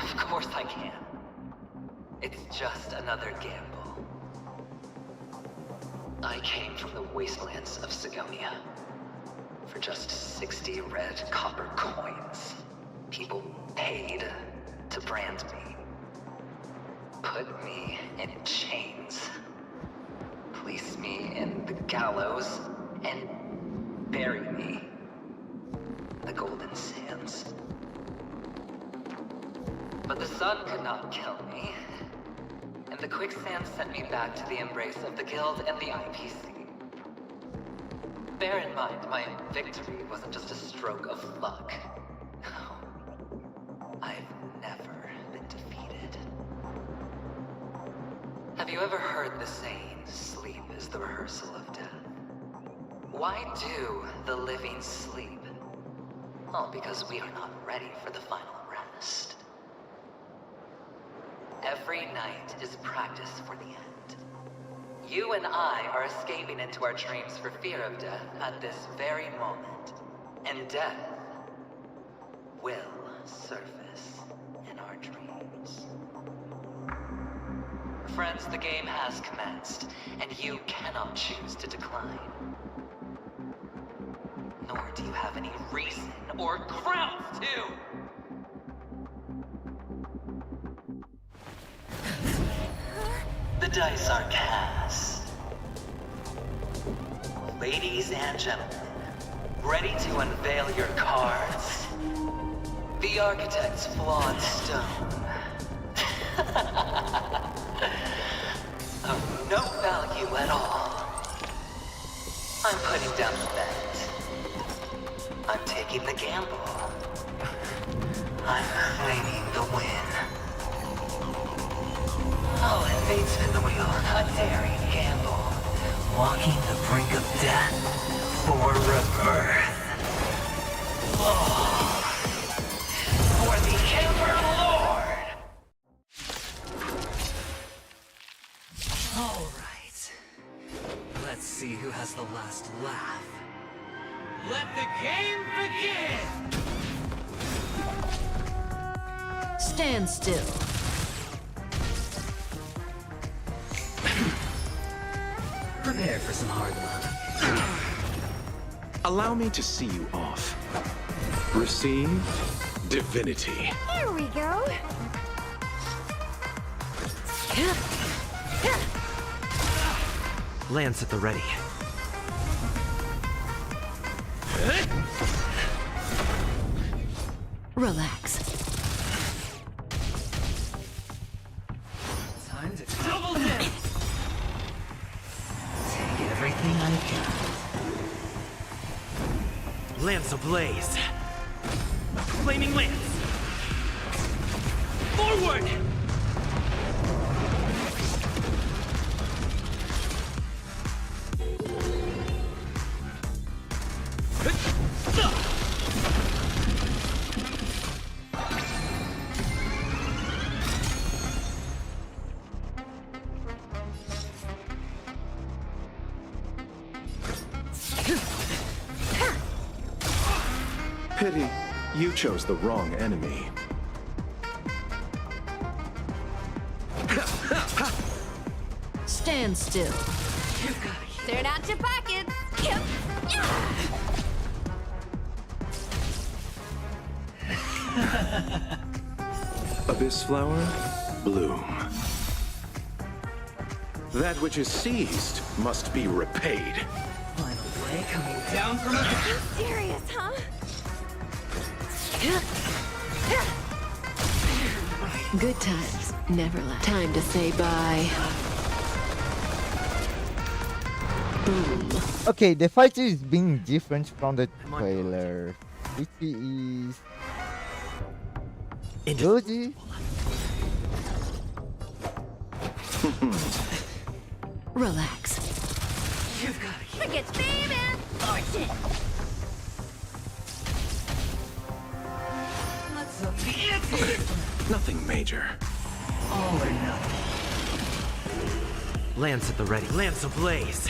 Of course I can. It's just another gamble. I came from the wastelands of Sigonia. For just 60 red copper coins, people paid to brand me. Put me in chains. Place me in the gallows and bury me in the Golden Sands. But the sun could not kill me, and the quicksand sent me back to the embrace of the Guild and the IPC. Bear in mind, my victory wasn't just a stroke of luck. I've never been defeated. Have you ever heard the saying, sleep is the rehearsal of death? Why do the living sleep? Well, because we are not ready for the final rest. Every night is practice for the end. You and I are escaping into our dreams for fear of death at this very moment. And death will surface in our dreams. Friends, the game has commenced, and you cannot choose to decline. Nor do you have any reason or grounds to! The dice are cast. Ladies and gentlemen, ready to unveil your cards? The Architect's flawed stone. Of no value at all. I'm putting down the bet. I'm taking the gamble. I'm claiming the win. I'll invade spin the wheel, a daring gamble. Walking the brink of death for rebirth. Oh. For the Ember Lord! Alright. Let's see who has the last laugh. Let the game begin! Stand still. Prepare for some hard luck. Allow me to see you off. Receive divinity. Here we go. Lance at the ready. Relax. Time to double down! Take everything I got. Lance ablaze. Flaming lance. Forward! Pity, you chose the wrong enemy. Stand still. Turn out your pockets. Abyss flower, bloom. That which is seized must be repaid. Final play coming down from a... You serious, huh? Good times never last. Time to say bye. Boom. Okay, the fight is being different from the trailer, which is good. Relax. Forget baby. Fortune. Let's up the ante! Nothing major. All or nothing. Lance at the ready. Lance ablaze.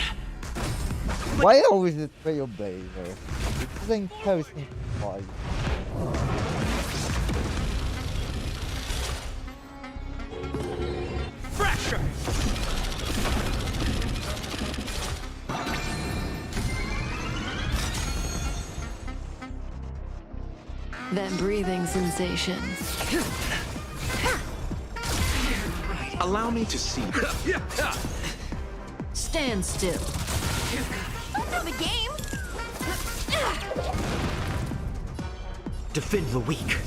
Why always the trailblazer? It doesn't carry simplified. Fracture! That breathing sensation. Allow me to see. Stand still. Don't know the game. Defend the weak.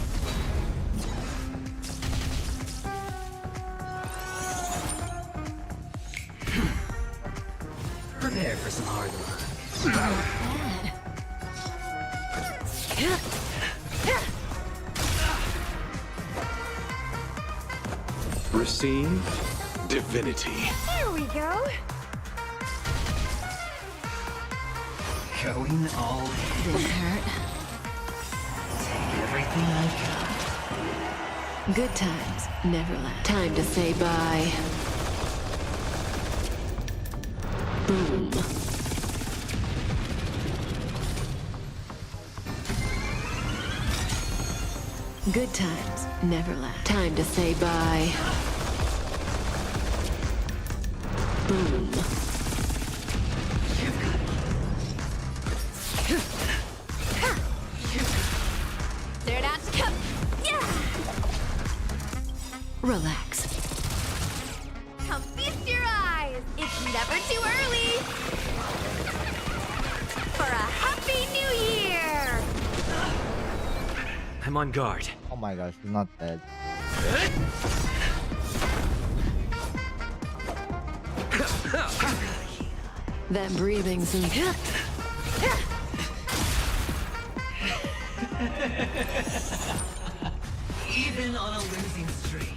Prepare for some hard luck. Receive divinity. Here we go. Going all in. Didn't hurt. Take everything I got. Good times never last. Time to say bye. Boom. Good times never last. Time to say bye. Boom. They're not to come. Yeah. Relax. Come feast your eyes. It's never too early for a happy new year. I'm on guard. Oh my gosh, he's not dead. That breathing's in. Even on a losing streak,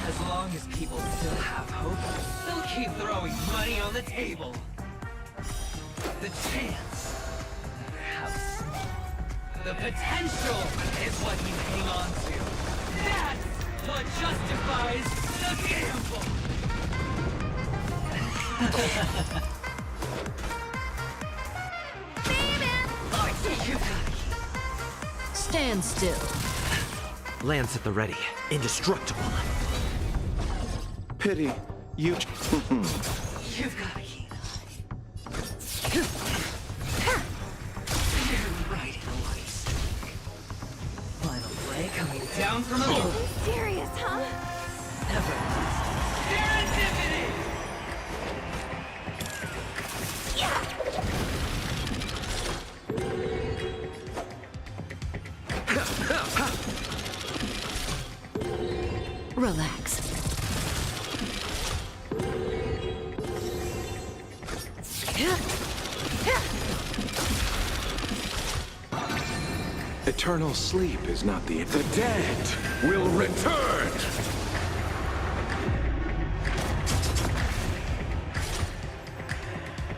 as long as people still have hope, they'll keep throwing money on the table. The chance, no matter how small, the potential is what you hang on to. That's what justifies the gamble. Stand still. Lance at the ready. Indestructible. Pity you. You've got a keen eye. You're right in a lucky streak. Final play coming down from above. Serious, huh? Never. Serendipity! Relax. Eternal sleep is not the dead will return.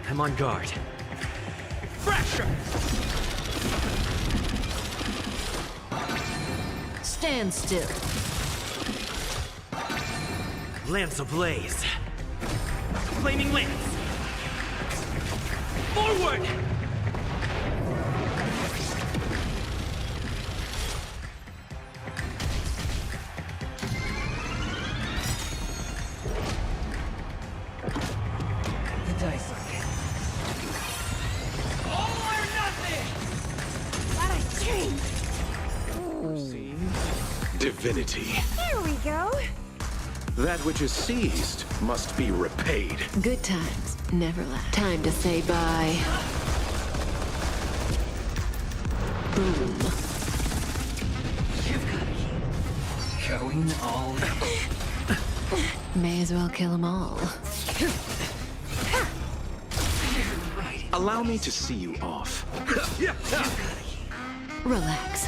I'm on guard. Fracture! Stand still. Lance ablaze. Flaming lance. Forward! The dice are getting. All or nothing! Glad I changed. Divinity. Here we go. That which is seized must be repaid. Good times never last. Time to say bye. Boom. Going all May as well kill them all. Allow me to see you off. Relax.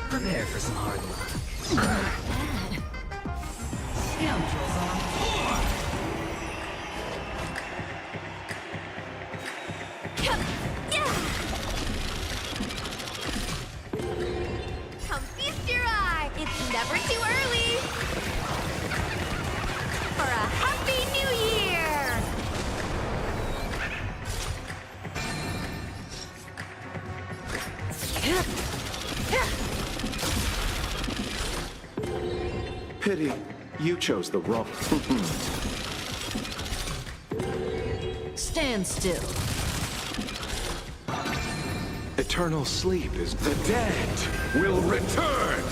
Prepare for some hard luck. Scoundrels on tour! Come feast your eye. It's never too early for a happy new year. Pity you chose the wrong. Stand still. Eternal sleep is the dead will return.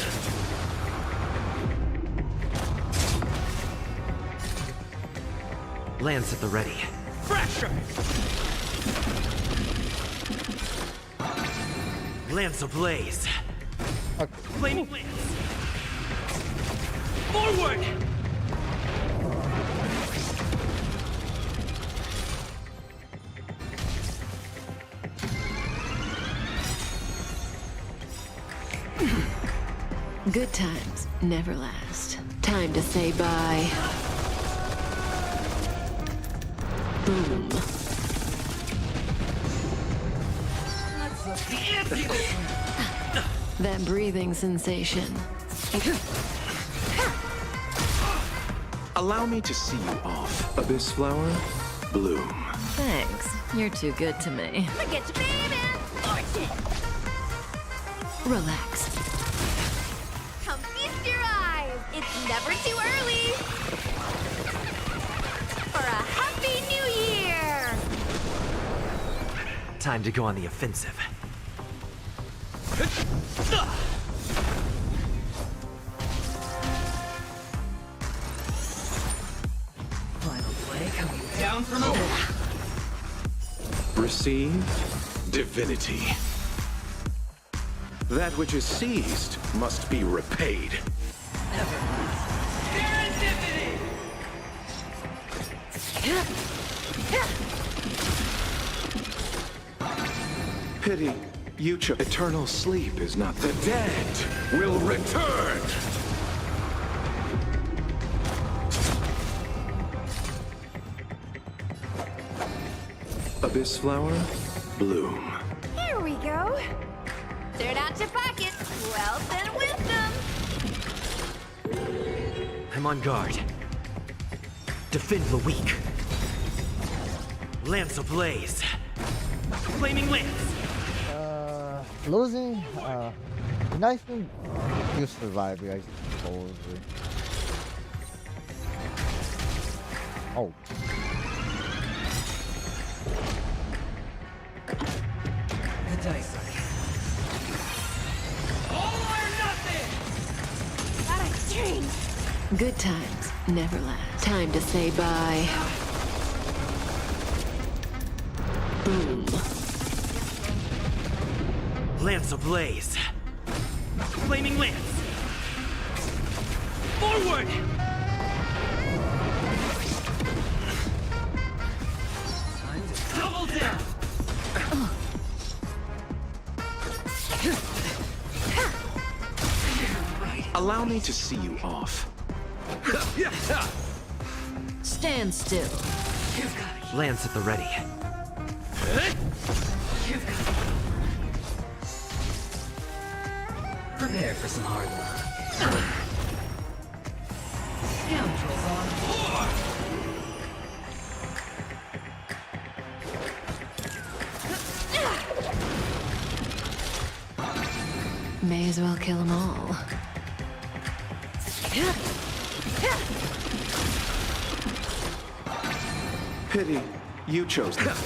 Lance at the ready. Fracture! Lance ablaze. Flaming lance! Forward! Good times never last. Time to say bye. Boom. Let's look the empty. That breathing sensation. Allow me to see you off. Abyss flower, bloom. Thanks. You're too good to me. Look at you, baby. Fortune. Relax. Come feast your eyes! It's never too early! For a Happy New Year! Time to go on the offensive. Final play coming down from above. Receive divinity. That which is seized must be repaid. Pity, you chose. Eternal sleep is not the dead will return. Abyss flower, bloom. Here we go. Turn out your pockets. Wealth and wisdom. I'm on guard. Defend the weak. Lance ablaze. Flaming lance. Losing, and I think you survive, I suppose. Oh. The dice are all or nothing! Gotta drink. Good times never last. Time to say bye. Boom. Lance ablaze. Flaming lance. Forward! Double down! Allow me to see you off. Stand still. Lance at the ready. Prepare for some hard luck. Scoundrels on board! May as well kill them all. Pity, you chose them.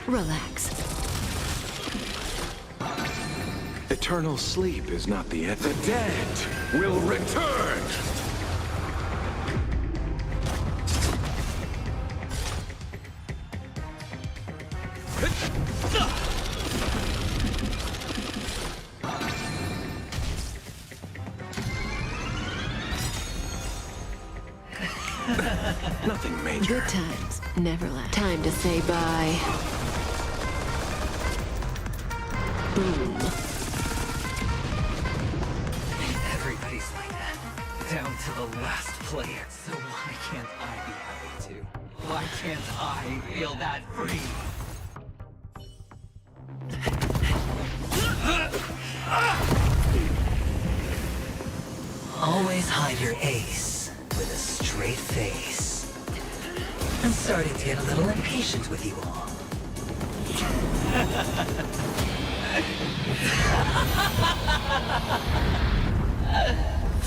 Relax. Eternal sleep is not the end. The dead will return. Nothing major. Good times never last. Time to say bye. Boom. Everybody's like that. Down to the last player. So why can't I be happy too? Why can't I feel that free? Always hide your ace with a straight face. I'm starting to get a little impatient with you all.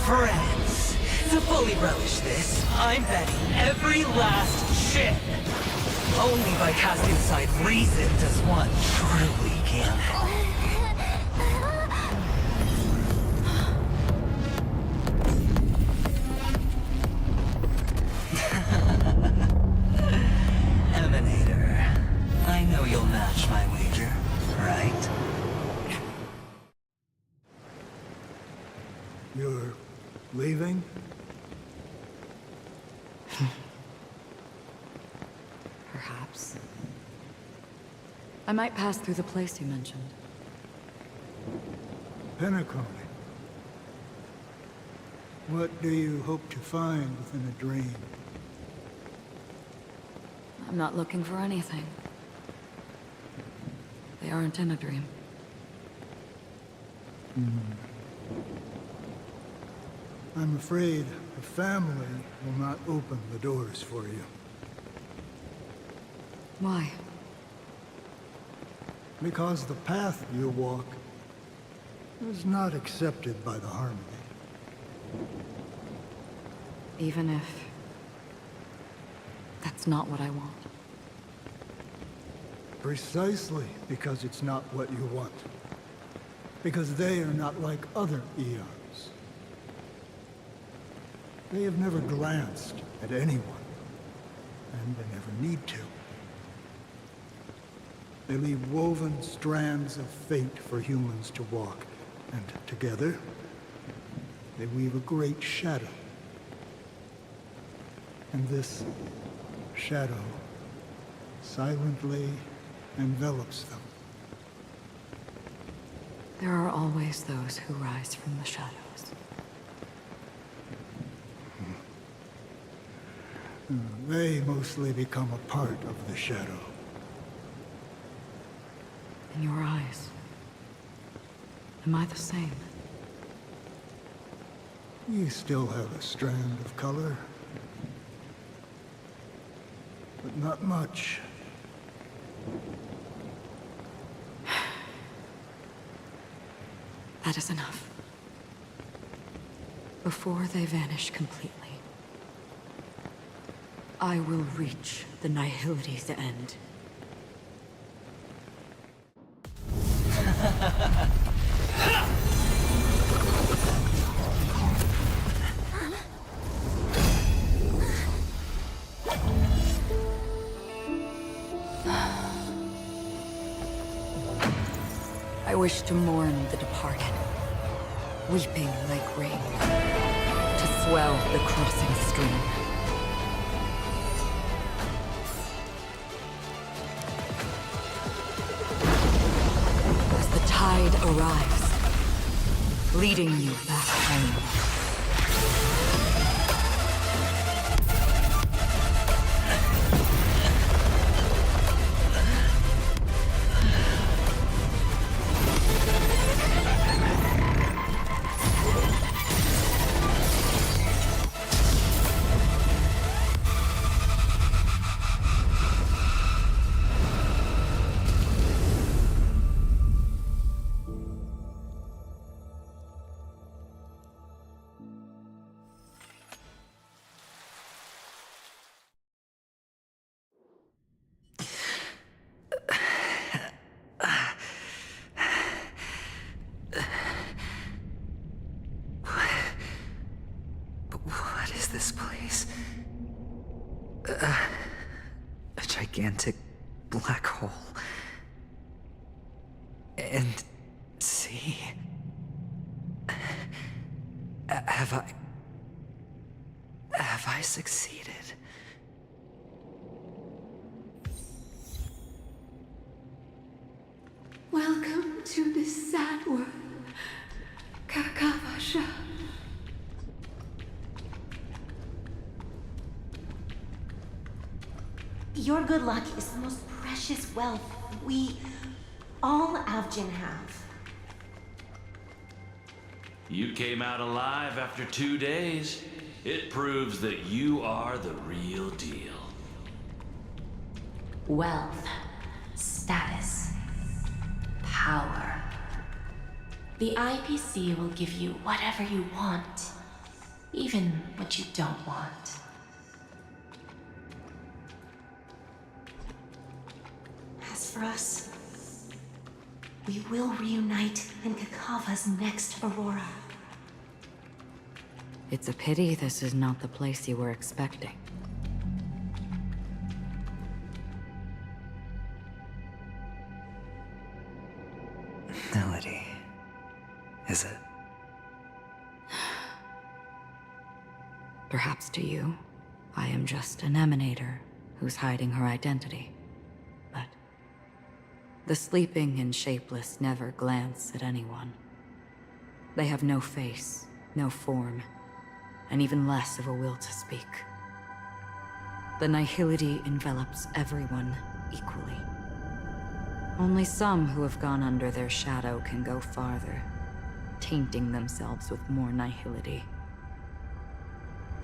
Friends, to fully relish this, I'm betting every last chip. Only by casting aside reason does one truly gamble. Emanator, I know you'll match my wager, right? You're leaving? Perhaps. I might pass through the place you mentioned. Penacony. What do you hope to find within a dream? I'm not looking for anything. They aren't in a dream. I'm afraid the family will not open the doors for you. Why? Because the path you walk is not accepted by the Harmony. Even if that's not what I want. Precisely because it's not what you want. Because they are not like other eons. They have never glanced at anyone, and they never need to. They leave woven strands of fate for humans to walk, and together, they weave a great shadow. And this shadow silently envelops them. There are always those who rise from the shadows. They mostly become a part of the shadow. In your eyes, am I the same? You still have a strand of color, but not much. That is enough. Before they vanish completely, I will reach the Nihility's end. I wish to mourn the departed, weeping like rain, to swell the crossing stream. As the tide arrives, leading you back home. What is this place? A gigantic black hole. And see? Have I succeeded? Welcome to this sad world, Kakavasha. Your good luck is the most precious wealth we, all Avgin, have. You came out alive after 2 days. It proves that you are the real deal. Wealth, status, power. The IPC will give you whatever you want, even what you don't want. As for us, we will reunite in Kakava's next Aurora. It's a pity this is not the place you were expecting. Melody. Is it? Perhaps to you, I am just an emanator who's hiding her identity. But the sleeping and shapeless never glance at anyone. They have no face, no form, and even less of a will to speak. The nihility envelops everyone equally. Only some who have gone under their shadow can go farther, tainting themselves with more nihility.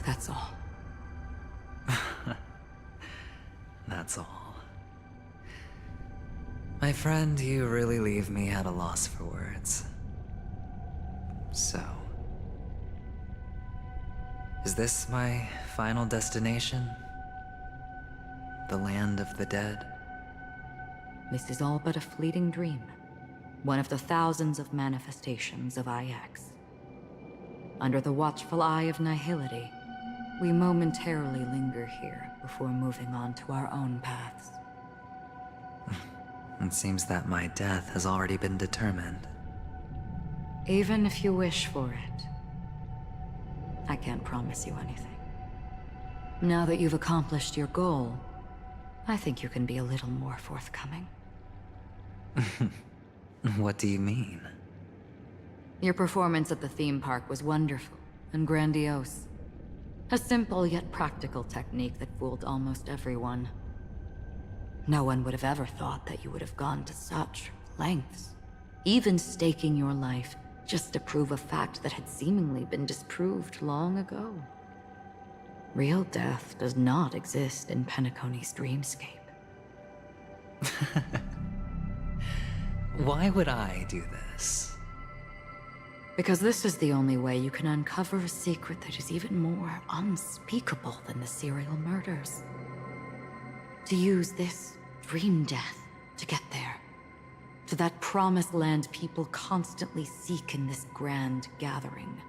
That's all. That's all. My friend, you really leave me at a loss for words. So, is this my final destination? The land of the dead? This is all but a fleeting dream. One of the thousands of manifestations of IX. Under the watchful eye of nihility, we momentarily linger here before moving on to our own paths. It seems that my death has already been determined. Even if you wish for it, I can't promise you anything. Now that you've accomplished your goal, I think you can be a little more forthcoming. What do you mean? Your performance at the theme park was wonderful and grandiose. A simple yet practical technique that fooled almost everyone. No one would have ever thought that you would have gone to such lengths, even staking your life just to prove a fact that had seemingly been disproved long ago. Real death does not exist in Penacony's dreamscape. Why would I do this? Because this is the only way you can uncover a secret that is even more unspeakable than the serial murders. To use this dream death to get there. To that promised land people constantly seek in this grand gathering.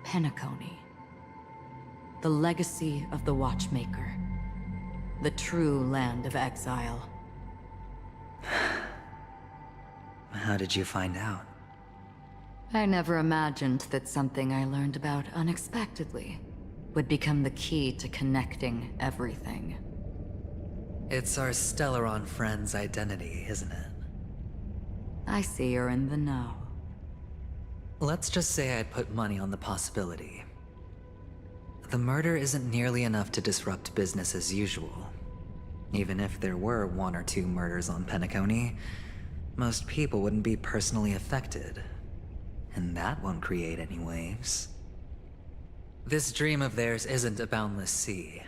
Penacony. The legacy of the Watchmaker. The true land of exile. How did you find out? I never imagined that something I learned about unexpectedly would become the key to connecting everything. It's our Stellaron friend's identity, isn't it? I see you're in the know. Let's just say I'd put money on the possibility. The murder isn't nearly enough to disrupt business as usual. Even if there were 1 or 2 murders on Penacony, most people wouldn't be personally affected. And that won't create any waves. This dream of theirs isn't a boundless sea.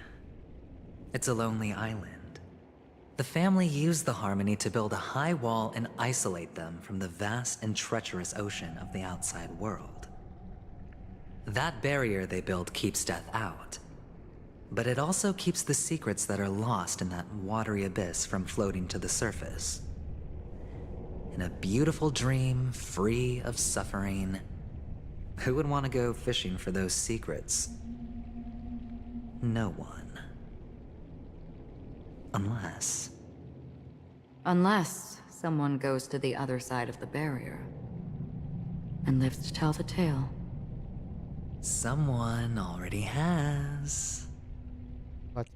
It's a lonely island. The family used the Harmony to build a high wall and isolate them from the vast and treacherous ocean of the outside world. That barrier they built keeps death out, but it also keeps the secrets that are lost in that watery abyss from floating to the surface. In a beautiful dream, free of suffering, who would want to go fishing for those secrets? No one. Unless someone goes to the other side of the barrier and lives to tell the tale. Someone already has.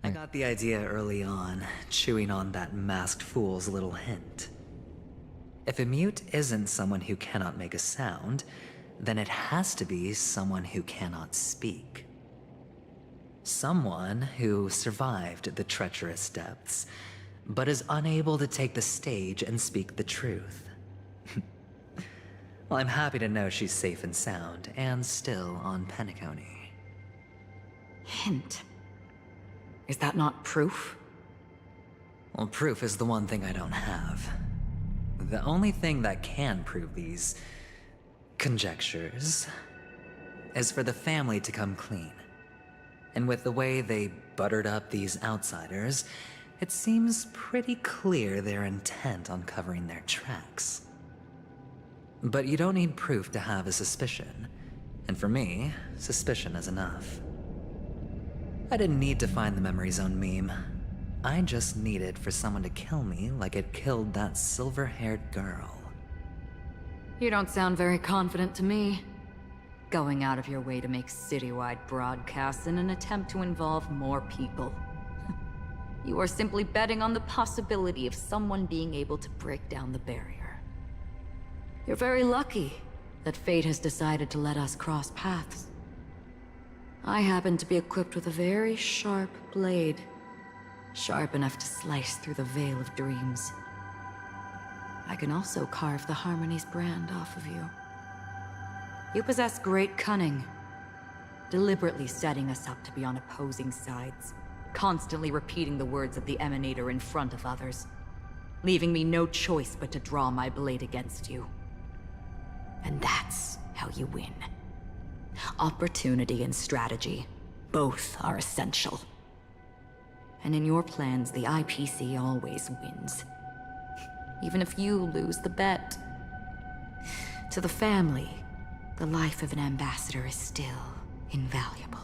I got the idea early on, chewing on that masked fool's little hint. If a mute isn't someone who cannot make a sound, then it has to be someone who cannot speak. Someone who survived the treacherous depths, but is unable to take the stage and speak the truth. Well, I'm happy to know she's safe and sound, and still on Penacony. Hint. Is that not proof? Well, proof is the one thing I don't have. The only thing that can prove these conjectures is for the family to come clean. And with the way they buttered up these outsiders, it seems pretty clear they're intent on covering their tracks. But you don't need proof to have a suspicion. And for me, suspicion is enough. I didn't need to find the Memory Zone meme. I just needed for someone to kill me like it killed that silver-haired girl. You don't sound very confident to me. Going out of your way to make citywide broadcasts in an attempt to involve more people. You are simply betting on the possibility of someone being able to break down the barrier. You're very lucky that fate has decided to let us cross paths. I happen to be equipped with a very sharp blade. Sharp enough to slice through the veil of dreams. I can also carve the Harmony's brand off of you. You possess great cunning, deliberately setting us up to be on opposing sides, constantly repeating the words of the Emanator in front of others. leaving me no choice but to draw my blade against you. And that's how you win. Opportunity and strategy, both are essential. And in your plans, the IPC always wins. Even if you lose the bet. To the family, the life of an ambassador is still invaluable.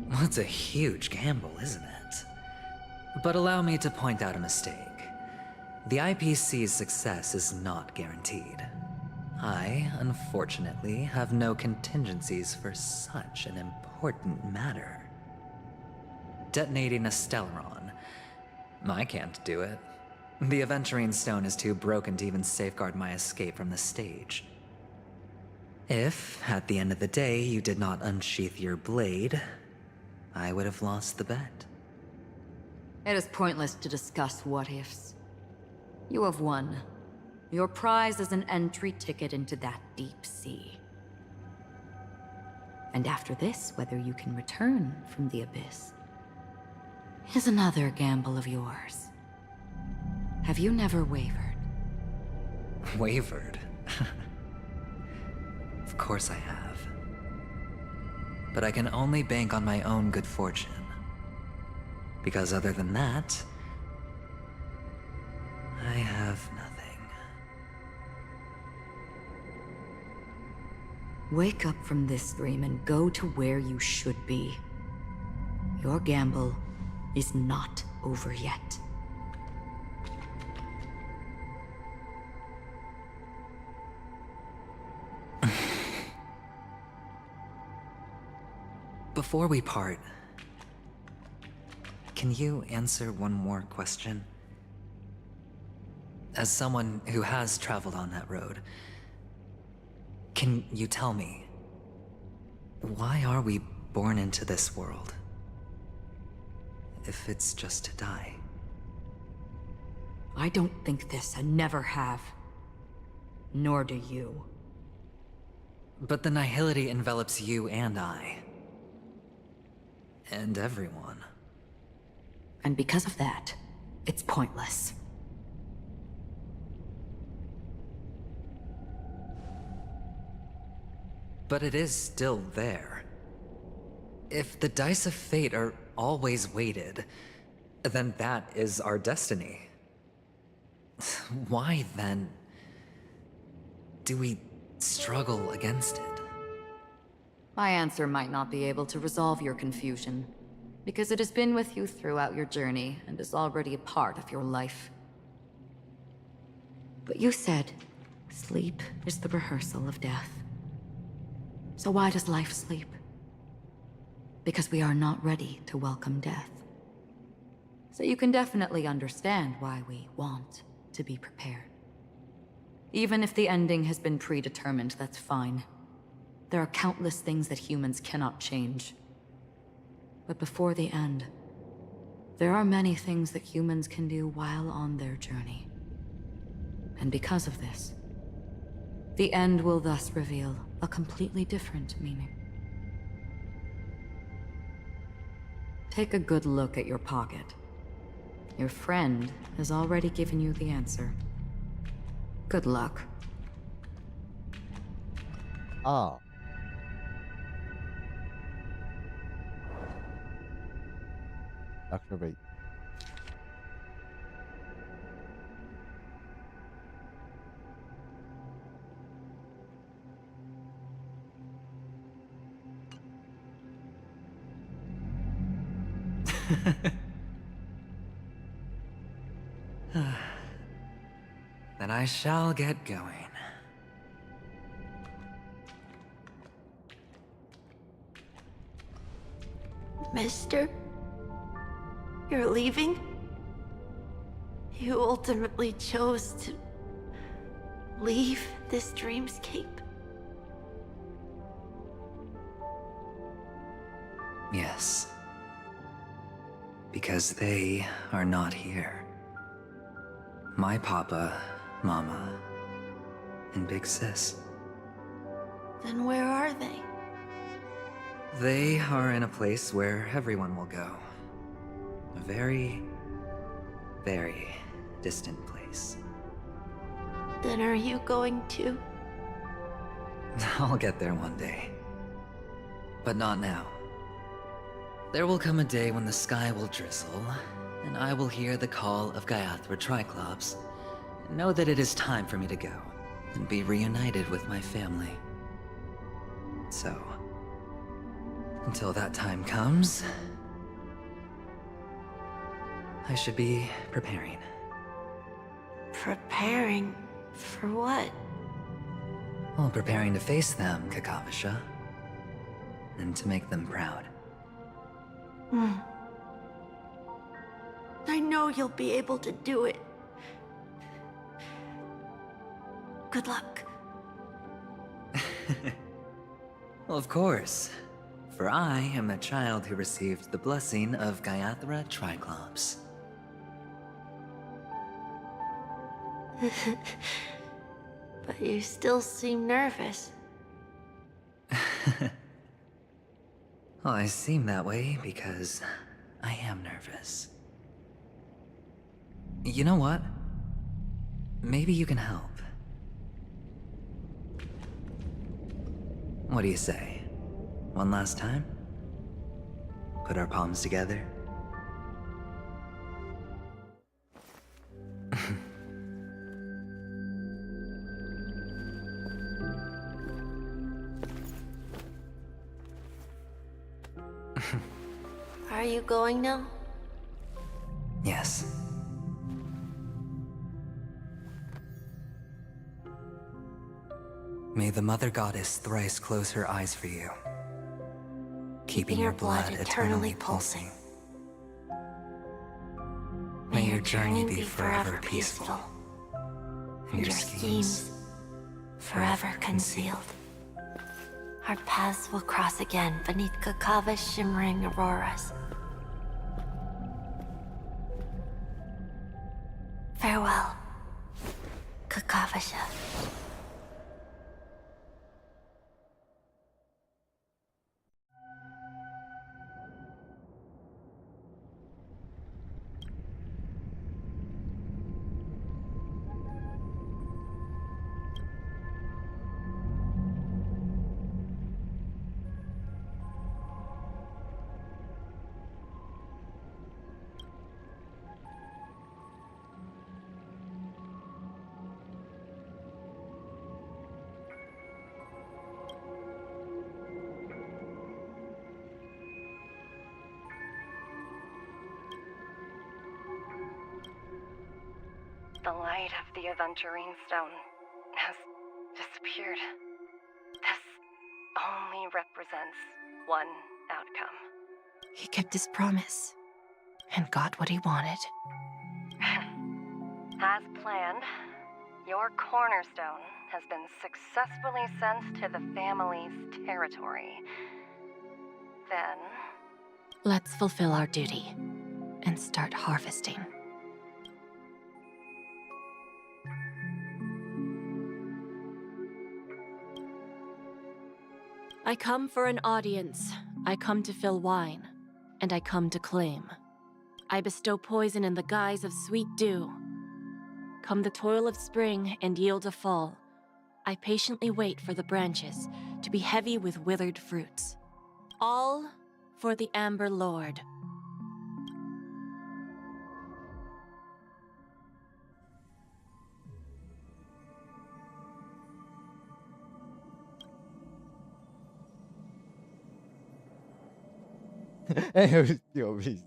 Well, it's a huge gamble, isn't it? But allow me to point out a mistake. The IPC's success is not guaranteed. I, unfortunately, have no contingencies for such an important matter. Detonating a Stellaron. I can't do it. The Aventurine Stone is too broken to even safeguard my escape from the stage. If, at the end of the day, you did not unsheath your blade, I would have lost the bet. It is pointless to discuss what-ifs. You have won. Your prize is an entry ticket into that deep sea. And after this, whether you can return from the abyss is another gamble of yours. Have you never wavered? Wavered? Of course I have. But I can only bank on my own good fortune. Because other than that, I have nothing. Wake up from this dream and go to where you should be. Your gamble is not over yet. Before we part, can you answer one more question? As someone who has traveled on that road, can you tell me, why are we born into this world? If it's just to die. I don't think this and never have. Nor do you. But the nihility envelops you and I. And everyone. And because of that, it's pointless. But it is still there. If the dice of fate are always weighted, then that is our destiny. Why, then, do we struggle against it? My answer might not be able to resolve your confusion, because it has been with you throughout your journey and is already a part of your life. But you said, sleep is the rehearsal of death. So why does life sleep? Because we are not ready to welcome death. So you can definitely understand why we want to be prepared. Even if the ending has been predetermined, that's fine. There are countless things that humans cannot change. But before the end, there are many things that humans can do while on their journey. And because of this, the end will thus reveal a completely different meaning. Take a good look at your pocket. Your friend has already given you the answer. Good luck. Ah. Dr. Bate. Then I shall get going. Mister? You're leaving? You ultimately chose to leave this dreamscape? Yes. Because they are not here. My papa, mama, and big sis. Then where are they? They are in a place where everyone will go. A very, very distant place. Then are you going to? I'll get there one day. But not now. There will come a day when the sky will drizzle, and I will hear the call of Gaiathra Triclops, and know that it is time for me to go, and be reunited with my family. So, until that time comes, I should be preparing. Preparing for what? Well, preparing to face them, Kakavasha. And to make them proud. I know you'll be able to do it. Good luck. Well, of course. For I am a child who received the blessing of Gaiathra Triclops. But you still seem nervous. Well, I seem that way because I am nervous. You know what? Maybe you can help. What do you say? One last time? Put our palms together? Are you going now? Yes. May the Mother Goddess thrice close her eyes for you, keeping your blood eternally pulsing. May your journey be forever peaceful, and your schemes forever concealed. Our paths will cross again beneath Kakava's shimmering auroras. Farewell, Kakavasha. The light of the Aventurine Stone has disappeared. This only represents one outcome. He kept his promise and got what he wanted. As planned, your cornerstone has been successfully sent to the family's territory. Then... Let's fulfill our duty and start harvesting. I come for an audience. I come to fill wine, and I come to claim. I bestow poison in the guise of sweet dew. Come the toil of spring and yield a fall. I patiently wait for the branches to be heavy with withered fruits. All for the Amber Lord. Tío, please.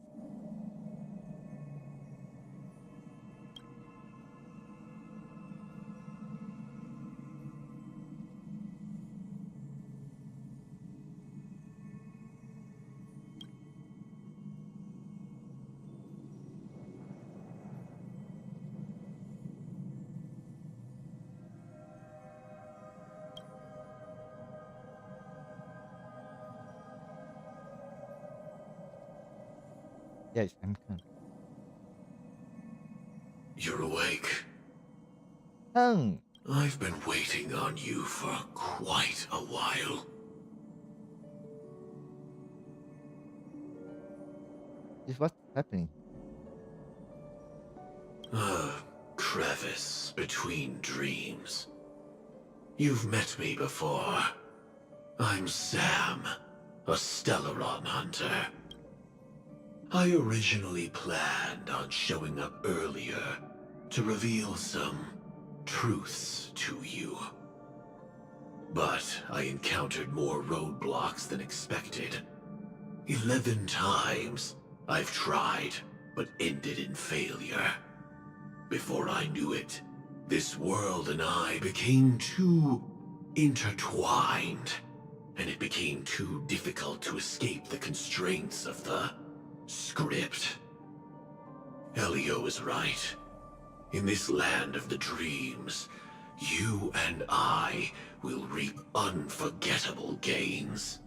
Yes, I'm coming. You're awake. I've been waiting on you for quite a while. Is what's happening? crevice between dreams. You've met me before. I'm Sam, a Stellaron hunter. I originally planned on showing up earlier to reveal some truths to you. But I encountered more roadblocks than expected. 11 times I've tried, but ended in failure. Before I knew it, this world and I became too intertwined, and it became too difficult to escape the constraints of the script. Elio is right. In this land of the dreams, you and I will reap unforgettable gains.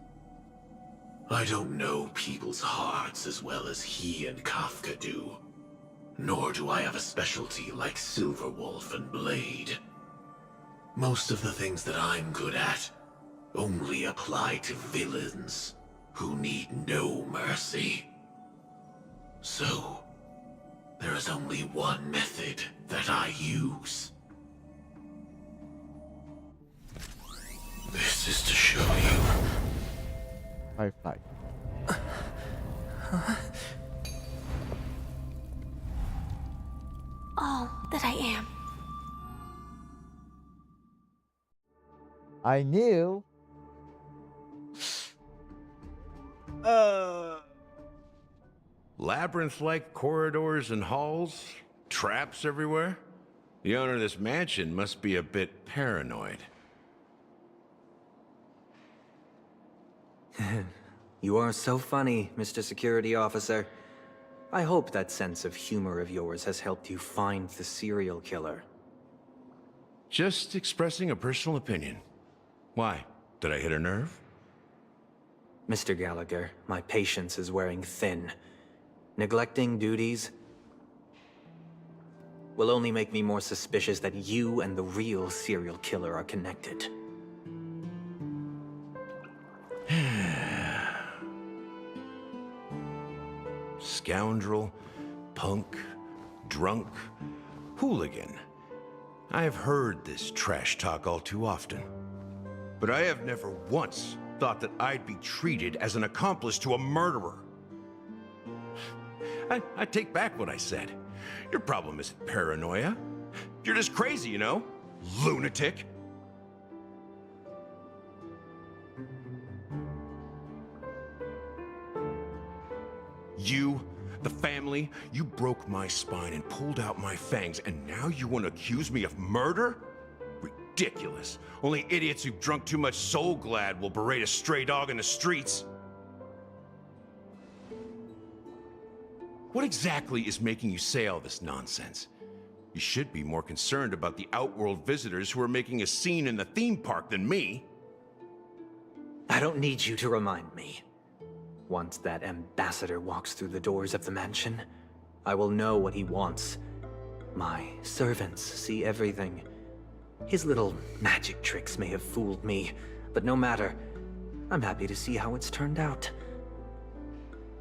I don't know people's hearts as well as he and Kafka do. Nor do I have a specialty like Silverwolf and Blade. Most of the things that I'm good at only apply to villains who need no mercy. So, there is only one method that I use. This is to show you. Firefly. All that I am. I knew. Labyrinth-like corridors and halls? Traps everywhere? The owner of this mansion must be a bit paranoid. You are so funny, Mr. Security Officer. I hope that sense of humor of yours has helped you find the serial killer. Just expressing a personal opinion. Why? Did I hit a nerve? Mr. Gallagher, my patience is wearing thin. Neglecting duties will only make me more suspicious that you and the real serial killer are connected. Scoundrel, punk, drunk, hooligan. I have heard this trash talk all too often. But I have never once thought that I'd be treated as an accomplice to a murderer. I take back what I said. Your problem isn't paranoia. You're just crazy, you know? Lunatic. You, the family, you broke my spine and pulled out my fangs, and now you want to accuse me of murder? Ridiculous. Only idiots who've drunk too much Soul Glad will berate a stray dog in the streets. What exactly is making you say all this nonsense? You should be more concerned about the Outworld visitors who are making a scene in the theme park than me. I don't need you to remind me. Once that ambassador walks through the doors of the mansion, I will know what he wants. My servants see everything. His little magic tricks may have fooled me, but no matter. I'm happy to see how it's turned out.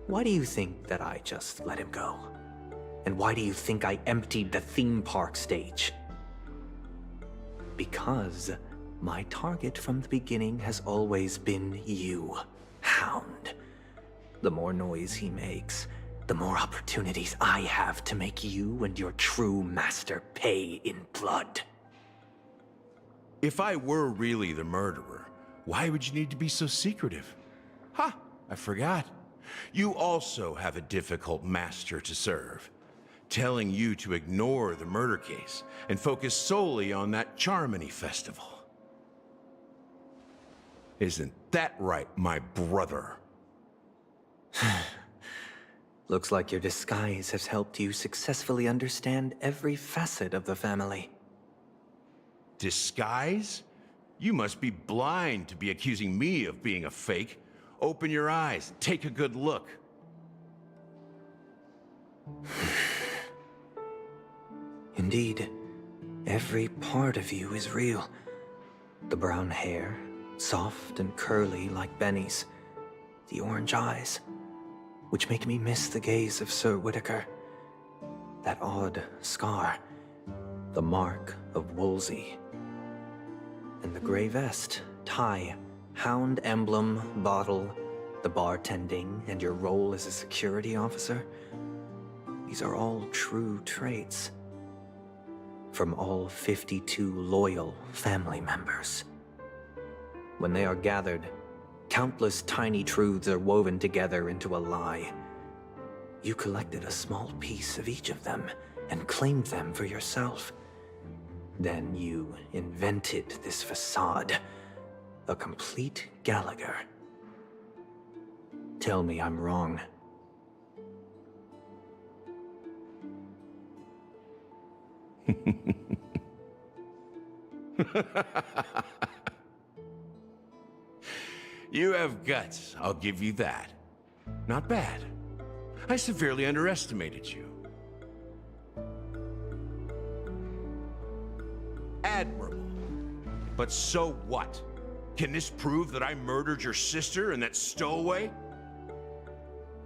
Why do you think that I just let him go? And why do you think I emptied the theme park stage? Because my target from the beginning has always been you, Hound. The more noise he makes, the more opportunities I have to make you and your true master pay in blood. If I were really the murderer, why would you need to be so secretive? Ha! I forgot. You also have a difficult master to serve, telling you to ignore the murder case and focus solely on that Charmony festival. Isn't that right, my brother? Looks like your disguise has helped you successfully understand every facet of the family. Disguise? You must be blind to be accusing me of being a fake. Open your eyes and take a good look. Indeed, every part of you is real. The brown hair, soft and curly like Benny's. The orange eyes, which make me miss the gaze of Sir Whitaker. That odd scar. the mark of Woolsey. And the gray vest, tie, hound emblem, bottle, the bartending, and your role as a security officer. These are all true traits. From all 52 loyal family members. When they are gathered, countless tiny truths are woven together into a lie. You collected a small piece of each of them and claimed them for yourself. Then you invented this facade, a complete Gallagher. Tell me I'm wrong. You have guts, I'll give you that. Not bad. I severely underestimated you. Admirable. But so what? Can this prove that I murdered your sister and that stowaway?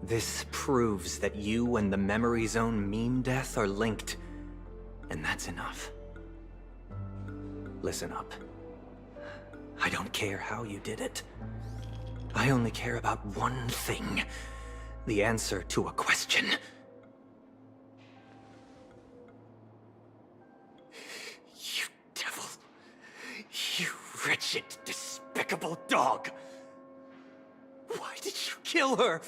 This proves that you and the Memory Zone meme death are linked. And that's enough. Listen up. I don't care how you did it. I only care about one thing. The answer to a question. You devil. You wretched, despicable dog. Why did you kill her?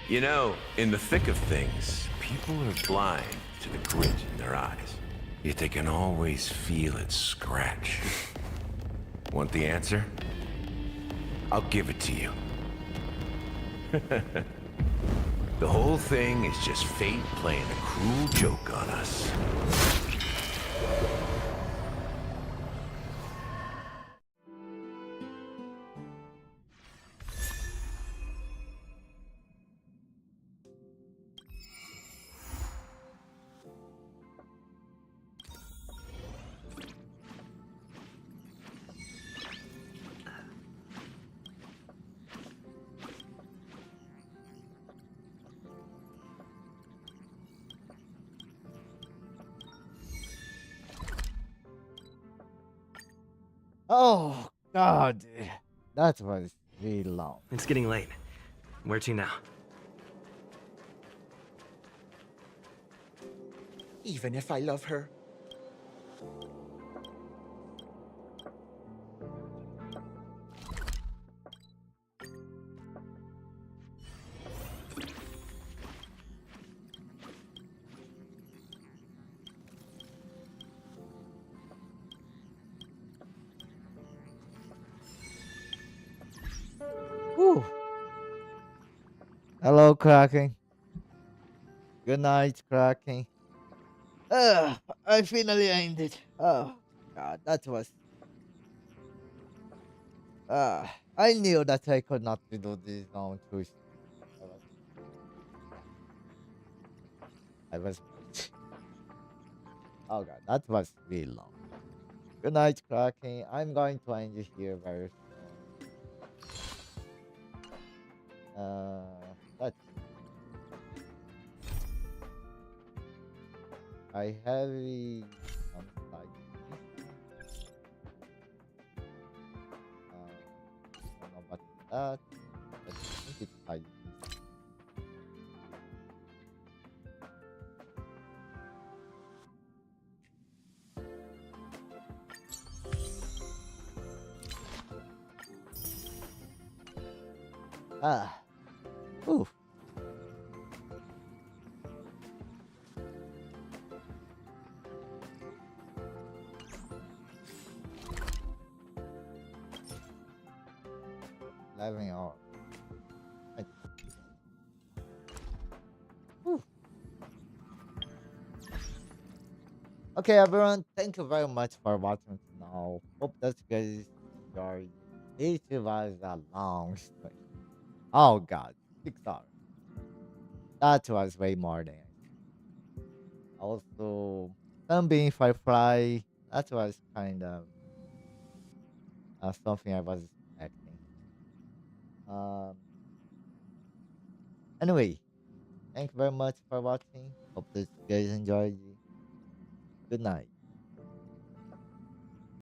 You know, in the thick of things, people are blind to the grit in their eyes. Yet they can always feel it scratch. Want the answer? I'll give it to you. The whole thing is just fate playing a cruel joke on us. Oh God, that was really long. It's getting late. Where to now? Even if I love her. Whew. Hello, Kraken. Good night, Kraken. I finally ended. Oh God, that was. I knew that I could not do this on Tuesday. I was. Oh God, that was really long. Good night, Kraken. I'm going to end it here very soon. Let's. I have some side quests. I don't know about that. But I think it's side quests. Ooh. Living hour. Right. Whew. Okay, everyone. Thank you very much for watching now. Hope that you guys enjoyed. It was a long stream. Oh God, 6 hours. That was way more than I. Also, Sunbeam Firefly. That was kind of something I was expecting. Um. Anyway, thank you very much for watching. Hope that you guys enjoyed. Good night.